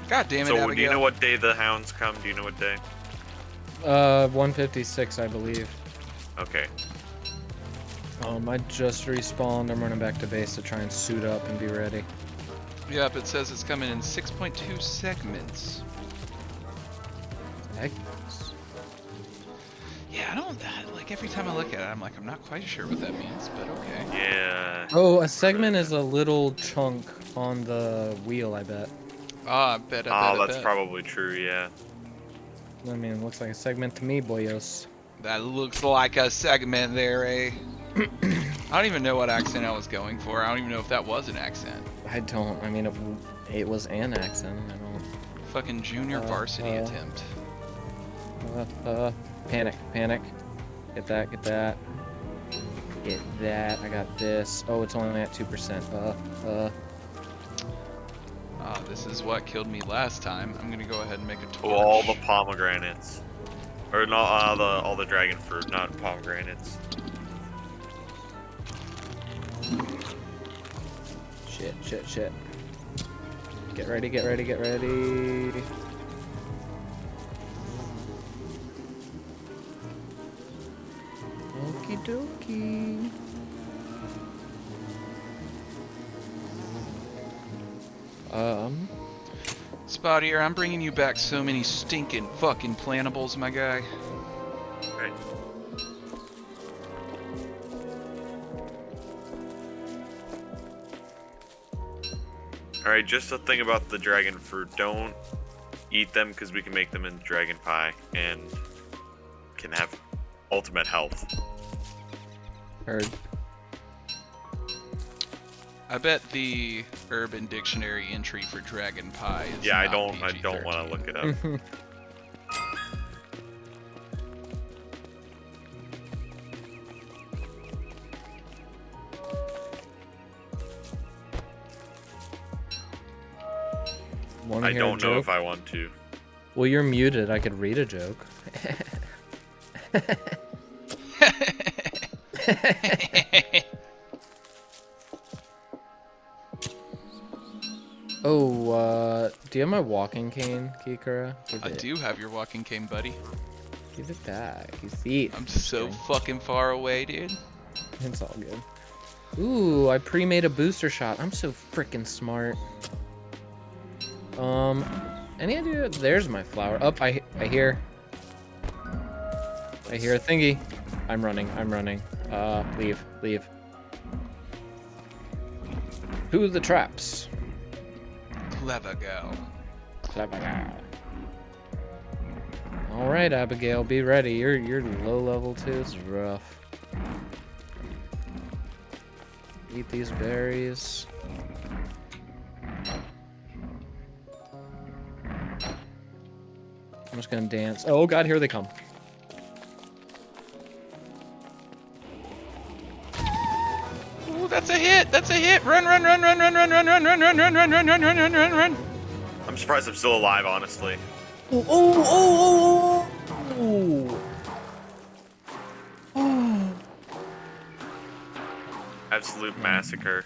God damn it, So, Abigail. do you know what day the hounds come? Do you know what day? 156, I believe. Okay. I just respawned. I'm running back to base to try and suit up and be ready. Yep, it says it's coming in 6.2 segments. Segments? Yeah, I don't... Like, every time I look at it, I'm like, I'm not quite sure what that means, but okay. Yeah. Oh, a segment is a little chunk on the wheel, I bet. Ah, I bet. That's probably true, yeah. I mean, it looks like a segment to me, boyos. That looks like a segment there, eh? I don't even know what accent I was going for. I don't even know if that was an accent. I don't. I mean, it was an accent. I don't. Fucking junior varsity attempt. Panic. Get that. I got this. Oh, it's only at 2%. This is what killed me last time. I'm gonna go ahead and make a torch. Oh, all the pomegranates. Or not all the dragon fruit, not pomegranates. Shit. Get ready. Okie dokie. Spot here, I'm bringing you back so many stinking fucking plantables, my guy. Right. Alright, just a thing about the dragon fruit. Don't eat them because we can make them into dragon pie and can have ultimate health. Heard. I bet the Urban Dictionary entry for dragon pie is Yeah, I not don't want to look it up. I don't know if I want to. Well, you're muted. I could read a joke. Oh, do you have my walking cane, Kikara? I do have your walking cane, buddy. Give it back. You thief. I'm so fucking far away, dude. It's all good. Ooh, I pre-made a booster shot. I'm so freaking smart. Any idea? There's my flower. Up, I hear a thingy. I'm running. Leave. Who the traps? Clever girl. All right, Abigail, be ready. You're low level too. It's rough. Eat these berries. I'm just gonna dance. Oh god, here they come. Ooh, that's a hit! Run! I'm surprised I'm still alive, honestly. Oh! Oh. Oh. Absolute massacre.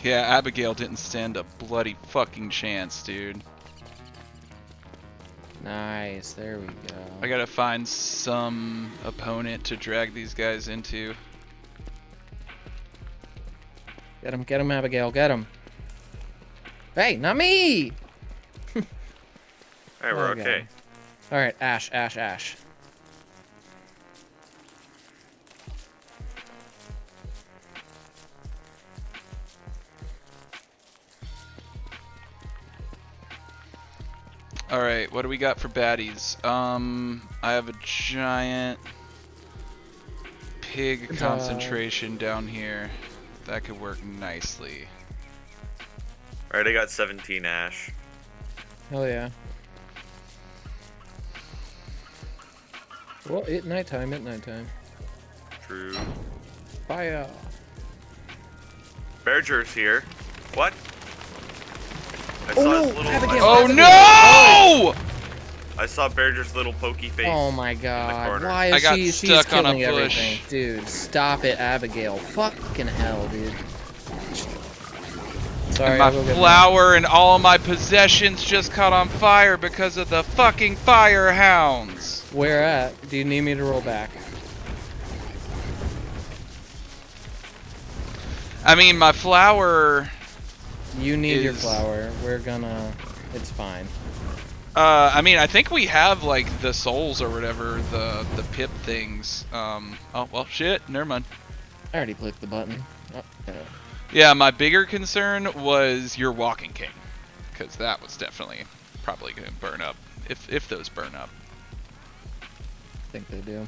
Yeah, Abigail didn't stand a bloody fucking chance, dude. Nice, there we go. I gotta find some opponent to drag these guys into. Get him, Abigail, get him. Hey, not me! Alright, we're There we okay. go. Alright, Ash. Alright, what do we got for baddies? I have a giant pig concentration down here. That could work nicely. Alright, I got 17 ash. Hell yeah. Well, at nighttime. True. Fire. Berger's here. What? I Oh, saw no, his little. Abigail, Oh Abigail. no! I saw Berger's little pokey face. Oh my in the god, corner. why I is got she's stuck on a killing bush. everything? Dude, stop it, Abigail. Fucking hell, dude. Sorry, And my I'll go get flower and all of my possessions just caught on fire because of the fucking fire hounds. that. Where at? Do you need me to roll back? I mean, my flower. You need your is- flower. We're gonna... It's fine. I mean, I think we have like the souls or whatever, the pip things. Oh well, shit. Never mind. I already clicked the button. Oh, yeah. Yeah, my bigger concern was your Walking King, because that was definitely probably gonna burn up if those burn up. I think they do.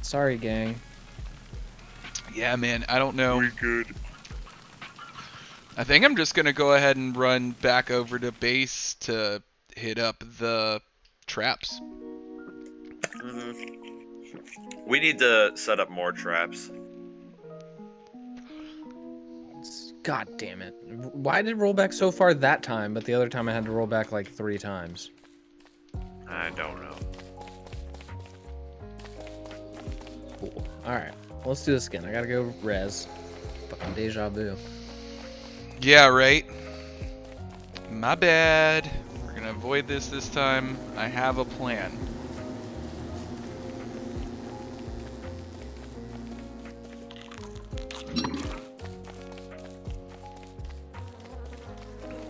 Sorry, gang. Yeah, man. I don't know. We're good. I think I'm just gonna go ahead and run back over to base to hit up the traps. We need to set up more traps. God damn it. Why did it roll back so far that time, but the other time I had to roll back like 3 times? I don't know. Cool. Alright, let's do this again. I gotta go res. Fucking deja vu. Yeah, right. My bad. We're gonna avoid this time. I have a plan.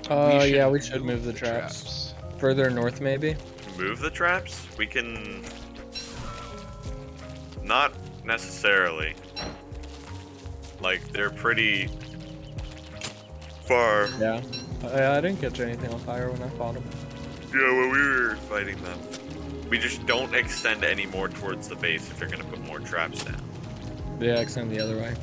Yeah, we should move the traps. Further north, maybe? Move the traps? We can... Not necessarily. Like, they're pretty... far. Yeah. I didn't catch anything on fire when I fought them. Yeah, when we were fighting them. We just don't extend any more towards the base if you're gonna put more traps down. Yeah, extend the other way.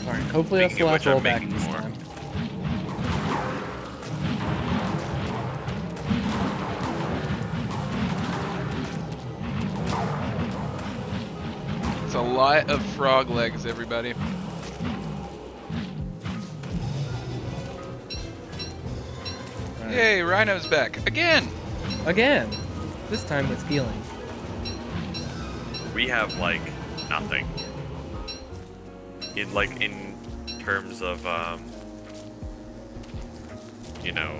Alright, hopefully that's the Speaking of last which, I'm rollback making this more. time. It's a lot of frog legs, everybody. Yay, Rhino's back again. Again. This time with feeling. We have, like, nothing. In terms of, you know,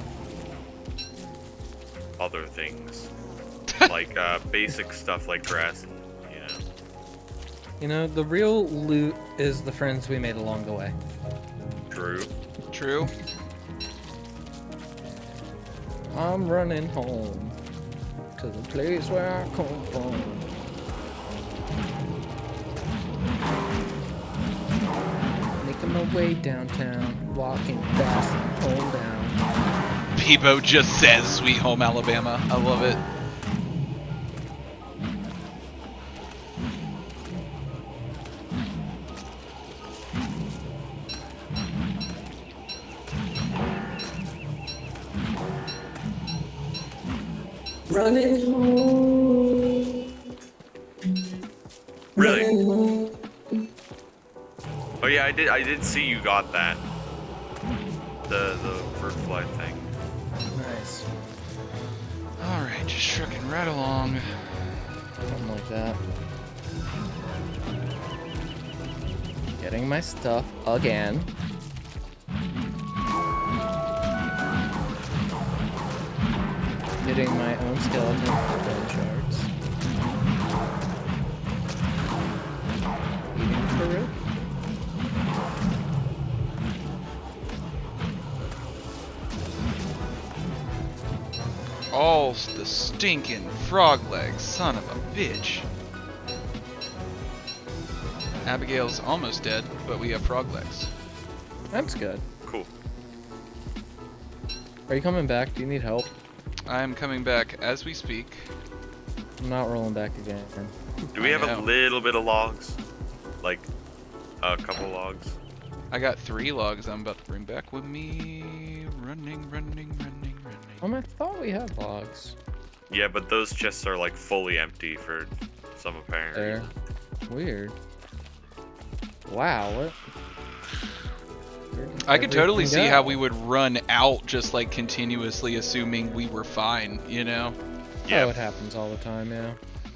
other things. Like, basic stuff like grass, you know. You know, the real loot is the friends we made along the way. True. True. I'm running home to the place where I come from. Making my way downtown, walking fast and home down. Peebo just says Sweet Home Alabama. I love it. Running home. Really? Oh yeah, I did see you got that. The fruit fly thing. Nice. Alright, just trucking right along. Something like that. Getting my stuff again. Getting my own skeleton for bone shards. Eating Peru. All the stinking frog legs, son of a bitch. Abigail's almost dead, but we have frog legs. That's good. Cool. Are you coming back? Do you need help? I'm coming back as we speak. I'm not rolling back again. Do we have a little bit of logs? Like, a couple logs? I got 3 logs I'm about to bring back with me. Running. I thought we had logs. Yeah, but those chests are like fully empty for some apparent There. reason. Weird. Wow, what? I could totally see go? how we would run out just like continuously assuming we were fine, you know? Yeah, it happens all the time, yeah.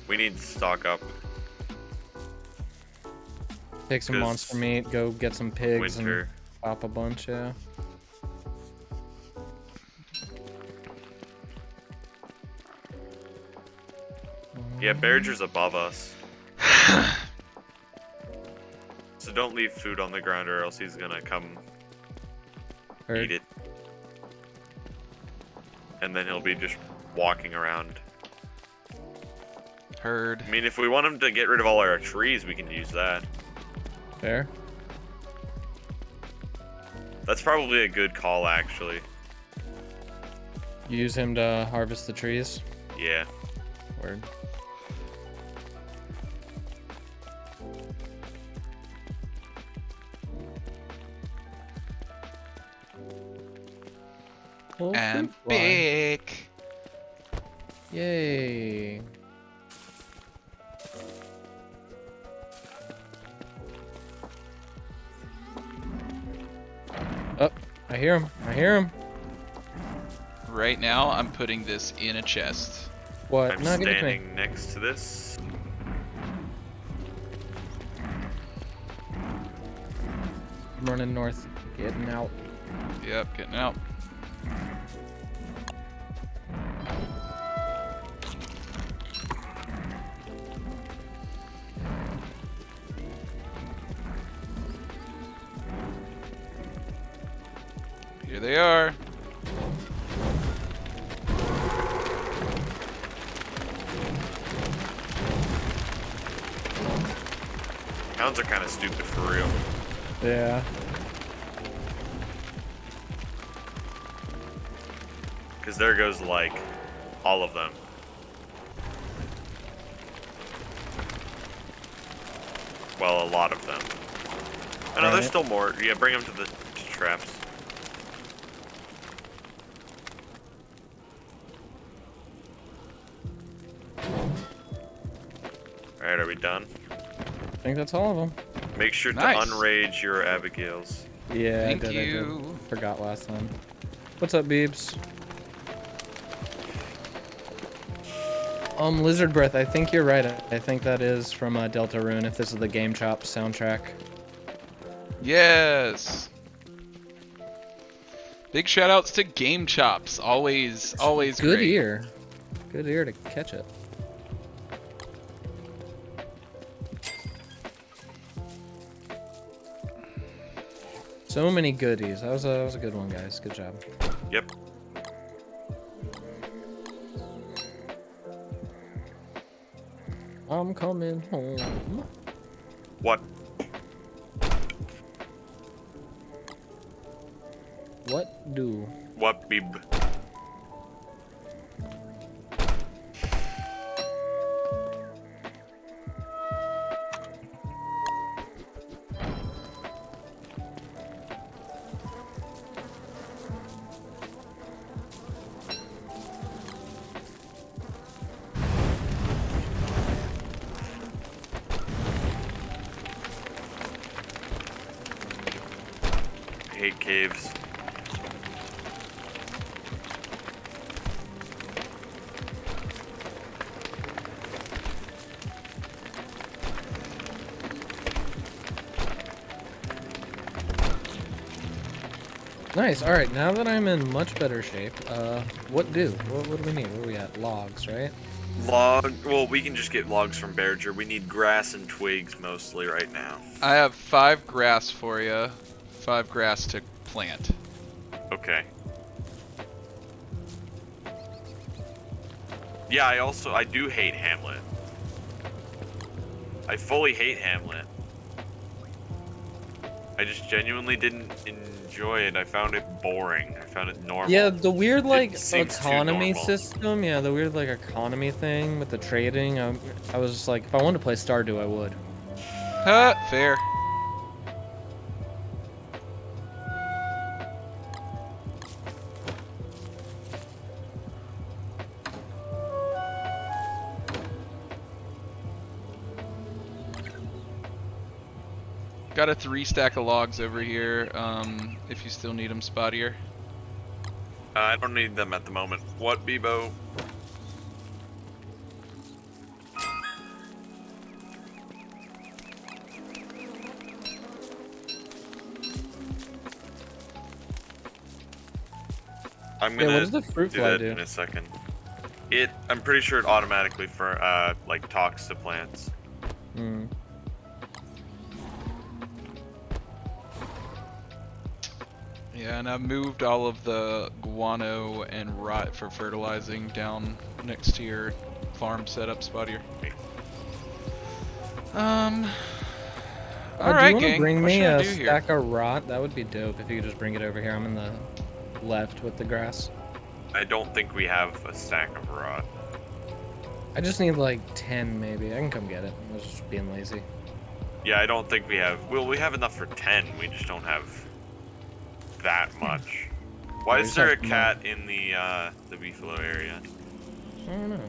We need to stock up. Take some 'Cause monster meat, go get some pigs winter. and pop a bunch, yeah. Yeah, Berger's above us. So don't leave food on the ground or else he's gonna come eat it. And then he'll be just walking around. Heard. I mean, if we want him to get rid of all our trees, we can use that. Fair. That's probably a good call, actually. Use him to harvest the trees. Yeah. Word. Oh, And fruit fly. big. Yay. Oh, I hear him. I hear him. Right now, I'm putting this in a chest. What? I'm No, give it to me. standing next to this. I'm running north. Getting out. Yep, getting out. Here they are. Hounds are kind of stupid for real. Yeah. Because there goes, like, all of them. Well, a lot of them. Oh, no, there's still more. Yeah, bring them to the traps. Alright, are we done? I think that's all of them. Make sure Nice. to unrage your Abigails. Yeah, Thank I did. you. Forgot last time. What's up, Beebs? Lizard Breath, I think you're right. I think that is from Deltarune, if this is the Game Chop soundtrack. Yes. Big shout outs to Game Chops. Always Good great. ear. Good ear to catch it. So many goodies. That was a good one, guys. Good job. Yep. I'm coming home. What? What do? What, Beeb? I hate caves. Nice. All right, now that I'm in much better shape, what do? What do we need? Where are we at? Logs, right? Well, we can just get logs from Berger. We need grass and twigs mostly right now. I have 5 grass for you. 5 grass to plant. Okay. Yeah, I do hate Hamlet. I fully hate Hamlet. I just genuinely didn't enjoy it. I found it boring. I found it normal. Yeah, the weird like It seems too economy normal. system. Yeah, the weird like economy thing with the trading. I was just like, if I wanted to play Stardew, I would. Fair. Got a 3 stack of logs over here, if you still need them, Spottier. I don't need them at the moment. What, Bebo? I'm gonna what does the fruit do fly that do? in a second. I'm pretty sure it automatically like talks to plants. Hmm. Yeah, and I moved all of the guano and rot for fertilizing down next to your farm setup, Spottier. Alright, do you want to gang. bring What me should I a do here? stack of rot? That would be dope if you could just bring it over here. I'm in the left with the grass. I don't think we have a stack of rot. I just need like 10 maybe. I can come get it. I was just being lazy. Yeah, I don't think we have. Well, we have enough for 10. We just don't have that much. Why Yeah, is we there a just have cat in the beefalo area? I don't know.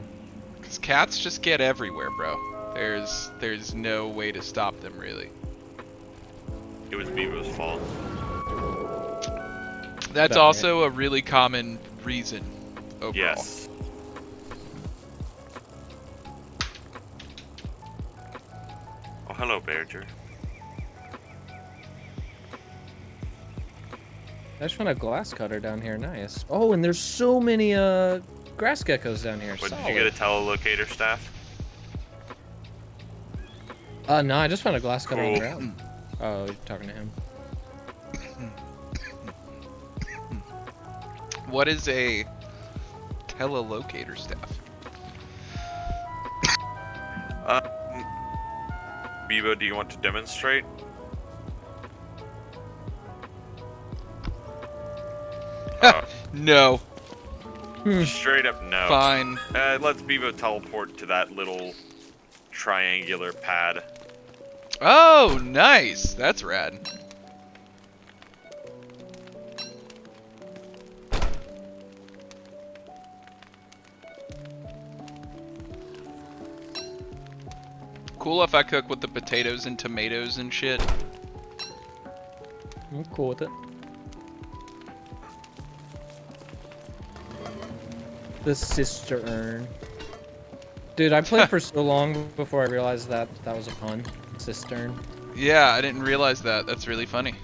Cause cats just get everywhere, bro. There's no way to stop them, really. It was Bevo's fault. That's also a really common reason overall. Yes. Oh, hello, Berger. I just found a glass cutter down here. Nice. Oh, and there's so many grass geckos down here. What, did Solid. you get a telelocator staff? No, I just found a glass cutter on the Cool. ground. Oh, you're talking to him. What is a telelocator staff? Bevo, do you want to demonstrate? No. Straight up no. Fine. Let's Bevo teleport to that little triangular pad. Oh, nice. That's rad. Cool if I cook with the potatoes and tomatoes and shit. I'm cool with it. The cistern. Dude, I played for so long before I realized that that was a pun. Cistern. Yeah, I didn't realize that. That's really funny.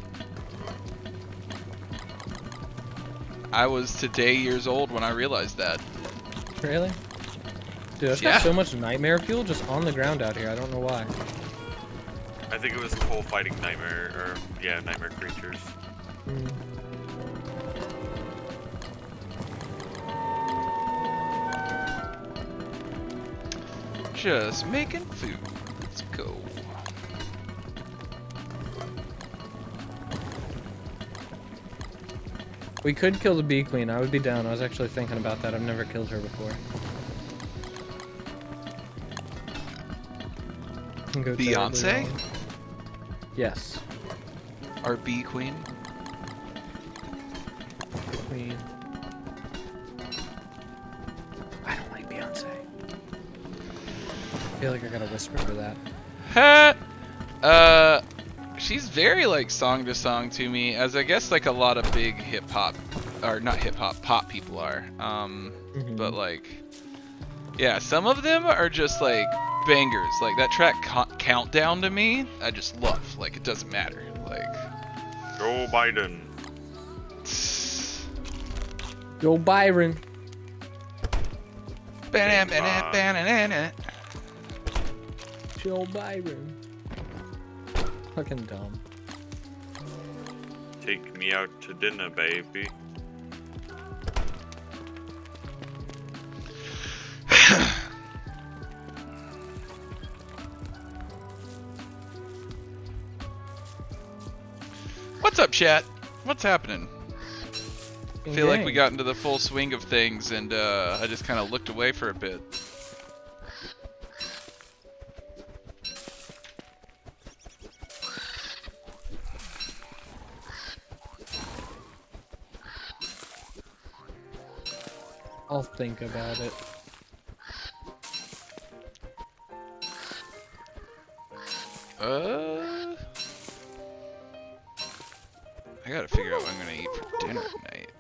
I was today years old when I realized that. Really? Dude, I've got so much nightmare fuel just on the ground out here. I don't know why. I think it was coal fighting nightmare, or yeah, nightmare creatures. Just making food. Let's go. We could kill the bee queen. I would be down. I was actually thinking about that. I've never killed her before. Can go terribly Beyonce? wrong. Yes. Our bee queen? Queen. I don't like Beyonce. I feel like I gotta whisper for that. She's very like song to song to me, as I guess like a lot of big hip hop, or not hip hop, pop people are. But like, yeah, some of them are just like bangers. Like that track Countdown to me, I just love. Like it doesn't matter. Like Joe Biden. Joe Byron. Banana. Joe Byron. Fucking dumb. Take me out to dinner, baby. What's up, chat? What's happening? I feel like we Gang. got into the full swing of things, and I just kind of looked away for a bit. I'll think about it. I gotta figure out what I'm gonna eat for dinner tonight.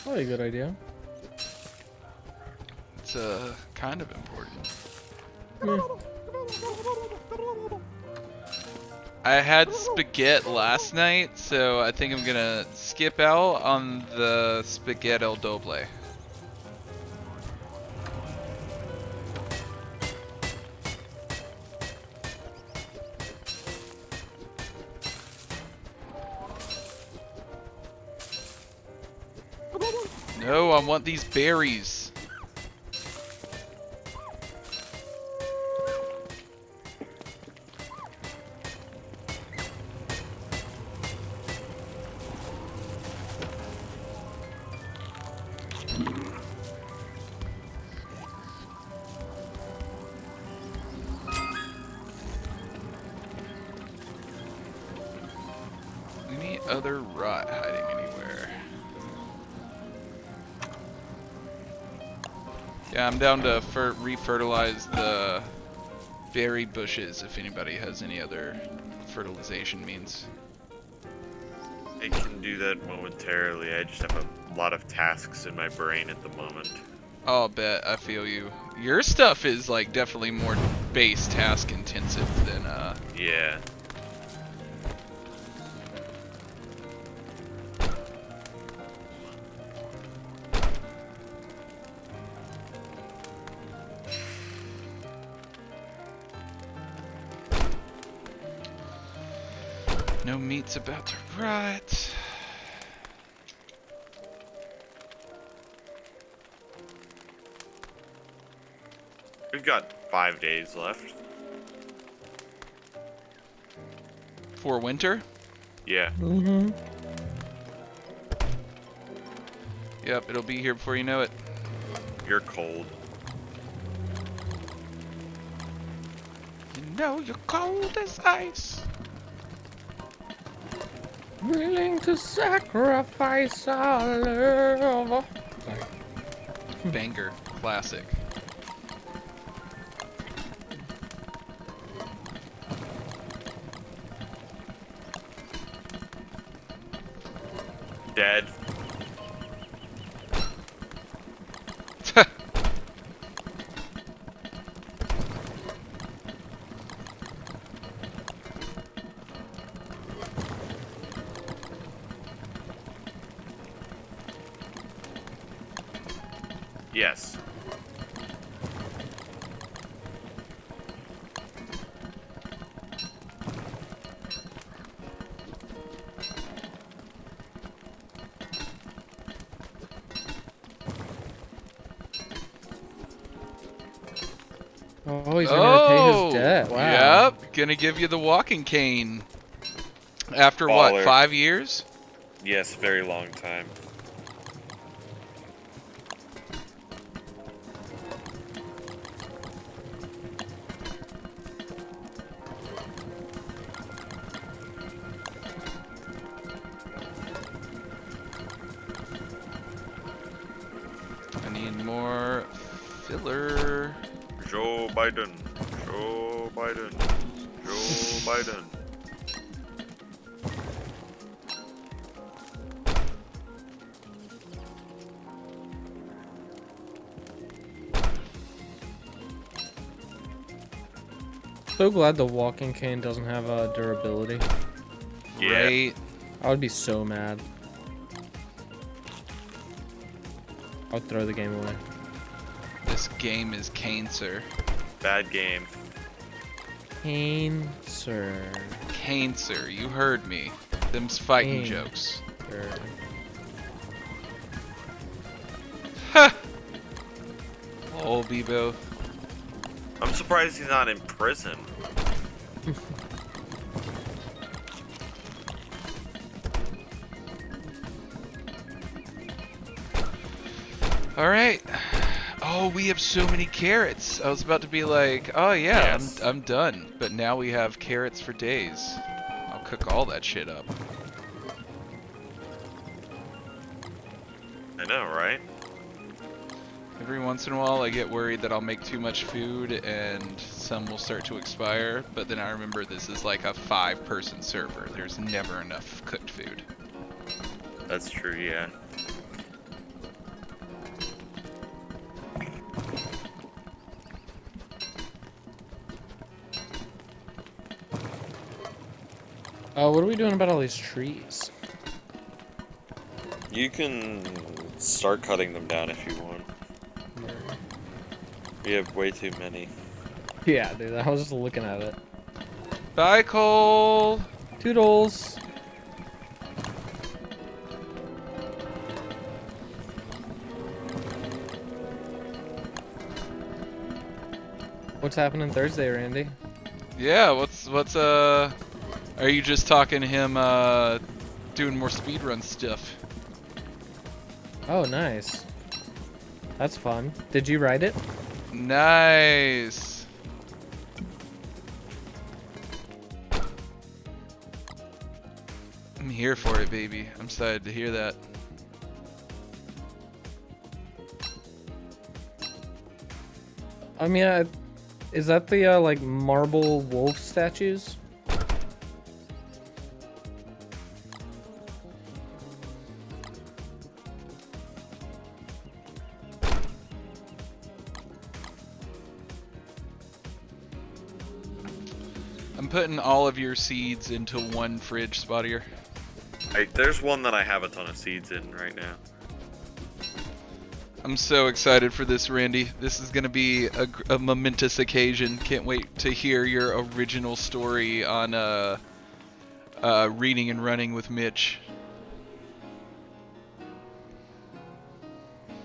Probably a good idea. It's kind of important. I had spaghetti last night, so I think I'm gonna skip out on the spaghetti al doble. No, I want these berries. Any other rot hiding anywhere? Yeah, I'm down to refertilize the berry bushes if anybody has any other fertilization means. I can do that momentarily. I just have a lot of tasks in my brain at the moment. I'll bet, I feel you. Your stuff is like definitely more base task intensive than Yeah. No meat's about to rot. We've got 5 days left. For winter? Yeah. Mm-hmm. Yep, it'll be here before you know it. You're cold. You know you're cold as ice. Willing to sacrifice our love. Banger. Classic. Dead. Yes. Oh, he's gonna pay his debt. Wow. Yep, gonna give you the walking cane. After Baller. what, 5 years? Yes, very long time. I need more filler. Joe Biden. Joe Biden. Joe Biden. So glad the walking cane doesn't have durability. Yeah. Right. I would be so mad. I'll throw the game away. This game is cancer. Bad game. Cancer. Cancer, you heard me. Them's fighting jokes. Ha! Oh, Bebo. I'm surprised he's not in prison. Alright. Oh, we have so many carrots. I was about to be like, oh yeah, Yes. I'm done. But now we have carrots for days. I'll cook all that shit up. I know, right? Every once in a while I get worried that I'll make too much food and some will start to expire, but then I remember this is like a 5-person server. There's never enough cooked food. That's true, yeah. Oh, what are we doing about all these trees? You can start cutting them down if you want. We have way too many. Yeah, dude, I was just looking at it. Bye, Cole! Toodles! What's happening Thursday, Randy? Yeah, what's are you just talking to him doing more speedrun stuff? Oh, nice. That's fun. Did you write it? Nice. I'm here for it, baby. I'm excited to hear that. I mean, is that the like marble wolf statues? I'm putting all of your seeds into one fridge, Spottier. There's one that I have a ton of seeds in right now. I'm so excited for this, Randy. This is going to be a momentous occasion. Can't wait to hear your original story on reading and running with Mitch.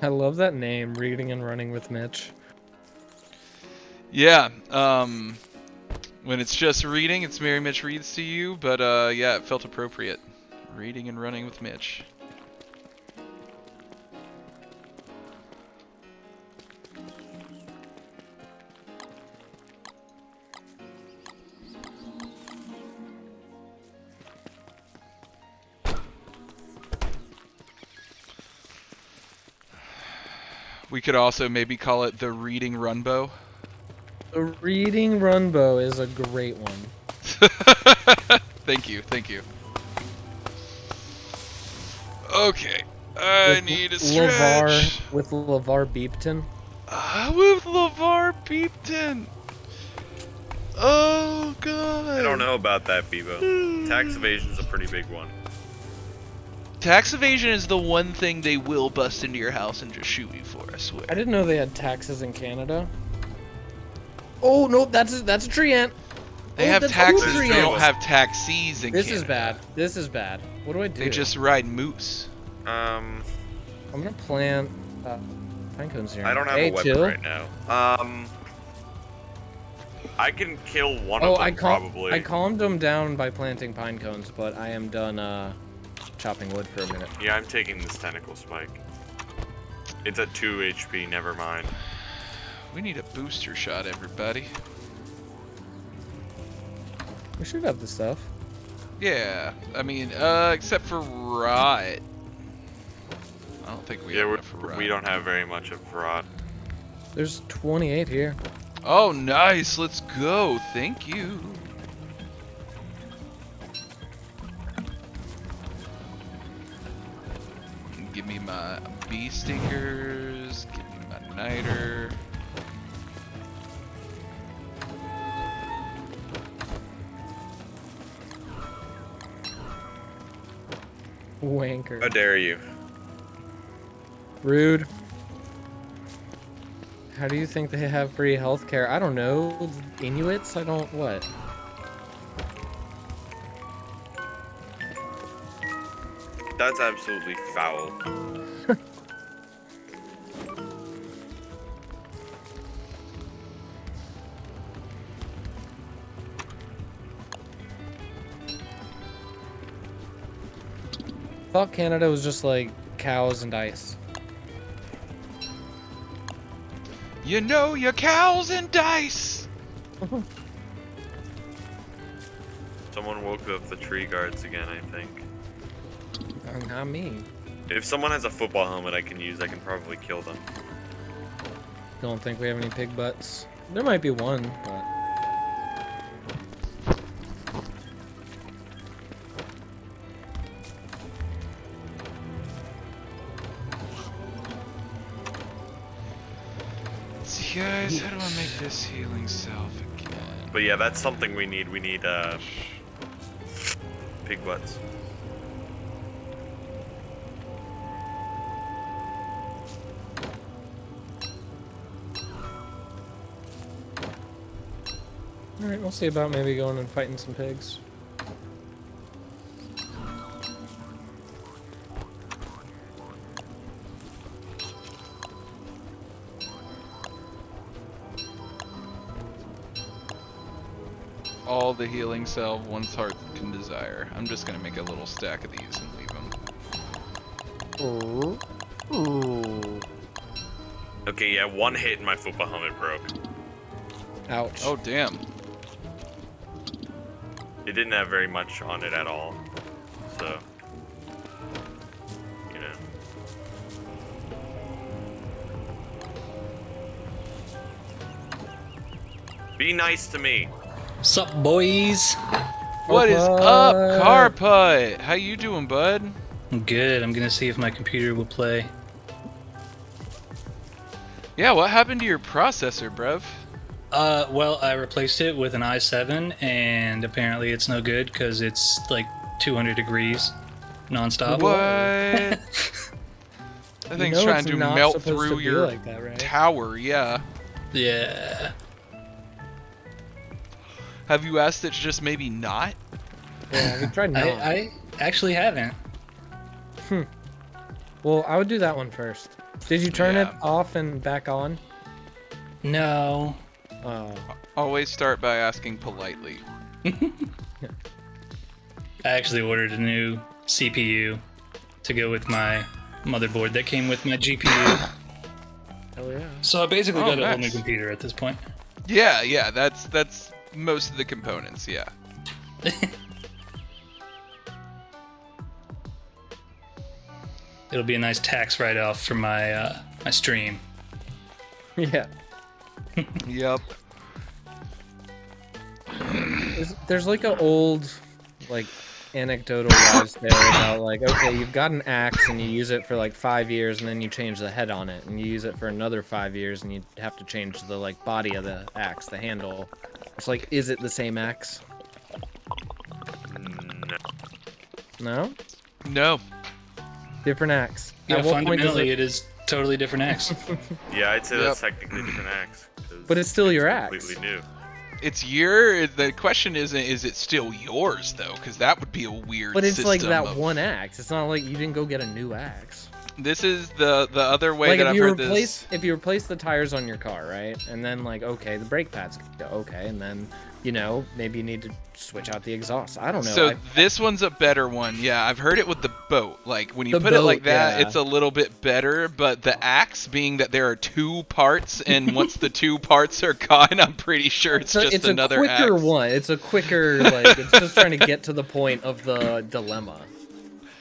I love that name, Reading and Running with Mitch. Yeah, when it's just reading, it's Mary Mitch Reads to you, but yeah, it felt appropriate. Reading and running with Mitch. We could also maybe call it the Reading Runbow. The Reading Runbow is a great one. Thank you, thank you. Okay, I need a stretch. With LeVar Beepton. With LeVar Beepton. Oh god. I don't know about that, Bebo. Tax evasion's a pretty big one. Tax evasion is the one thing they will bust into your house and just shoot you for, I swear. I didn't know they had taxes in Canada. Oh no, that's a tree ant. They have taxes, they don't have taxis in Canada. This is bad. This is bad. What do I do? They just ride moose. I'm gonna plant pine cones here. I don't have a weapon right now. I can kill one of them probably. I calmed them down by planting pine cones, but I am done chopping wood for a minute. Yeah, I'm taking this tentacle spike. It's at 2 HP, never mind. We need a booster shot, everybody. We should have the stuff. Yeah, I mean, except for rot. I don't think we have enough for rot. We don't have very much of rot. There's 28 here. Oh, nice. Let's go. Thank you. Give me my bee stingers. Give me my niter. Wanker. How dare you? Rude. How do you think they have free healthcare? I don't know. Inuits? I don't what? That's absolutely foul. Thought Canada was just like cows and ice. You know your cows and dice. Someone woke up the tree guards again, I think. Not me. If someone has a football helmet I can use, I can probably kill them. Don't think we have any pig butts. There might be one, but... See, guys, how do I make this healing salve again? But yeah, that's something we need. We need pig butts. Alright, we'll see about maybe going and fighting some pigs. All the healing salve one's heart can desire. I'm just gonna make a little stack of these and leave them. Ooh. Okay, yeah, one hit and my football helmet broke. Ouch. Oh, damn. It didn't have very much on it at all, so, you know. Be nice to me. Sup, boys? What is up, Carput? How you doing, bud? I'm good. I'm gonna see if my computer will play. Yeah, what happened to your processor, bruv? Well, I replaced it with an i7, and apparently it's no good because it's like 200 degrees nonstop. What? That thing's trying to melt through your like that, right? tower, yeah. Yeah. Have you asked it to just maybe not? Yeah, we tried not. I actually haven't. Well, I would do that one first. Did you turn it off and back on? No. Oh. Always start by asking politely. I actually ordered a new CPU to go with my motherboard that came with my GPU. Hell yeah. So I basically got a whole new nice. computer at this point. Yeah, that's most of the components, yeah. It'll be a nice tax write-off for my my stream. Yeah. Yep. There's like an old, like, anecdotal wives' tale about like, okay, you've got an axe and you use it for like 5 years and then you change the head on it, and you use it for another 5 years and you have to change the like body of the axe, the handle. It's like, is it the same axe? No? No. Different axe. Yeah, At what point does fundamentally it is totally different axe. Yeah, I'd say that's technically a different axe. But it's still your axe. Completely new. It's the question isn't, is it still yours, though? Because that would be a weird But it's like system that of- one axe. It's not like you didn't go get a new axe. This is the other way Like that if I've you heard replace this. if you replace the tires on your car, right? And then like, okay, the brake pads go okay, and then, you know, maybe you need to switch out the exhaust. I don't know. So this one's a better one. Yeah, I've heard it with the boat. Like when you The put it like boat, that, yeah. it's a little bit better. But the axe, being that there are two parts, and once the two parts are gone, I'm pretty sure it's just another a quicker axe. one. It's a quicker, like, it's just trying to get to the point of the dilemma.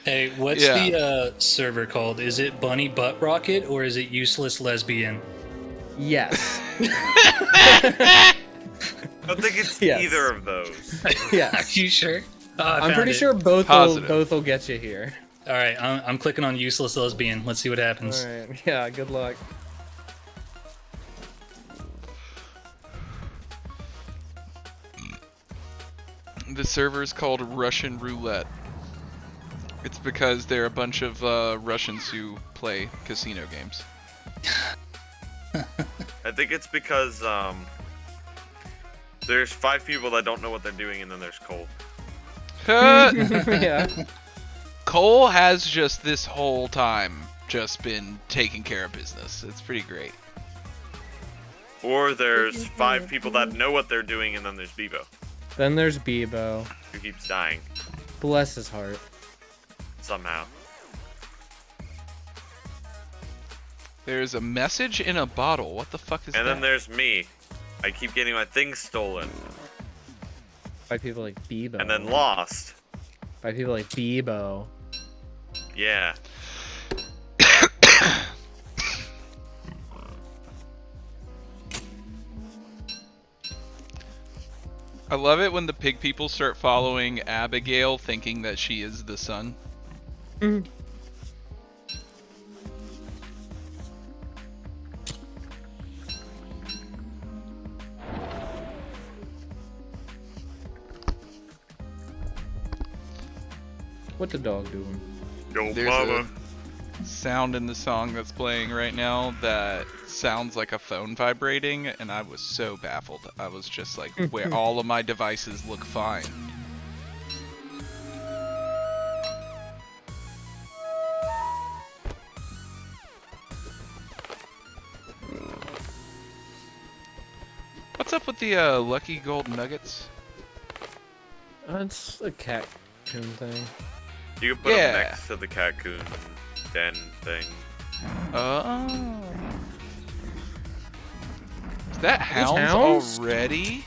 Hey, what's the server called? Is it Bunny Butt Rocket or is it Useless Lesbian? Yes. I don't think it's Yes. either of those. Yeah. Are you sure? Oh, I I'm found pretty it. sure both will get you here. All right, I'm clicking on Useless Lesbian. Let's see what happens. All right. Yeah. Good luck. The server's called Russian Roulette. It's because they're a bunch of Russians who play casino games. I think it's because there's 5 people that don't know what they're doing, and then there's Cole. Yeah. Cole has just this whole time just been taking care of business. It's pretty great. Or there's 5 people that know what they're doing, and then there's Bebo, Then there's Bebo. who keeps dying Bless his heart. somehow. There's a message in a bottle. What the fuck is that? And then there's me. I keep getting my things stolen. By people like Bebo. And then lost. By people like Bebo. Yeah. I love it when the pig people start following Abigail, thinking that she is the sun. What the dog doing? Yo, There's mama. a sound in the song that's playing right now that sounds like a phone vibrating, and I was so baffled. I was just like, where all of my devices look fine. What's up with the Lucky Gold Nuggets? It's a cat coon thing. You can put them next to the Cocoon den thing. Oh. Is that These hounds hounds? already?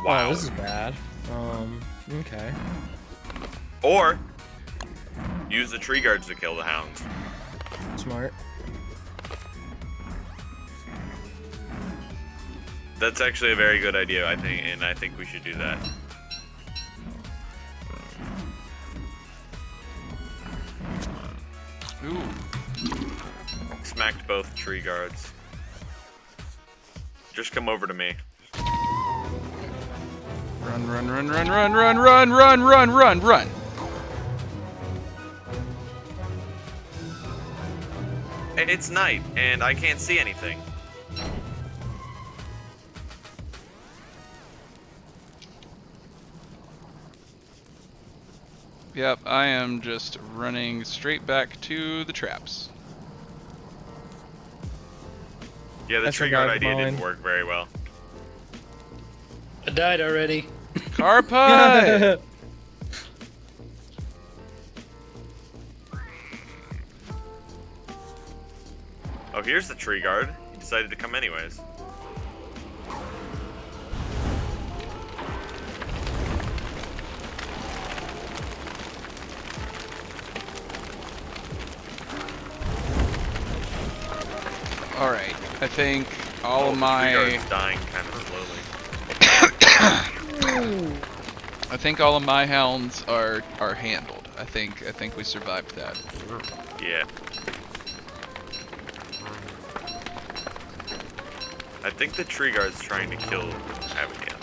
Wow, this is bad. Okay. Or use the tree guards to kill the hounds. Smart. That's actually a very good idea, I think, and I think we should do that. Ooh. Smacked both tree guards. Just come over to me. Run, run, run, run, run, run, run, run, run, run, run. It's night, and I can't see anything. Yep, I am just running straight back to the traps. Yeah, the tree guard idea didn't work very well. I died already. Carpie! Oh, here's the tree guard. He decided to come anyways. Alright, I think all of my... Tree guard's dying kind of slowly. I think all of my hounds are handled. I think we survived that. Yeah. I think the tree guard's trying to kill Abigail.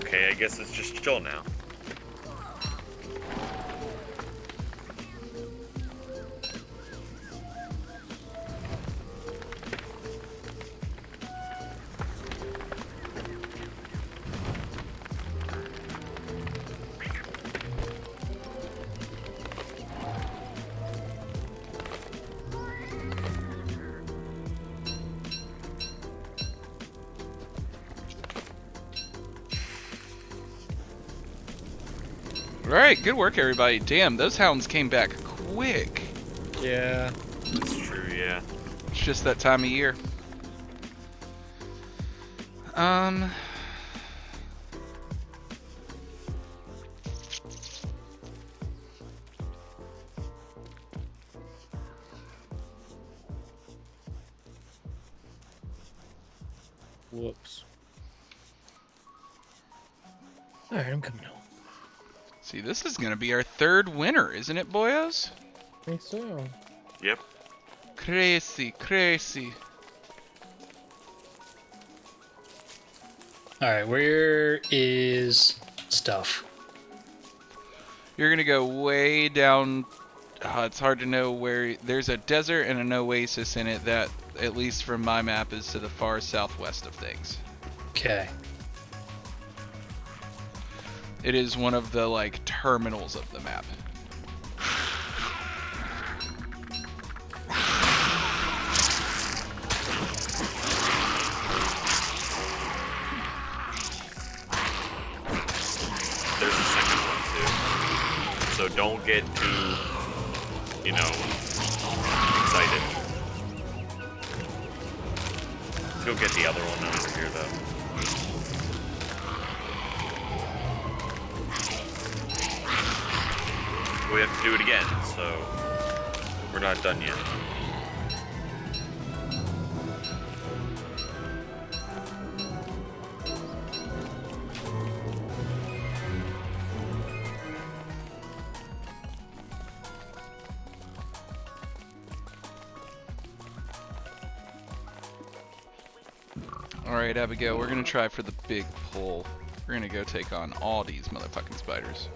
Okay, I guess it's just chill now. Alright, good work everybody. Damn, those hounds came back quick. Yeah. That's true, yeah. It's just that time of year. Whoops. Alright, I'm coming home. See, this is gonna be our third winner, isn't it, boyos? I think so. Yep. Crazy, crazy. Alright, where is stuff? You're gonna go way down. It's hard to know where. There's a desert and an oasis in it that, at least from my map, is to the far southwest of things. Okay. It is one of the, like, terminals of the map. There's a second one too. So don't get too, you know, excited. Let's go get the other one over here though. We have to do it again, so we're not done yet. Alright, Abigail, we're gonna try for the big pull. We're gonna go take on all these motherfucking spiders.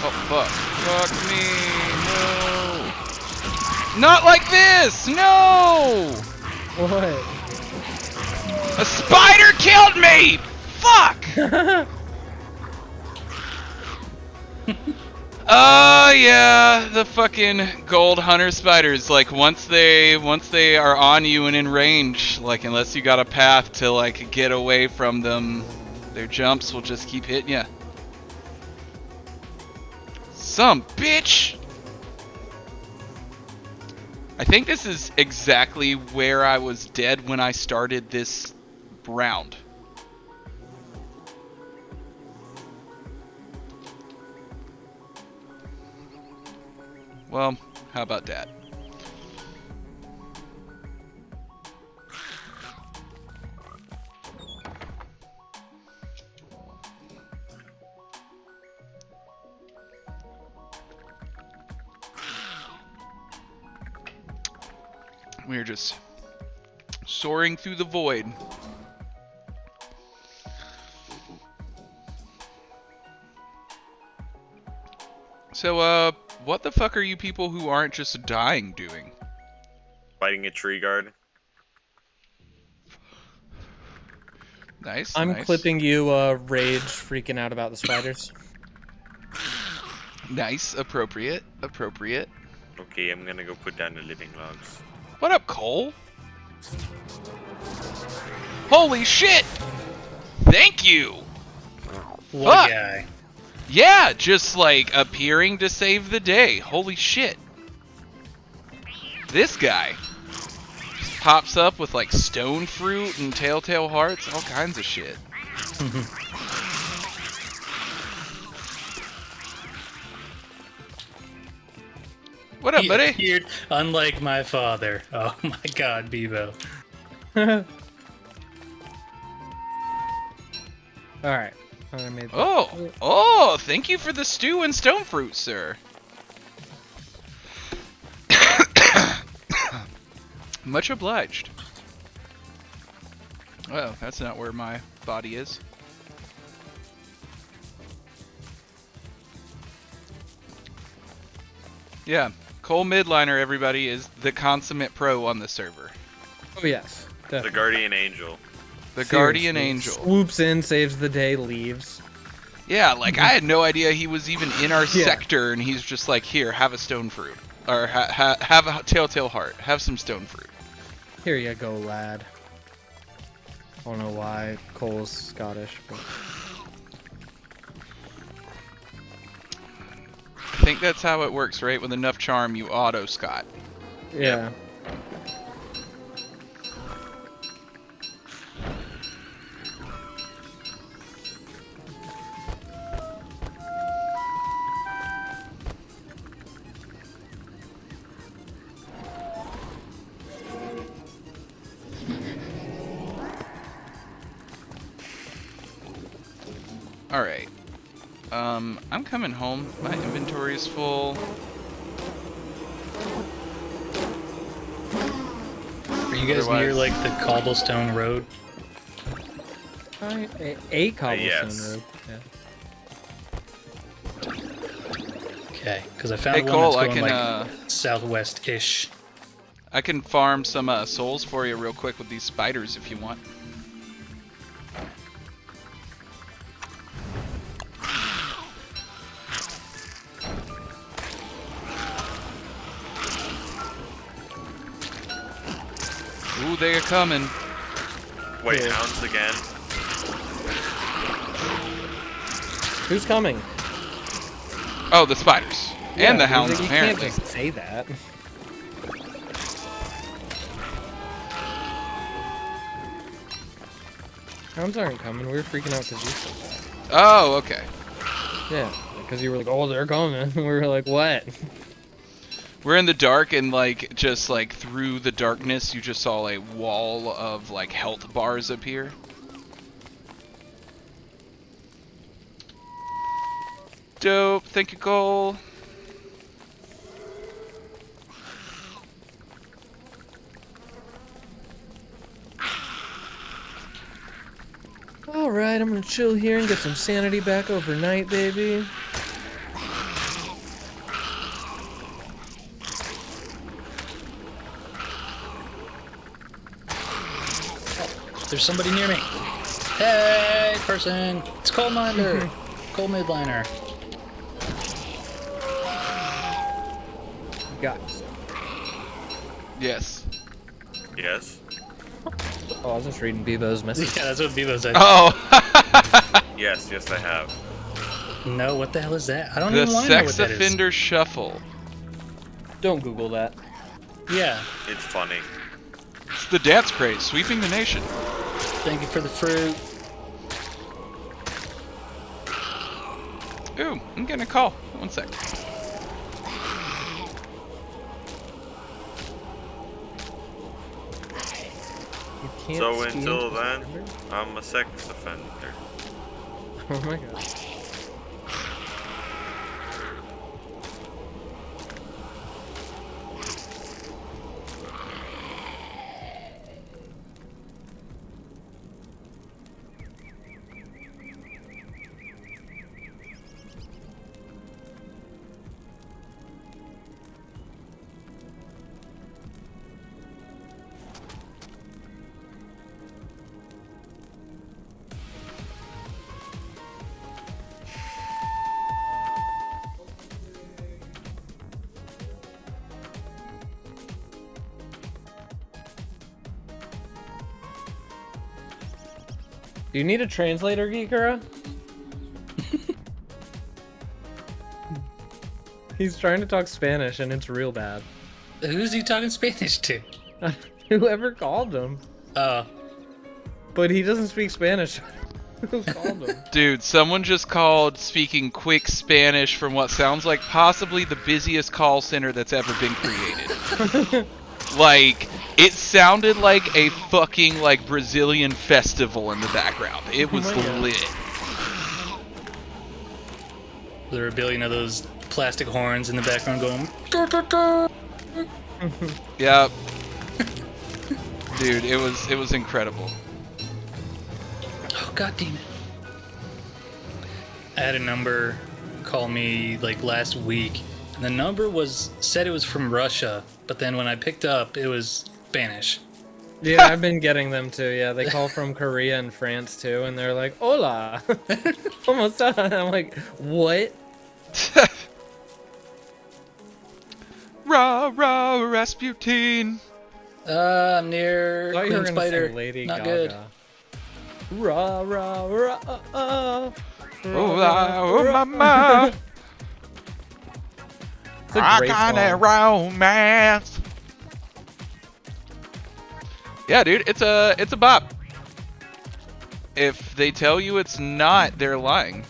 Oh, fuck. Fuck me. No. Not like this! No! What? A spider killed me! Fuck! Oh, yeah. The fucking gold hunter spiders. Like, once they are on you and in range, like, unless you got a path to, like, get away from them, their jumps will just keep hitting you. Some bitch! I think this is exactly where I was dead when I started this round. Well, how about that? We're just soaring through the void. So, what the fuck are you people who aren't just dying doing? Fighting a tree guard. Nice, I'm nice. clipping you, rage, freaking out about the spiders. Nice, appropriate, appropriate. Okay, I'm gonna go put down the living logs. What up, Cole? Holy shit! Thank you! What Fuck! guy? Yeah, just like appearing to save the day. Holy shit. This guy just pops up with like stone fruit and telltale hearts, all kinds of shit. What up, He buddy? appeared unlike my father. Oh my god, Bevo. Alright. I made that. Oh, thank you for the stew and stone fruit, sir. Much obliged. Oh, that's not where my body is. Yeah, Cole Midliner, everybody, is the consummate pro on the server. Oh, yes. The guardian angel. The guardian angel. Swoops in, saves the day, leaves. Yeah, like, I had no idea he was even in our sector, and he's just like, here, have a stone fruit. Or have a telltale heart. Have some stone fruit. Here you go, lad. I don't know why Cole's Scottish, but... I think that's how it works, right? With enough charm, you auto-Scott. Yeah. All right. I'm coming home. My inventory is full. Are you guys near like the cobblestone road? A cobblestone Yes. road. Yeah. Okay, because I found Hey, one Cole, that's I going can, like southwest-ish. I can farm some souls for you real quick with these spiders if you want. Ooh, they are coming. Wait, hounds again? Who's coming? Oh, the spiders. Yeah, And the hounds, you apparently. can't just say that. Hounds aren't coming. We were freaking out because you said that. Oh, okay. Yeah, because you were like, oh, they're coming. We were like, what? We're in the dark, and like just like through the darkness, you just saw a wall of like health bars appear. Dope. Thank you, Cole. Alright, I'm gonna chill here and get some sanity back overnight, baby. There's somebody near me. Hey, person! It's Coal Miner! Coal Midliner. Guys. Yes. Yes. Oh, I was just reading Bebo's message. Yeah, that's what Bebo said. Oh! Yes, I have. No, what the hell is that? I don't The even want to know Sex what that is. Offender Shuffle. Don't Google that. Yeah. It's funny. It's the dance craze sweeping the nation. Thank you for the fruit. Ooh, I'm getting a call. 1 sec. So until then, I'm a sex offender. Oh my god. Do you need a translator, Geekera? He's trying to talk Spanish and it's real bad. Who's he talking Spanish to? Whoever called him. Oh. But he doesn't speak Spanish. Who called him? Dude, someone just called speaking quick Spanish from what sounds like possibly the busiest call center that's ever been created. Like, it sounded like a fucking, like, Brazilian festival in the background. It was lit. There were a billion of those plastic horns in the background going... Yep. Dude, it was incredible. Oh, god damn it. I had a number call me, like, last week. And the number said it was from Russia. But then when I picked up, it was Spanish. Yeah, I've been getting them too. Yeah, they call from Korea and France too, and they're like, "Hola, ¿cómo está?" I'm like, "What?" Rah rah Rasputin. I'm near I thought you were Queen gonna Spider. sing Lady Not Gaga. good. Rah rah rah. Oh mama. It's a I great got a song. romance. Yeah, dude, it's a bop. If they tell you it's not, they're lying.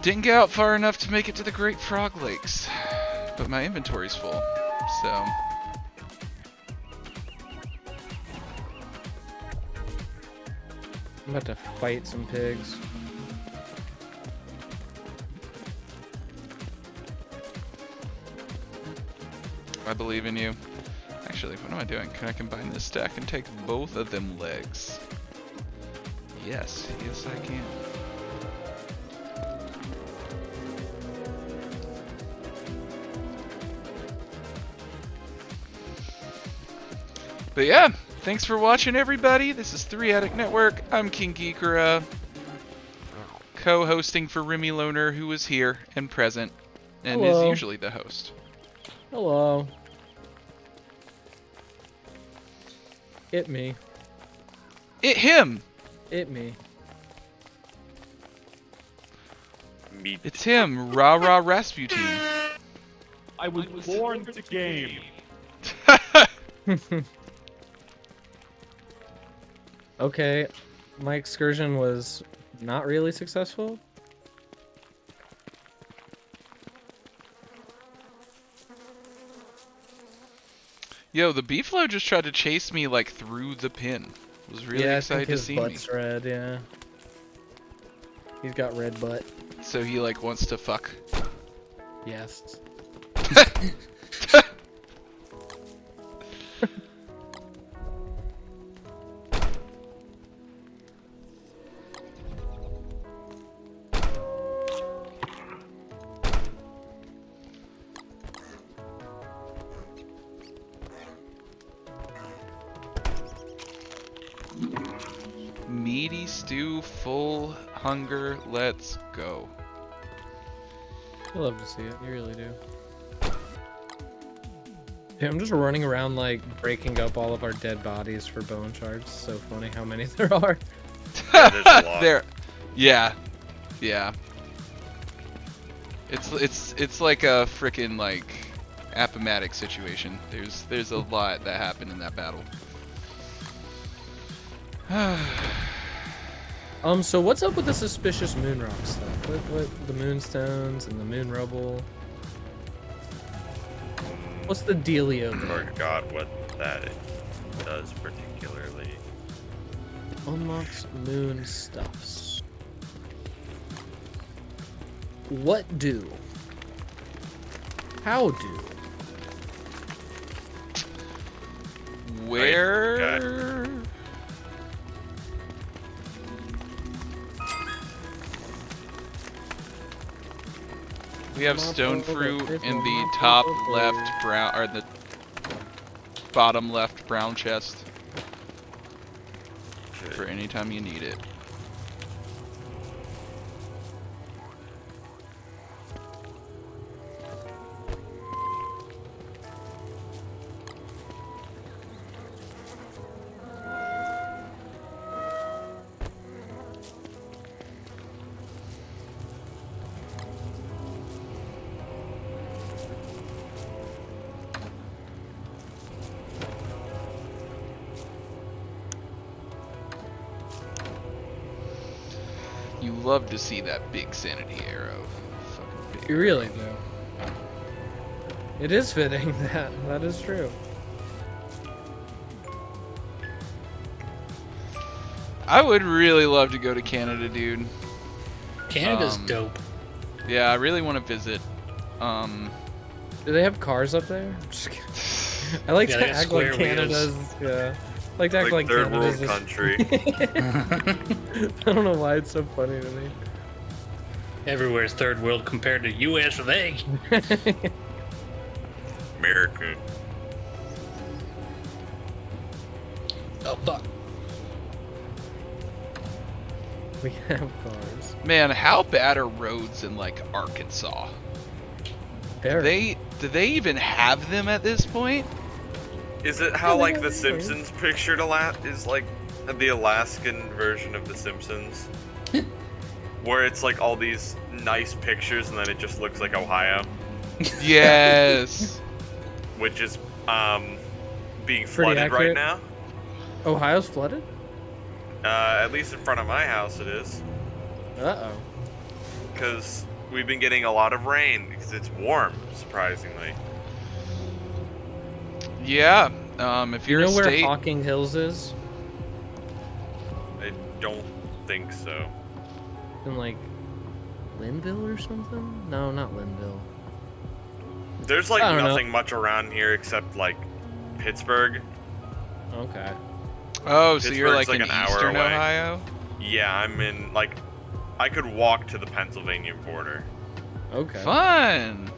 Didn't get out far enough to make it to the Great Frog Lakes, but my inventory's full, so. I'm about to fight some pigs. I believe in you. Actually, what am I doing? Can I combine this stack and take both of them legs? Yes, yes I can. But yeah, thanks for watching everybody. This is 3 Attic Network. I'm King Geekera, co-hosting for Remy Loner, who is here and present, and Hello. is usually the host. Hello. It me. It him! It me. Me. It's him, Rah Rah Rasputin. I was born to game. Okay, my excursion was not really successful. Yo, the Beefalo just tried to chase me like through the pin. Was really Yeah, excited I think to see his me. butt's red, yeah. He's got red butt. So he like wants to fuck. Yes. Meaty stew, full hunger, let's go. I love to see it, you really do. Yeah, I'm just running around like breaking up all of our dead bodies for bone shards. So funny how many there are. Yeah, there's a lot. There, yeah. It's like a frickin' like Appomattox situation. There's a lot that happened in that battle. So what's up with the suspicious moon rock stuff? What the moonstones and the moon rubble? What's the dealio there? Forgot what that does particularly. Unlocks moon stuffs. What do? How do? Where? We have stone fruit in the top left brown, or the bottom left brown chest. For any time you need it. You love to see that big sanity arrow. Fucking big. You really do. It is fitting that is true. I would really love to go to Canada, dude. Canada's dope. Yeah, I really want to visit. Do they have cars up there? I'm just kidding. I like Yeah, to they got act like square wheels. Canada's. Yeah. I like to act like third Canada's world country. I don't know why it's so funny to me. Everywhere's third world compared to US of A. America. Oh fuck. We have cars. Man, how bad are roads in like Arkansas? Very. Do they even have them at this point? Is it how like the Simpsons pictured is like the Alaskan version of the Simpsons? Where it's like all these nice pictures and then it just looks like Ohio. Yes. Which is being Pretty flooded right accurate. now. Ohio's flooded? At least in front of my house it is. Uh-oh. Because we've been getting a lot of rain because it's warm, surprisingly. Yeah. If you're You know a where state, Hawking Hills is? I don't think so. In like Linville or something? No, not Linville. There's like I don't know. nothing much around here except like Pittsburgh. Okay. oh, so you're Pittsburgh's like in an hour Eastern away. Ohio? Yeah, I'm in like I could walk to the Pennsylvania border. Okay. Fun.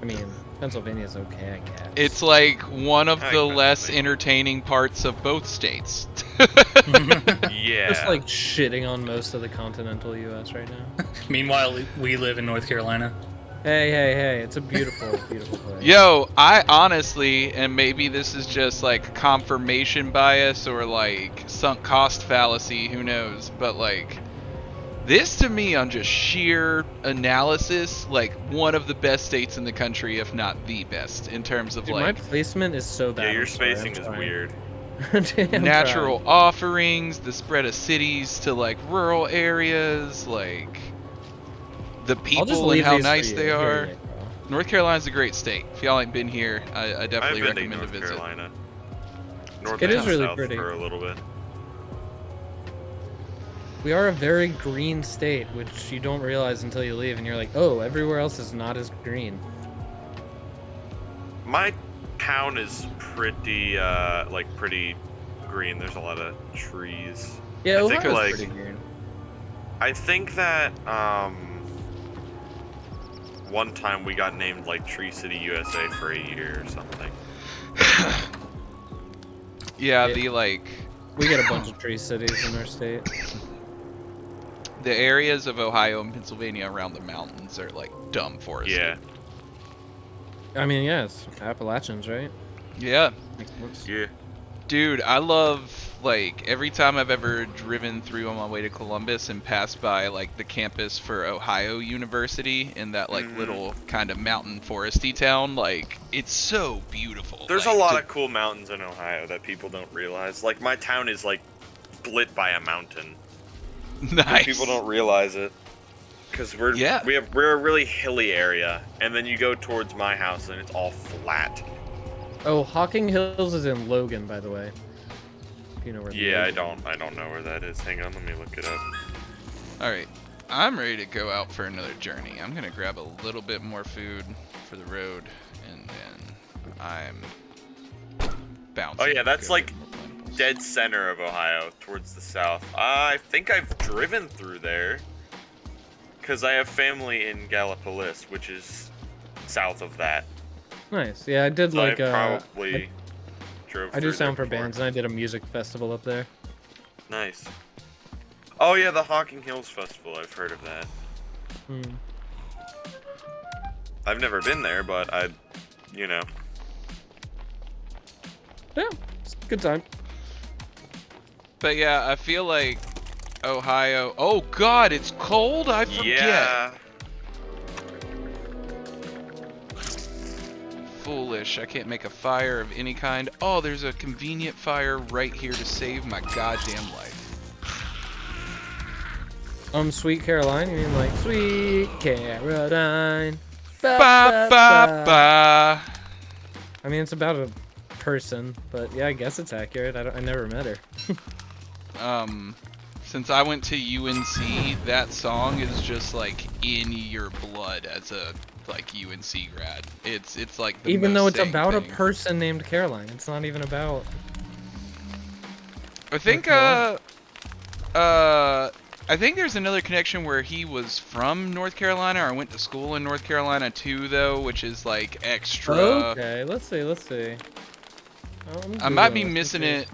I mean, Pennsylvania's okay, I guess. It's like one of I the like less Pennsylvania. entertaining parts of both states. Yeah. Just like shitting on most of the continental U.S. right now. Meanwhile, we live in North Carolina. Hey, hey, hey! It's a beautiful, beautiful place. Yo, I honestly, and maybe this is just like confirmation bias or like sunk cost fallacy, who knows, but like this to me on just sheer analysis, like one of the best states in the country, if not the best, in terms of Dude, like my placement is so bad. Yeah, your I'm sorry, I'm spacing is trying. weird. I'm natural trying. offerings, the spread of cities to like rural areas, like the I'll just people and leave how these for nice you. they Here are. you go. North Carolina's a great state. If y'all ain't been here, I definitely I've been recommend to to North visit. Carolina. North It and is really south pretty. for a little bit. We are a very green state, which you don't realize until you leave, and you're like, oh, everywhere else is not as green. My town is pretty pretty green. There's a lot of trees. Yeah, I think Ohio's like pretty green. I think that one time we got named like Tree City USA for a year or something. Yeah, the like We get a bunch of tree cities in our state. the areas of Ohio and Pennsylvania around the mountains are like dumb forested. Yeah. I mean, yes, Appalachians, right? Yeah. Yeah. Dude, I love like every time I've ever driven through on my way to Columbus and passed by like the campus for Ohio University in that like little kind of mountain foresty town, like it's so beautiful. There's like, a lot of cool mountains in Ohio that people don't realize. Like my town is like split by a mountain. Nice. People don't realize it. Cause we're a really hilly area, and then you go towards my house and it's all flat. Oh, Hawking Hills is in Logan, by the way. If you know where. Yeah, I Logan don't know where that is. Hang on, let me look it up. All right, I'm ready to go out for another journey. I'm gonna grab a little bit more food for the road, and then I'm bouncing. Oh yeah, that's to go like get more plantables. dead center of Ohio, towards the south. I think I've driven through there, cause I have family in Gallipolis, which is south of that. Nice. Yeah, I did So like I probably drove. I do through sound there for before. bands, and I did a music festival up there. Nice. Oh yeah, the Hawking Hills Festival. I've heard of that. Hmm. I've never been there, but you know. Yeah, it's a good time. But yeah, I feel like Ohio. Oh God, it's cold. I forget. Yeah. Foolish. I can't make a fire of any kind. Oh, there's a convenient fire right here to save my goddamn life. Sweet Caroline? You mean like Sweet Caroline? Ba ba ba. I mean, it's about a person, but yeah, I guess it's accurate. I never met her. Since I went to UNC, that song is just like in your blood as a like UNC grad. It's like the Even most though it's saying about thing. a person named Caroline, it's not even about. I think I think there's another connection where he was from North Carolina or went to school in North Carolina too, though, which is like extra. Okay, let's see. I might be missing it.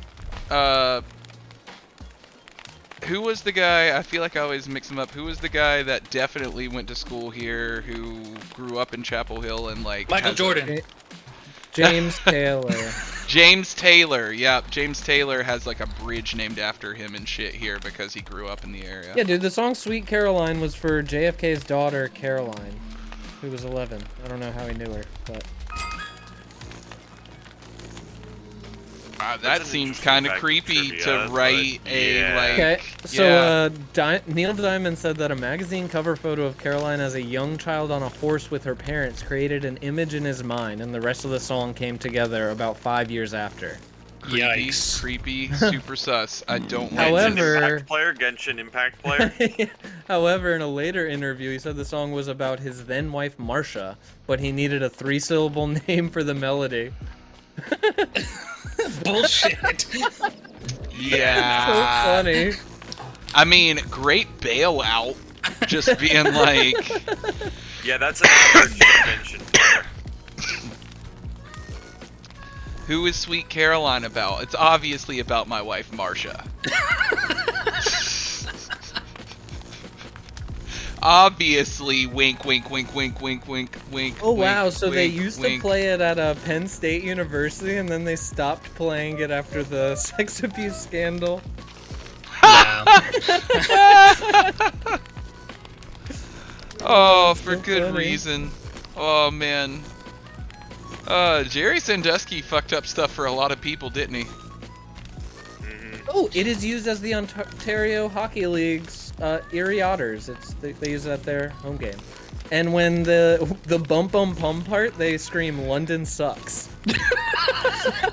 Who was the guy? I feel like I always mix him up. Who was the guy that definitely went to school here, who grew up in Chapel Hill and like Michael Jordan. James Taylor. James Taylor. Yeah, James Taylor has like a bridge named after him and shit here because he grew up in the area. Yeah, dude, the song Sweet Caroline was for JFK's daughter, Caroline, who was 11. I don't know how he knew her, but... That seems kind of creepy to write a like. Okay, so Neil Diamond said that a magazine cover photo of Caroline as a young child on a horse with her parents created an image in his mind, and the rest of the song came together about 5 years after. Creepy, Yikes. creepy, super sus. I don't like However, Genshin Impact player. However, in a later interview, he said the song was about his then wife Marsha, but he needed a 3-syllable name for the melody. Bullshit. Yeah. So funny. I mean, great bailout. Just being like. Yeah, that's an average Genshin player. Who is Sweet Caroline about? It's obviously about my wife, Marsha. Obviously, wink, wink, wink, wink, wink, wink, wink. Oh wow, wink, so they wink, used wink. to play it at Penn State University, and then they stopped playing it after the sex abuse scandal. Oh, for good reason. Oh man. Jerry Sandusky fucked up stuff for a lot of people, didn't he? Oh, it is used as the Ontario Hockey League's Erie Otters. They use it at their home game. And when the bump bum pum part, they scream "London sucks."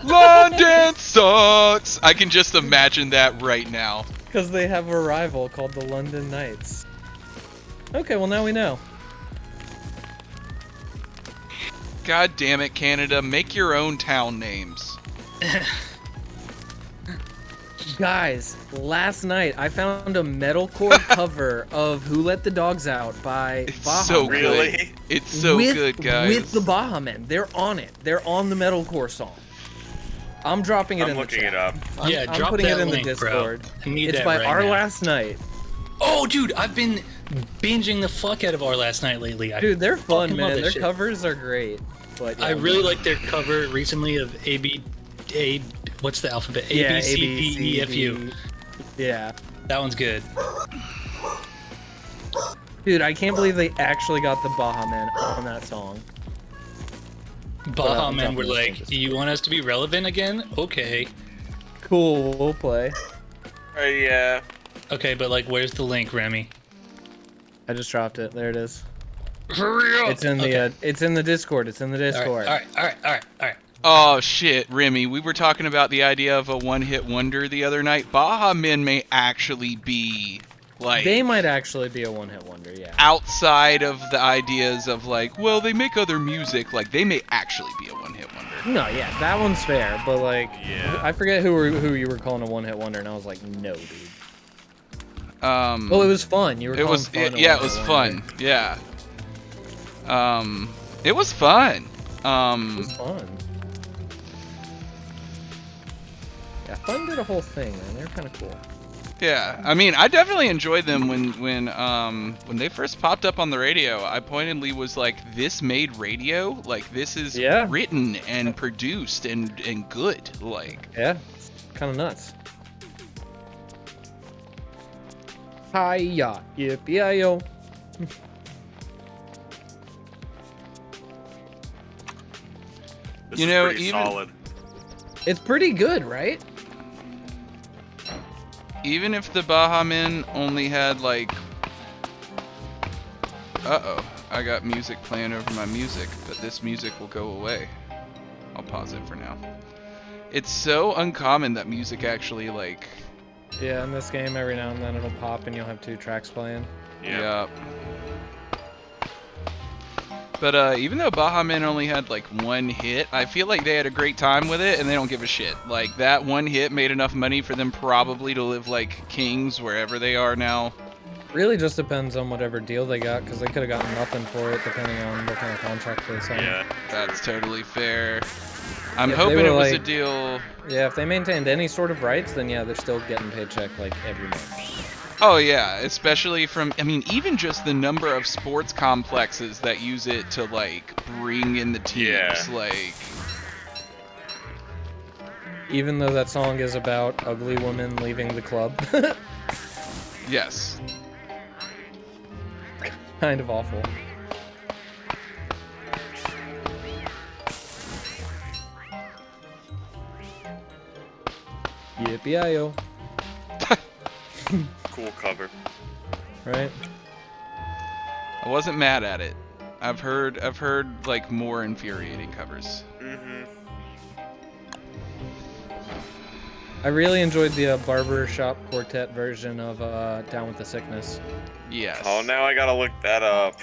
London sucks. I can just imagine that right now. Because they have a rival called the London Knights. Okay, well now we know. God damn it, Canada! Make your own town names. Guys, last night I found a metalcore cover of "Who Let the Dogs Out" by Baha So Men. good. It's so good, guys. With the Baha Men. They're on it. They're on the metalcore song. I'm dropping it in the chat. looking it up. Yeah, I'm drop putting that it in link, the bro. Discord. I need It's that by right Our now. Last Night. Oh, dude, I've been binging the fuck out of Our Last Night lately. Dude, they're fun, fucking love man. that Their shit. covers are great. But yeah, I really like their cover recently of what's the alphabet? A, Yeah, B, C, D, E, F, U. Yeah. That one's good. Dude, I can't believe they actually got the Baha Men on that song. Baha Men were like, you want us to be relevant again? Okay. Cool, we'll play. Yeah. Okay, but like, where's the link, Remy? I just dropped it. There it is. For real? It's in the it's in the Discord. It's in the Discord. All right. Oh shit, Remy, we were talking about the idea of a one-hit wonder the other night. Baha Men may actually be like They might actually be a one-hit wonder, yeah. outside of the ideas of like, well, they make other music, like they may actually be a one-hit wonder. No, yeah, that one's fair, but like, Yeah. I forget who you were calling a one-hit wonder, and I was like, no, dude. Oh, it was fun. You were it calling was fun a yeah, it was one-hit fun. wonder. Yeah. It was fun. It was fun. Yeah, Fun did a whole thing, man. They're kind of cool. Yeah, I mean, I definitely enjoyed them when they first popped up on the radio. I pointedly was like, this made radio? Like, this is written and produced and good. Like, yeah, it's kind of nuts. Hiya, yippee-yi-yo. This you is know, pretty even solid. It's pretty good, right? even if the Baha Men only had like, I got music playing over my music, but this music will go away. I'll pause it for now. It's so uncommon that music actually like. Yeah, in this game, every now and then it'll pop and you'll have 2 tracks playing. Yeah. But even though Baha Men only had like 1 hit, I feel like they had a great time with it and they don't give a shit. Like that 1 hit made enough money for them probably to live like kings wherever they are now. Really just depends on whatever deal they got, because they could have gotten nothing for it depending on what kind of contract they signed. Yeah, that's totally fair. I'm If they hoping were it was a like- deal. Yeah, if they maintained any sort of rights, then yeah, they're still getting paycheck like every month. Oh yeah, especially from, I mean, even just the number of sports complexes that use it to like bring in the teams, like. Even though that song is about ugly women leaving the club. Yes. Kind of awful. Yippee-i-yo. Cool cover. Right? I wasn't mad at it. I've heard like more infuriating covers. Mm-hmm. I really enjoyed the barbershop quartet version of Down with the Sickness. Yes. Oh, now I gotta look that up.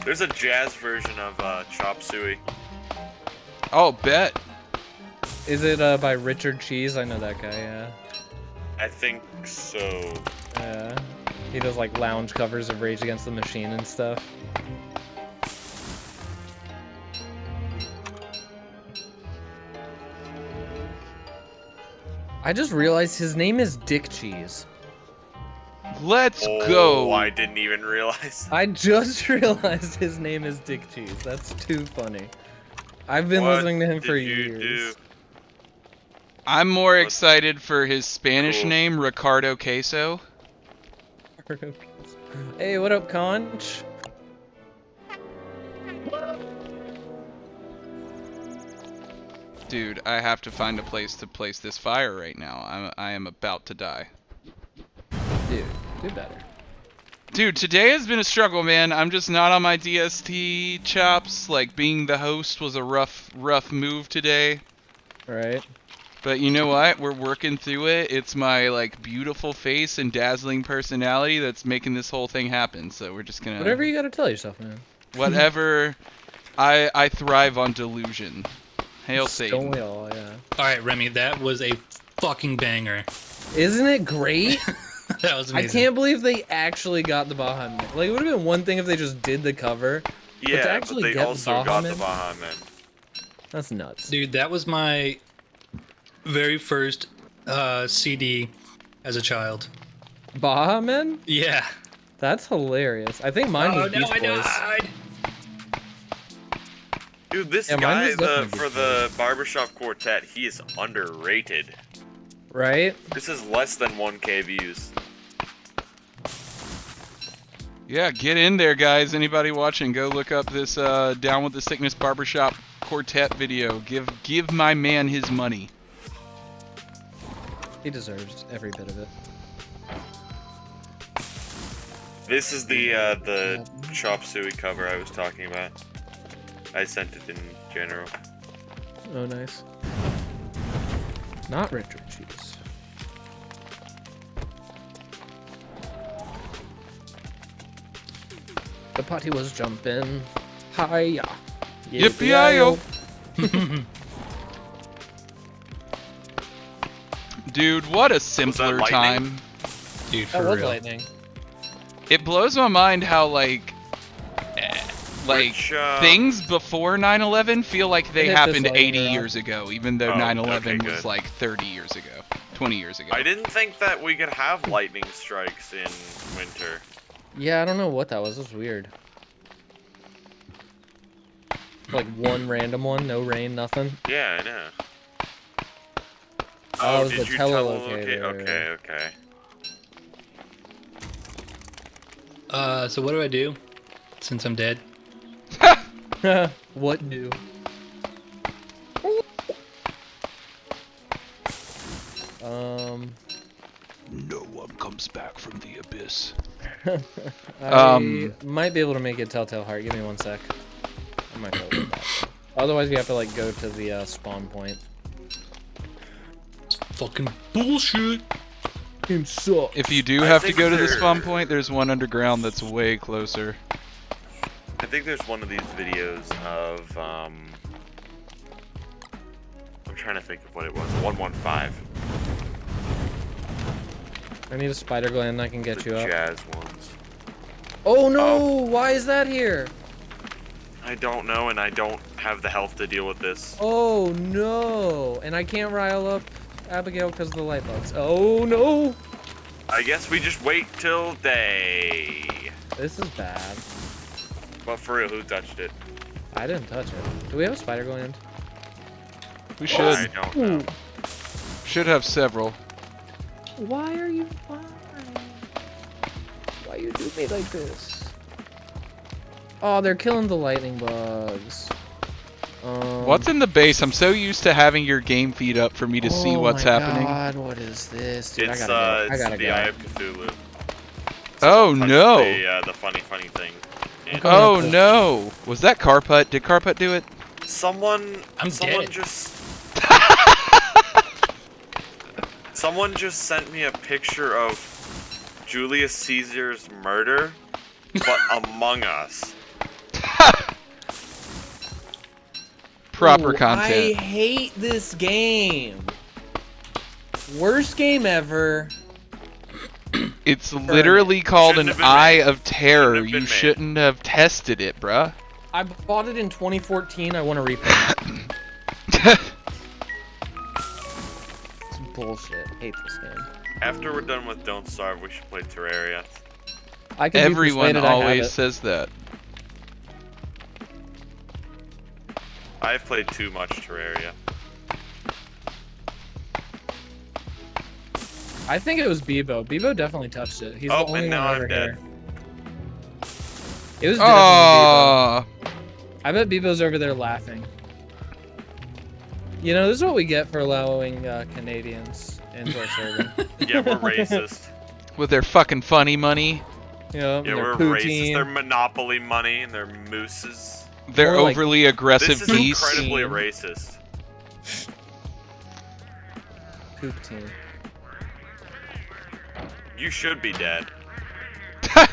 There's a jazz version of Chop Suey. Oh, bet. Is it by Richard Cheese? I know that guy, yeah. I think so. Yeah. He does like lounge covers of Rage Against the Machine and stuff. I just realized his name is Dick Cheese. Let's Oh, go. I didn't even realize. I just realized his name is Dick Cheese. That's too funny. I've been What listening to him did for you years. do? I'm more excited for his Spanish name, Ricardo Queso. Hey, what up, Conch? Dude, I have to find a place to place this fire right now. I am about to die. Dude, do better. Dude, today has been a struggle, man. I'm just not on my DST chops. Like, being the host was a rough move today. Right. But you know what? We're working through it. It's my, like, beautiful face and dazzling personality that's making this whole thing happen. So we're just gonna... Whatever you gotta tell yourself, man. Whatever. I thrive on delusion. Hail Satan. Don't we all, yeah. Alright, Remy, that was a fucking banger. Isn't it great? That was amazing. I can't believe they actually got the Baja Men. Like, it would have been one thing if they just did the cover. Yeah, to actually but they get also got the Men, Baja Men. That's nuts. Dude, that was my very first CD as a child. Baja Men? Yeah. That's hilarious. I think mine was Beast I Boys. died. Dude, this Yeah, mine guy was definitely for the barbershop quartet, he is underrated. Right? This is less than 1K views. Yeah, get in there, guys. Anybody watching, go look up this Down with the Sickness Barbershop Quartet video. Give my man his money. He deserves every bit of it. This is the Chop Suey cover I was talking about. I sent it in general. Oh, nice. Not Richard Cheese. The party was jumping. Hiya. Yippee-yi-yo. Dude, what a simpler time. Dude, That for was real. lightning. It blows my mind how, like things before 9/11 feel like they Hit this happened lighting 80 around. years ago, even though Oh, 9/11 okay, was good. like 30 years ago, 20 years ago. I didn't think that we could have lightning strikes in winter. Yeah, I don't know what that was. It was weird. Like one random one, no rain, nothing. Yeah, I know. Oh, it was did the you telelocate, telelocate? Okay. So what do I do since I'm dead? What new? No one comes back from the abyss. I might be able to make it Telltale Heart. Give me 1 sec. I might be able to do that. Otherwise, we have to like go to the spawn point. It's fucking bullshit. If you do I have to think go to the there- spawn point, there's one underground that's way closer. I think there's one of these videos of I'm trying to think of what it was. 115. I need a spider gland. I can get The you up. jazz ones. Oh no! Why is that here? I don't know, and I don't have the health to deal with this. Oh no! And I can't rile up Abigail because of the light bugs. Oh no! I guess we just wait till day. This is bad. But for real, who touched it? I didn't touch it. Do we have a spider gland? We should. I don't know. Should have several. Why are you fine? Why you do me like this? Oh, they're killing the lightning bugs. What's in the base? I'm so used to having your game feed up for me to see what's happening. Oh my god, what is this? Dude, It's I gotta go. I gotta the go. Eye of Cthulhu. Oh Touch no! The funny thing. And Oh no! Was that Carput? Did Carput do it? Someone dead. Someone just sent me a picture of Julius Caesar's murder, but Among Us. Proper Ooh, content. I hate this game. Worst game ever. It's literally called an Eye of Terror. You shouldn't have tested it, bruh. I bought it in 2014. I want a refund. It's bullshit. Hate this game. After we're done with Don't Starve, we should play Terraria. I can Everyone always says that. I've played too much Terraria. I think it was Bebo. Bebo definitely touched it. He's the only and one now over I'm dead. Here. It was definitely Bebo. I bet Bebo's over there laughing. You know, this is what we get for allowing Canadians into our server. Yeah, we're racist. With their fucking funny money. Yeah, we're racist. Their Monopoly money and their mooses. They're overly aggressive This is geese. incredibly racist. Poop team. You should be dead. I'm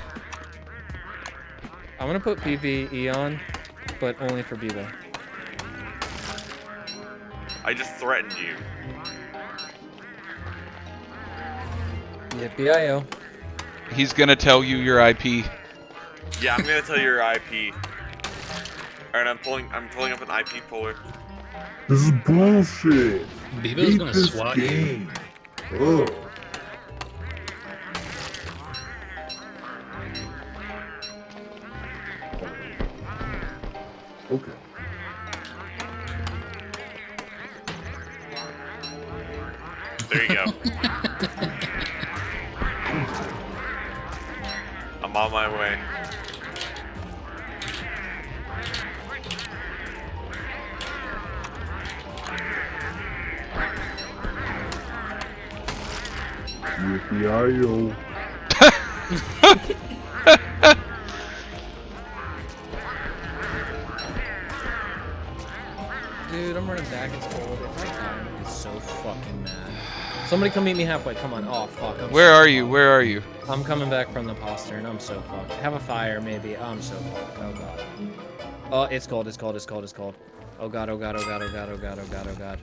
gonna put PvE on, but only for Bebo. I just threatened you. Yippee-I-O. He's gonna tell you your IP. Yeah, I'm gonna tell you your IP. Alright, I'm pulling up an IP puller. This is bullshit. Bebo's Beat gonna this swat game. you. Ugh. Okay. There you go. I'm on my way. Yippee-I-O. Dude, I'm running back. It's cold. If I die, I'm gonna be so fucking mad. Somebody come meet me halfway. Come on. Oh, fuck. Where are you? Where are you? I'm coming back from the poster, and I'm so fucked. Have a fire, maybe. I'm so fucked. Oh, God. Oh, it's cold. It's cold. It's cold. It's cold. Oh, God. Oh, God. Oh, God. Oh, God. Oh, God. Oh, God. Oh, God.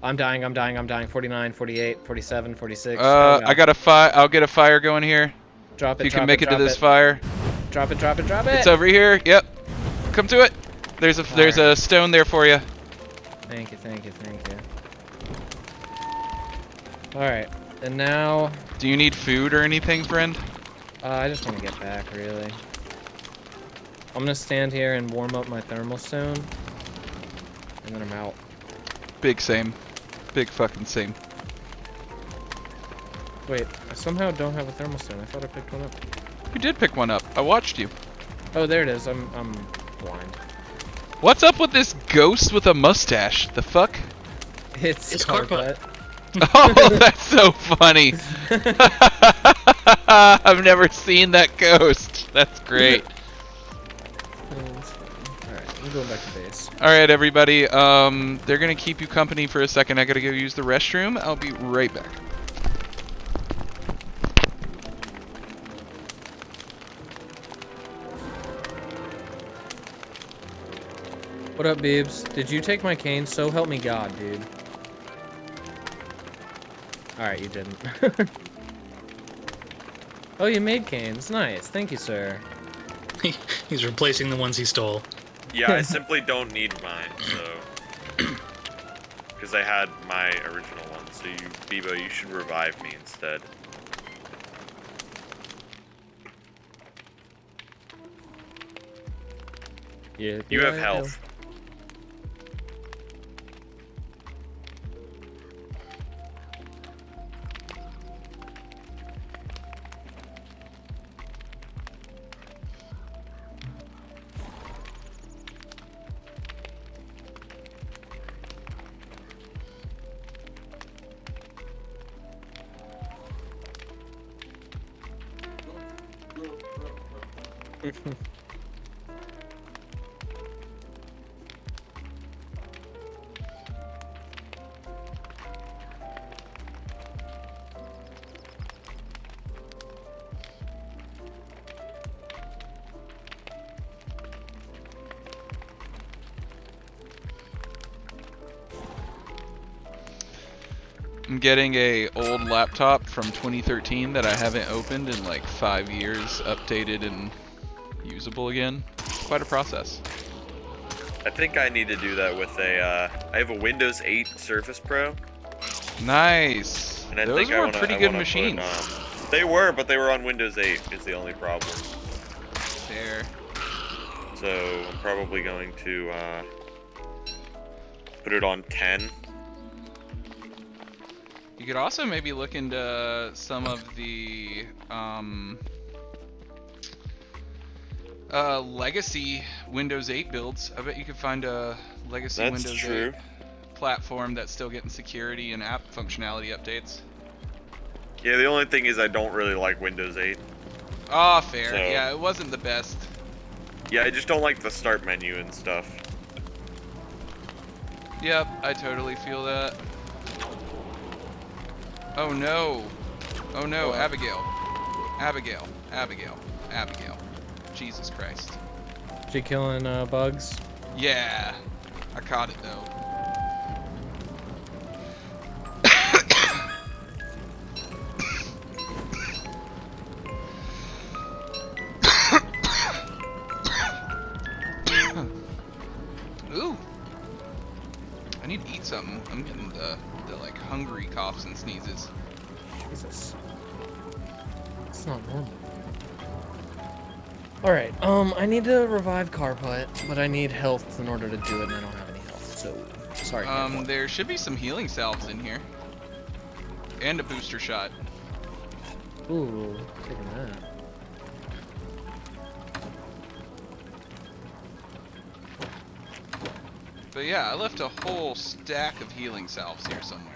I'm dying. I'm dying. I'm dying. 49, 48, 47, 46. I got a fire. I'll get a fire going here. Drop it. If you drop can make it, it to drop this it. fire. Drop it. Drop it. Drop it. It's over here. Yep. Come to it. There's a stone there for you. Thank you. Thank you. Thank you. All right. And now. Do you need food or anything, friend? I just want to get back, really. I'm gonna stand here and warm up my thermal stone, and then I'm out. Big same. Big fucking same. Wait, I somehow don't have a thermal stone. I thought I picked one up. You did pick one up. I watched you. Oh, there it is. I'm blind. What's up with this ghost with a mustache? The fuck? It's Carpet. Oh, that's so funny. I've never seen that ghost. That's great. Alright, I'm going back to base. Alright, everybody. They're gonna keep you company for a second. I gotta go use the restroom. I'll be right back. What up, Beebs? Did you take my cane? So help me God, dude. Alright, you didn't. Oh, you made canes. Nice. Thank you, sir. He's replacing the ones he stole. Yeah, I simply don't need mine, so... Because I had my original one, so you, Bebo, you should revive me instead. Yeah, You have health. I'm getting a old laptop from 2013 that I haven't opened in like 5 years, updated and usable again. Quite a process. I think I need to do that with a. I have a Windows 8 Surface Pro. Nice. And I Those think were I wanna, pretty I good wanna machines. Put, they were, but they were on Windows 8. Is the only problem. Fair. So I'm probably going to put it on 10. You could also maybe look into some of the legacy Windows 8 builds. I bet you could find a legacy That's Windows true. 8 platform that's still getting security and app functionality updates. Yeah, the only thing is I don't really like Windows 8. Ah, fair. So- Yeah, it wasn't the best. Yeah, I just don't like the start menu and stuff. Yep, I totally feel that. Oh no. Oh no, Abigail. Abigail. Abigail. Abigail. Jesus Christ. She killing bugs? Yeah. I caught it though. Ooh. I need to eat something. I'm getting the like hungry coughs and sneezes. Jesus. It's not normal. Alright, I need to revive Carput, but I need health in order to do it, and I don't have any health, so sorry. Carput. There should be some healing salves in here. And a booster shot. Ooh, taking that. But yeah, I left a whole stack of healing salves here somewhere.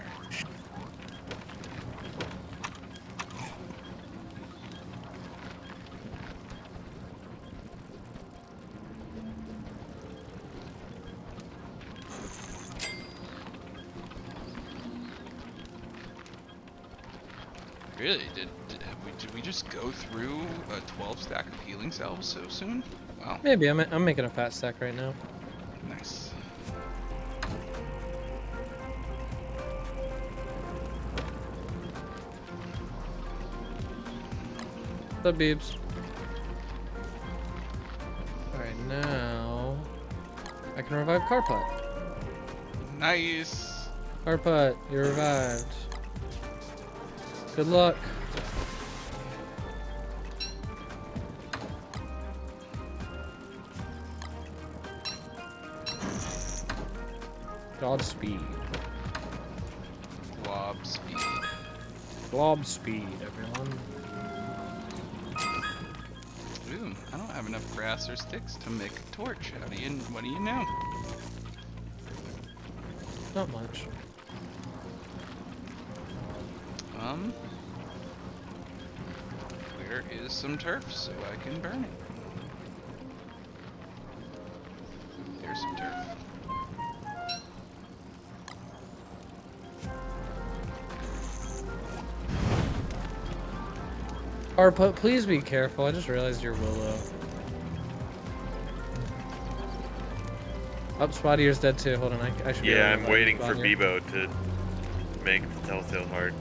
Really? Did we just go through a 12 stack of healing salves so soon? Wow. Maybe, I'm making a fat stack right now. Nice. What's up, Beebs? Alright, now I can revive Carput. Nice. Carput, you're revived. Good luck. Godspeed. Glob speed. Glob speed, everyone. Ooh, I don't have enough grass or sticks to make a torch. What do you know? Not much. Where is some turf so I can burn it? There's some turf. Carput, please be careful. I just realized you're Willow. Oh, Spotty dead too. Hold on, I should be able to Yeah, I'm revive waiting for Spotty. Bebo to make the Telltale Heart.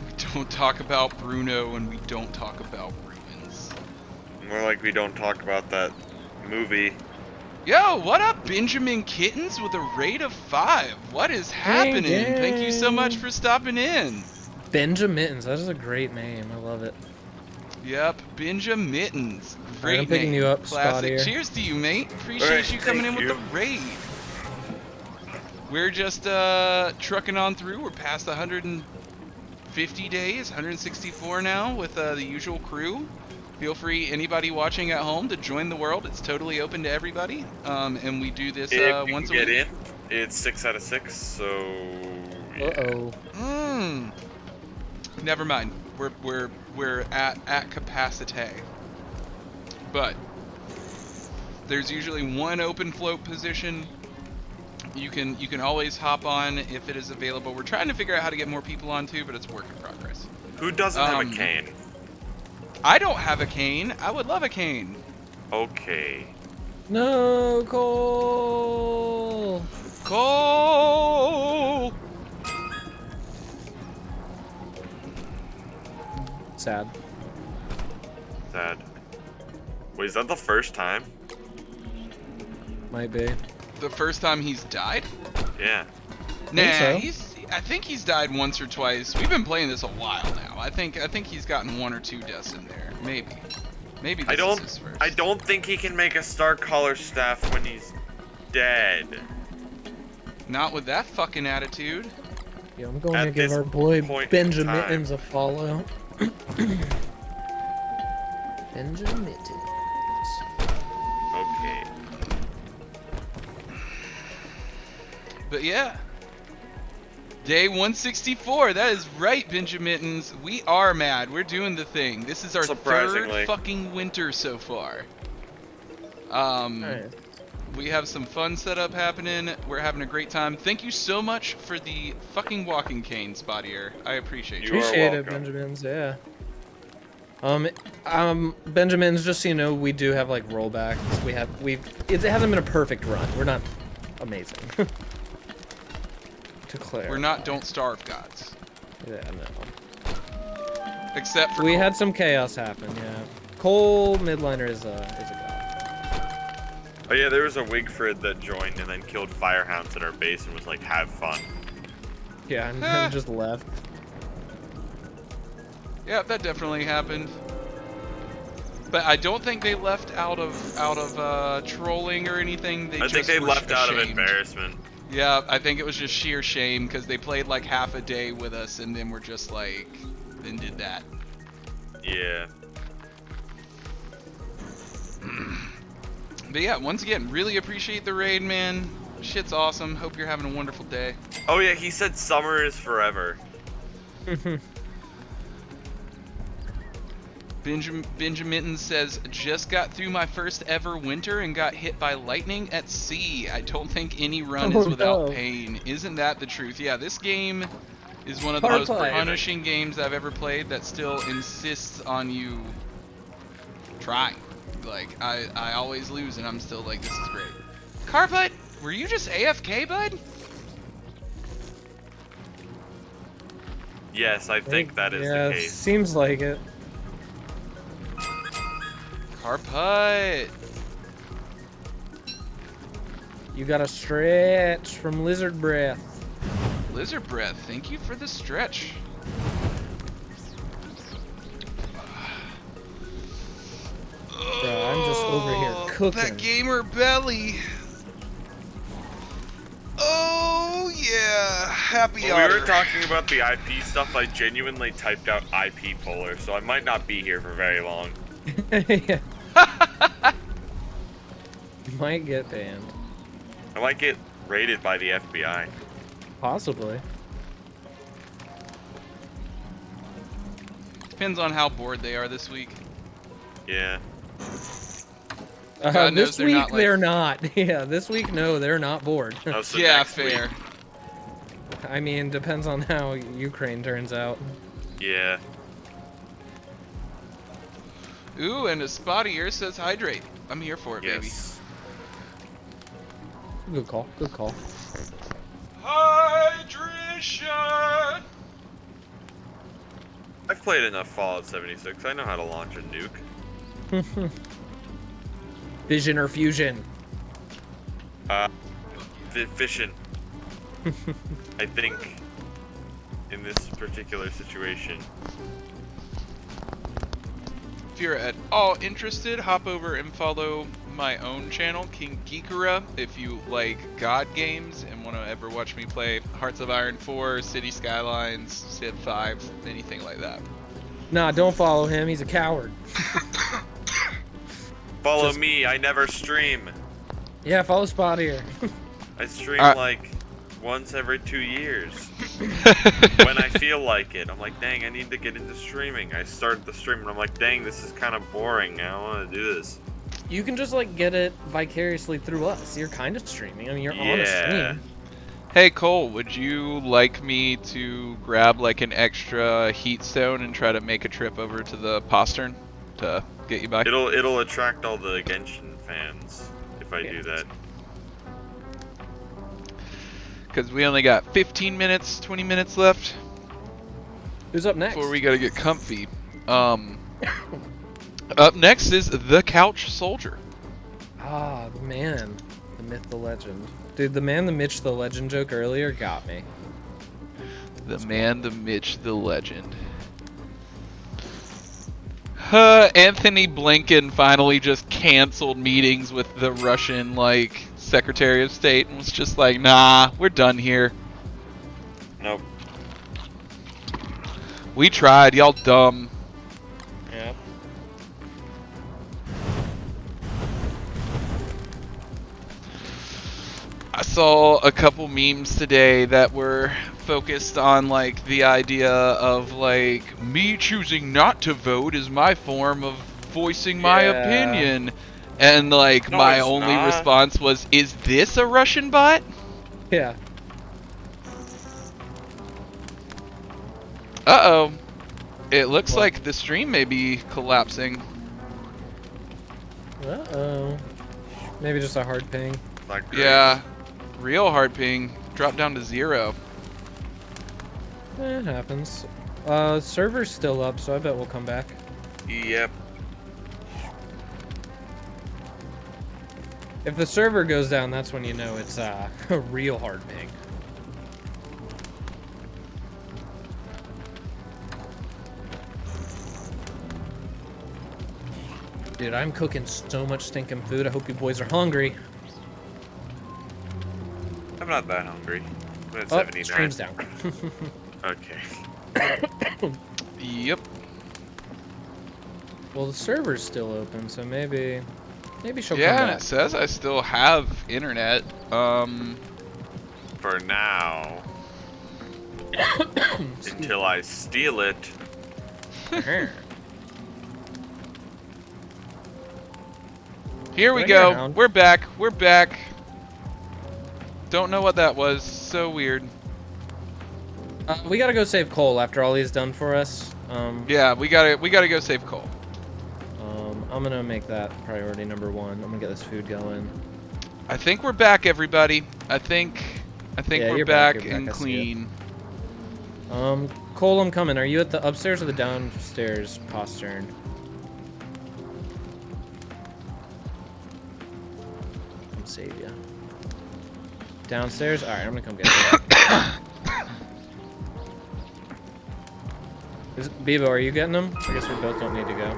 We don't talk about Bruno and we don't talk about ruins. More like we don't talk about that movie. Yo, what up, Benjamin Kittens with a rate of 5? What is happening? Thank you so much for stopping in. Benjamittens, that is a great name. I love it. Yep, Benjamittens. Great I'm picking name. you up, Classic. Spottier. Cheers to you, mate. Appreciate Alright, you coming in thank with the raid. We're just trucking on through. We're past 150 days, 164 now with the usual crew. Feel free, anybody watching at home, to join the world. It's totally open to everybody. And we do this If you once a can get week. in, it's 6 out of 6, so... Yeah. Uh-oh. Never mind. we're at capacity. But there's usually one open float position. You can always hop on if it is available. We're trying to figure out how to get more people on too, but it's a work in progress. Who doesn't have a cane? I don't have a cane. I would love a cane. Okay. No, Cole. Cole. Sad. Sad. Wait, is that the first time? Might be. The first time he's died? Yeah. Nah, I think he's died once or twice. We've been playing this a while now. I think he's gotten 1 or 2 deaths in there. Maybe this is his first. I don't think he can make a Star Caller staff when he's dead. Not with that fucking attitude. Yeah, I'm going to give our boy Benjamin a follow. Benjamin. Okay. But yeah. Day 164, that is right, Benjamitins. We are mad. We're doing the thing. This is our third fucking winter so far. We have some fun setup happening. We're having a great time. Thank you so much for the fucking walking cane, Spottier. I appreciate you. Appreciate it, Benjamins, yeah. Benjamins, just so you know, we do have like rollbacks. It hasn't been a perfect run. We're not amazing. To clear. We're not Don't Starve gods. Yeah, no. Except for we Cole. had some chaos happen, yeah. Cole Midliner is a god. Oh yeah, there was a Wigfrid that joined and then killed firehounds at our base and was like, have fun. Yeah, and then just left. Yeah, that definitely happened. But I don't think they left out of trolling or anything. I think they left out of embarrassment. Yeah, I think it was just sheer shame because they played like half a day with us and then we're just like, then did that. Yeah. But yeah, once again, really appreciate the raid, man. Shit's awesome. Hope you're having a wonderful day. Oh yeah, he said summer is forever. Benjamin says, just got through my first ever winter and got hit by lightning at sea. I don't think any run is without pain. Isn't that the truth? Yeah, this game is one of the most punishing games I've ever played that still insists on you trying. Like, I always lose and I'm still like, this is great. Carpet, were you just AFK, bud? Yes, I think that is the case. Seems like it. Carpet. You got a stretch from Lizard Breath. Lizard Breath, thank you for the stretch. Bro, I'm just over here cooking. That gamer belly. Oh yeah, happy When we were talking about the IP stuff, I genuinely typed out IP polar, so I might not be here for very long. Yeah. You might get banned. I might get raided by the FBI. Possibly. Depends on how bored they are this week. Yeah. This week they're not. Yeah, this week no, they're not bored. Oh, so yeah, fair. I mean, depends on how Ukraine turns out. Yeah. Ooh, and a Spottier says hydrate. I'm here for it, baby. Good call. Good call. Hydration. I've played enough Fallout 76. I know how to launch a nuke. Vision or fusion? Fission. I think in this particular situation. If you're at all interested, hop over and follow my own channel, King Geekura, if you like God games and want to ever watch me play Hearts of Iron 4, City Skylines, Civ 5, anything like that. Nah, don't follow him. He's a coward. Follow me. I never stream. Yeah, follow Spottier. I stream like once every 2 years. when I feel like it. I'm like, dang, I need to get into streaming. I started the stream and I'm like, dang, this is kind of boring. I don't want to do this. You can just like get it vicariously through us. You're kind of streaming. I mean, you're on a Yeah. stream. Hey Cole, would you like me to grab like an extra heat stone and try to make a trip over to the postern to get you by? It'll attract all the Genshin fans if I do that. Because we only got 15 minutes, 20 minutes left. Who's up next? Before we gotta get comfy. Up next is the Couch Soldier. Ah, man. The myth, the legend. Dude, the man, the Mitch, the legend joke earlier got me. The man, the Mitch, the legend. Anthony Blinken finally just canceled meetings with the Russian, like, Secretary of State and was just like, nah, we're done here. Nope. We tried, y'all dumb. Yep. I saw a couple memes today that were focused on like the idea of like me choosing not to vote is my form of voicing my opinion, and like No, my it's only not. response was, is this a Russian bot? Yeah. Uh-oh. It looks like the stream may be collapsing. Uh-oh. Maybe just a hard ping. Yeah. Real hard ping. Dropped down to 0. It happens. Server's still up, so I bet we'll come back. Yep. If the server goes down, that's when you know it's a real hard ping. Dude, I'm cooking so much stinking food. I hope you boys are hungry. I'm not that hungry. I'm at Oh, 79. stream's down. Okay. Yep. Well, the server's still open, so maybe she'll Yeah, come and back. it says I still have internet. For now. Until I steal it. Here we Did I hear a go. hound? We're back. We're back. Don't know what that was. So weird. We gotta go save Cole after all he's done for us. Yeah, we gotta go save Cole. I'm gonna make that priority number 1. I'm gonna get this food going. I think we're back, everybody. I think Yeah, we're you're back, you're and I see it. clean. Cole, I'm coming. Are you at the upstairs or the downstairs postern? Come save ya. Downstairs? Alright, I'm gonna come get you. Bebo, are you getting them? I guess we both don't need to go.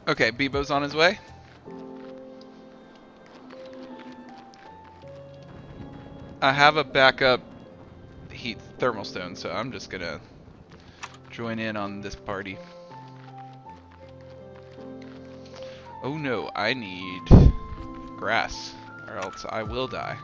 Okay, Bebo's on his way. I have a backup heat thermal stone, so I'm just gonna join in on this party. Oh no, I need grass, or else I will die.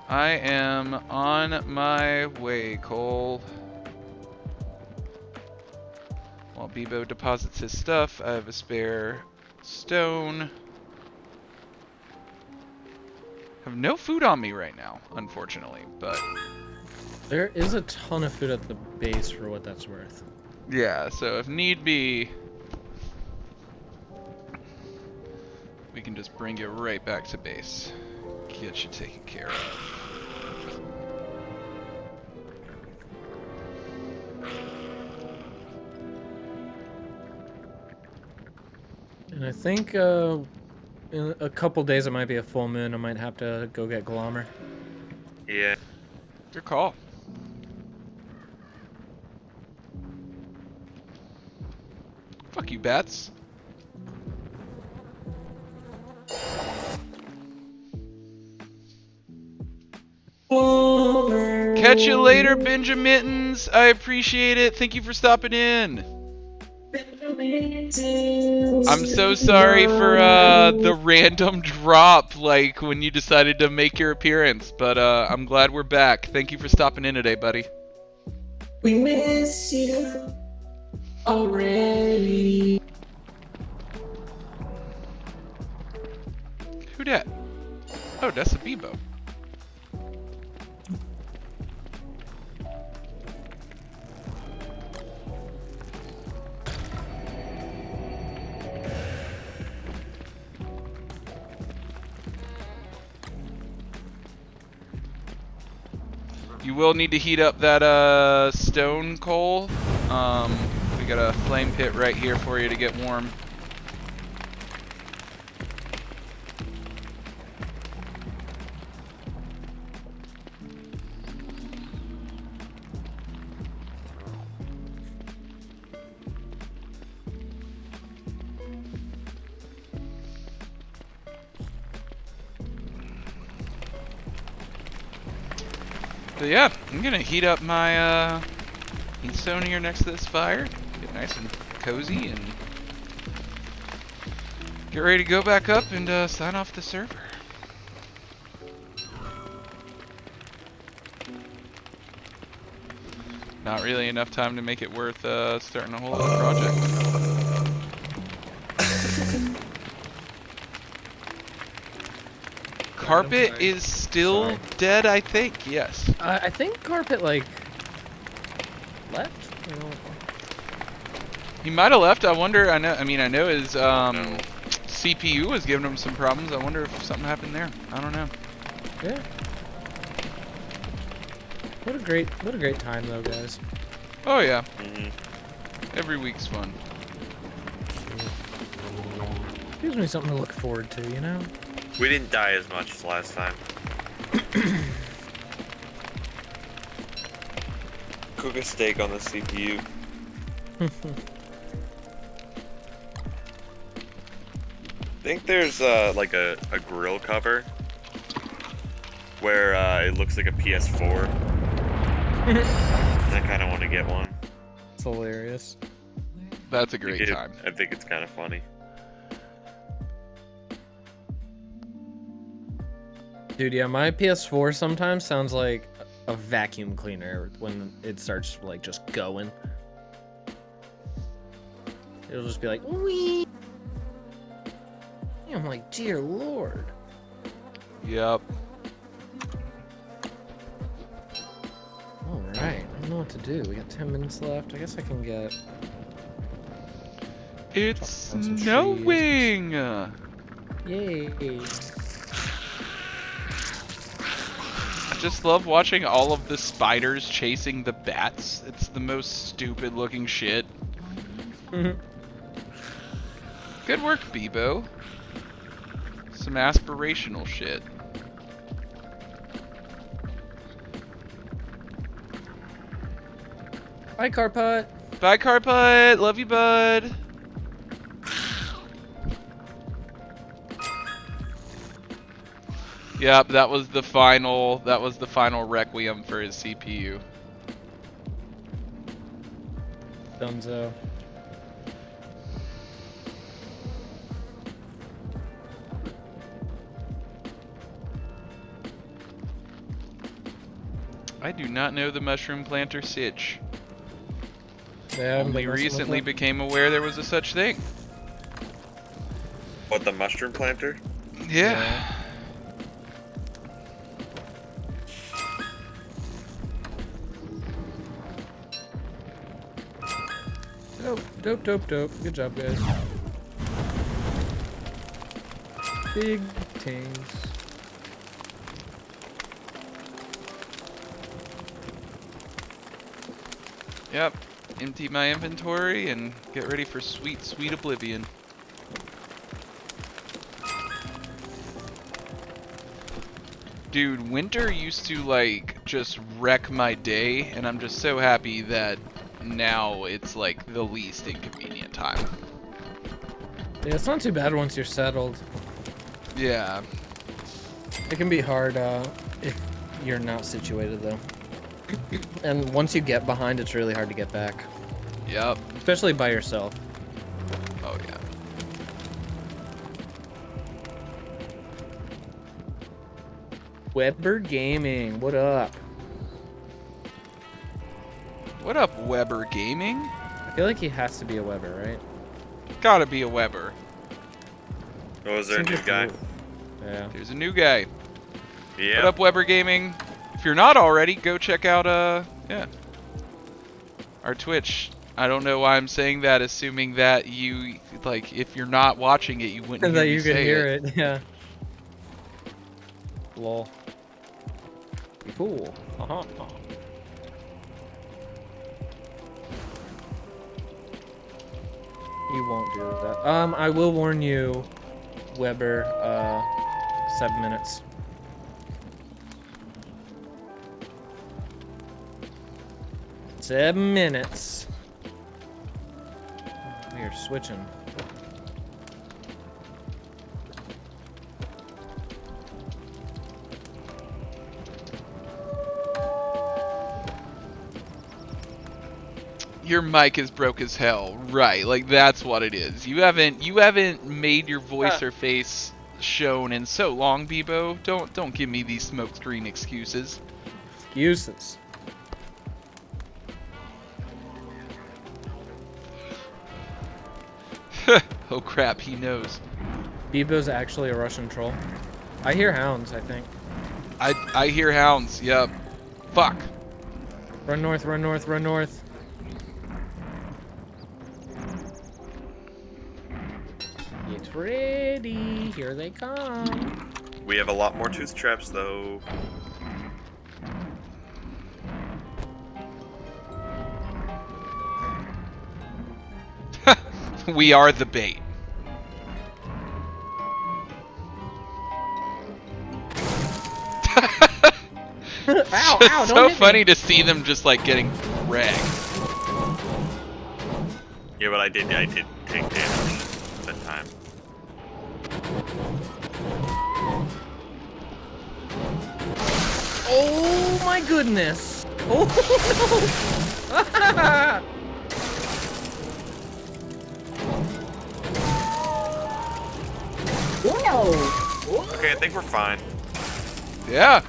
I am on my way, Cole. While Bebo deposits his stuff, I have a spare stone. I have no food on me right now, unfortunately, but... There is a ton of food at the base for what that's worth. Yeah, so if need be, we can just bring you right back to base. Get you taken care of. And I think in a couple days it might be a full moon. I might have to go get Glommer. Yeah. Good call. Fuck you, bats. Catch you later, Benjamins. I appreciate it. Thank you for stopping in. I'm so sorry for the random drop, like when you decided to make your appearance, but I'm glad we're back. Thank you for stopping in today, buddy. We miss you already. Who dat? Oh, that's a Bebo. You will need to heat up that stone coal. We got a flame pit right here for you to get warm. But yeah, I'm gonna heat up my heat stone here next to this fire, get nice and cozy, and get ready to go back up and sign off the server. Not really enough time to make it worth starting a whole other project. Carpet is still dead, I think. Yes. I think Carpet like left. He might have left. I wonder. I know his CPU was giving him some problems. I wonder if something happened there. I don't know. Yeah. What a great time though, guys. Oh yeah. Every week's fun. Gives me something to look forward to, you know. We didn't die as much as last time. Cook a steak on the CPU. I think there's like a grill cover where it looks like a PS4. I kind of want to get one. It's hilarious. That's a great time. I think it's kind of funny. Dude, yeah, my PS4 sometimes sounds like a vacuum cleaner when it starts like just going. It'll just be like, wee. I'm like, dear Lord. Yep. All right, I don't know what to do. We got 10 minutes left. I guess I can get. It's snowing. Yay. I just love watching all of the spiders chasing the bats. It's the most stupid looking shit. Good work, Bebo. Some aspirational shit. Bye, Carpet. Bye, Carpet. Love you, bud. Yep, that was the final requiem for his CPU. Dunzo. I do not know the mushroom planter sitch. Yeah, Only recently became aware there was a such thing. What, the mushroom planter? Yeah. Dope. Good job, guys. Big things. Yep. Empty my inventory and get ready for sweet, sweet oblivion. Dude, winter used to like just wreck my day, and I'm just so happy that now it's like the least inconvenient time. Yeah, it's not too bad once you're settled. Yeah. It can be hard if you're not situated though. And once you get behind, it's really hard to get back. Yep. Especially by yourself. Oh, yeah. Weber Gaming, what up? What up, Weber Gaming? I feel like he has to be a Weber, right? Gotta be a Weber. Oh, is there a new guy? Yeah. There's a new guy. Yeah. What up, Weber Gaming? If you're not already, go check out, yeah, our Twitch. I don't know why I'm saying that, assuming that you, like, if you're not watching it, you wouldn't hear That me you could say hear it. it, yeah. Lol. Be cool. Uh-huh. You won't do that. I will warn you, Weber, 7 minutes. Seven minutes. We are switching. Your mic is broke as hell, right? Like that's what it is. You haven't made your voice or face shown in so long, Bebo. Don't give me these smokescreen excuses. Excuses. Oh crap, he knows. Bebo's actually a Russian troll. I hear hounds, I think. I hear hounds, yep. Fuck. Run north, run north, run north. It's ready. Here they come. We have a lot more tooth traps, though. We are the bait. Ow, ow, It's don't so hit funny me. to see them just like getting wrecked. Yeah, but I did take damage that time. Oh my goodness. Oh no. Okay, I think we're fine. Yeah.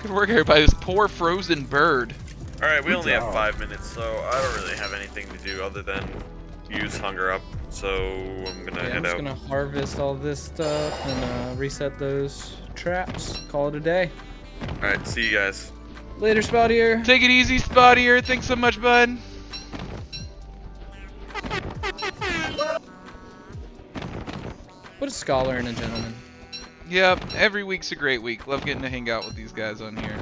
Good work, everybody. This poor frozen bird. Alright, we Good only job. have 5 minutes, so I don't really have anything to do other than use hunger up. So I'm gonna Yeah, I'm head just out. gonna harvest all this stuff and reset those traps. Call it a day. Alright, see you guys. Later, Spottier. Take it easy, Spottier. Thanks so much, bud. What a scholar and a gentleman. Yep, every week's a great week. Love getting to hang out with these guys on here.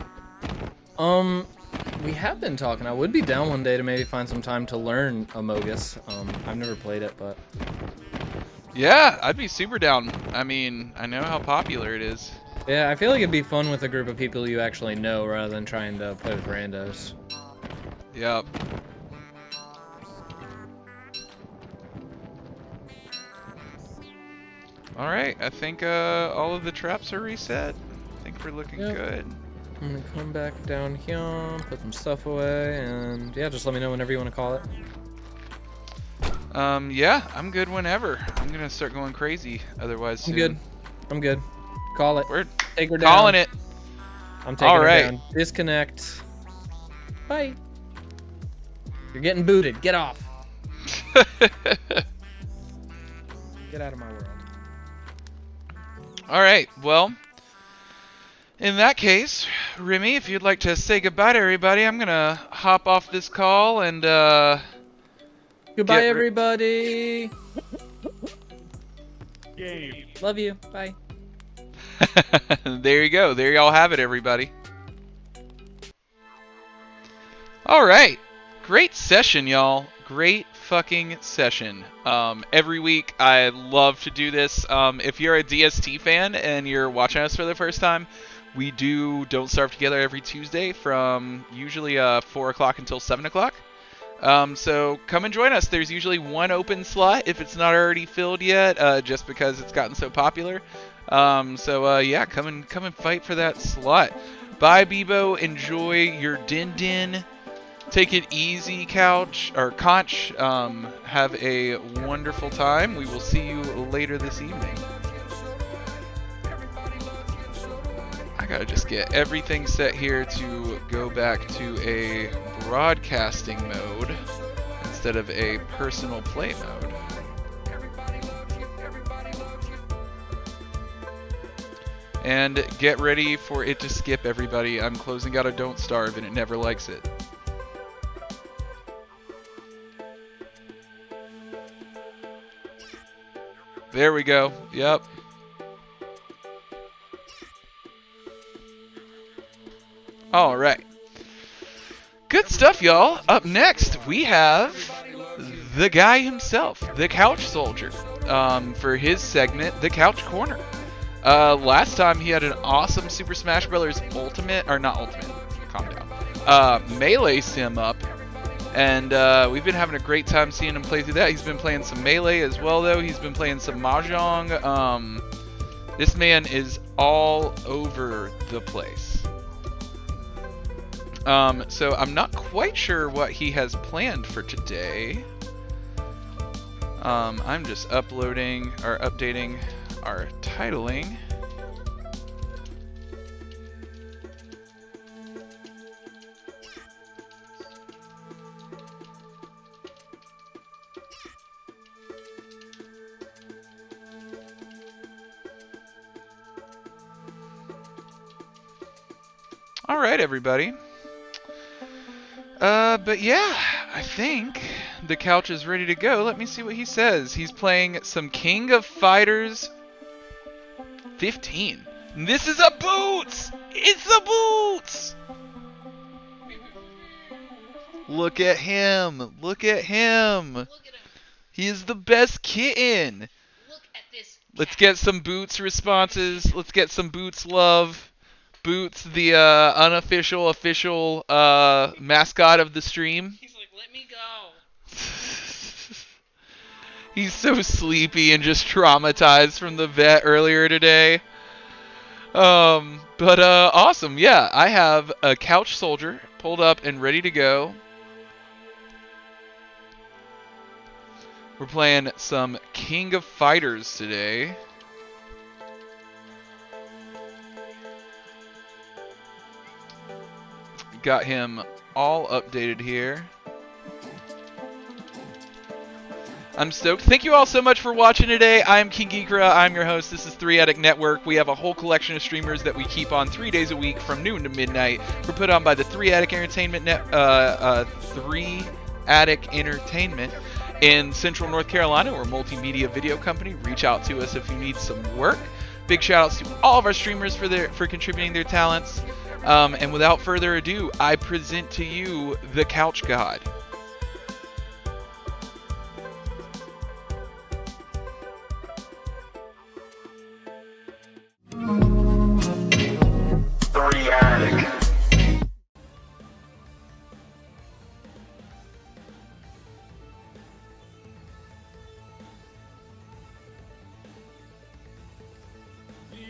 We have been talking. I would be down one day to maybe find some time to learn Amogus. I've never played it, but Yeah, I'd be super down. I mean, I know how popular it is. yeah, I feel like it'd be fun with a group of people you actually know rather than trying to play with randos. Yep. Alright, I think all of the traps are reset. I think we're looking Yep. good. I'm gonna come back down here, put some stuff away, and yeah, just let me know whenever you want to call it. Yeah, I'm good whenever. I'm gonna start going crazy otherwise soon. I'm good. I'm good. Call it. We're Take her down. calling it. I'm taking All her right. down. Disconnect. Bye. You're getting booted. Get off. Get out of my world. Alright, well, in that case, Remy, if you'd like to say goodbye to everybody, I'm gonna hop off this call and, Goodbye, get everybody. Game. Love you. Bye. there you go. There y'all have it, everybody. Alright, great session, y'all. Great fucking session. Every week, I love to do this. If you're a DST fan and you're watching us for the first time, we do Don't Starve Together every Tuesday from usually 4 o'clock until 7 o'clock. So come and join us. There's usually one open slot if it's not already filled yet, just because it's gotten so popular. Yeah, come and fight for that slot. Bye, Bebo. Enjoy your din-din. Take it easy, couch or conch. Have a wonderful time. We will see you later this evening. I gotta just get everything set here to go back to a broadcasting mode instead of a personal play mode. And get ready for it to skip, everybody. I'm closing out a Don't Starve and it never likes it. There we go. Yep. All right. Good stuff, y'all. Up next, we have the guy himself, the Couch Soldier, for his segment, The Couch Corner. Last time he had an awesome Super Smash Bros. Ultimate, or not Ultimate, calm down, Melee sim up. And we've been having a great time seeing him play through that. He's been playing some Melee as well, though. He's been playing some Mahjong. This man is all over the place. So I'm not quite sure what he has planned for today. I'm just uploading or updating our titling. All right, everybody. But yeah, I think the couch is ready to go. Let me see what he says. He's playing some King of Fighters 15. This is a boots! It's a boots! Look at him! Look at him! He is the best kitten! Look at this. Let's get some boots responses. Let's get some boots love. Boots, the unofficial, official mascot of the stream. He's like, let me go. He's so sleepy and just traumatized from the vet earlier today. But awesome. Yeah, I have a Couch Soldier pulled up and ready to go. We're playing some King of Fighters today. Got him all updated here. I'm stoked. Thank you all so much for watching today. I'm King Geekra. I'm your host. This is 3 Attic Network. We have a whole collection of streamers that we keep on 3 days a week from noon to midnight. We're put on by the 3 Attic Entertainment 3 Attic Entertainment in Central North Carolina. We're a multimedia video company. Reach out to us if you need some work. Big shout outs to all of our streamers for contributing their talents. And without further ado, I present to you the Couch God.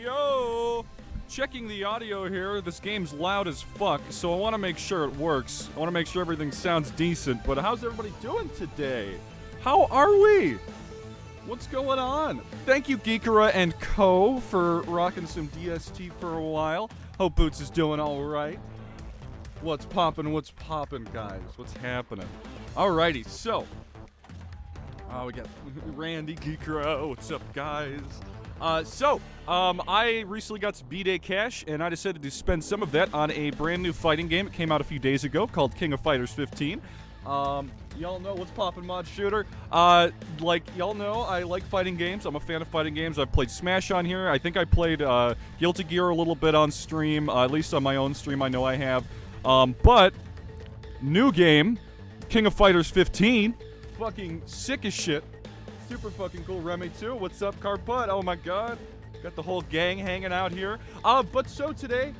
Yo! Checking the audio here. This game's loud as fuck, so I want to make sure it works. I want to make sure everything sounds decent, but how's everybody doing today? How are we? What's going on? Thank you, Geekera and Co. for rocking some DST for a while. Hope Boots is doing alright. What's poppin', guys? What's happening? Alrighty, so. We got Randy, Geekera. What's up, guys? I recently got some B-Day cash, and I decided to spend some of that on a brand new fighting game. It came out a few days ago called King of Fighters 15. Y'all know what's poppin', mod shooter. Y'all know I like fighting games. I'm a fan of fighting games. I've played Smash on here. I think I played Guilty Gear a little bit on stream, at least on my own stream I know I have. But new game, King of Fighters 15, fucking sick as shit. Super fucking cool. Remy too. What's up, Carput? Oh my god. Got the whole gang hanging out here. But so today,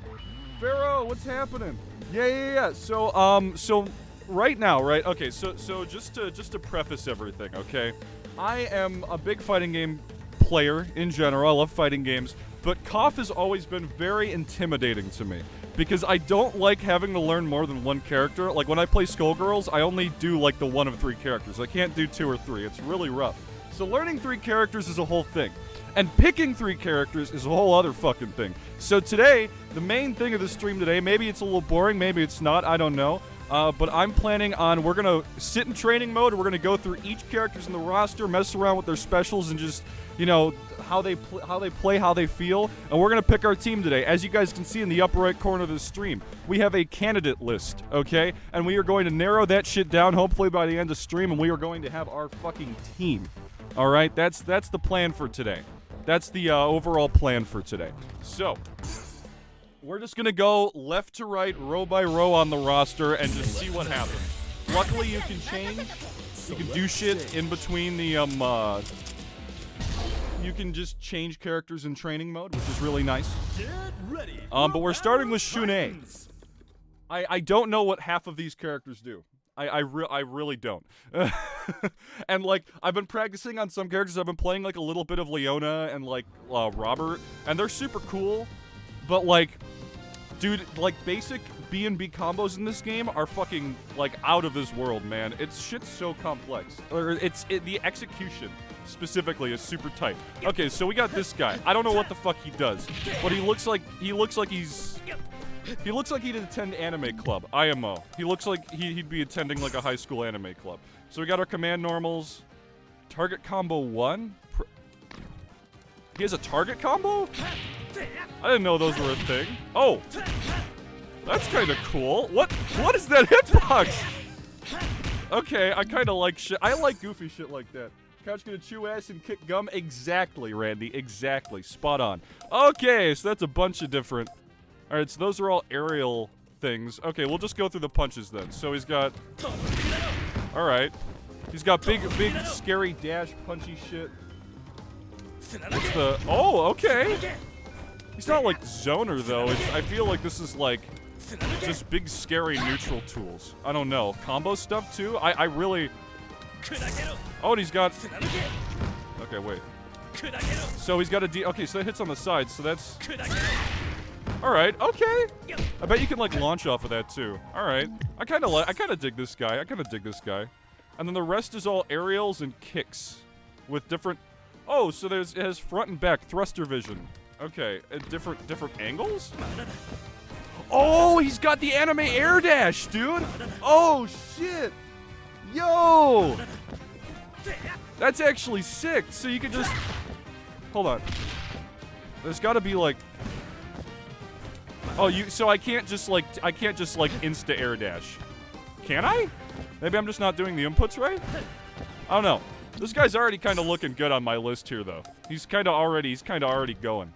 Pharaoh, what's happening? Yeah. So right now, right? Okay, so just to preface everything, okay? I am a big fighting game player in general. I love fighting games, but KOF has always been very intimidating to me because I don't like having to learn more than one character. Like, when I play Skullgirls, I only do, like, the one of 3 characters. I can't do 2 or 3. It's really rough. So learning 3 characters is a whole thing. And picking 3 characters is a whole other fucking thing. So today, the main thing of the stream today, maybe it's a little boring, maybe it's not, I don't know. But I'm planning on, we're gonna sit in training mode, we're gonna go through each characters in the roster, mess around with their specials, and just, you know, how they play, how they feel, and we're gonna pick our team today. As you guys can see in the upper right corner of the stream, we have a candidate list, okay? And we are going to narrow that shit down, hopefully by the end of stream, and we are going to have our fucking team. Alright, that's the plan for today. That's the overall plan for today. So, we're just gonna go left to right, row by row on the roster, and just see what happens. Luckily, you can change. You can do shit in between the, you can just change characters in training mode, which is really nice. But we're starting with Shun'ei. I don't know what half of these characters do. I really don't. And, like, I've been practicing on some characters. I've been playing, like, a little bit of Leona and, like, Robert, and they're super cool. But, like, dude, like, basic B&B combos in this game are fucking, like, out of this world, man. Shit's so complex. Or the execution, specifically, is super tight. Okay, so we got this guy. I don't know what the fuck he does, but he looks like he'd attend anime club, IMO. He looks like he'd be attending, like, a high school anime club. So we got our command normals. Target combo 1? He has a target combo? I didn't know those were a thing. Oh! That's kind of cool. What is that hitbox? Okay, I kind of like shit. I like goofy shit like that. Couch gonna chew ass and kick gum? Exactly, Randy. Exactly. Spot on. Okay, so that's a bunch of different... Alright, so those are all aerial things. Okay, we'll just go through the punches then. So he's got... Alright. He's got big, scary dash, punchy shit. What's the... Oh, okay! He's not like Zoner, though. I feel like this is like... just big, scary neutral tools. I don't know. Combo stuff, too? I really... Oh, and he's got... Okay, wait. So he's got a okay, so that hits on the side, so that's... Alright, okay. I bet you can, like, launch off of that, too. Alright. I kind of dig this guy. And then the rest is all aerials and kicks. With different... Oh, so it has front and back thruster vision. Okay, at different angles? Oh, he's got the anime air dash, dude! Oh, shit! Yo! That's actually sick. So you can just... Hold on. There's gotta be, like... Oh, so I can't just, like, insta air dash. Can I? Maybe I'm just not doing the inputs right? I don't know. This guy's already kind of looking good on my list here, though. He's kind of already going.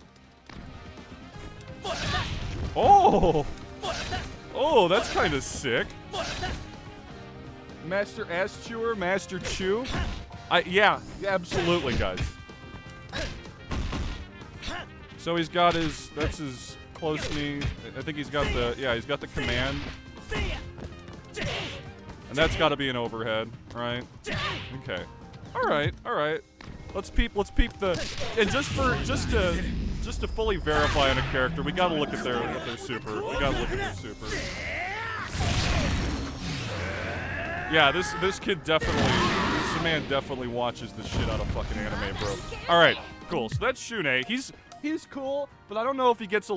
Oh! Oh, that's kind of sick. Master Ass Chewer, Master Chew. Yeah, absolutely, guys. So he's got that's his close knee. I think he's got he's got the command. And that's got to be an overhead, right? Okay. All right. Let's peep the, and just to fully verify on a character, we gotta look at their super. Yeah, this kid this man definitely watches the shit out of fucking anime, bro. All right, cool. So that's Shun'ei. He's cool, but I don't know if he gets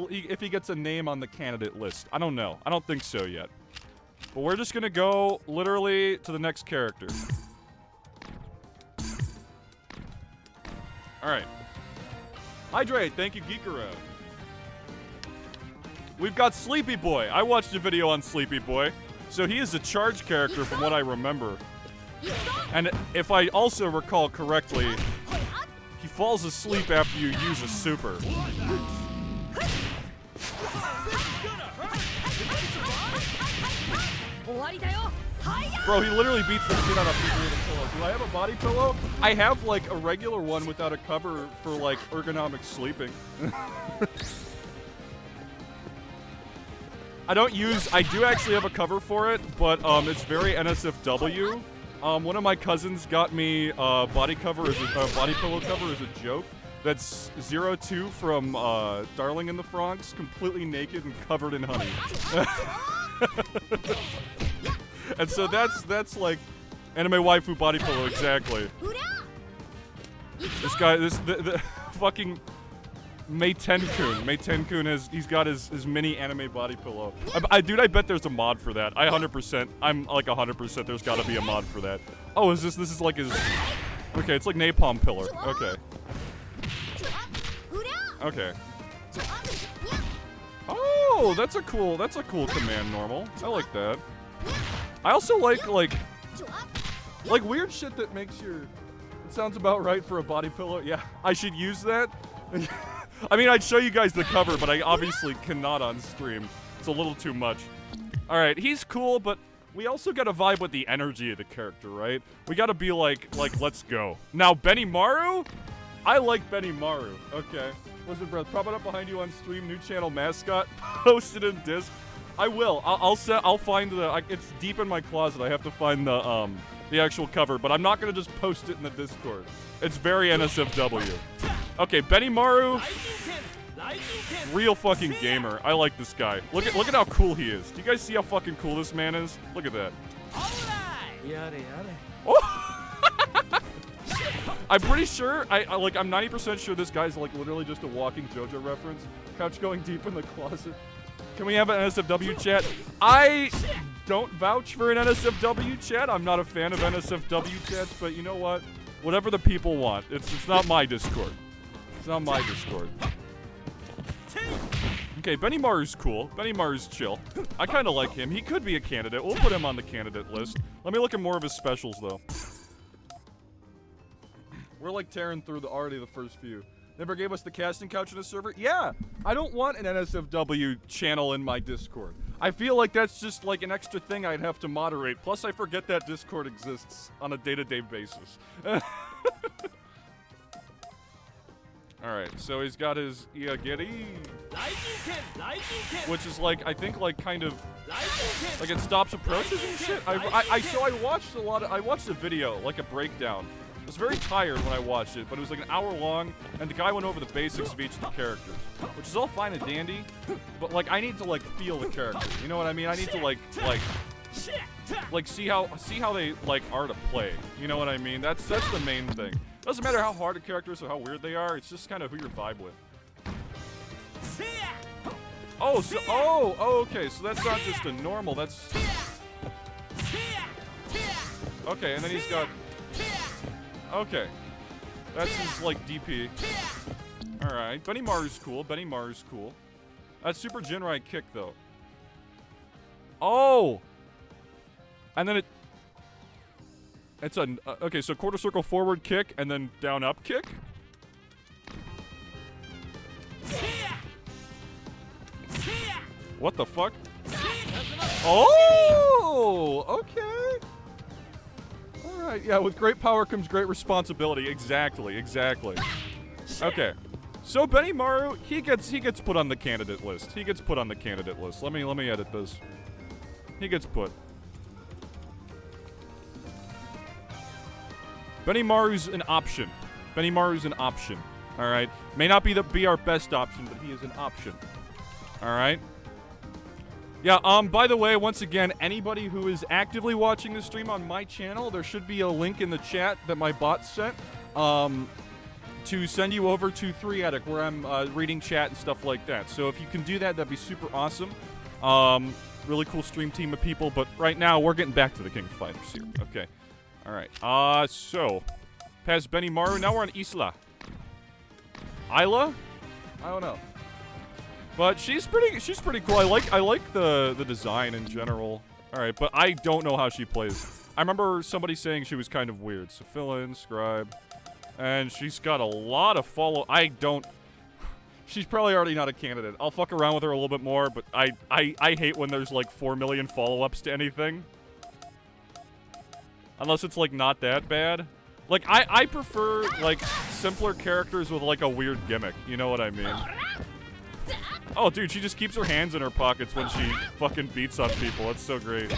a name on the candidate list. I don't know. I don't think so yet. But we're just gonna go literally to the next character. Alright. Hydrate, thank you, Geekero. We've got Sleepy Boy. I watched a video on Sleepy Boy. So he is a charge character from what I remember. And if I also recall correctly, he falls asleep after you use a super. Bro, he literally beats the shit out of people with a pillow. Do I have a body pillow? I have, like, a regular one without a cover for, like, ergonomic sleeping. I do actually have a cover for it, but, it's very NSFW. One of my cousins got me a body pillow cover as a joke, That's 02 from Darling in the Franxx, completely naked and covered in honey. And so that's like anime waifu body pillow exactly. This guy, the fucking Mei Tenkun he's got his mini anime body pillow. Dude, I bet there's a mod for that. I'm like 100% there's gotta be a mod for that. Oh, this is like his, okay, it's like Napalm Pillar. Okay. Okay. Oh, that's a cool command normal. I like that. I also like weird shit that makes your, it sounds about right for a body pillow. Yeah, I should use that. I mean, I'd show you guys the cover, but I obviously cannot on stream. It's a little too much. All right, he's cool, but we also gotta vibe with the energy of the character, right? We gotta be like, let's go. Now, Benimaru? I like Benimaru. Okay. Listen, bro, prop it up behind you on stream. New channel mascot. Posted in disc. I will. I'll find the. It's deep in my closet. I have to find the actual cover, but I'm not gonna just post it in the Discord. It's very NSFW. Okay, Benimaru. Real fucking gamer. I like this guy. Look at how cool he is. Do you guys see how fucking cool this man is? Look at that. Oh! I'm pretty sure, I'm 90% sure this guy's like literally just a walking JoJo reference. Couch going deep in the closet. Can we have an NSFW chat? I don't vouch for an NSFW chat. I'm not a fan of NSFW chats, but you know what? Whatever the people want. It's not my Discord. It's not my Discord. Okay, Benimaru's cool. Benimaru's chill. I kind of like him. He could be a candidate. We'll put him on the candidate list. Let me look at more of his specials, though. We're like tearing through already the first few. Never gave us the casting couch in the server? Yeah! I don't want an NSFW channel in my Discord. I feel like that's just like an extra thing I'd have to moderate. Plus, I forget that Discord exists on a day-to-day basis. Alright, so he's got his Iagiri, which is like, I think like kind of, like it stops approaches and shit. I watched a video, like a breakdown. I was very tired when I watched it, but it was like an hour long, and the guy went over the basics of each of the characters, which is all fine and dandy, but like I need to like feel the character. You know what I mean? I need to like see how they like are to play. You know what I mean? That's the main thing. Doesn't matter how hard a character is or how weird they are. It's just kind of who you vibe with. Oh, okay. So that's not just a normal. That's okay. And then he's got. Okay. That's his, like, DP. Alright. Benimaru's cool. Benimaru's cool. That's Super Jinrai kick, though. Oh! And then it's a... okay, so quarter circle forward kick, and then down up kick? What the fuck? Oh! Okay! Alright, yeah, with great power comes great responsibility. Exactly. Okay. So Benimaru, he gets put on the candidate list. He gets put on the candidate list. Let me edit this. He gets put. Benimaru's an option. Benimaru's an option. Alright. May not be our best option, but he is an option. Alright. Yeah, by the way, once again, anybody who is actively watching the stream on my channel, there should be a link in the chat that my bot sent to send you over to 3Attic, where I'm reading chat and stuff like that. So if you can do that, that'd be super awesome. Really cool stream team of people, but right now, we're getting back to the King of Fighters here. Okay. Alright, so, past Benimaru, now we're on Isla. Isla? I don't know. But she's pretty cool. I like the design in general. Alright, but I don't know how she plays. I remember somebody saying she was kind of weird. So fill in, scribe. And she's got a lot of follow. She's probably already not a candidate. I'll fuck around with her a little bit more, but I hate when there's like 4 million follow-ups to anything. Unless it's like not that bad. Like I prefer like simpler characters with like a weird gimmick. You know what I mean? Oh, dude, she just keeps her hands in her pockets when she fucking beats on people. It's so great.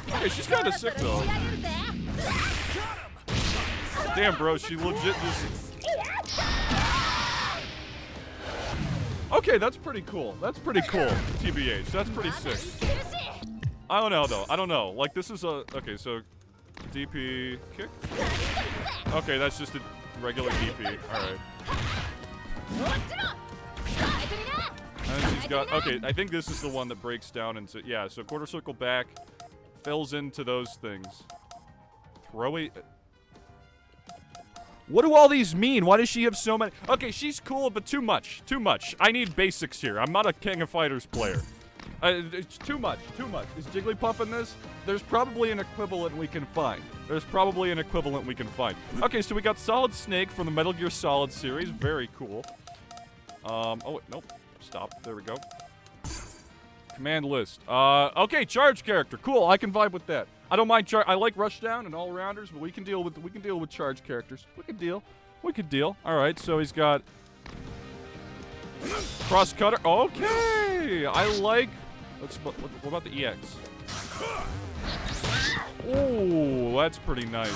Okay, she's kind of sick, though. Damn, bro, she legit just... Okay, that's pretty cool. That's pretty cool, TBH. That's pretty sick. I don't know, though. I don't know. Like, this is a... Okay, so... DP kick? Okay, that's just a regular DP. Alright. And then she's got... Okay, I think this is the one that breaks down into... Yeah, so quarter circle back. Fills into those things. Throw it... What do all these mean? Why does she have so many? Okay, she's cool, but too much. Too much. I need basics here. I'm not a King of Fighters player. It's too much. Too much. Is Jigglypuff in this? There's probably an equivalent we can find. Okay, so we got Solid Snake from the Metal Gear Solid series. Very cool. Oh, wait, nope. Stop. There we go. Command list. Okay, charge character. Cool. I can vibe with that. I don't mind I like Rushdown and all-rounders, but we can deal with charge characters. We could deal. All right, so he's got cross cutter. Okay, I like. What about the EX? Ooh, that's pretty nice.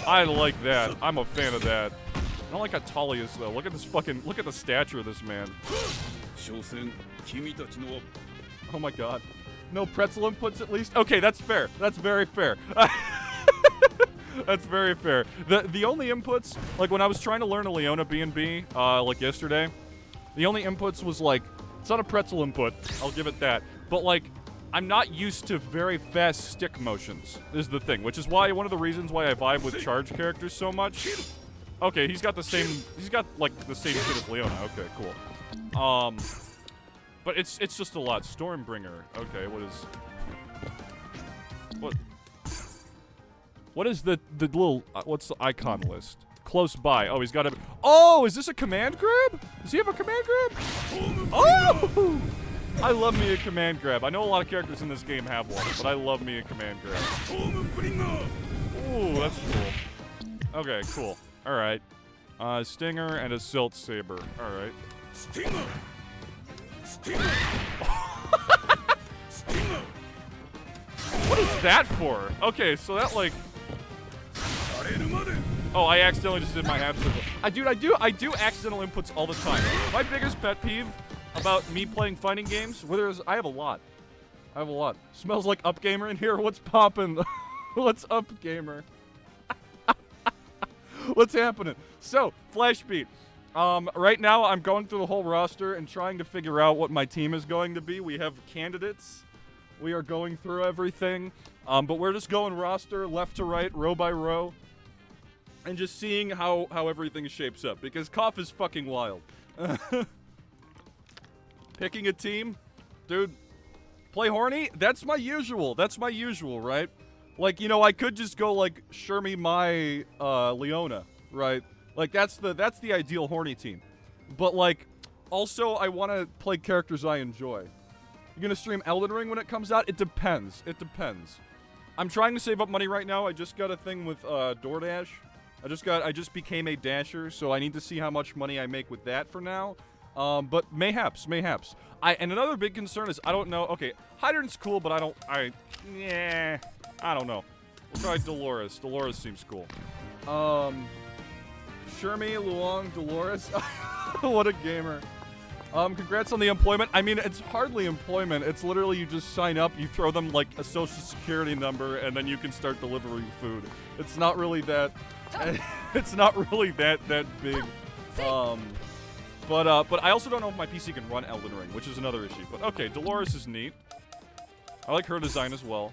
I like that. I'm a fan of that. I don't like how tall he is though. Look at the stature of this man. Oh my god. No pretzel inputs at least? Okay, that's fair. That's very fair. That's very fair. The only inputs, like when I was trying to learn a Leona B&B, like yesterday, the only inputs was like, it's not a pretzel input, I'll give it that, but like, I'm not used to very fast stick motions, is the thing, which is why, one of the reasons why I vibe with charge characters so much. Okay, he's got like the same shit as Leona, okay, cool. But it's just a lot. Stormbringer. Okay, what is the little, what's the icon list? Close by. Oh, he's got a, oh, is this a command grab? Does he have a command grab? Oh! I love me a command grab. I know a lot of characters in this game have one, but I love me a command grab. Ooh, that's cool. Okay, cool. Alright. Stinger and a Silt Saber. Alright. Stinger! What is that for? Okay, so that like... Oh, I accidentally just did my half circle. I do accidental inputs all the time. My biggest pet peeve about me playing fighting games, I have a lot. Smells like Up Gamer in here. What's poppin'? What's up, gamer? What's happening? So, Flashbeat. Right now, I'm going through the whole roster and trying to figure out what my team is going to be. We have candidates. We are going through everything. But we're just going roster, left to right, row by row. And just seeing how everything shapes up. Because Cough is fucking wild. Picking a team? Dude, play horny? That's my usual, right? Like, you know, I could just go, like, Shermie my, Leona, right? Like, that's the ideal horny team. But, like, also, I want to play characters I enjoy. You gonna stream Elden Ring when it comes out? It depends. I'm trying to save up money right now. I just got a thing with, DoorDash. I just became a Dasher, so I need to see how much money I make with that for now. But mayhaps. And another big concern is I don't know. Okay, Hydrant's cool, but I don't know. We'll try Dolores. Dolores seems cool. Shermie, Luong, Dolores. What a gamer. Congrats on the employment. I mean, it's hardly employment. It's literally you just sign up, you throw them like a social security number, and then you can start delivering food. It's not really that. It's not really that big. But I also don't know if my PC can run Elden Ring, which is another issue. But okay, Dolores is neat. I like her design as well.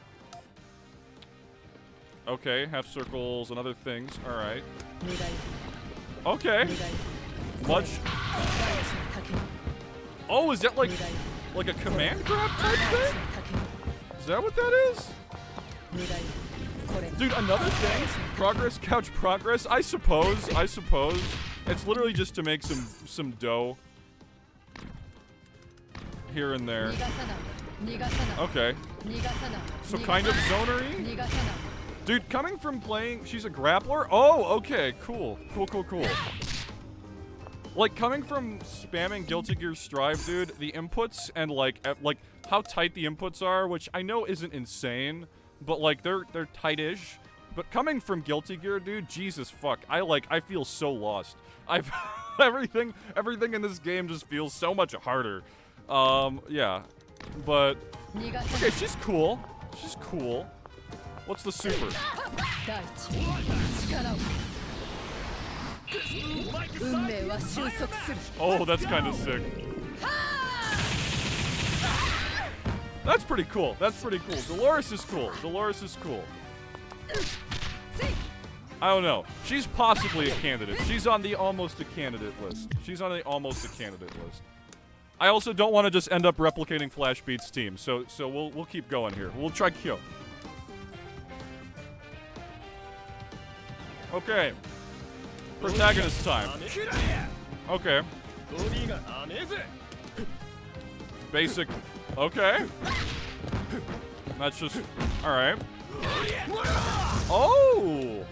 Okay, half circles and other things. All right. Okay. Much. Oh, is that like a command grab type thing? Is that what that is? Dude, another thing. Progress, couch progress. I suppose. It's literally just to make some dough here and there. Okay. So kind of zonery? Dude, coming from playing, she's a grappler? Oh, okay, cool. Like, coming from spamming Guilty Gear Strive, dude, the inputs and, like how tight the inputs are, which I know isn't insane, but, like, they're tight-ish. But coming from Guilty Gear, dude, Jesus fuck, I feel so lost. Everything in this game just feels so much harder. Yeah, but okay, she's cool. She's cool. What's the super? Oh, that's kind of sick. That's pretty cool. That's pretty cool. Dolores is cool. Dolores is cool. I don't know. She's possibly a candidate. She's on the almost a candidate list. She's on the almost a candidate list. I also don't want to just end up replicating Flash Beat's team, so we'll keep going here. We'll try Kyo. Okay. Protagonist time. Okay. Basic. Okay. That's just... Alright. Oh!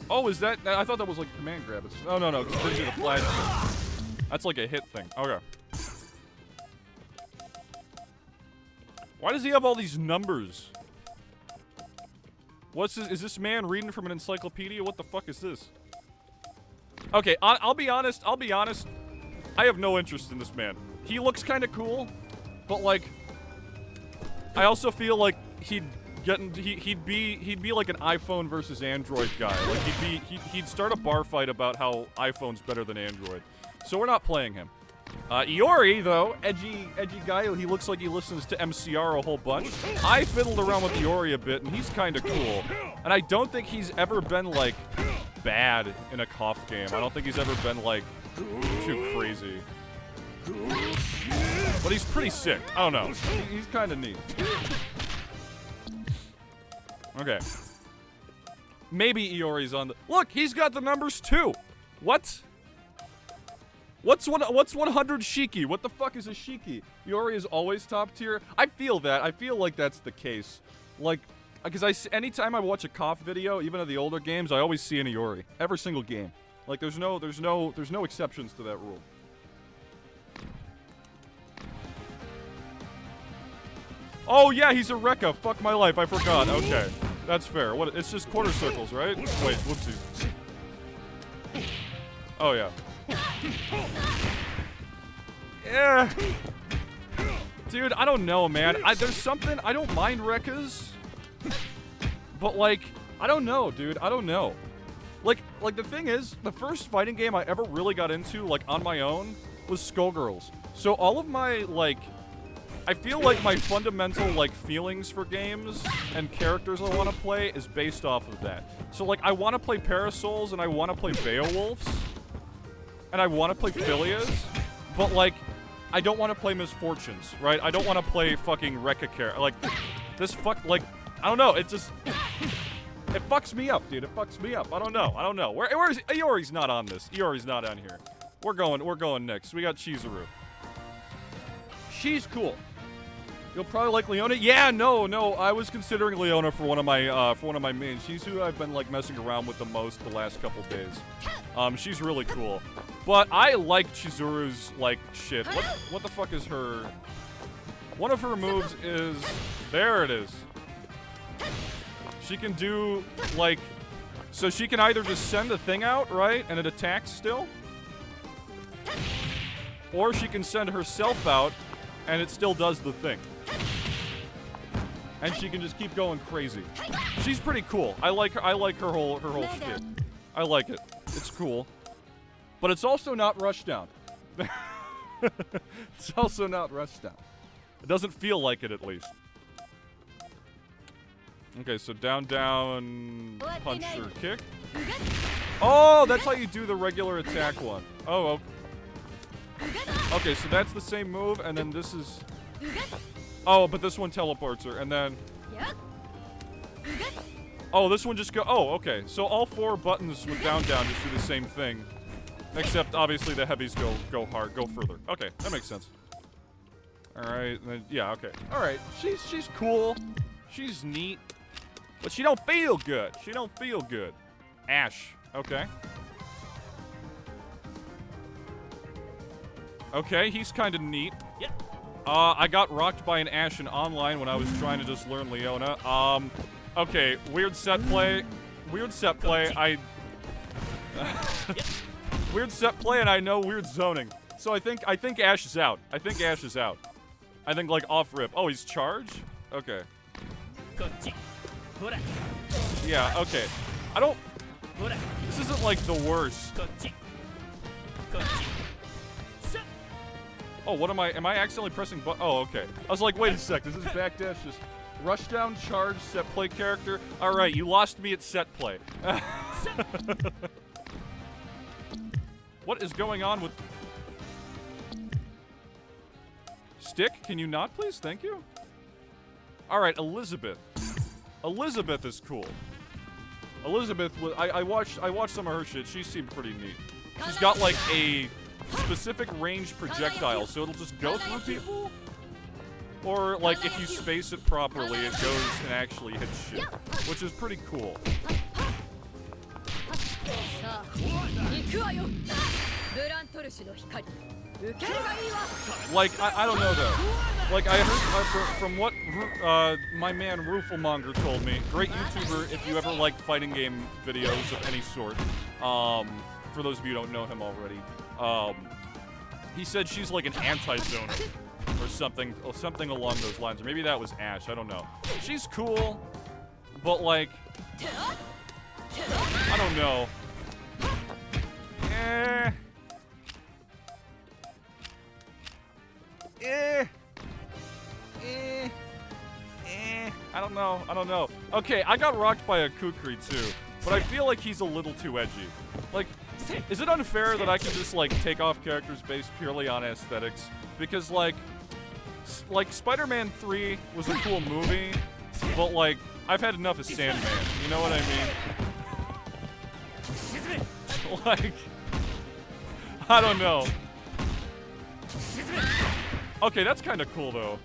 Oh, is that... I thought that was like a command grab. It's, oh, no, because it didn't do the flash thing. That's like a hit thing. Okay. Why does he have all these numbers? What's this? Is this man reading from an encyclopedia? What the fuck is this? Okay, I'll be honest. I have no interest in this man. He looks kind of cool, but like, I also feel like he'd be like an iPhone versus Android guy. Like he'd start a bar fight about how iPhone's better than Android. So we're not playing him. Iori, though, edgy guy. He looks like he listens to MCR a whole bunch. I fiddled around with Iori a bit, and he's kind of cool. And I don't think he's ever been, like, bad in a KOF game. I don't think he's ever been, like, too crazy. But he's pretty sick. I don't know. He's kind of neat. Okay. Maybe Iori's on the... Look, he's got the numbers, too. What? What's 100 Shiki? What the fuck is a Shiki? Iori is always top tier. I feel that. I feel like that's the case. Like, because anytime I watch a KOF video, even of the older games, I always see an Iori. Every single game. Like, there's no exceptions to that rule. Oh yeah, he's a Rekka. Fuck my life, I forgot. Okay, that's fair. What? It's just quarter circles, right? Wait, whoopsies. Oh yeah. Yeah. Dude, I don't know, man. There's something, I don't mind Rekkas. But like, I don't know, dude. I don't know. Like the thing is, the first fighting game I ever really got into, like, on my own, was Skullgirls. So all of my, like, I feel like my fundamental, like, feelings for games and characters I want to play is based off of that. So, like, I want to play Parasols and I want to play Beowulfs. And I want to play Philias, but, like, I don't want to play Misfortunes, right? I don't want to play fucking Rekka. Like, this like, I don't know, it just... It fucks me up, dude. It fucks me up. I don't know. Where's... Iori's not on this. Iori's not on here. We're going next. We got Chizuru. She's cool. You'll probably like Leona. Yeah, no. I was considering Leona for one of my mains. She's who I've been, like, messing around with the most the last couple days. She's really cool. But I like Chizuru's, like, shit. What the fuck is her... One of her moves is... There it is. She can do, like... So she can either just send the thing out, right? And it attacks still. Or she can send herself out, and it still does the thing. And she can just keep going crazy. She's pretty cool. I like her whole shit. I like it. It's cool. But it's also not Rushdown. It's also not Rushdown. It doesn't feel like it, at least. Okay, so down, punch or kick. Oh, that's how you do the regular attack one. Oh, okay. Okay, so that's the same move, and then this is... Oh, but this one teleports her, and then... Oh, this one just go... Oh, okay. So all 4 buttons with down just do the same thing. Except, obviously, the heavies go hard, go further. Okay, that makes sense. Alright, then... Yeah, okay. Alright, she's cool. She's neat. But she don't feel good. She don't feel good. Ash. Okay. Okay, he's kind of neat. I got rocked by an Ash in online when I was trying to just learn Leona. Okay, weird set play. Weird set play. Weird set play, and I know weird zoning. So I think Ash is out. I think Ash is out. I think like off rip. Oh, he's charged? Okay. Yeah, okay. I don't... This isn't like the worst. Oh, what am I accidentally pressing oh, okay. I was like, wait a sec, does this backdash just rush down, charge, set play character? Alright, you lost me at set play. What is going on with... Stick, can you not please? Thank you. Alright, Elizabeth. Elizabeth is cool. Elizabeth, I watched some of her shit. She seemed pretty neat. She's got like a specific range projectile, so it'll just go through people. Or like if you space it properly, it goes and actually hits shit, which is pretty cool. Like, I don't know though. Like, I heard from what my man Rooflemonger told me, great YouTuber if you ever like fighting game videos of any sort. For those of you who don't know him already. He said she's like an anti-zoner or something along those lines. Or maybe that was Ash, I don't know. She's cool, but like, I don't know. I don't know. Okay, I got rocked by a Kukri too, but I feel like he's a little too edgy. Like, is it unfair that I can just like take off characters based purely on aesthetics? Because like Spider-Man 3 was a cool movie, but like, I've had enough of Sandman, you know what I mean? Like, I don't know. Okay, that's kind of cool though.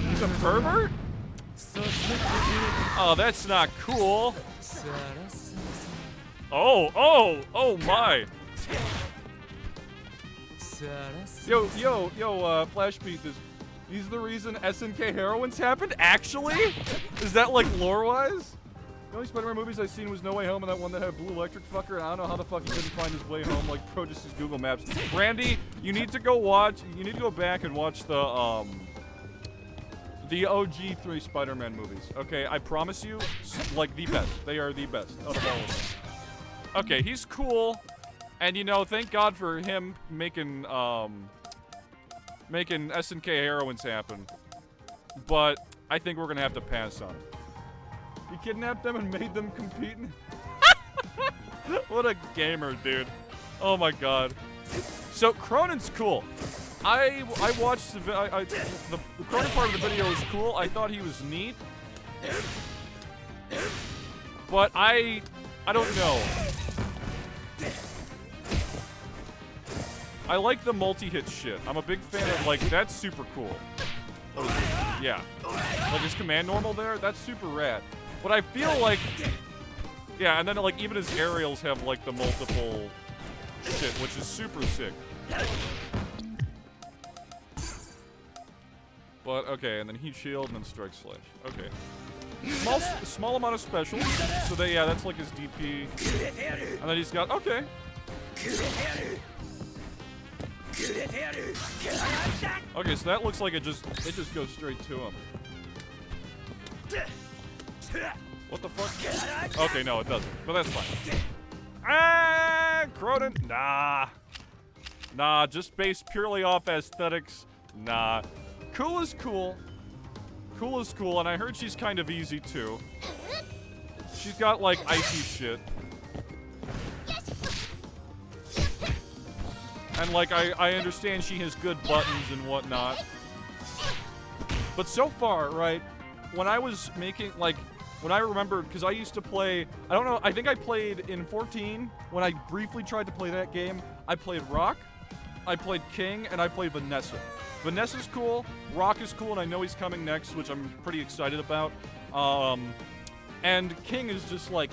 He's a pervert? Oh, that's not cool. Oh my. Yo, Flashbeat, he's the reason SNK heroines happened? Actually? Is that like lore-wise? The only Spider-Man movies I've seen was No Way Home and that one that had Blue Electric Fucker, and I don't know how the fuck he couldn't find his way home like Pro just used Google Maps. Randy, you need to go back and watch the OG 3 Spider-Man movies. Okay, I promise you, like the best. They are the best out of all of them. Okay, he's cool. And you know, thank God for him making SNK heroines happen. But I think we're gonna have to pass on it. He kidnapped them and made them compete. What a gamer, dude. Oh my god. So Cronin's cool. I watched the Cronin part of the video was cool. I thought he was neat. But I don't know. I like the multi-hit shit. I'm a big fan of, like, that's super cool. Yeah. Like, his command normal there, that's super rad. But I feel like... Yeah, and then, like, even his aerials have, like, the multiple shit, which is super sick. But, okay, and then heat shield, and then strike slash. Okay. Small amount of specials. So, yeah, that's, like, his DP. And then he's got... Okay. Okay, so that looks like it just goes straight to him. What the fuck? Okay, no, it doesn't. But that's fine. Ah, Cronin. Nah, just based purely off aesthetics. Nah. Cool is cool. Cool is cool, and I heard she's kind of easy too. She's got like icy shit. And like, I understand she has good buttons and whatnot. But so far, right, when I was making, like, when I remembered, because I used to play, I don't know, I think I played in 14, when I briefly tried to play that game, I played Rock, I played King, and I played Vanessa. Vanessa's cool, Rock is cool, and I know he's coming next, which I'm pretty excited about. And King is just, like,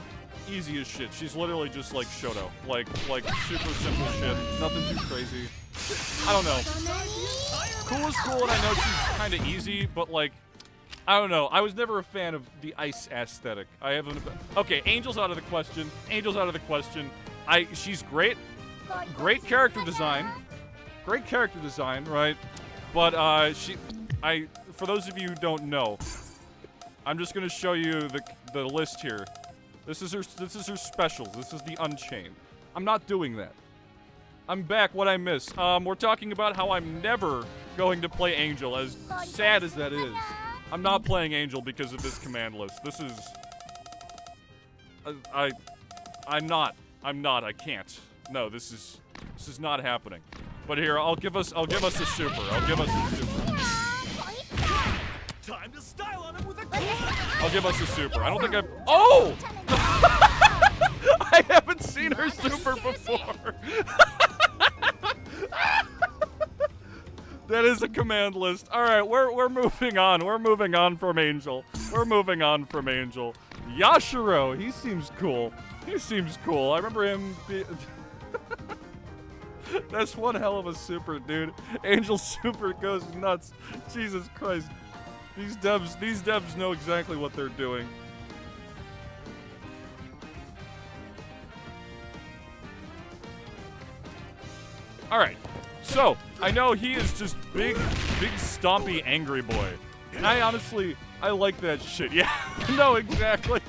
easy as shit. She's literally just like Shoto. Like super simple shit. Nothing too crazy. I don't know. Cool is cool, and I know she's kind of easy, but like, I don't know. I was never a fan of the ice aesthetic. I haven't. Okay, Angel's out of the question. Angel's out of the question. She's great. Great character design. Great character design, right? But for those of you who don't know, I'm just gonna show you the list here. This is her specials. This is the Unchained. I'm not doing that. I'm back. What I miss? We're talking about how I'm never going to play Angel, as sad as that is. I'm not playing Angel because of this command list. This is... I'm not. I can't. No, this is not happening. But here, I'll give us a super. I'll give us a super. Time to style on him with a I'll give us a super. I don't think I've... Oh! I haven't seen her super before. That is a command list. All right, we're moving on. We're moving on from Angel. We're moving on from Angel. Yashiro, he seems cool. He seems cool. I remember him. That's one hell of a super, dude. Angel super goes nuts. Jesus Christ. These devs know exactly what they're doing. All right. So, I know he is just big stompy angry boy. And I honestly like that shit. Yeah, no, exactly.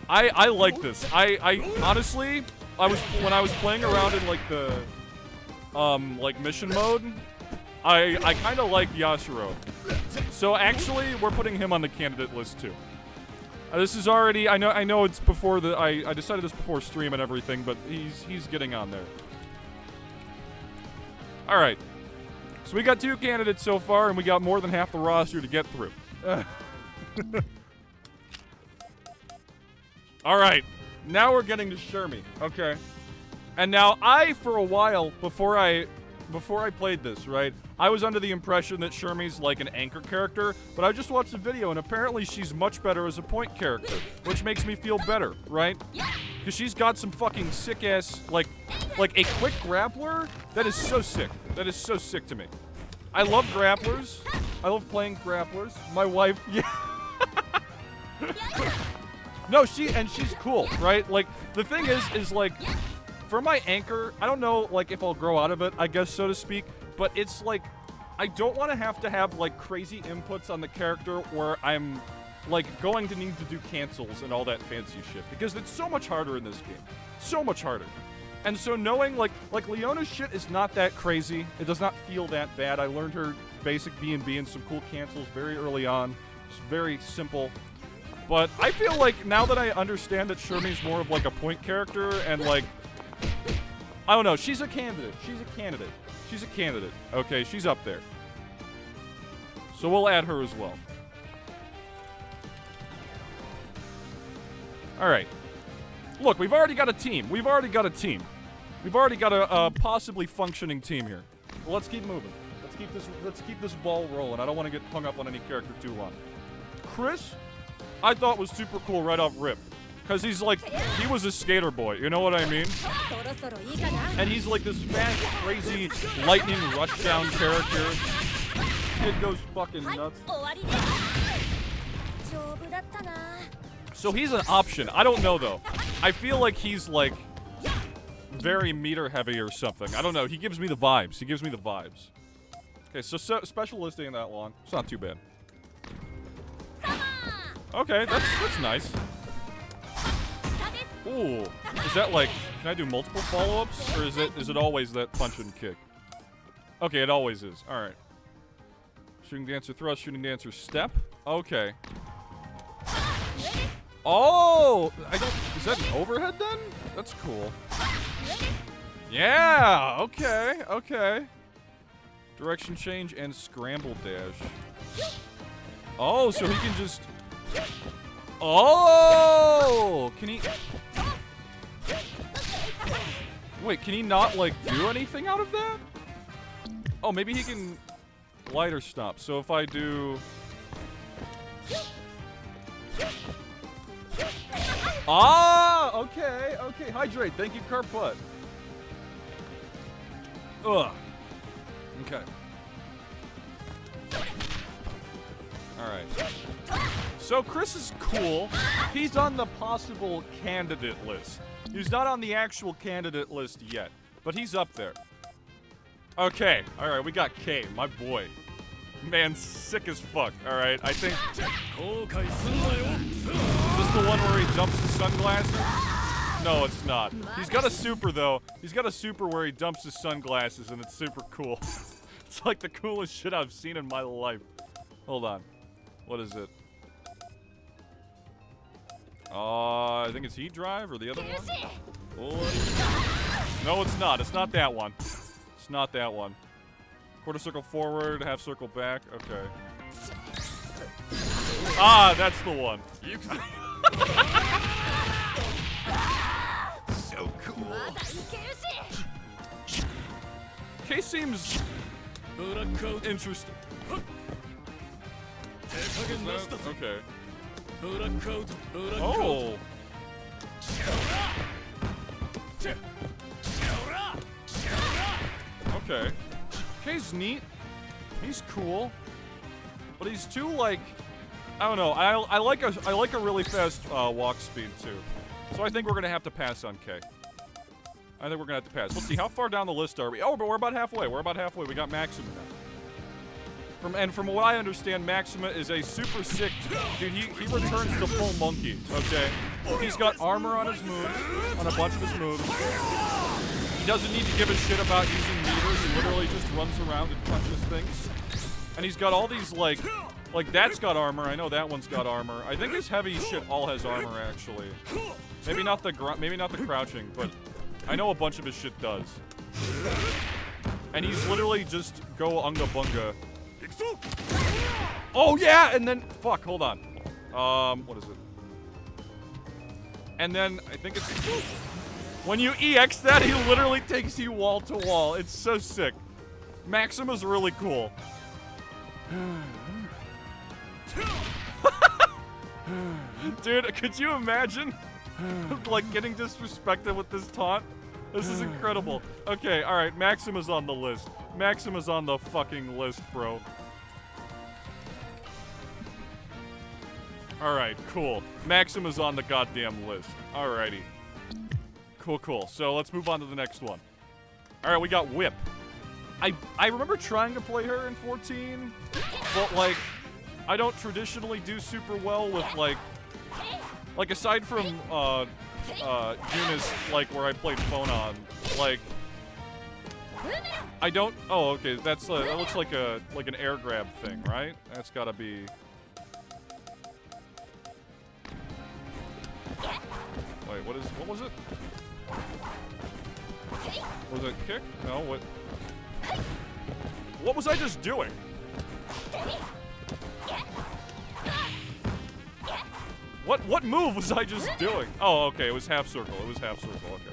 I like this. I honestly, when I was playing around in like the like mission mode, I kind of like Yashiro. So actually, we're putting him on the candidate list too. This is already, I know it's before I decided this before stream and everything, but he's getting on there. All right. So we got 2 candidates so far, and we got more than half the roster to get through. All right. Now we're getting to Shermie. Okay. And now for a while, before I played this, right, I was under the impression that Shermie's like an anchor character, but I just watched the video, and apparently she's much better as a point character, which makes me feel better, right? Because she's got some fucking sick-ass, like a quick grappler. That is so sick. That is so sick to me. I love grapplers. I love playing grapplers. My wife, yeah. No, she's cool, right? Like, the thing is like, for my anchor, I don't know, like, if I'll grow out of it, I guess, so to speak, but it's like, I don't want to have, like, crazy inputs on the character where I'm, like, going to need to do cancels and all that fancy shit, because it's so much harder in this game. So much harder. And so knowing, like Leona's shit is not that crazy. It does not feel that bad. I learned her basic B&B and some cool cancels very early on. It's very simple. But I feel like now that I understand that Shermie's more of, like, a point character and, like, I don't know. She's a candidate. She's a candidate. She's a candidate. Okay, she's up there. So we'll add her as well. All right. Look, we've already got a team. We've already got a possibly functioning team here. Well, let's keep moving. Let's keep this ball rolling. I don't want to get hung up on any character too long. Chris, I thought was super cool right off rip. Because he's like, he was a skater boy, you know what I mean? And he's like this fast, crazy, lightning rushdown character. Kid goes fucking nuts. So he's an option. I don't know, though. I feel like he's, like, very meter heavy or something. I don't know. He gives me the vibes. Okay, so special list ain't that long. It's not too bad. Okay, that's nice. Ooh, is that like, can I do multiple follow-ups, or is it always that punch and kick? Okay, it always is. All right. Shooting dancer thrust, shooting dancer step. Okay. Oh, is that an overhead then? That's cool. Yeah. Okay. Direction change and scramble dash. Oh, so he can just. Oh, can he? Wait, can he not, like, do anything out of that? Oh, maybe he can glide or stop. So if I do... Ah, okay. Hydrate. Thank you, Carput. Ugh. Okay. Alright. So Chris is cool. He's on the possible candidate list. He's not on the actual candidate list yet, but he's up there. Okay, alright, we got K, my boy. Man, sick as fuck, alright? I think... Is this the one where he dumps his sunglasses? No, it's not. He's got a super, though. He's got a super where he dumps his sunglasses, and it's super cool. It's like the coolest shit I've seen in my life. Hold on. What is it? I think it's Heat Drive or the other one? Oh. No, it's not. It's not that one. It's not that one. Quarter circle forward, half circle back. Okay. Ah, that's the one. So cool. K seems interesting. Okay. Oh. Okay. K's neat. He's cool. But he's too, like, I don't know. I like a really fast walk speed too. So I think we're gonna have to pass on K. I think we're gonna have to pass. Let's see, how far down the list are we? Oh, but we're about halfway. We're about halfway. We got Maxima now. From what I understand, Maxima is a super sick dude. He returns to full monkey. Okay, he's got armor on his moves, on a bunch of his moves. He doesn't need to give a shit about using meters. He literally just runs around and punches things. And he's got all these like that's got armor. I know that one's got armor. I think his heavy shit all has armor actually. Maybe not the crouching, but I know a bunch of his shit does. And he's literally just go unga bunga. Oh yeah, and then fuck, hold on. What is it? And then I think it's when you EX that, he literally takes you wall to wall. It's so sick. Maxima's really cool. Dude, could you imagine like getting disrespected with this taunt? This is incredible. Okay, alright, Maxima's on the list. Maxima's on the fucking list, bro. Alright, cool. Maxima's on the goddamn list. Alrighty. Cool, cool. So let's move on to the next one. Alright, we got Whip. I remember trying to play her in 14, but like, I don't traditionally do super well with like aside from Eunice, like where I played Phonon, like I don't. Oh, okay. That's that looks like an air grab thing, right? That's gotta be. Wait, what was it? Was it kick? No, what? What was I just doing? What move was I just doing? Oh, okay, it was half circle. It was half circle. Okay.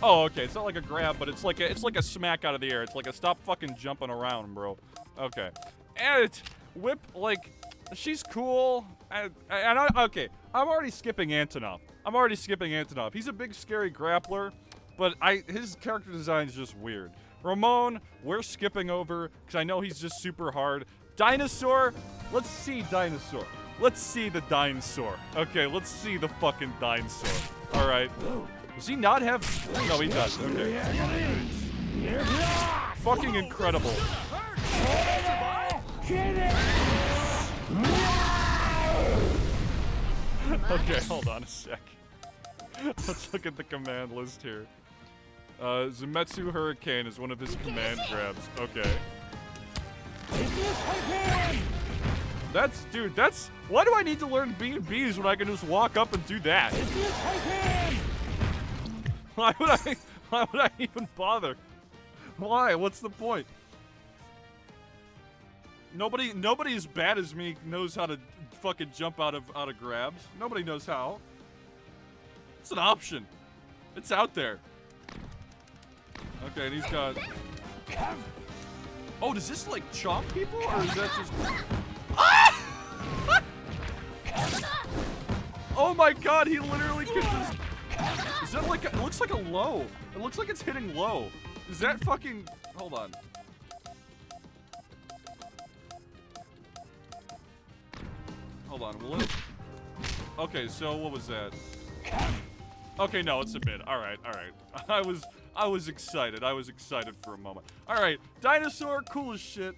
Oh, okay. It's not like a grab, but it's like a smack out of the air. It's like a stop fucking jumping around, bro. Okay. And Whip, like, she's cool. Okay, I'm already skipping Antonov. He's a big scary grappler, but his character design is just weird. Ramon, we're skipping over because I know he's just super hard. Dinosaur, let's see Dinosaur. Let's see the dinosaur. Okay, let's see the fucking dinosaur. All right. Does he not have? No, he does. Okay. Fucking incredible. Okay, hold on a sec. Let's look at the command list here. Zumetsu Hurricane is one of his command grabs. Okay. Dude, why do I need to learn B&Bs when I can just walk up and do that? Why would I even bother? Why? What's the point? Nobody as bad as me knows how to fucking jump out of grabs. Nobody knows how. It's an option. It's out there. Okay, and he's got... Oh, does this like chomp people, or is that just... Oh my god, he literally could just... Is that like it looks like a low. It looks like it's hitting low. Is that fucking... Hold on. Hold on. Will it? Okay, so what was that? Okay, no, it's a mid. All right. I was excited. I was excited for a moment. All right, dinosaur, cool as shit,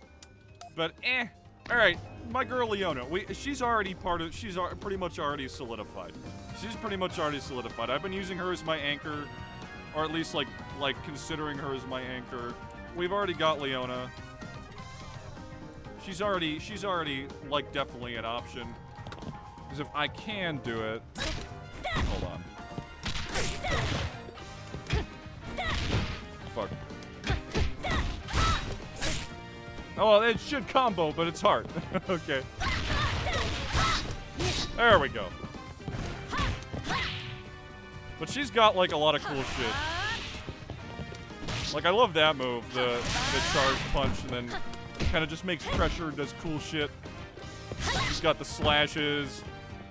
but eh. All right, my girl Leona. She's already she's pretty much already solidified. She's pretty much already solidified. I've been using her as my anchor, or at least like considering her as my anchor. We've already got Leona. She's already like definitely an option. Because if I can do it, hold on. Fuck. Oh, well, it should combo, but it's hard. Okay. There we go. But she's got like a lot of cool shit. Like I love that move, the charge punch, and then kind of just makes pressure, does cool shit. She's got the slashes.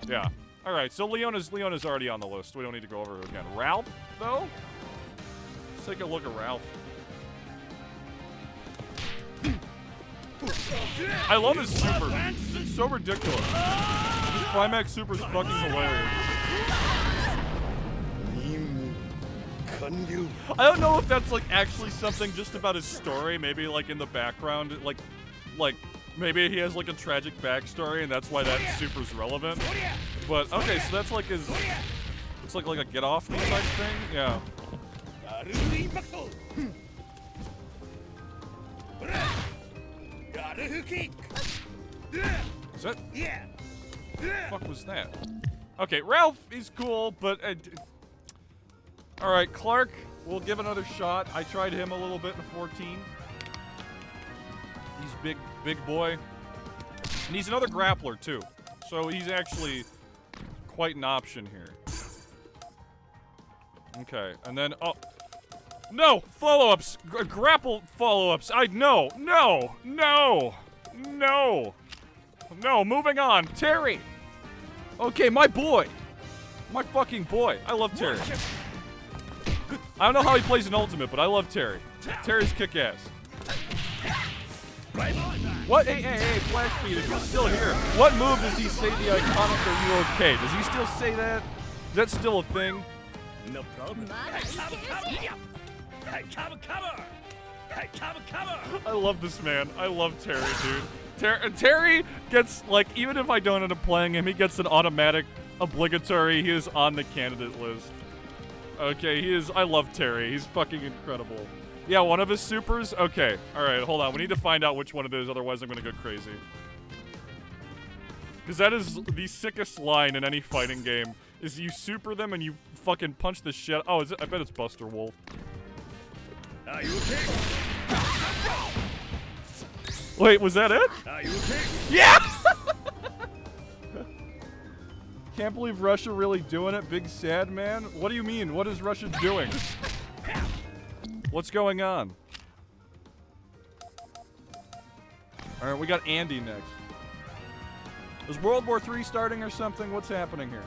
Yeah. All right. So Leona's already on the list. We don't need to go over her again. Ralph, though. Let's take a look at Ralph. I love his super. It's so ridiculous. His climax super is fucking hilarious. I don't know if that's like actually something just about his story. Maybe like in the background, like maybe he has like a tragic backstory, and that's why that super's relevant. But okay, so that's like his. It's like a get off me type thing. Yeah. Is that? Yeah. What the fuck was that? Okay, Ralph is cool, but all right, Clark. We'll give another shot. I tried him a little bit in 14. He's big boy, and he's another grappler too. So he's actually quite an option here. Okay, and then no follow-ups, grapple follow-ups. No. Moving on, Terry. Okay, my boy, my fucking boy. I love Terry. I don't know how he plays an ultimate, but I love Terry. Terry's kick-ass. What? Hey, Flash Speed, if you're still here, what move does he say the iconic "Are you okay"? Does he still say that? Is that still a thing? No problem. I love this man. I love Terry, dude. Terry gets, like, even if I don't end up playing him, he gets an automatic obligatory. He is on the candidate list. Okay, he is. I love Terry. He's fucking incredible. Yeah, one of his supers? Okay. Alright, hold on. We need to find out which one it is, otherwise I'm gonna go crazy. Because that is the sickest line in any fighting game, is you super them and you fucking punch the shit. Oh, is it? I bet it's Buster Wolf. Are you okay? Wait, was that it? Are you okay? Yeah! Can't believe Russia really doing it, big sad man. What do you mean? What is Russia doing? What's going on? Alright, we got Andy next. Is World War III starting or something? What's happening here?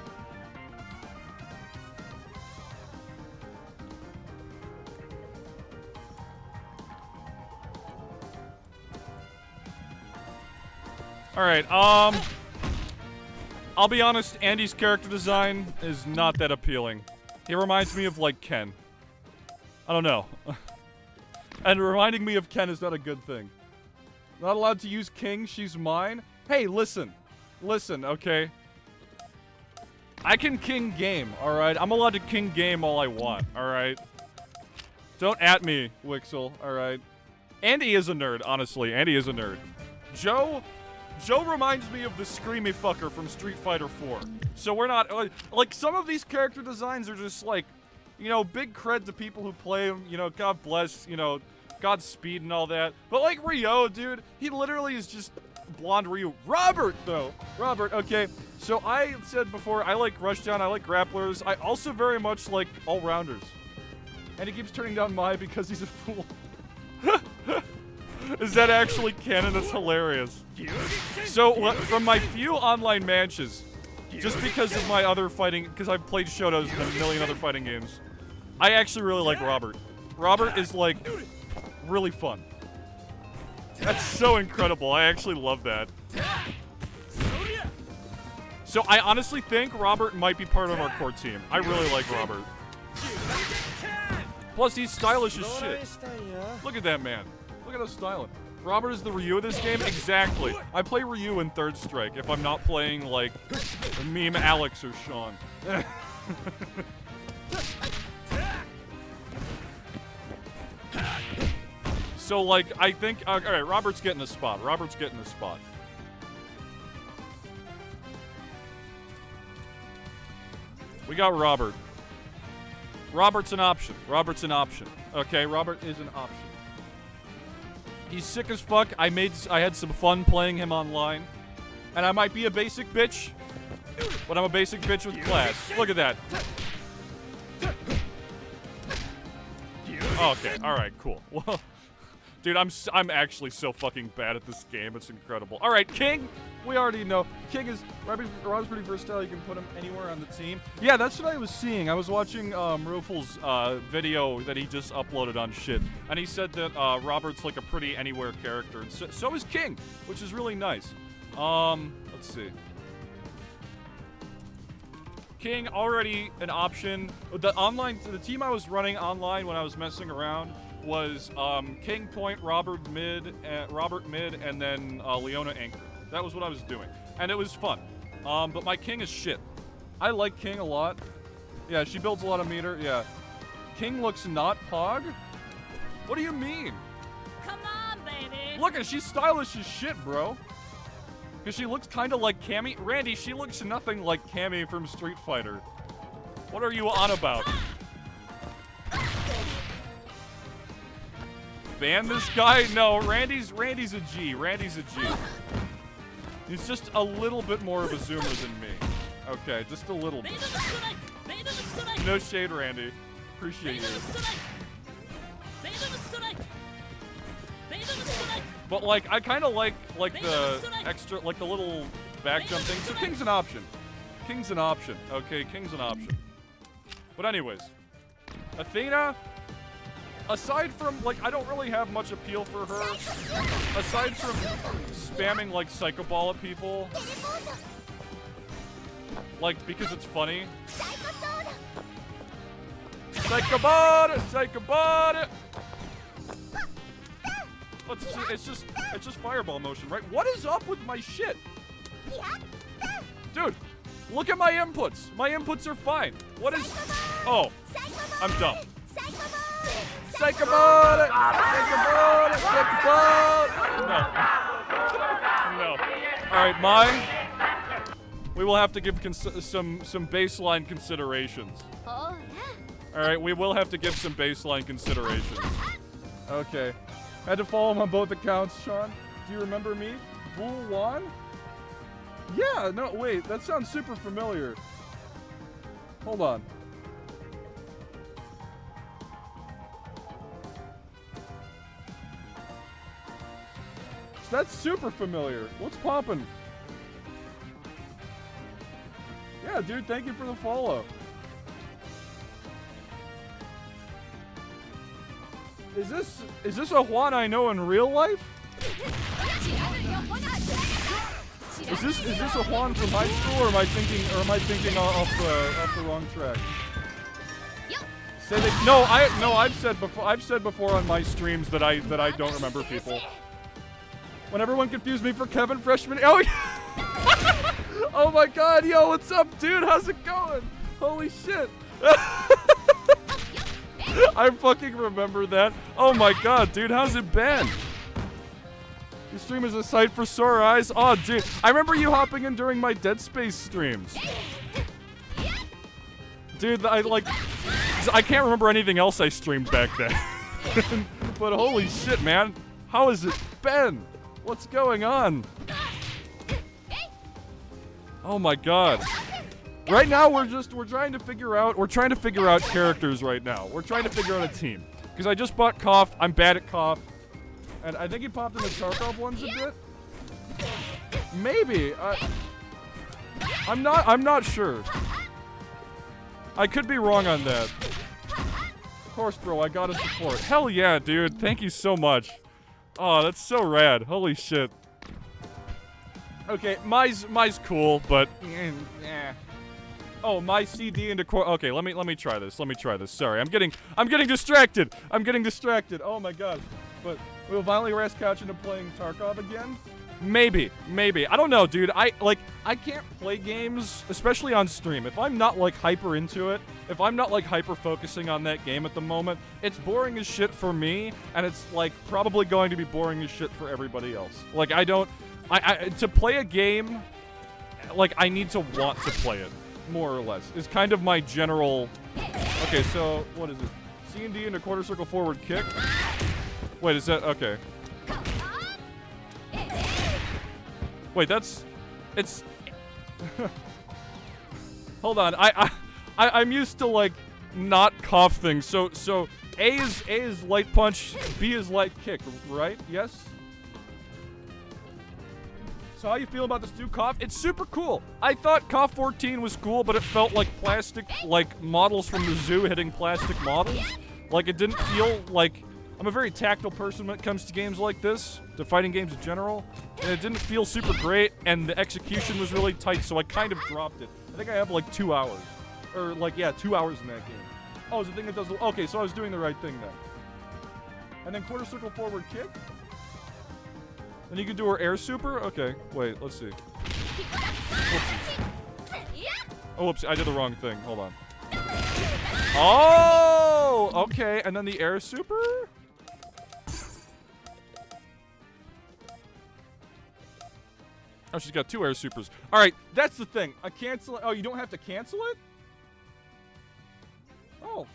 Alright, I'll be honest, Andy's character design is not that appealing. He reminds me of, like, Ken. I don't know. And reminding me of Ken is not a good thing. Not allowed to use King, she's mine. Hey, listen. Listen, okay? I can King game, alright? I'm allowed to King game all I want, alright? Don't at me, Wixel, alright? Andy is a nerd, honestly. Andy is a nerd. Joe reminds me of the screamy fucker from Street Fighter 4. So we're not, like, some of these character designs are just, like, you know, big cred to people who play them, you know, God bless, you know, Godspeed and all that. But, like, Ryo, dude, he literally is just blonde Ryu. Robert, though. Robert, okay. So I said before, I like Rushdown, I like grapplers. I also very much like all-rounders. And he keeps turning down Mai because he's a fool. Is that actually canon? That's hilarious. So, from my few online matches, just because of my other fighting, because I've played Shotos and a million other fighting games, I actually really like Robert. Robert is, like, really fun. That's so incredible. I actually love that. So I honestly think Robert might be part of our core team. I really like Robert. Plus, he's stylish as shit. Look at that man. Look at how stylish. Robert is the Ryu of this game? Exactly. I play Ryu in Third Strike if I'm not playing, like, Meme Alex or Sean. So, like, I think... Alright, Robert's getting a spot. Robert's getting a spot. We got Robert. Robert's an option. Robert's an option. Okay, Robert is an option. He's sick as fuck. I had some fun playing him online. And I might be a basic bitch, but I'm a basic bitch with class. Look at that. Okay, alright, cool. Well, dude, I'm actually so fucking bad at this game. It's incredible. Alright, King, we already know. King is, Rob's pretty versatile. You can put him anywhere on the team. Yeah, that's what I was seeing. I was watching Rufal's video that he just uploaded on shit. And he said that Robert's like a pretty anywhere character. And so is King, which is really nice. Let's see. King, already an option. The team I was running online when I was messing around was King Point, Robert mid, and then Leona Anchor. That was what I was doing, and it was fun. But my King is shit. I like King a lot. Yeah, she builds a lot of meter. Yeah, King looks not Pog. What do you mean? Come on, baby. Look at, she's stylish as shit, bro. Because she looks kind of like Cammy. Randy, she looks nothing like Cammy from Street Fighter. What are you on about? Ban this guy? No, Randy's a G. Randy's a G. He's just a little bit more of a zoomer than me. Okay, just a little bit. No shade, Randy. Appreciate you. But like, I kind of like the extra, like the little back jump thing. So King's an option. King's an option. Okay, King's an option. But anyways, Athena, aside from, like, I don't really have much appeal for her. Aside from spamming, like, Psycho Ball at people. Like, because it's funny. Psycho Ball! Psycho Ball! Let's see, it's just fireball motion, right? What is up with my shit? Dude, look at my inputs. My inputs are fine. What is... Oh, I'm dumb. Psycho Ball! Psycho Ball! Psycho Ball! No. No. Alright, mine. We will have to give some baseline considerations. Alright, we will have to give some baseline considerations. Okay. Had to follow him on both accounts, Sean. Do you remember me? Bull Wan? Yeah, no, wait, that sounds super familiar. Hold on. That's super familiar. What's poppin'? Yeah, dude, thank you for the follow. Is this a Juan I know in real life? Is this a Juan from high school, or am I thinking off the wrong track? Say that, no, I've said before on my streams that I don't remember people. When everyone confused me for Kevin Freshman. Oh yeah. Oh my god, yo, what's up, dude? How's it going? Holy shit. I fucking remember that. Oh my god, dude, how's it been? Your stream is a sight for sore eyes. Oh, dude, I remember you hopping in during my Dead Space streams. Dude, I can't remember anything else I streamed back then. But holy shit, man. How has it been? What's going on? Oh my god. Right now we're trying to figure out characters right now. We're trying to figure out a team. Because I just bought Koff. I'm bad at Koff. And I think he popped in the Tarkov ones a bit. Maybe. I'm not sure. I could be wrong on that. Of course, bro, I gotta support. Hell yeah, dude. Thank you so much. Oh, that's so rad. Holy shit. Okay, Mai's cool, but oh, my CD into core. Okay, let me try this. Sorry, I'm getting distracted. Oh my god. But we'll violently harass Couch into playing Tarkov again. Maybe. I don't know, dude. I can't play games, especially on stream. If I'm not like hyper into it, if I'm not like hyper focusing on that game at the moment, it's boring as shit for me, and it's like probably going to be boring as shit for everybody else. Like I to play a game, like I need to want to play it, more or less. Is kind of my general. Okay, so what is it? C&D into quarter circle forward kick. Wait, is that okay? Wait, it's. Hold on, I'm used to like not cough things. So A is light punch, B is light kick, right? Yes. So how you feel about this new cough? It's super cool. I thought Cough 14 was cool, but it felt like plastic, like models from the zoo hitting plastic models. Like it didn't feel like. I'm a very tactile person when it comes to games like this, to fighting games in general, and it didn't feel super great, and the execution was really tight, so I kind of dropped it. I think I have like 2 hours. Or like, yeah, 2 hours in that game. Oh, it's the thing that does, okay, so I was doing the right thing then. And then quarter circle forward kick? Then you can do her air super? Okay, wait, let's see. Whoopsies. Oh, whoops, I did the wrong thing, hold on. Oh, okay, and then the air super? Oh, she's got 2 air supers. All right, that's the thing. I cancel it. Oh, you don't have to cancel it? Oh.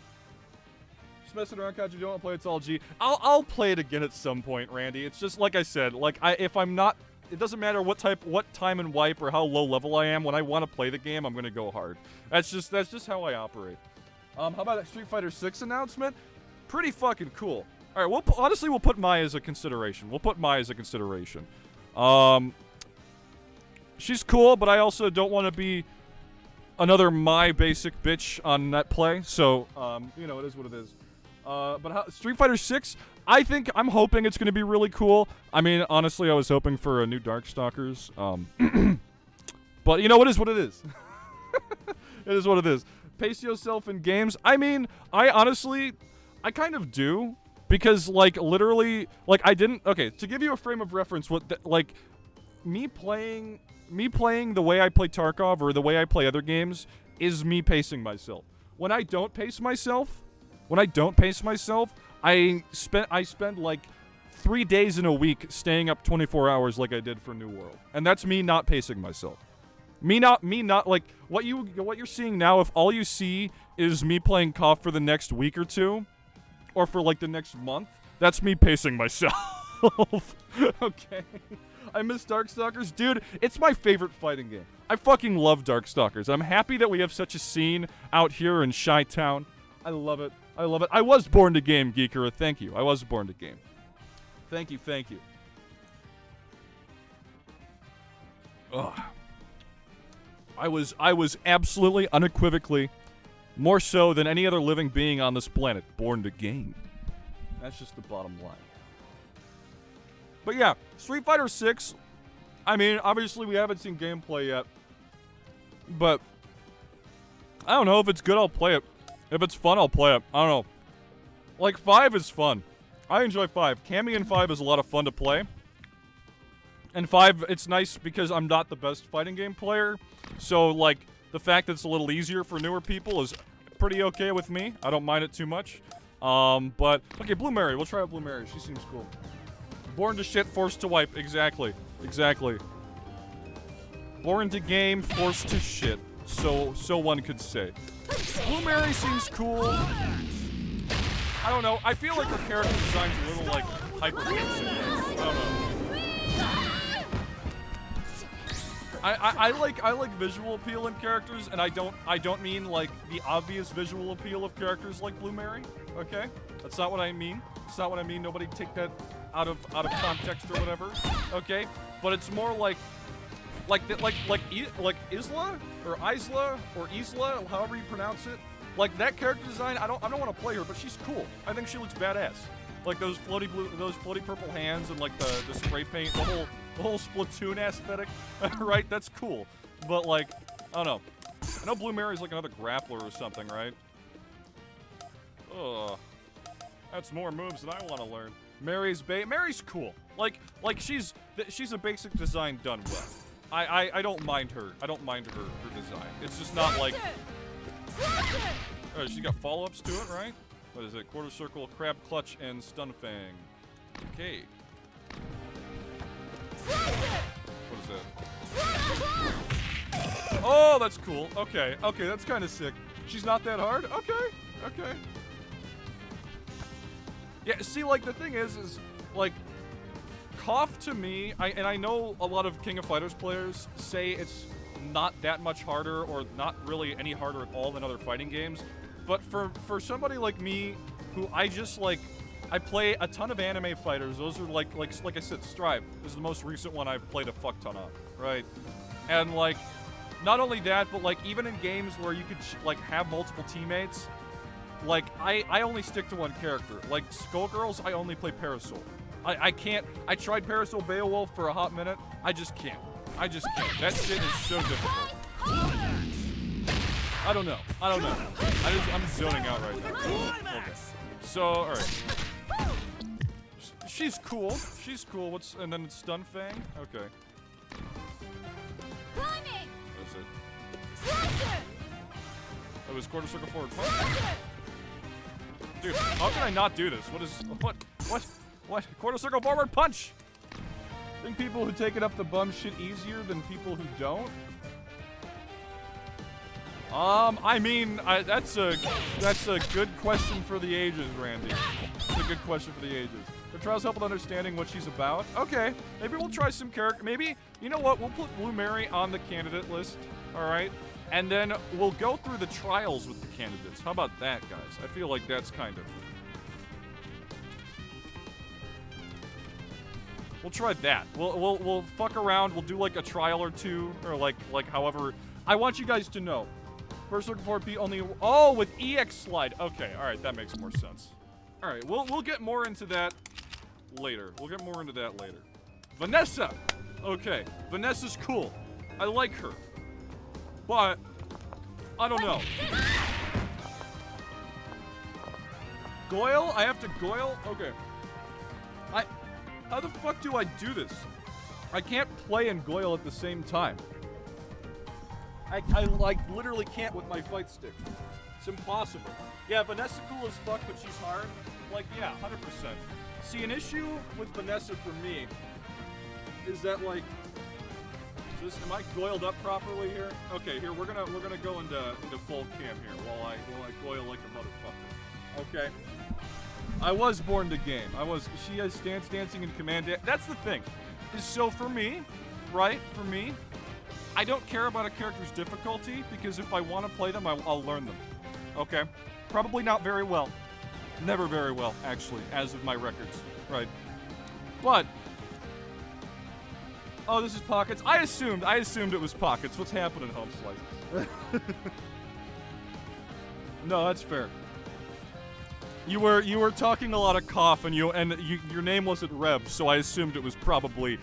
Just messing around, Couch. You don't want to play, it's all G. I'll play it again at some point, Randy. It's just like I said. Like if I'm not, it doesn't matter what time and wipe or how low level I am. When I want to play the game, I'm gonna go hard. That's just how I operate. How about that Street Fighter 6 announcement? Pretty fucking cool. All right, honestly, we'll put Mai as a consideration. She's cool, but I also don't want to be another Mai basic bitch on net play. So, you know, it is what it is. But Street Fighter 6, I'm hoping it's going to be really cool. I mean, honestly, I was hoping for a new Darkstalkers. But, you know, it is what it is. It is what it is. Pace yourself in games. I mean, I kind of do. Because, like, literally, like, okay, to give you a frame of reference, me playing the way I play Tarkov or the way I play other games is me pacing myself. When I don't pace myself, I spend like 3 days in a week staying up 24 hours like I did for New World. And that's me not pacing myself. Me not like what you're seeing now, if all you see is me playing KOF for the next week or two, or for like the next month, that's me pacing myself. Okay. I miss Darkstalkers. Dude, it's my favorite fighting game. I fucking love Darkstalkers. I'm happy that we have such a scene out here in Chi-Town. I love it. I was born to game, Geekera. Thank you. I was born to game. Thank you. Ugh. I was absolutely, unequivocally, more so than any other living being on this planet, born to game. That's just the bottom line. But yeah, Street Fighter 6, I mean, obviously we haven't seen gameplay yet. But I don't know. If it's good, I'll play it. If it's fun, I'll play it. I don't know. Like, 5 is fun. I enjoy 5. Cammy in 5 is a lot of fun to play. And 5, it's nice because I'm not the best fighting game player. So, like, the fact that it's a little easier for newer people is pretty okay with me. I don't mind it too much. But, okay, Blue Mary. We'll try out Blue Mary. She seems cool. Born to shit, forced to wipe. Exactly. Born to game, forced to shit. So one could say. Blue Mary seems cool. I don't know. I feel like her character design's a little, like, hyper-basic. I don't know. I like visual appeal in characters, and I don't mean like the obvious visual appeal of characters like Blue Mary. Okay, that's not what I mean. It's not what I mean. Nobody take that out of context or whatever. Okay, but it's more like Isla or Isla, however you pronounce it. Like that character design, I don't want to play her, but she's cool. I think she looks badass. Like those floaty purple hands and like the spray paint, the whole Splatoon aesthetic, right? That's cool. But like, I don't know. I know Blue Mary's like another grappler or something, right? Ugh. That's more moves than I want to learn. Mary's cool. Like she's a basic design done well. I don't mind her. I don't mind her design. It's just not like. Oh, she got follow-ups to it, right? What is it? Quarter circle, crab clutch, and stun fang. Okay. What is that? Oh, that's cool. Okay, that's kind of sick. She's not that hard. Okay. Yeah, see, like, the thing is like, Koff to me, I know a lot of King of Fighters players say it's not that much harder or not really any harder at all than other fighting games, but for somebody like me, who I play a ton of anime fighters, those are like I said, Strive is the most recent one I've played a fuck ton of, right? And like, not only that, but like even in games where you could like have multiple teammates, like I only stick to one character. Like Skullgirls, I only play Parasol. I can't. I tried Parasol Beowulf for a hot minute. I just can't. That shit is so difficult. I don't know. I'm zoning out right now. Okay. So, all right. She's cool. And then it's Stun Fang. Okay. What is it? That was quarter circle forward punch. Dude, how can I not do this? What? Quarter circle forward punch! Think people who take it up the bum shit easier than people who don't? I mean, that's a good question for the ages, Randy. It's a good question for the ages. The trials help with understanding what she's about. Okay, maybe we'll try some character. Maybe, you know what? We'll put Blue Mary on the candidate list, all right? And then we'll go through the trials with the candidates. How about that, guys? I feel like that's kind of... We'll try that. We'll fuck around. We'll do like a trial or two, or like however. I want you guys to know. First looking for P only. Oh, with EX slide. Okay, all right, that makes more sense. All right, we'll get more into that later. Vanessa. Okay, Vanessa's cool. I like her, but I don't know. Goyle? I have to Goyle? Okay. How the fuck do I do this? I can't play and Goyle at the same time. I like literally can't with my fight stick. It's impossible. Yeah, Vanessa cool as fuck, but she's hard. Like, yeah, 100%. See, an issue with Vanessa for me is that like, am I Goyled up properly here? Okay, here we're gonna go into full cam here while I Goyle like a motherfucker. Okay. I was born to game. She has stance dancing and command. That's the thing. So for me, right? For me, I don't care about a character's difficulty because if I want to play them, I'll learn them. Okay? Probably not very well. Never very well, actually, as of my records. Right. But, oh, this is Pockets. I assumed it was Pockets. What's happening, Home Slice? No, that's fair. You were talking a lot of Koff, and your name wasn't Rev, so I assumed it was probably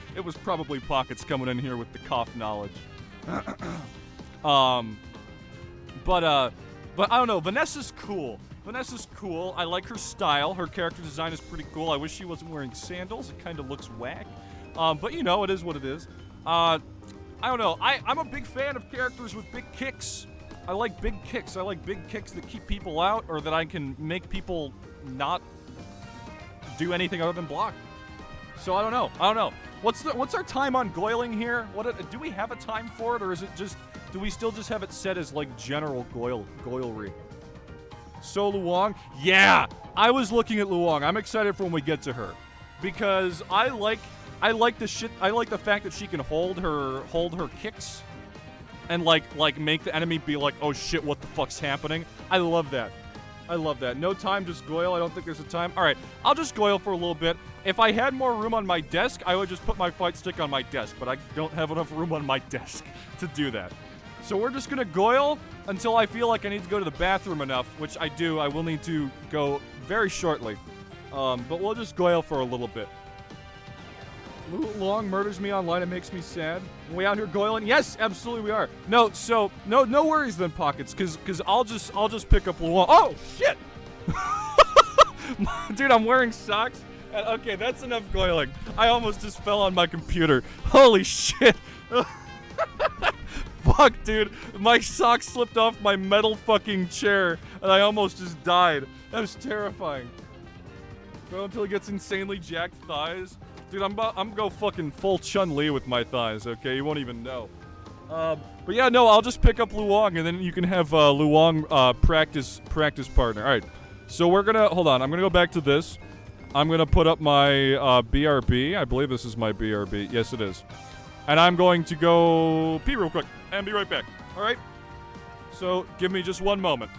Pockets coming in here with the Koff knowledge. But I don't know. Vanessa's cool. I like her style. Her character design is pretty cool. I wish she wasn't wearing sandals. It kind of looks whack. But you know, it is what it is. I don't know. I'm a big fan of characters with big kicks. I like big kicks. I like big kicks that keep people out or that I can make people not do anything other than block. So I don't know. What's our time on Goyling here? Do we have a time for it, or is it just, do we still just have it set as like general Goylery? So Luong? Yeah! I was looking at Luong. I'm excited for when we get to her. Because I like the fact that she can hold her kicks and like make the enemy be like, oh shit, what the fuck's happening? I love that. No time, just Goyle. I don't think there's a time. All right, I'll just Goyle for a little bit. If I had more room on my desk, I would just put my fight stick on my desk, but I don't have enough room on my desk to do that. So we're just gonna Goyle until I feel like I need to go to the bathroom enough, which I do. I will need to go very shortly. But we'll just goyle for a little bit. Long murders me online. It makes me sad. Are we out here goiling? Yes, absolutely we are. No, so no worries then, Pockets, cause I'll just pick up Luong. Oh shit! Dude, I'm wearing socks. Okay, that's enough goiling. I almost just fell on my computer. Holy shit! Fuck, dude. My socks slipped off my metal fucking chair, and I almost just died. That was terrifying. Go until he gets insanely jacked thighs. Dude, I'm go fucking full Chun-Li with my thighs, okay? You won't even know. But yeah, no, I'll just pick up Luong, and then you can have Luong practice partner. All right, so we're gonna, hold on, I'm gonna go back to this. I'm gonna put up my BRB. I believe this is my BRB. Yes, it is. And I'm going to go pee real quick, and be right back. All right? So, give me just one moment.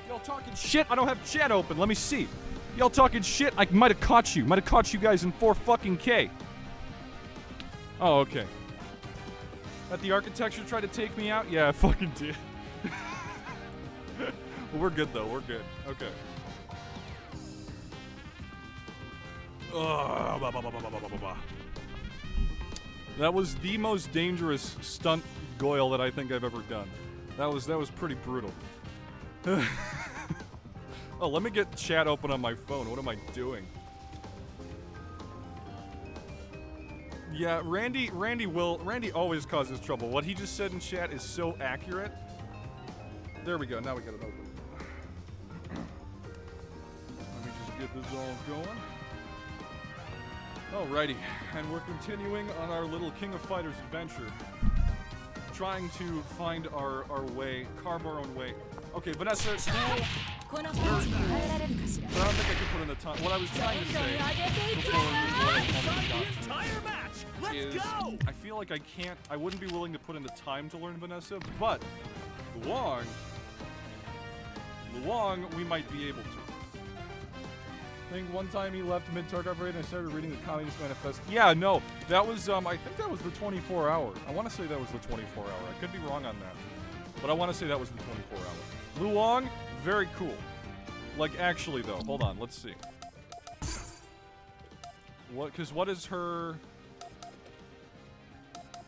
Y'all talking shit? I don't have chat open. Let me see. Y'all talking shit? I might have caught you. Might have caught you guys in 4 fucking K. Oh, okay. That the architecture tried to take me out? Yeah, I fucking did. Well, we're good though. We're good. Okay. That was the most dangerous stunt goyle that I think I've ever done. That was pretty brutal. Oh, let me get chat open on my phone. What am I doing? Yeah, Randy always causes trouble. What he just said in chat is so accurate. There we go. Now we got it open. Let me just get this all going. Alrighty, and we're continuing on our little King of Fighters adventure. Trying to find our way, carve our own way. Okay, Vanessa, cool. Very cool. But I don't think I could put in the time. What I was trying to say is I feel like I wouldn't be willing to put in the time to learn Vanessa, but Luong, we might be able to. I think one time he left mid-Tarkov raid and I started reading the Communist Manifesto. Yeah, no, that was, I think that was the 24 hour. I want to say that was the 24 hour. I could be wrong on that. But I want to say that was the 24 hour. Luong, very cool. Like, actually, though, hold on, let's see. What is her...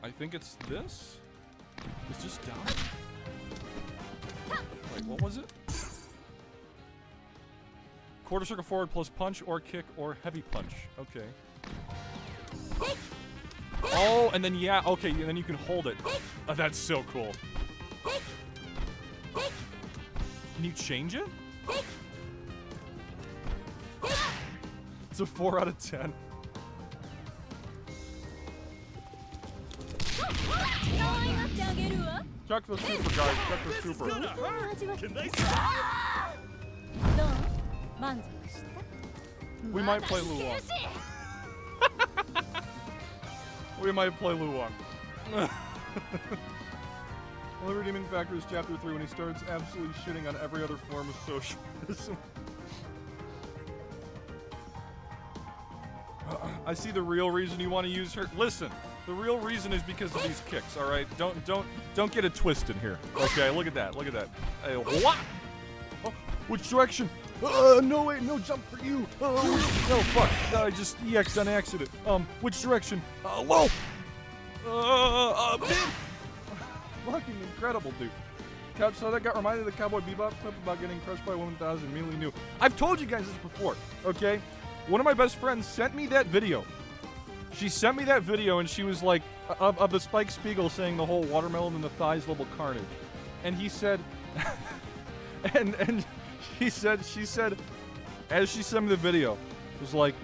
I think it's this? It's just down? Wait, what was it? Quarter circle forward plus punch or kick or heavy punch. Okay. Oh, and then yeah, okay, and then you can hold it. Oh, that's so cool. Can you change it? It's a 4 out of 10. Check the super, guys. Check the super. We might play Luong. We might play Luong. Only redeeming factor is chapter 3 when he starts absolutely shitting on every other form of socialism. I see the real reason you want to use her. Listen, the real reason is because of these kicks. All right, don't get it twisted here. Okay, look at that. Look at that. Hey, what? Oh, which direction? No wait, no jump for you. No fuck. I just EX'd on accident. Which direction? Whoa. Man. Fucking incredible, dude. Couch, so that got reminded of the Cowboy Bebop clip about getting crushed by 1,000 immediately knew. I've told you guys this before, okay? One of my best friends sent me that video. She sent me that video and she was like, of the Spike Spiegel saying the whole watermelon in the thighs level carnage. And he said, and she said, as she sent me the video, it was like,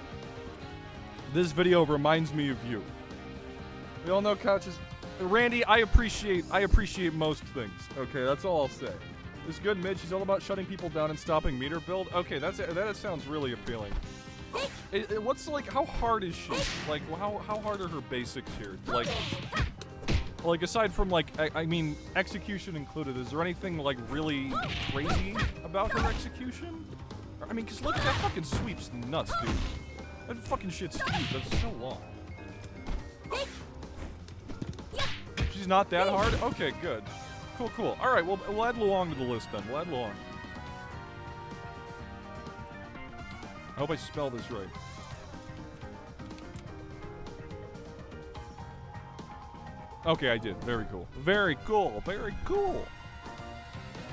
this video reminds me of you. We all know Couches. Randy, I appreciate most things. Okay, that's all I'll say. This good mid, she's all about shutting people down and stopping meter build. Okay, that sounds really appealing. What's like, how hard is she? Like, how hard are her basics here? Like aside from like, I mean, execution included, is there anything like really crazy about her execution? I mean, cause look, that fucking sweep's nuts, dude. That fucking shit's huge, that's so long. She's not that hard? Okay, good. Cool. Alright, well, we'll add Luong to the list then. We'll add Luong. I hope I spell this right. Okay, I did. Very cool. Very cool.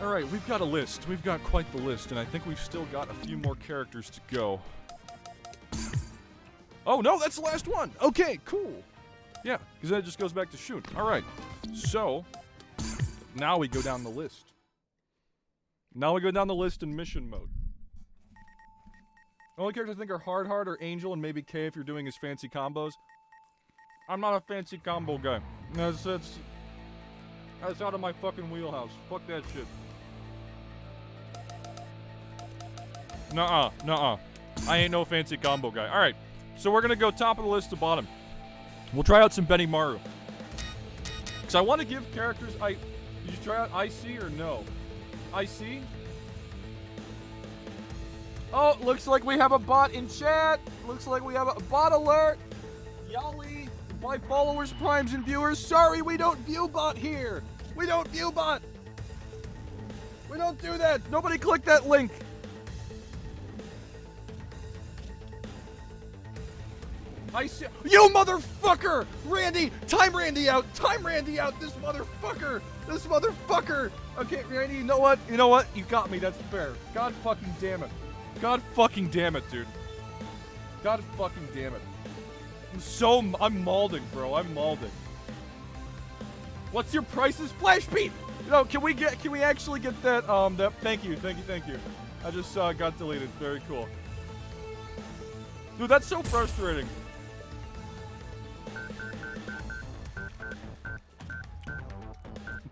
Alright, we've got a list. We've got quite the list, and I think we've still got a few more characters to go. Oh, no, that's the last one! Okay, cool. Yeah, because then it just goes back to Shun. Alright, so, now we go down the list. Now we go down the list in mission mode. The only characters I think are Hard or Angel and maybe K if you're doing his fancy combos. I'm not a fancy combo guy. That's out of my fucking wheelhouse. Fuck that shit. Nuh-uh. I ain't no fancy combo guy. Alright, so we're gonna go top of the list to bottom. We'll try out some Benny Maru. Because I want to give characters... Did you try out IC or no? IC? Oh, looks like we have a bot in chat. Looks like we have a bot alert. Yali, my followers, primes, and viewers. Sorry, we don't view bot here. We don't view bot. We don't do that. Nobody click that link. I see. You motherfucker! Randy! Time Randy out! Time Randy out! This motherfucker! This motherfucker! Okay, Randy, you know what? You know what? You got me. That's fair. God fucking damn it. God fucking damn it, dude. God fucking damn it. I'm malding, bro. I'm malding. What's your prices? Flash Pete! No, can we actually get that, thank you. I just saw it got deleted. Very cool. Dude, that's so frustrating.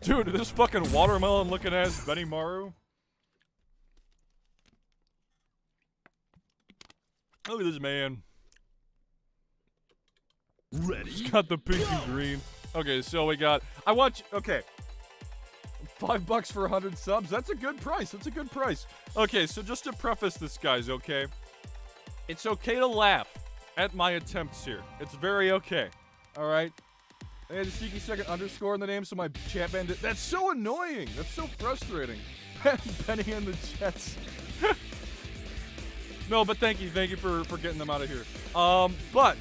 Dude, this fucking watermelon looking ass Benny Maru. Look at this man. Ready? He's got the pink and green. Okay, so we got... Okay. $5 for 100 subs. That's a good price. That's a good price. Okay, so just to preface this, guys, okay? It's okay to laugh at my attempts here. It's very okay. Alright? I had a sneaky second underscore in the name, so my chat band did. That's so annoying. That's so frustrating. Penny and the Jets. No, but thank you for getting them out of here. But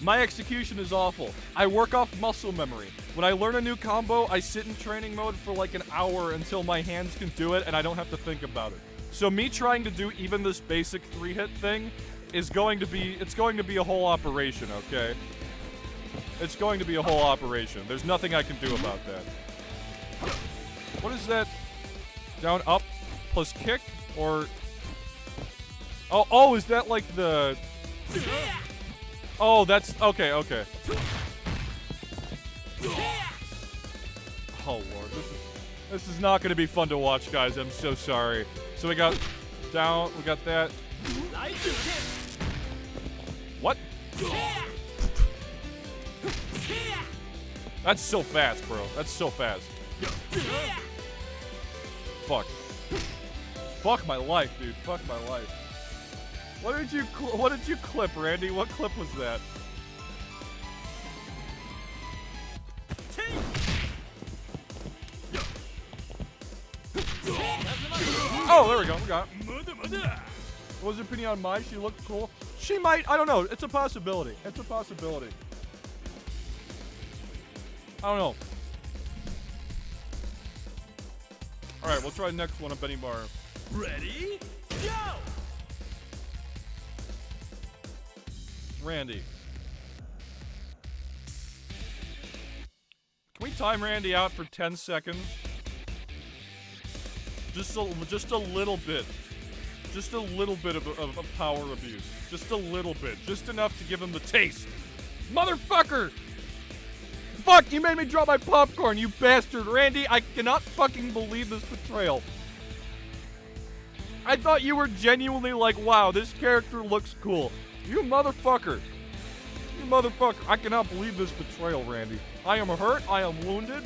my execution is awful. I work off muscle memory. When I learn a new combo, I sit in training mode for like an hour until my hands can do it and I don't have to think about it. So me trying to do even this basic 3-hit thing is going to be, it's going to be a whole operation, okay? It's going to be a whole operation. There's nothing I can do about that. What is that? Down, up, plus kick? Or... Oh, is that like the... Oh, that's... Okay. Oh, Lord. This is not going to be fun to watch, guys. I'm so sorry. So we got down. We got that. What? That's so fast, bro. That's so fast. Fuck. Fuck my life, dude. Fuck my life. What did you clip, Randy? What clip was that? Oh, there we go. We got it. What was your opinion on Mai? She looked cool. She might. I don't know. It's a possibility. It's a possibility. I don't know. All right, we'll try the next one on Benny Bar. Ready? Go! Randy. Can we time Randy out for 10 seconds? Just a little bit. Just a little bit of power abuse. Just a little bit. Just enough to give him the taste. Motherfucker! Fuck, you made me drop my popcorn, you bastard. Randy, I cannot fucking believe this betrayal. I thought you were genuinely like, wow, this character looks cool. You motherfucker. You motherfucker. I cannot believe this betrayal, Randy. I am hurt. I am wounded.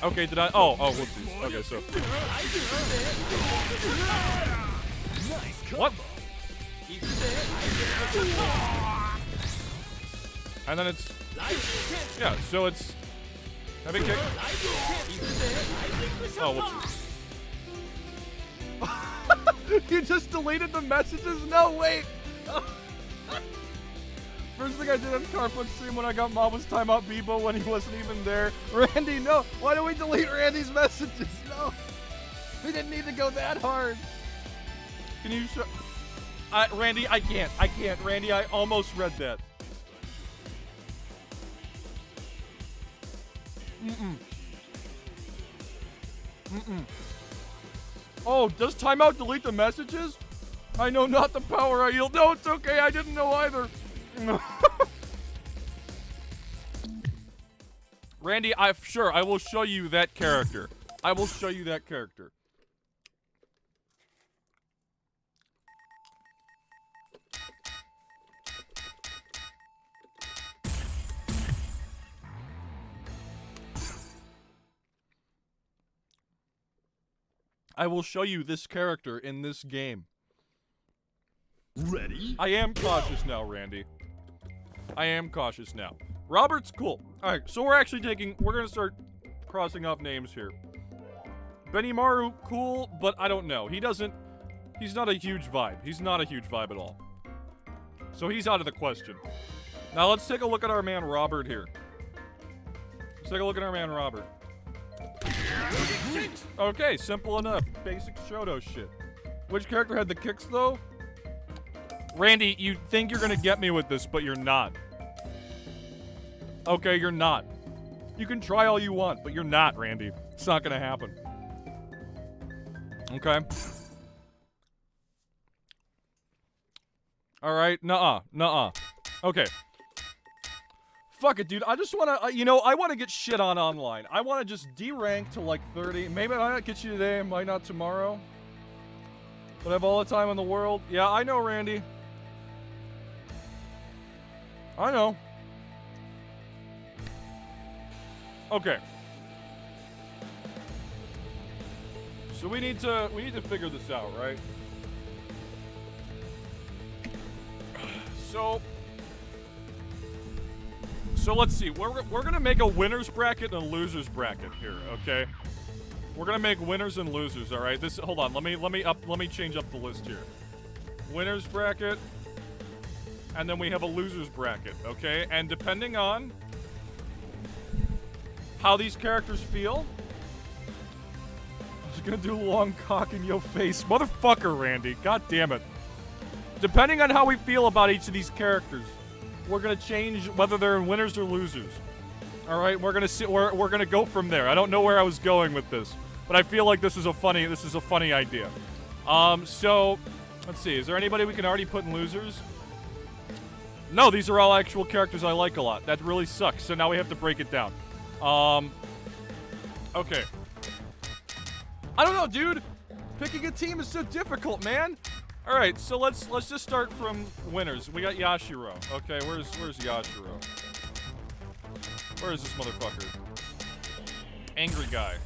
Okay, did I? Oh, whoopsies. Okay, so. What? And then it's. Yeah, so it's. Heavy kick. Oh, whoopsies. You just deleted the messages? No, wait. First thing I did on Carpet stream when I got Mama's timeout Bebo when he wasn't even there. Randy, no. Why do we delete Randy's messages? No. We didn't need to go that hard. Can you show... Randy, I can't. Randy, I almost read that. Oh, does timeout delete the messages? I know not the power I yield. No, it's okay. I didn't know either. Randy, I will show you that character. I will show you that character. I will show you this character in this game. Ready? I am cautious now, Randy. I am cautious now. Robert's cool. Alright, so we're gonna start crossing off names here. Benimaru, cool, but I don't know. He's not a huge vibe. He's not a huge vibe at all. So he's out of the question. Now let's take a look at our man Robert here. Let's take a look at our man Robert. Okay, simple enough. Basic Shoto shit. Which character had the kicks, though? Randy, you think you're gonna get me with this, but you're not. Okay, you're not. You can try all you want, but you're not, Randy. It's not gonna happen. Okay? Alright, nuh-uh. Okay. Fuck it, dude. I just wanna, I wanna get shit on online. I wanna just D-rank to like 30. Maybe I might not get you today, might not tomorrow. But I have all the time in the world. Yeah, I know, Randy. I know. Okay. So we need to figure this out, right? So let's see. We're gonna make a winners bracket and a losers bracket here, okay? We're gonna make winners and losers, all right? Hold on. Let me change up the list here. Winners bracket, and then we have a losers bracket, okay? And depending on how these characters feel, gonna do long cock in your face. Motherfucker, Randy. God damn it. Depending on how we feel about each of these characters, we're gonna change whether they're winners or losers. Alright, we're gonna see we're gonna go from there. I don't know where I was going with this, but I feel like this is a funny idea. So let's see, is there anybody we can already put in losers? No, these are all actual characters I like a lot. That really sucks. So now we have to break it down. Okay. I don't know, dude. Picking a team is so difficult, man. All right, so let's just start from winners. We got Yashiro. Okay, where's Yashiro? Where is this motherfucker? Angry guy.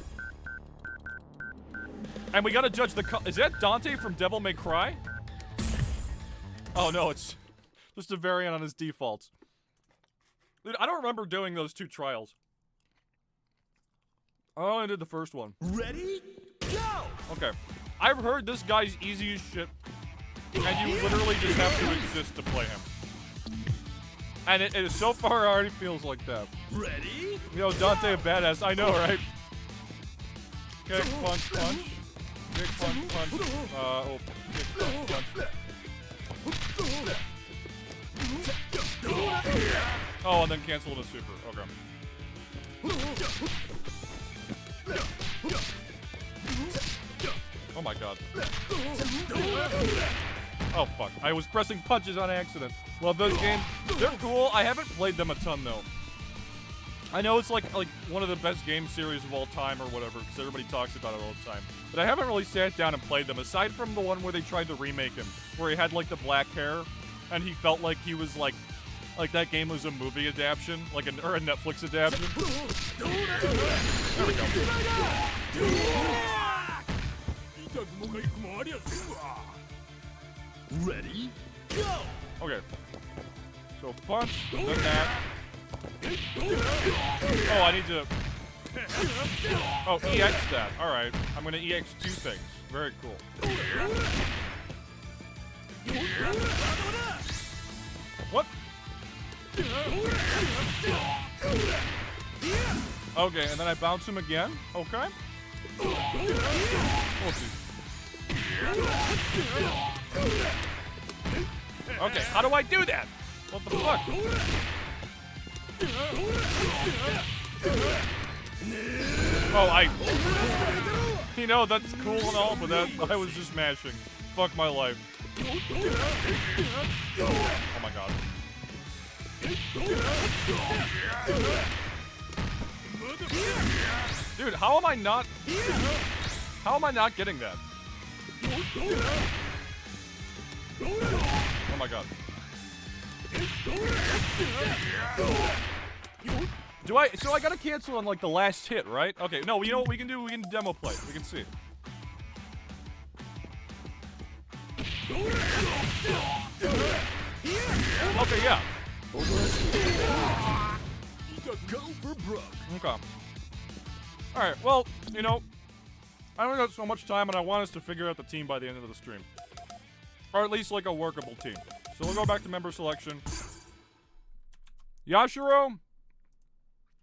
And we gotta judge the is that Dante from Devil May Cry? Oh no, it's just a variant on his defaults. Dude, I don't remember doing those 2 trials. I only did the first one. Ready? Go! Okay. I've heard this guy's easy as shit, and you literally just have to exist to play him. And it so far already feels like that. Ready? Yo, Dante a badass. I know, right? Kick, punch, punch. Kick, punch, punch. Kick, punch, punch. Oh, and then cancel the super. Okay. Oh my god. Oh fuck. I was pressing punches on accident. Love those games. They're cool. I haven't played them a ton though. I know it's like one of the best game series of all time or whatever, because everybody talks about it all the time. But I haven't really sat down and played them, aside from the one where they tried to remake him, where he had like the black hair, and he felt like he was like that game was a movie adaptation, or a Netflix adaptation. There we go. Ready? Go! Okay. So punch, then that. Oh, I need to... Oh, EX that. Alright. I'm gonna EX 2 things. Very cool. What? Okay, and then I bounce him again. Okay. We'll see. Okay, how do I do that? What the fuck? Oh, you know, that's cool and all, but I was just mashing. Fuck my life. Oh my god. Dude, how am I not getting that? Oh my god. So I gotta cancel on like the last hit, right? Okay, no, you know what we can do? We can demo play. We can see. Okay, yeah. Go for broke. Okay. Alright, well, you know, I only got so much time and I want us to figure out the team by the end of the stream. Or at least like a workable team. So we'll go back to member selection. Yashiro,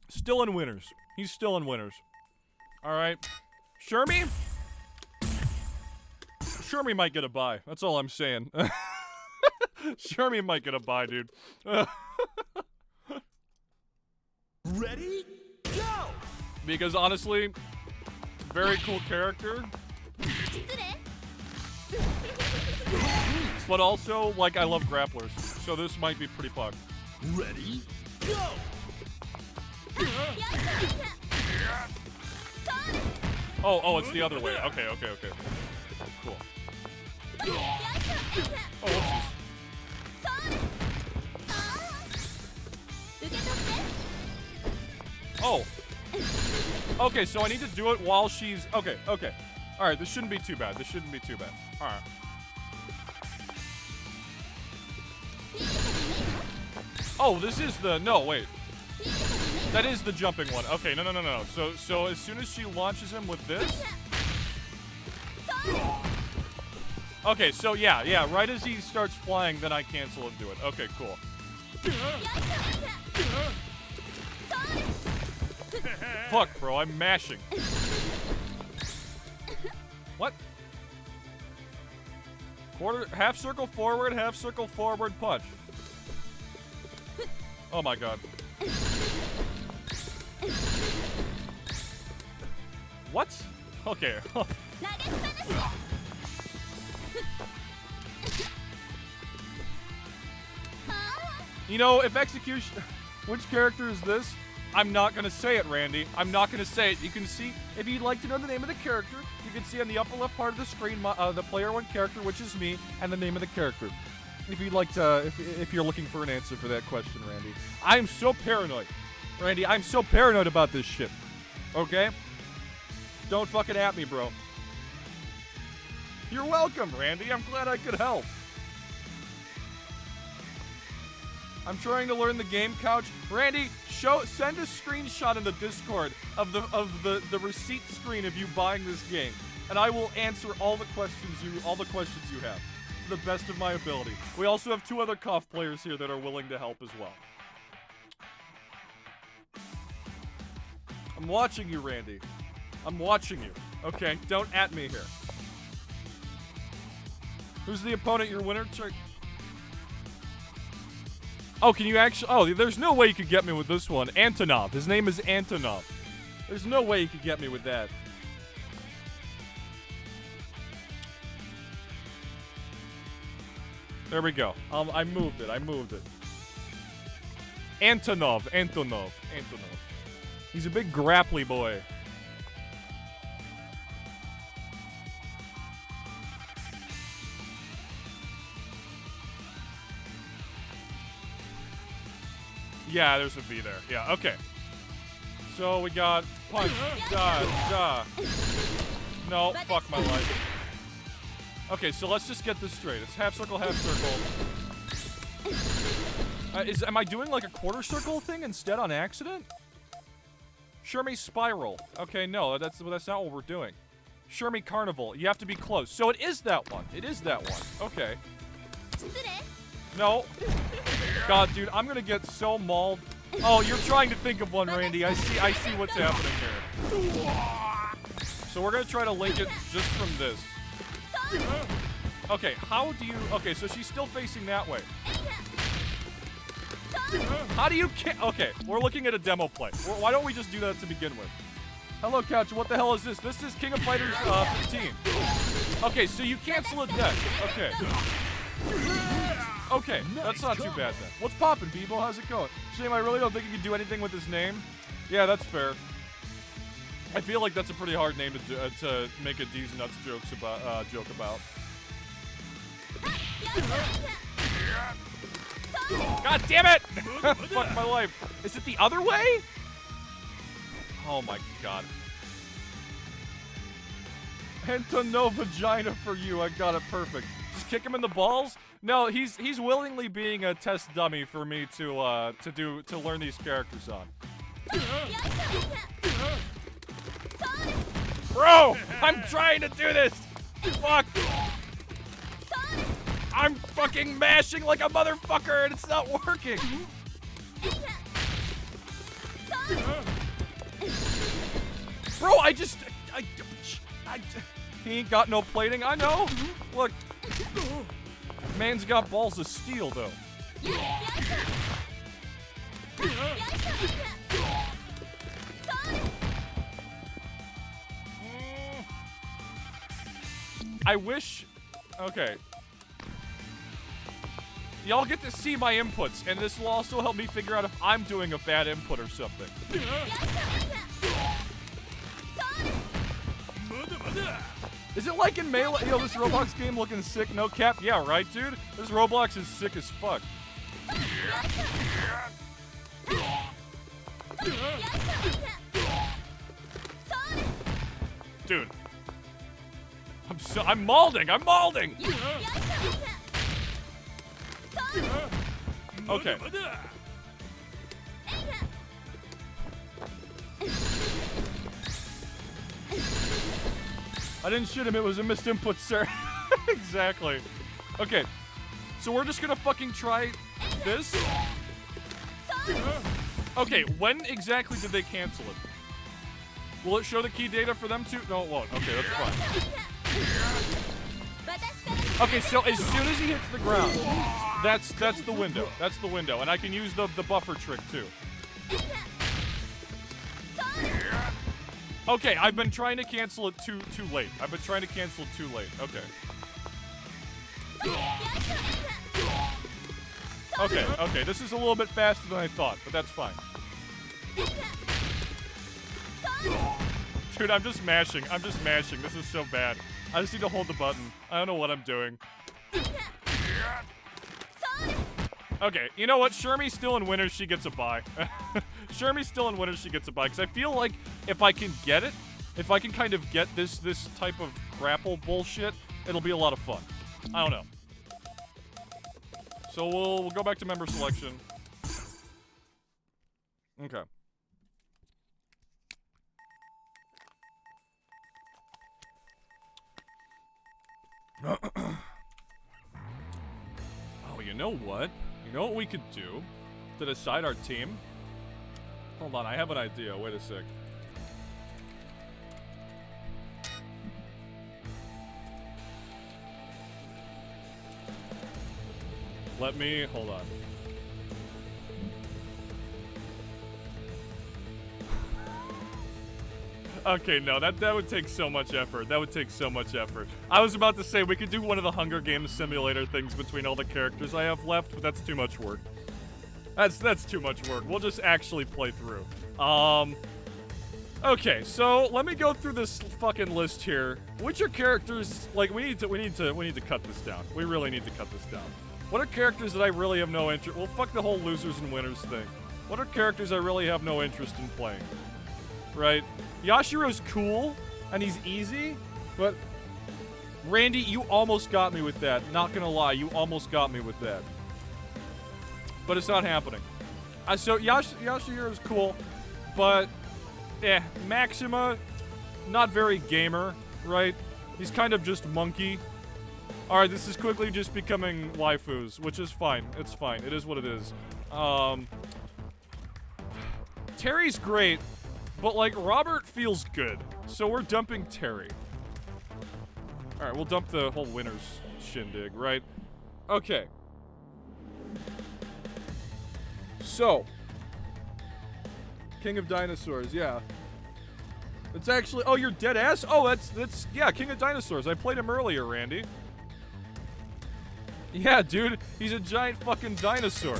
still in winners. He's still in winners. Alright. Shermie? Shermie might get a bye. That's all I'm saying. Shermie might get a bye, dude. Ready? Go! Because honestly, very cool character. But also, like, I love grapplers. So this might be pretty pog. Ready? Go! Oh, it's the other way. Okay. Cool. Oh, whoopsies. Oh. Okay, so I need to do it while she's... Okay. Alright, this shouldn't be too bad. Alright. Oh, this is the... No, wait. That is the jumping one. Okay, no. So as soon as she launches him with this... Okay, so yeah, right as he starts flying, then I cancel and do it. Okay, cool. Fuck, bro, I'm mashing. What? Half circle forward, punch. Oh my god. What? Okay. You know, if execution... Which character is this? I'm not gonna say it, Randy. I'm not gonna say it. You can see, if you'd like to know the name of the character, you can see on the upper left part of the screen the player one character, which is me, and the name of the character. If you'd like to, if you're looking for an answer for that question, Randy. I'm so paranoid. Randy, I'm so paranoid about this shit. Okay? Don't fucking at me, bro. You're welcome, Randy. I'm glad I could help. I'm trying to learn the game, Couch. Randy, send a screenshot in the Discord of the receipt screen of you buying this game, and I will answer all the questions you have to the best of my ability. We also have 2 other KOF players here that are willing to help as well. I'm watching you, Randy. I'm watching you. Okay, don't at me here. Who's the opponent? Your winner? Oh, can you actually... Oh, there's no way you could get me with this one. Antonov. His name is Antonov. There's no way you could get me with that. There we go. I moved it. Antonov. He's a big grapply boy. Yeah, there's a V there. Yeah, okay. So we got punch, No, fuck my life. Okay, so let's just get this straight. It's half circle, half circle. Am I doing like a quarter circle thing instead on accident? Shermie Spiral. Okay, no, that's not what we're doing. Shermie Carnival. You have to be close. So it is that one. Okay. No. God, dude, I'm gonna get so mauled. Oh, you're trying to think of one, Randy. I see what's happening here. So we're gonna try to link it just from this. Okay, how do you... Okay, so she's still facing that way. How do you... Okay, we're looking at a demo play. Why don't we just do that to begin with? Hello, Couch. What the hell is this? This is King of Fighters 15. Okay, so you cancel a deck. Okay. Okay, that's not too bad then. What's poppin', Bebo? How's it going? Shame, I really don't think you can do anything with his name. Yeah, that's fair. I feel like that's a pretty hard name to make a D's Nuts joke about. God damn it! Fuck my life. Is it the other way? Oh my god. Henta no vagina for you. I got it perfect. Just kick him in the balls? No, he's willingly being a test dummy for me to learn these characters on. Bro, I'm trying to do this. Fuck. I'm fucking mashing like a motherfucker and it's not working. Bro, he ain't got no plating. I know. Look. Man's got balls of steel, though. I wish... Okay. Y'all get to see my inputs, and this will also help me figure out if I'm doing a bad input or something. Is it like in Melee? Yo, this Roblox game looking sick, no cap? Yeah, right, dude? This Roblox is sick as fuck. Dude. I'm maulding! Okay. I didn't shoot him, it was a missed input, sir. Exactly. Okay. So we're just gonna fucking try this. Okay, when exactly did they cancel it? Will it show the key data for them too? No, it won't. Okay, that's fine. Okay, so as soon as he hits the ground, that's the window. That's the window, and I can use the buffer trick too. Okay, I've been trying to cancel it too late. I've been trying to cancel it too late. Okay. Okay, this is a little bit faster than I thought, but that's fine. Dude, I'm just mashing. This is so bad. I just need to hold the button. I don't know what I'm doing. Okay, you know what? Shermie's still in winners, she gets a bye. Shermie's still in winners, she gets a bye. Because I feel like if I can get it, if I can kind of get this type of grapple bullshit, it'll be a lot of fun. I don't know. So we'll go back to member selection. Okay. Oh, you know what? You know what we could do to decide our team? Hold on, I have an idea. Wait a sec. Hold on. Okay, no, that would take so much effort. That would take so much effort. I was about to say we could do one of the Hunger Games simulator things between all the characters I have left, but that's too much work. That's too much work. We'll just actually play through. Okay, so let me go through this fucking list here. Which are characters like we need to cut this down. We really need to cut this down. What are characters that I really have no interest? Well, fuck the whole losers and winners thing. What are characters I really have no interest in playing? Right? Yashiro's cool, and he's easy, but Randy, you almost got me with that. Not gonna lie, you almost got me with that. But it's not happening. So Yashiro's cool, but Maxima, not very gamer, right? He's kind of just monkey. Alright, this is quickly just becoming waifus, which is fine. It's fine. It is what it is. Terry's great. But, like, Robert feels good. So we're dumping Terry. Alright, we'll dump the whole winners shindig, right? Okay. So. King of Dinosaurs, yeah. It's actually... Oh, you're dead ass? Oh, that's... Yeah, King of Dinosaurs. I played him earlier, Randy. Yeah, dude. He's a giant fucking dinosaur.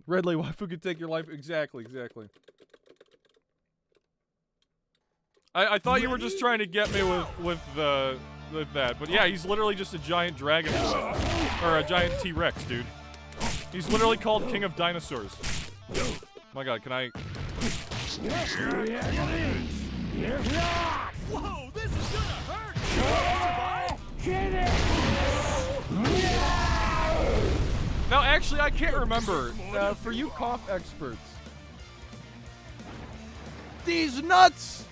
Redley, waifu could take your life. Exactly. I thought you were just trying to get me with that, but yeah, he's literally just a giant dragon or a giant T-Rex, dude. He's literally called King of Dinosaurs. My God, can I? Whoa, this is gonna hurt! Get it! Now, actually, I can't remember. For you cough experts. These nuts!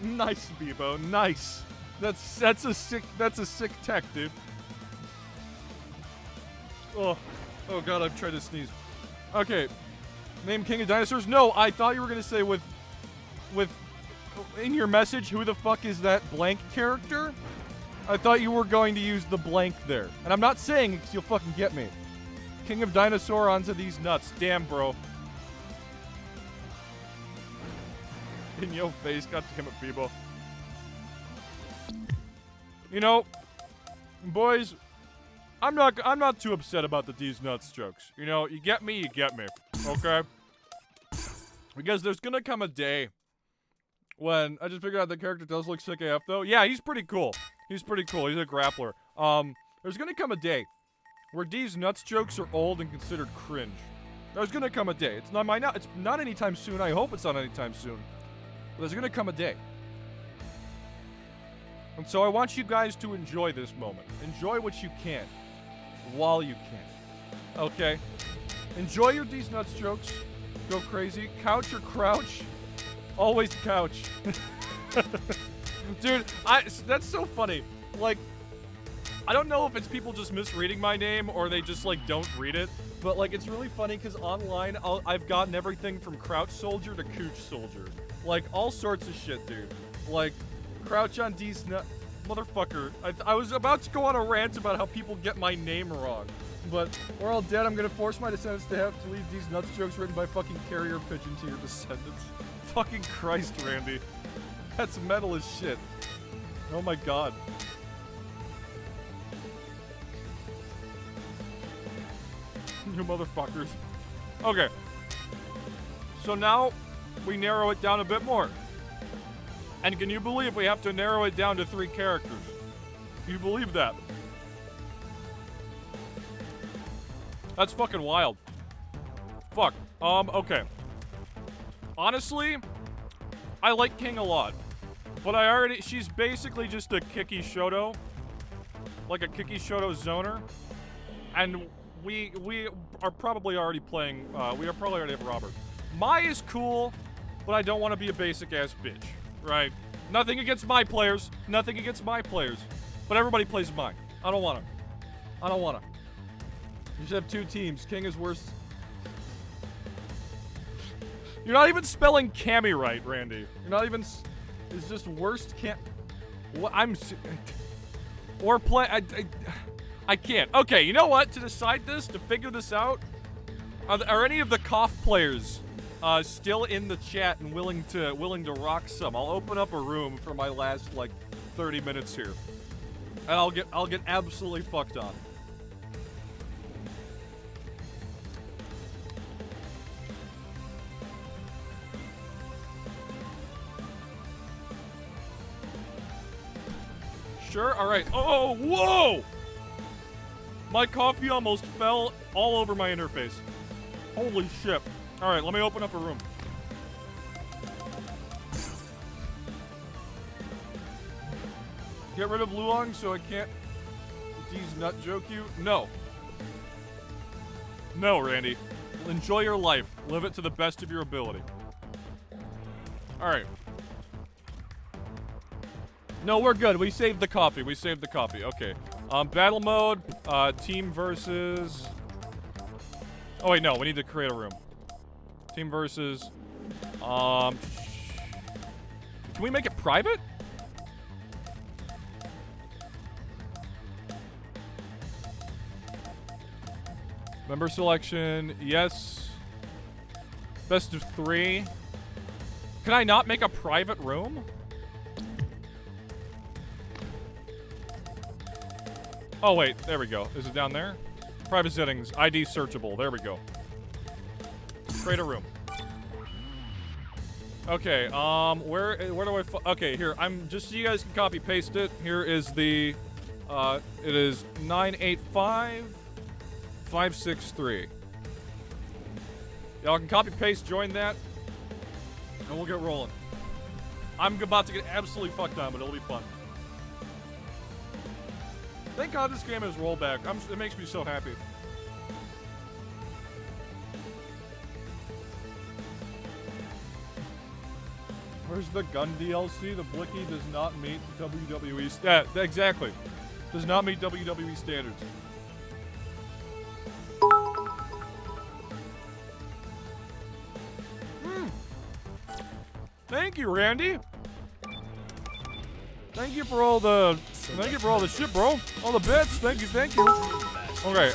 Nice, Bebo. Nice. That's a sick tech, dude. Oh God, I've tried to sneeze. Okay. Name King of Dinosaurs? No, I thought you were gonna say with in your message, who the fuck is that blank character? I thought you were going to use the blank there. And I'm not saying it because you'll fucking get me. King of Dinosaur onto these nuts. Damn, bro. In your face. God damn it, Bebo. You know, boys, I'm not too upset about the D's nuts jokes. You know, you get me, okay? Because there's gonna come a day when I just figured out the character does look sick AF though. Yeah, he's pretty cool. He's a grappler. There's gonna come a day where D's nuts jokes are old and considered cringe. There's gonna come a day. It's not anytime soon. I hope it's not anytime soon. But there's gonna come a day. And so I want you guys to enjoy this moment. Enjoy what you can. While you can. Okay? Enjoy your D's nuts jokes. Go crazy. Couch or crouch. Always couch. Dude, that's so funny. Like, I don't know if it's people just misreading my name or they just, like, don't read it. But, like, it's really funny because online I've gotten everything from Crouch Soldier to Cooch Soldier. Like, all sorts of shit, dude. Like, Crouch on D's Motherfucker. I was about to go on a rant about how people get my name wrong. But we're all dead. I'm gonna force my descendants to have to leave these nuts jokes written by fucking carrier pigeon to your descendants. Fucking Christ, Randy. That's metal as shit. Oh my god. You motherfuckers. Okay. So now we narrow it down a bit more. And can you believe we have to narrow it down to 3 characters? Can you believe that? That's fucking wild. Fuck. Okay. Honestly, I like King a lot. But she's basically just a Kiki Shoto. Like a Kiki Shoto zoner. And we are probably already playing, we are probably already have Robert. Mai is cool, but I don't want to be a basic ass bitch, right? Nothing against my players. Nothing against my players. But everybody plays Mai. I don't want to. I don't want to. You should have 2 teams. King is worse. You're not even spelling Cammy right, Randy. You're not even. It's just worst can't. What or play. I can't. Okay, you know what? To decide this, to figure this out, are any of the cough players still in the chat and willing to rock some? I'll open up a room for my last like 30 minutes here, and I'll get absolutely fucked on. Sure. All right. Oh, whoa! My coffee almost fell all over my interface. Holy shit. All right, let me open up a room. Get rid of Luong so I can't D's nut joke you? No. No, Randy. Enjoy your life. Live it to the best of your ability. All right. No, we're good. We saved the coffee. We saved the coffee. Okay. Battle mode, team versus... Oh, wait, no. We need to create a room. Team versus... Can we make it private? Member selection, yes. Best of 3. Can I not make a private room? Oh, wait. There we go. Is it down there? Private settings. ID searchable. There we go. Create a room. Okay, where do I... Okay, here. Just so you guys can copy paste it. Here is the... it is 985-563. Y'all can copy paste, join that, and we'll get rolling. I'm about to get absolutely fucked on, but it'll be fun. Thank God this game has rollback. It makes me so happy. Where's the gun DLC? The Blicky does not meet WWE... Yeah, exactly. Does not meet WWE standards. Thank you, Randy. Thank you for all the shit, bro. All the bits. Thank you. Okay,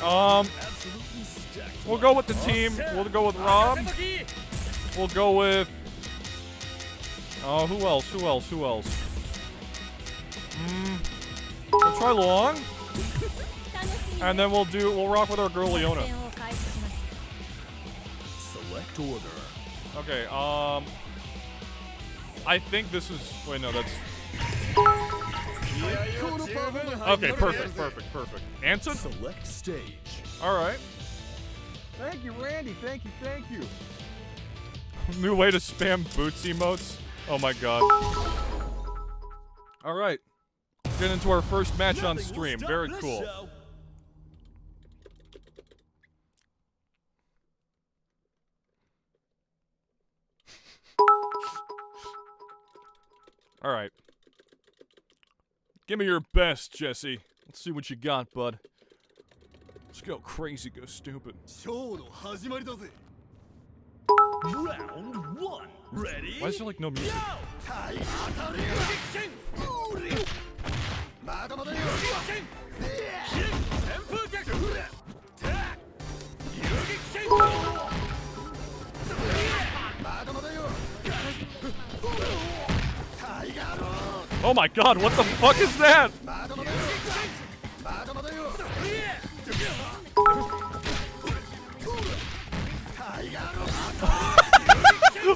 we'll go with the team. We'll go with Rob. We'll go with who else? We'll try Long. And then we'll rock with our girl Leona. Select order. Okay, I think this is... Wait, no, that's... Okay, perfect. Anson? Select stage. Alright. Thank you, Randy. Thank you. New way to spam boots emotes? Oh my god. Alright. Get into our first match on stream. Very cool. Alright. Give me your best, Jesse. Let's see what you got, bud. Let's go crazy, go stupid. Round 1. Ready? Why is there like no music? Oh my god, what the fuck is that?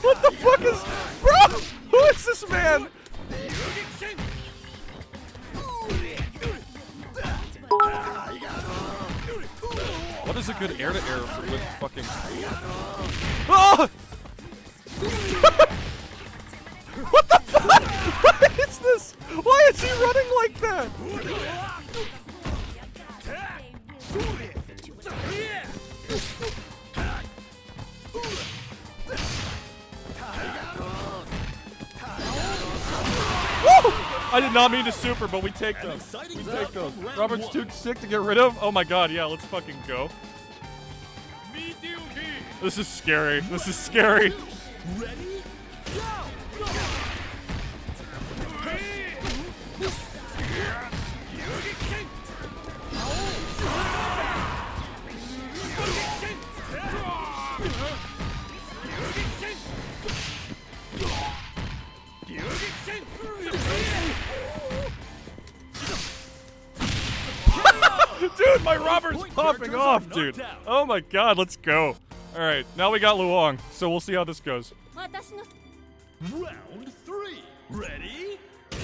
What the fuck is... Bro! Who is this man? What is a good air-to-air with fucking... Oh! What the fuck? What is this? Why is he running like that? Woo! I did not mean to super, but we take those. We take those. Robert's too sick to get rid of? Oh my god, yeah, let's fucking go. This is scary. This is scary. Ready? Go! Dude, my Robert's popping off, dude. Oh my god, let's go. Alright, now we got Luong, so we'll see how this goes. Round 3. Ready? Go!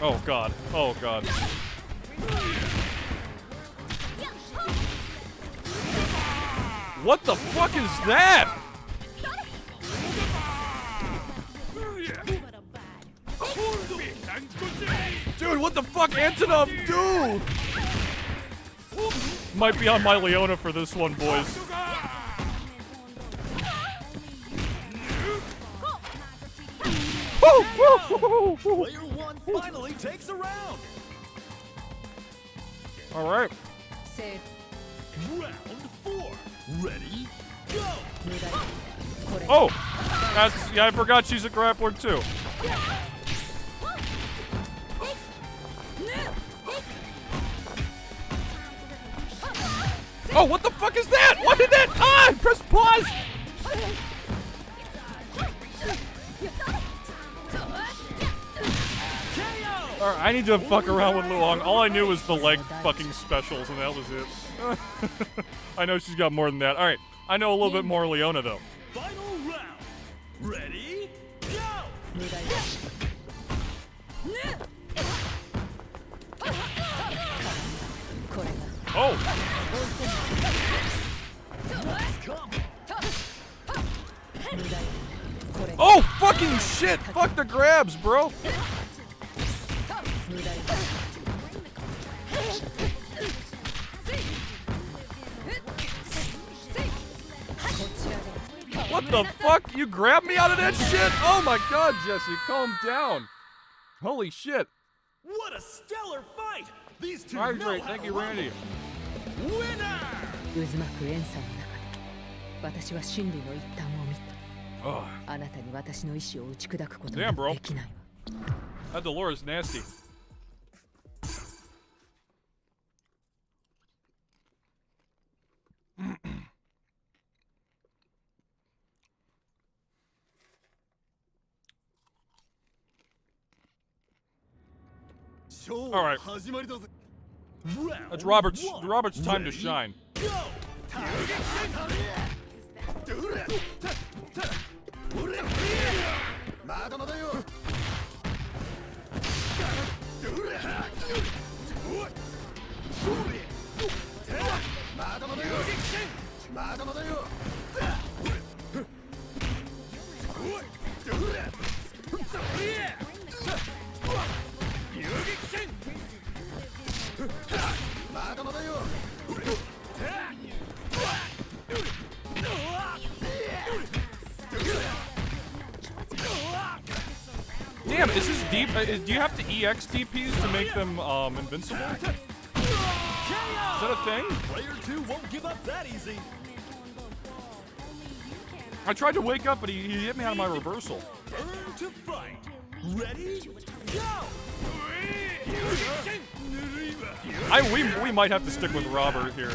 Oh god. Oh god. What the fuck is that? Dude, what the fuck, Antonov, do? Might be on my Leona for this one, boys. Player 1 finally takes a round. All right. Round 4. Ready? Go! Oh! That's, yeah, I forgot she's a grappler too. Oh, what the fuck is that? What did that? Ah! Press pause! Alright, I need to fuck around with Luong. All I knew was the leg fucking specials, and that was it. I know she's got more than that. Alright, I know a little bit more Leona, though. Final round. Ready? Go! Oh! Oh, fucking shit! Fuck the grabs, bro! What the fuck? You grabbed me out of that shit? Oh my god, Jesse, calm down. Holy shit. What a stellar fight! These two All right, know great. how Thank to you, Randy. Winner! 渦巻く遠さの中で私は真理の一端を見た。あなたに私の意志を打ち砕くことはできないわ。 That Dolores nasty. All right. That's Robert's time to shine. Damn, is this deep? Do you have to EX DPs to make them invincible? Is that a thing? Player 2 won't give up that easy. I tried to wake up, but he hit me out of my reversal. Turn to fight. Ready? Go! We might have to stick with Robert here.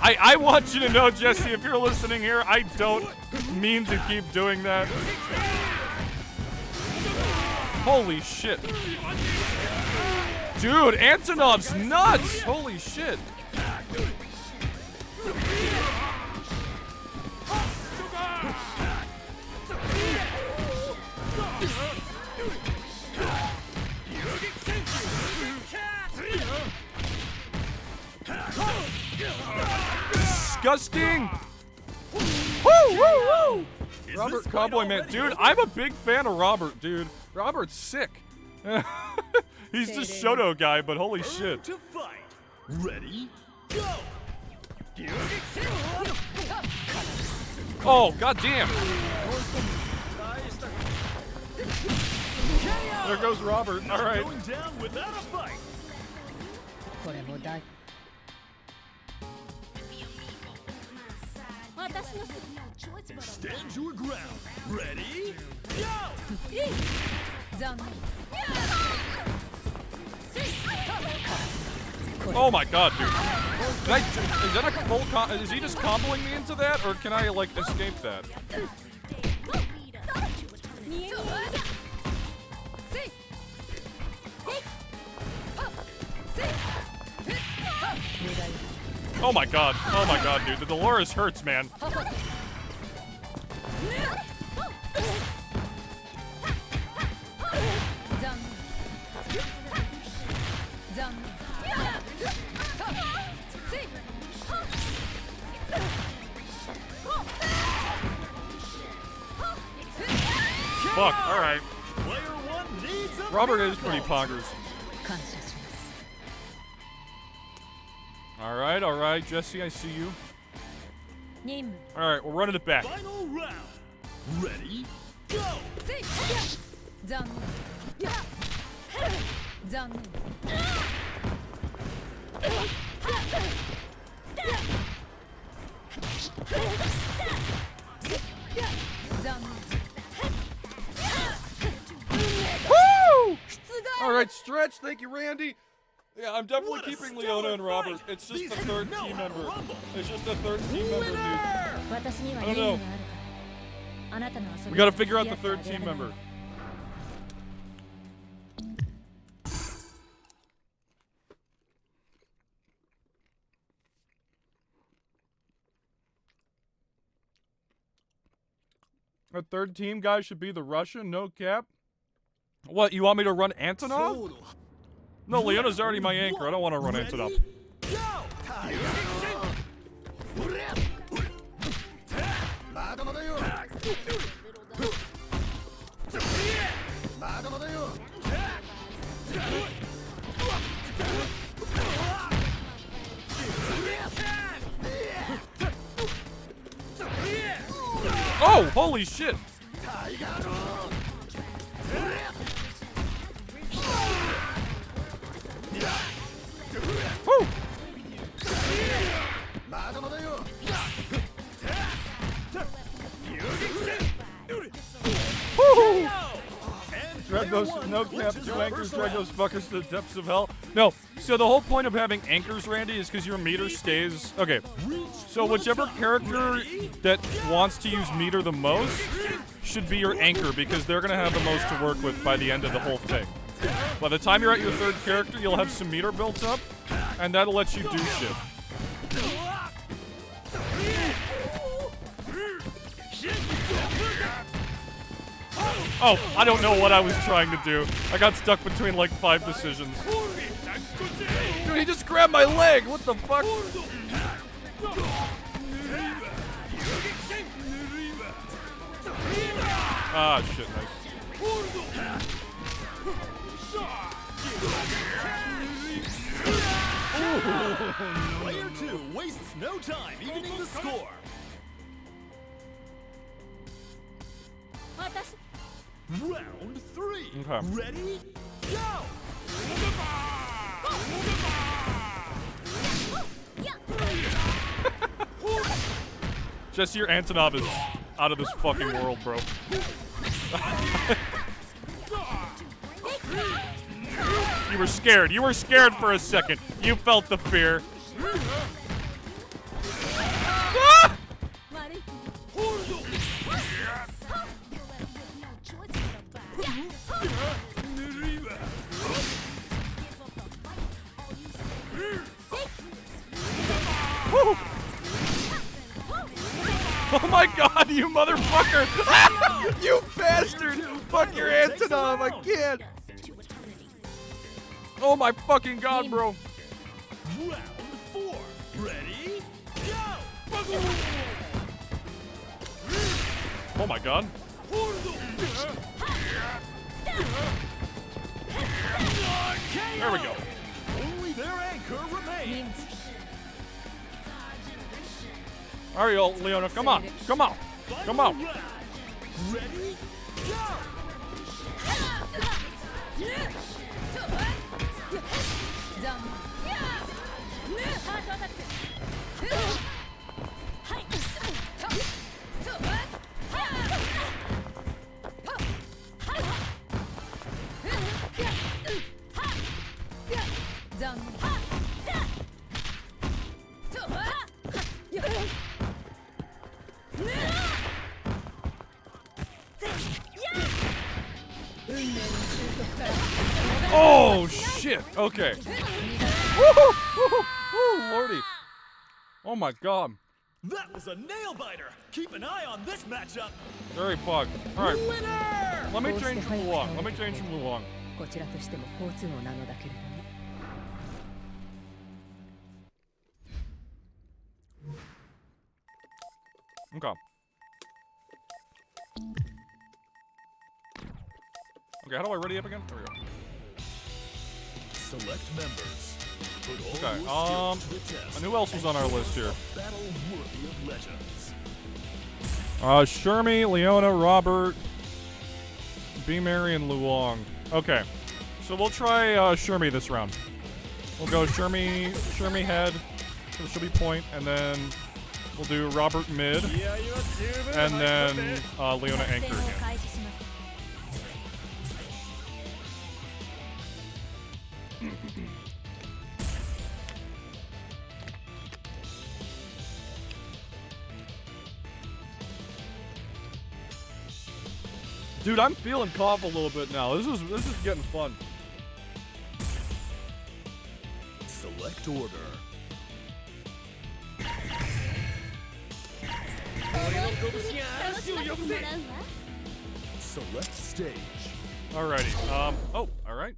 I want you to know, Jesse, if you're listening here, I don't mean to keep doing that. Holy shit. Dude, Antonov's nuts! Holy shit. Disgusting! Woo, woo, woo! Robert Cowboy Man. Dude, I'm a big fan of Robert, dude. Robert's sick. He's the Shoto guy, but holy shit. To fight. Ready? Go! Oh, goddamn. There goes Robert. All right. Going down without a fight. Stand your ground. Ready? Go! Oh my god, dude. Is that a full is he just comboing me into that, or can I, like, escape that? Oh my god, dude. The Dolores hurts, man. Fuck, alright. Robert is pretty poggers. Alright, Jesse, I see you. Alright, we're running it back. Final round. Ready? Go! Woo! Alright, stretch. Thank you, Randy. Yeah, I'm definitely keeping Leona and Robert. It's just the third team member. It's just the third team member, dude. I don't know. We gotta figure out the third team member. Our third team guy should be the Russian, no cap. What, you want me to run Antonov? No, Leona's already my anchor. I don't want to run Antonov. Oh, holy shit! Woo! Woo! Drag those, no cap, two anchors, drag those fuckers to the depths of hell. No, so the whole point of having anchors, Randy, is because your meter stays... Okay, so whichever character that wants to use meter the most should be your anchor, because they're going to have the most to work with by the end of the whole thing. By the time you're at your third character, you'll have some meter built up, and that'll let you do shit. Oh, I don't know what I was trying to do. I got stuck between like 5 decisions. Dude, he just grabbed my leg! What the fuck? Ah, shit, nice. Player 2 wastes no time evening the score. Round 3. Okay. Ready? Go! Jesse, your Antonov is out of this fucking world, bro. You were scared. You were scared for a second. You felt the fear. Ah! Woo! Oh my god, you motherfucker! You bastard! Fuck your Antonov, I can't! Oh my fucking god, bro! Round 4. Ready? Go! Oh my god. There we go. Only their anchor remains. Alright, Leona, come on. Come on. Come on. Ready? Go! Oh shit! Okay. Woohoo! Woohoo! Lordy. Oh my god. That was a nail biter. Keep an eye on this matchup. Very fucked. Alright. Winner! Let me change from Luong. Let me change from Luong. こちらとしても好都合なのだけれどね。Okay. Okay, how do I ready up again? There we go. Select members. Put all Okay, your skills to the test. and who else was on our list here? Battle worthy of legends. Shermie, Leona, Robert, B. Mary, and Luong. Okay, so we'll try Shermie this round. We'll go Shermie head, so she'll be point, and then we'll do Robert mid, and then Leona anchor again. Dude, I'm feeling cough a little bit now. This is getting fun. Select order. Select stage. Alrighty. Oh, alright.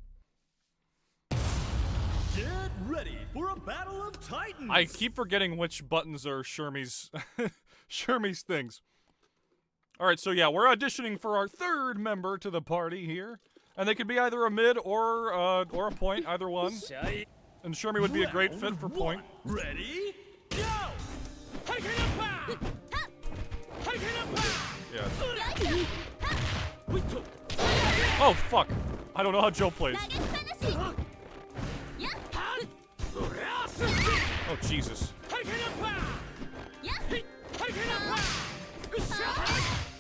Get ready for a battle of titans. I keep forgetting which buttons are Shermie's Shermie's things. Alright, so yeah, we're auditioning for our third member to the party here. And they could be either a mid or a point, either one. And Shermie would be a great fit for point. Ready? Go! Yeah. Oh, fuck. I don't know how Joe plays. Oh, Jesus.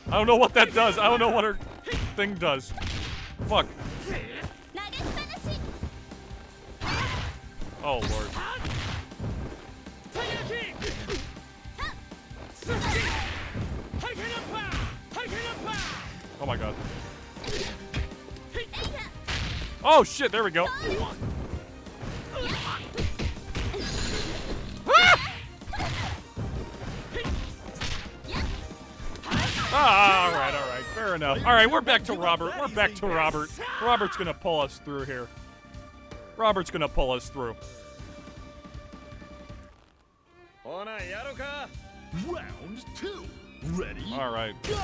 I don't know what that does. I don't know what her thing does. Fuck. Oh, Lord. Oh, my God. Oh, shit. There we go. Alright, fair enough. Alright, we're back to Robert. We're back to Robert. Robert's gonna pull us through here. Robert's gonna pull us through. Round 2. Ready? Alright. Go!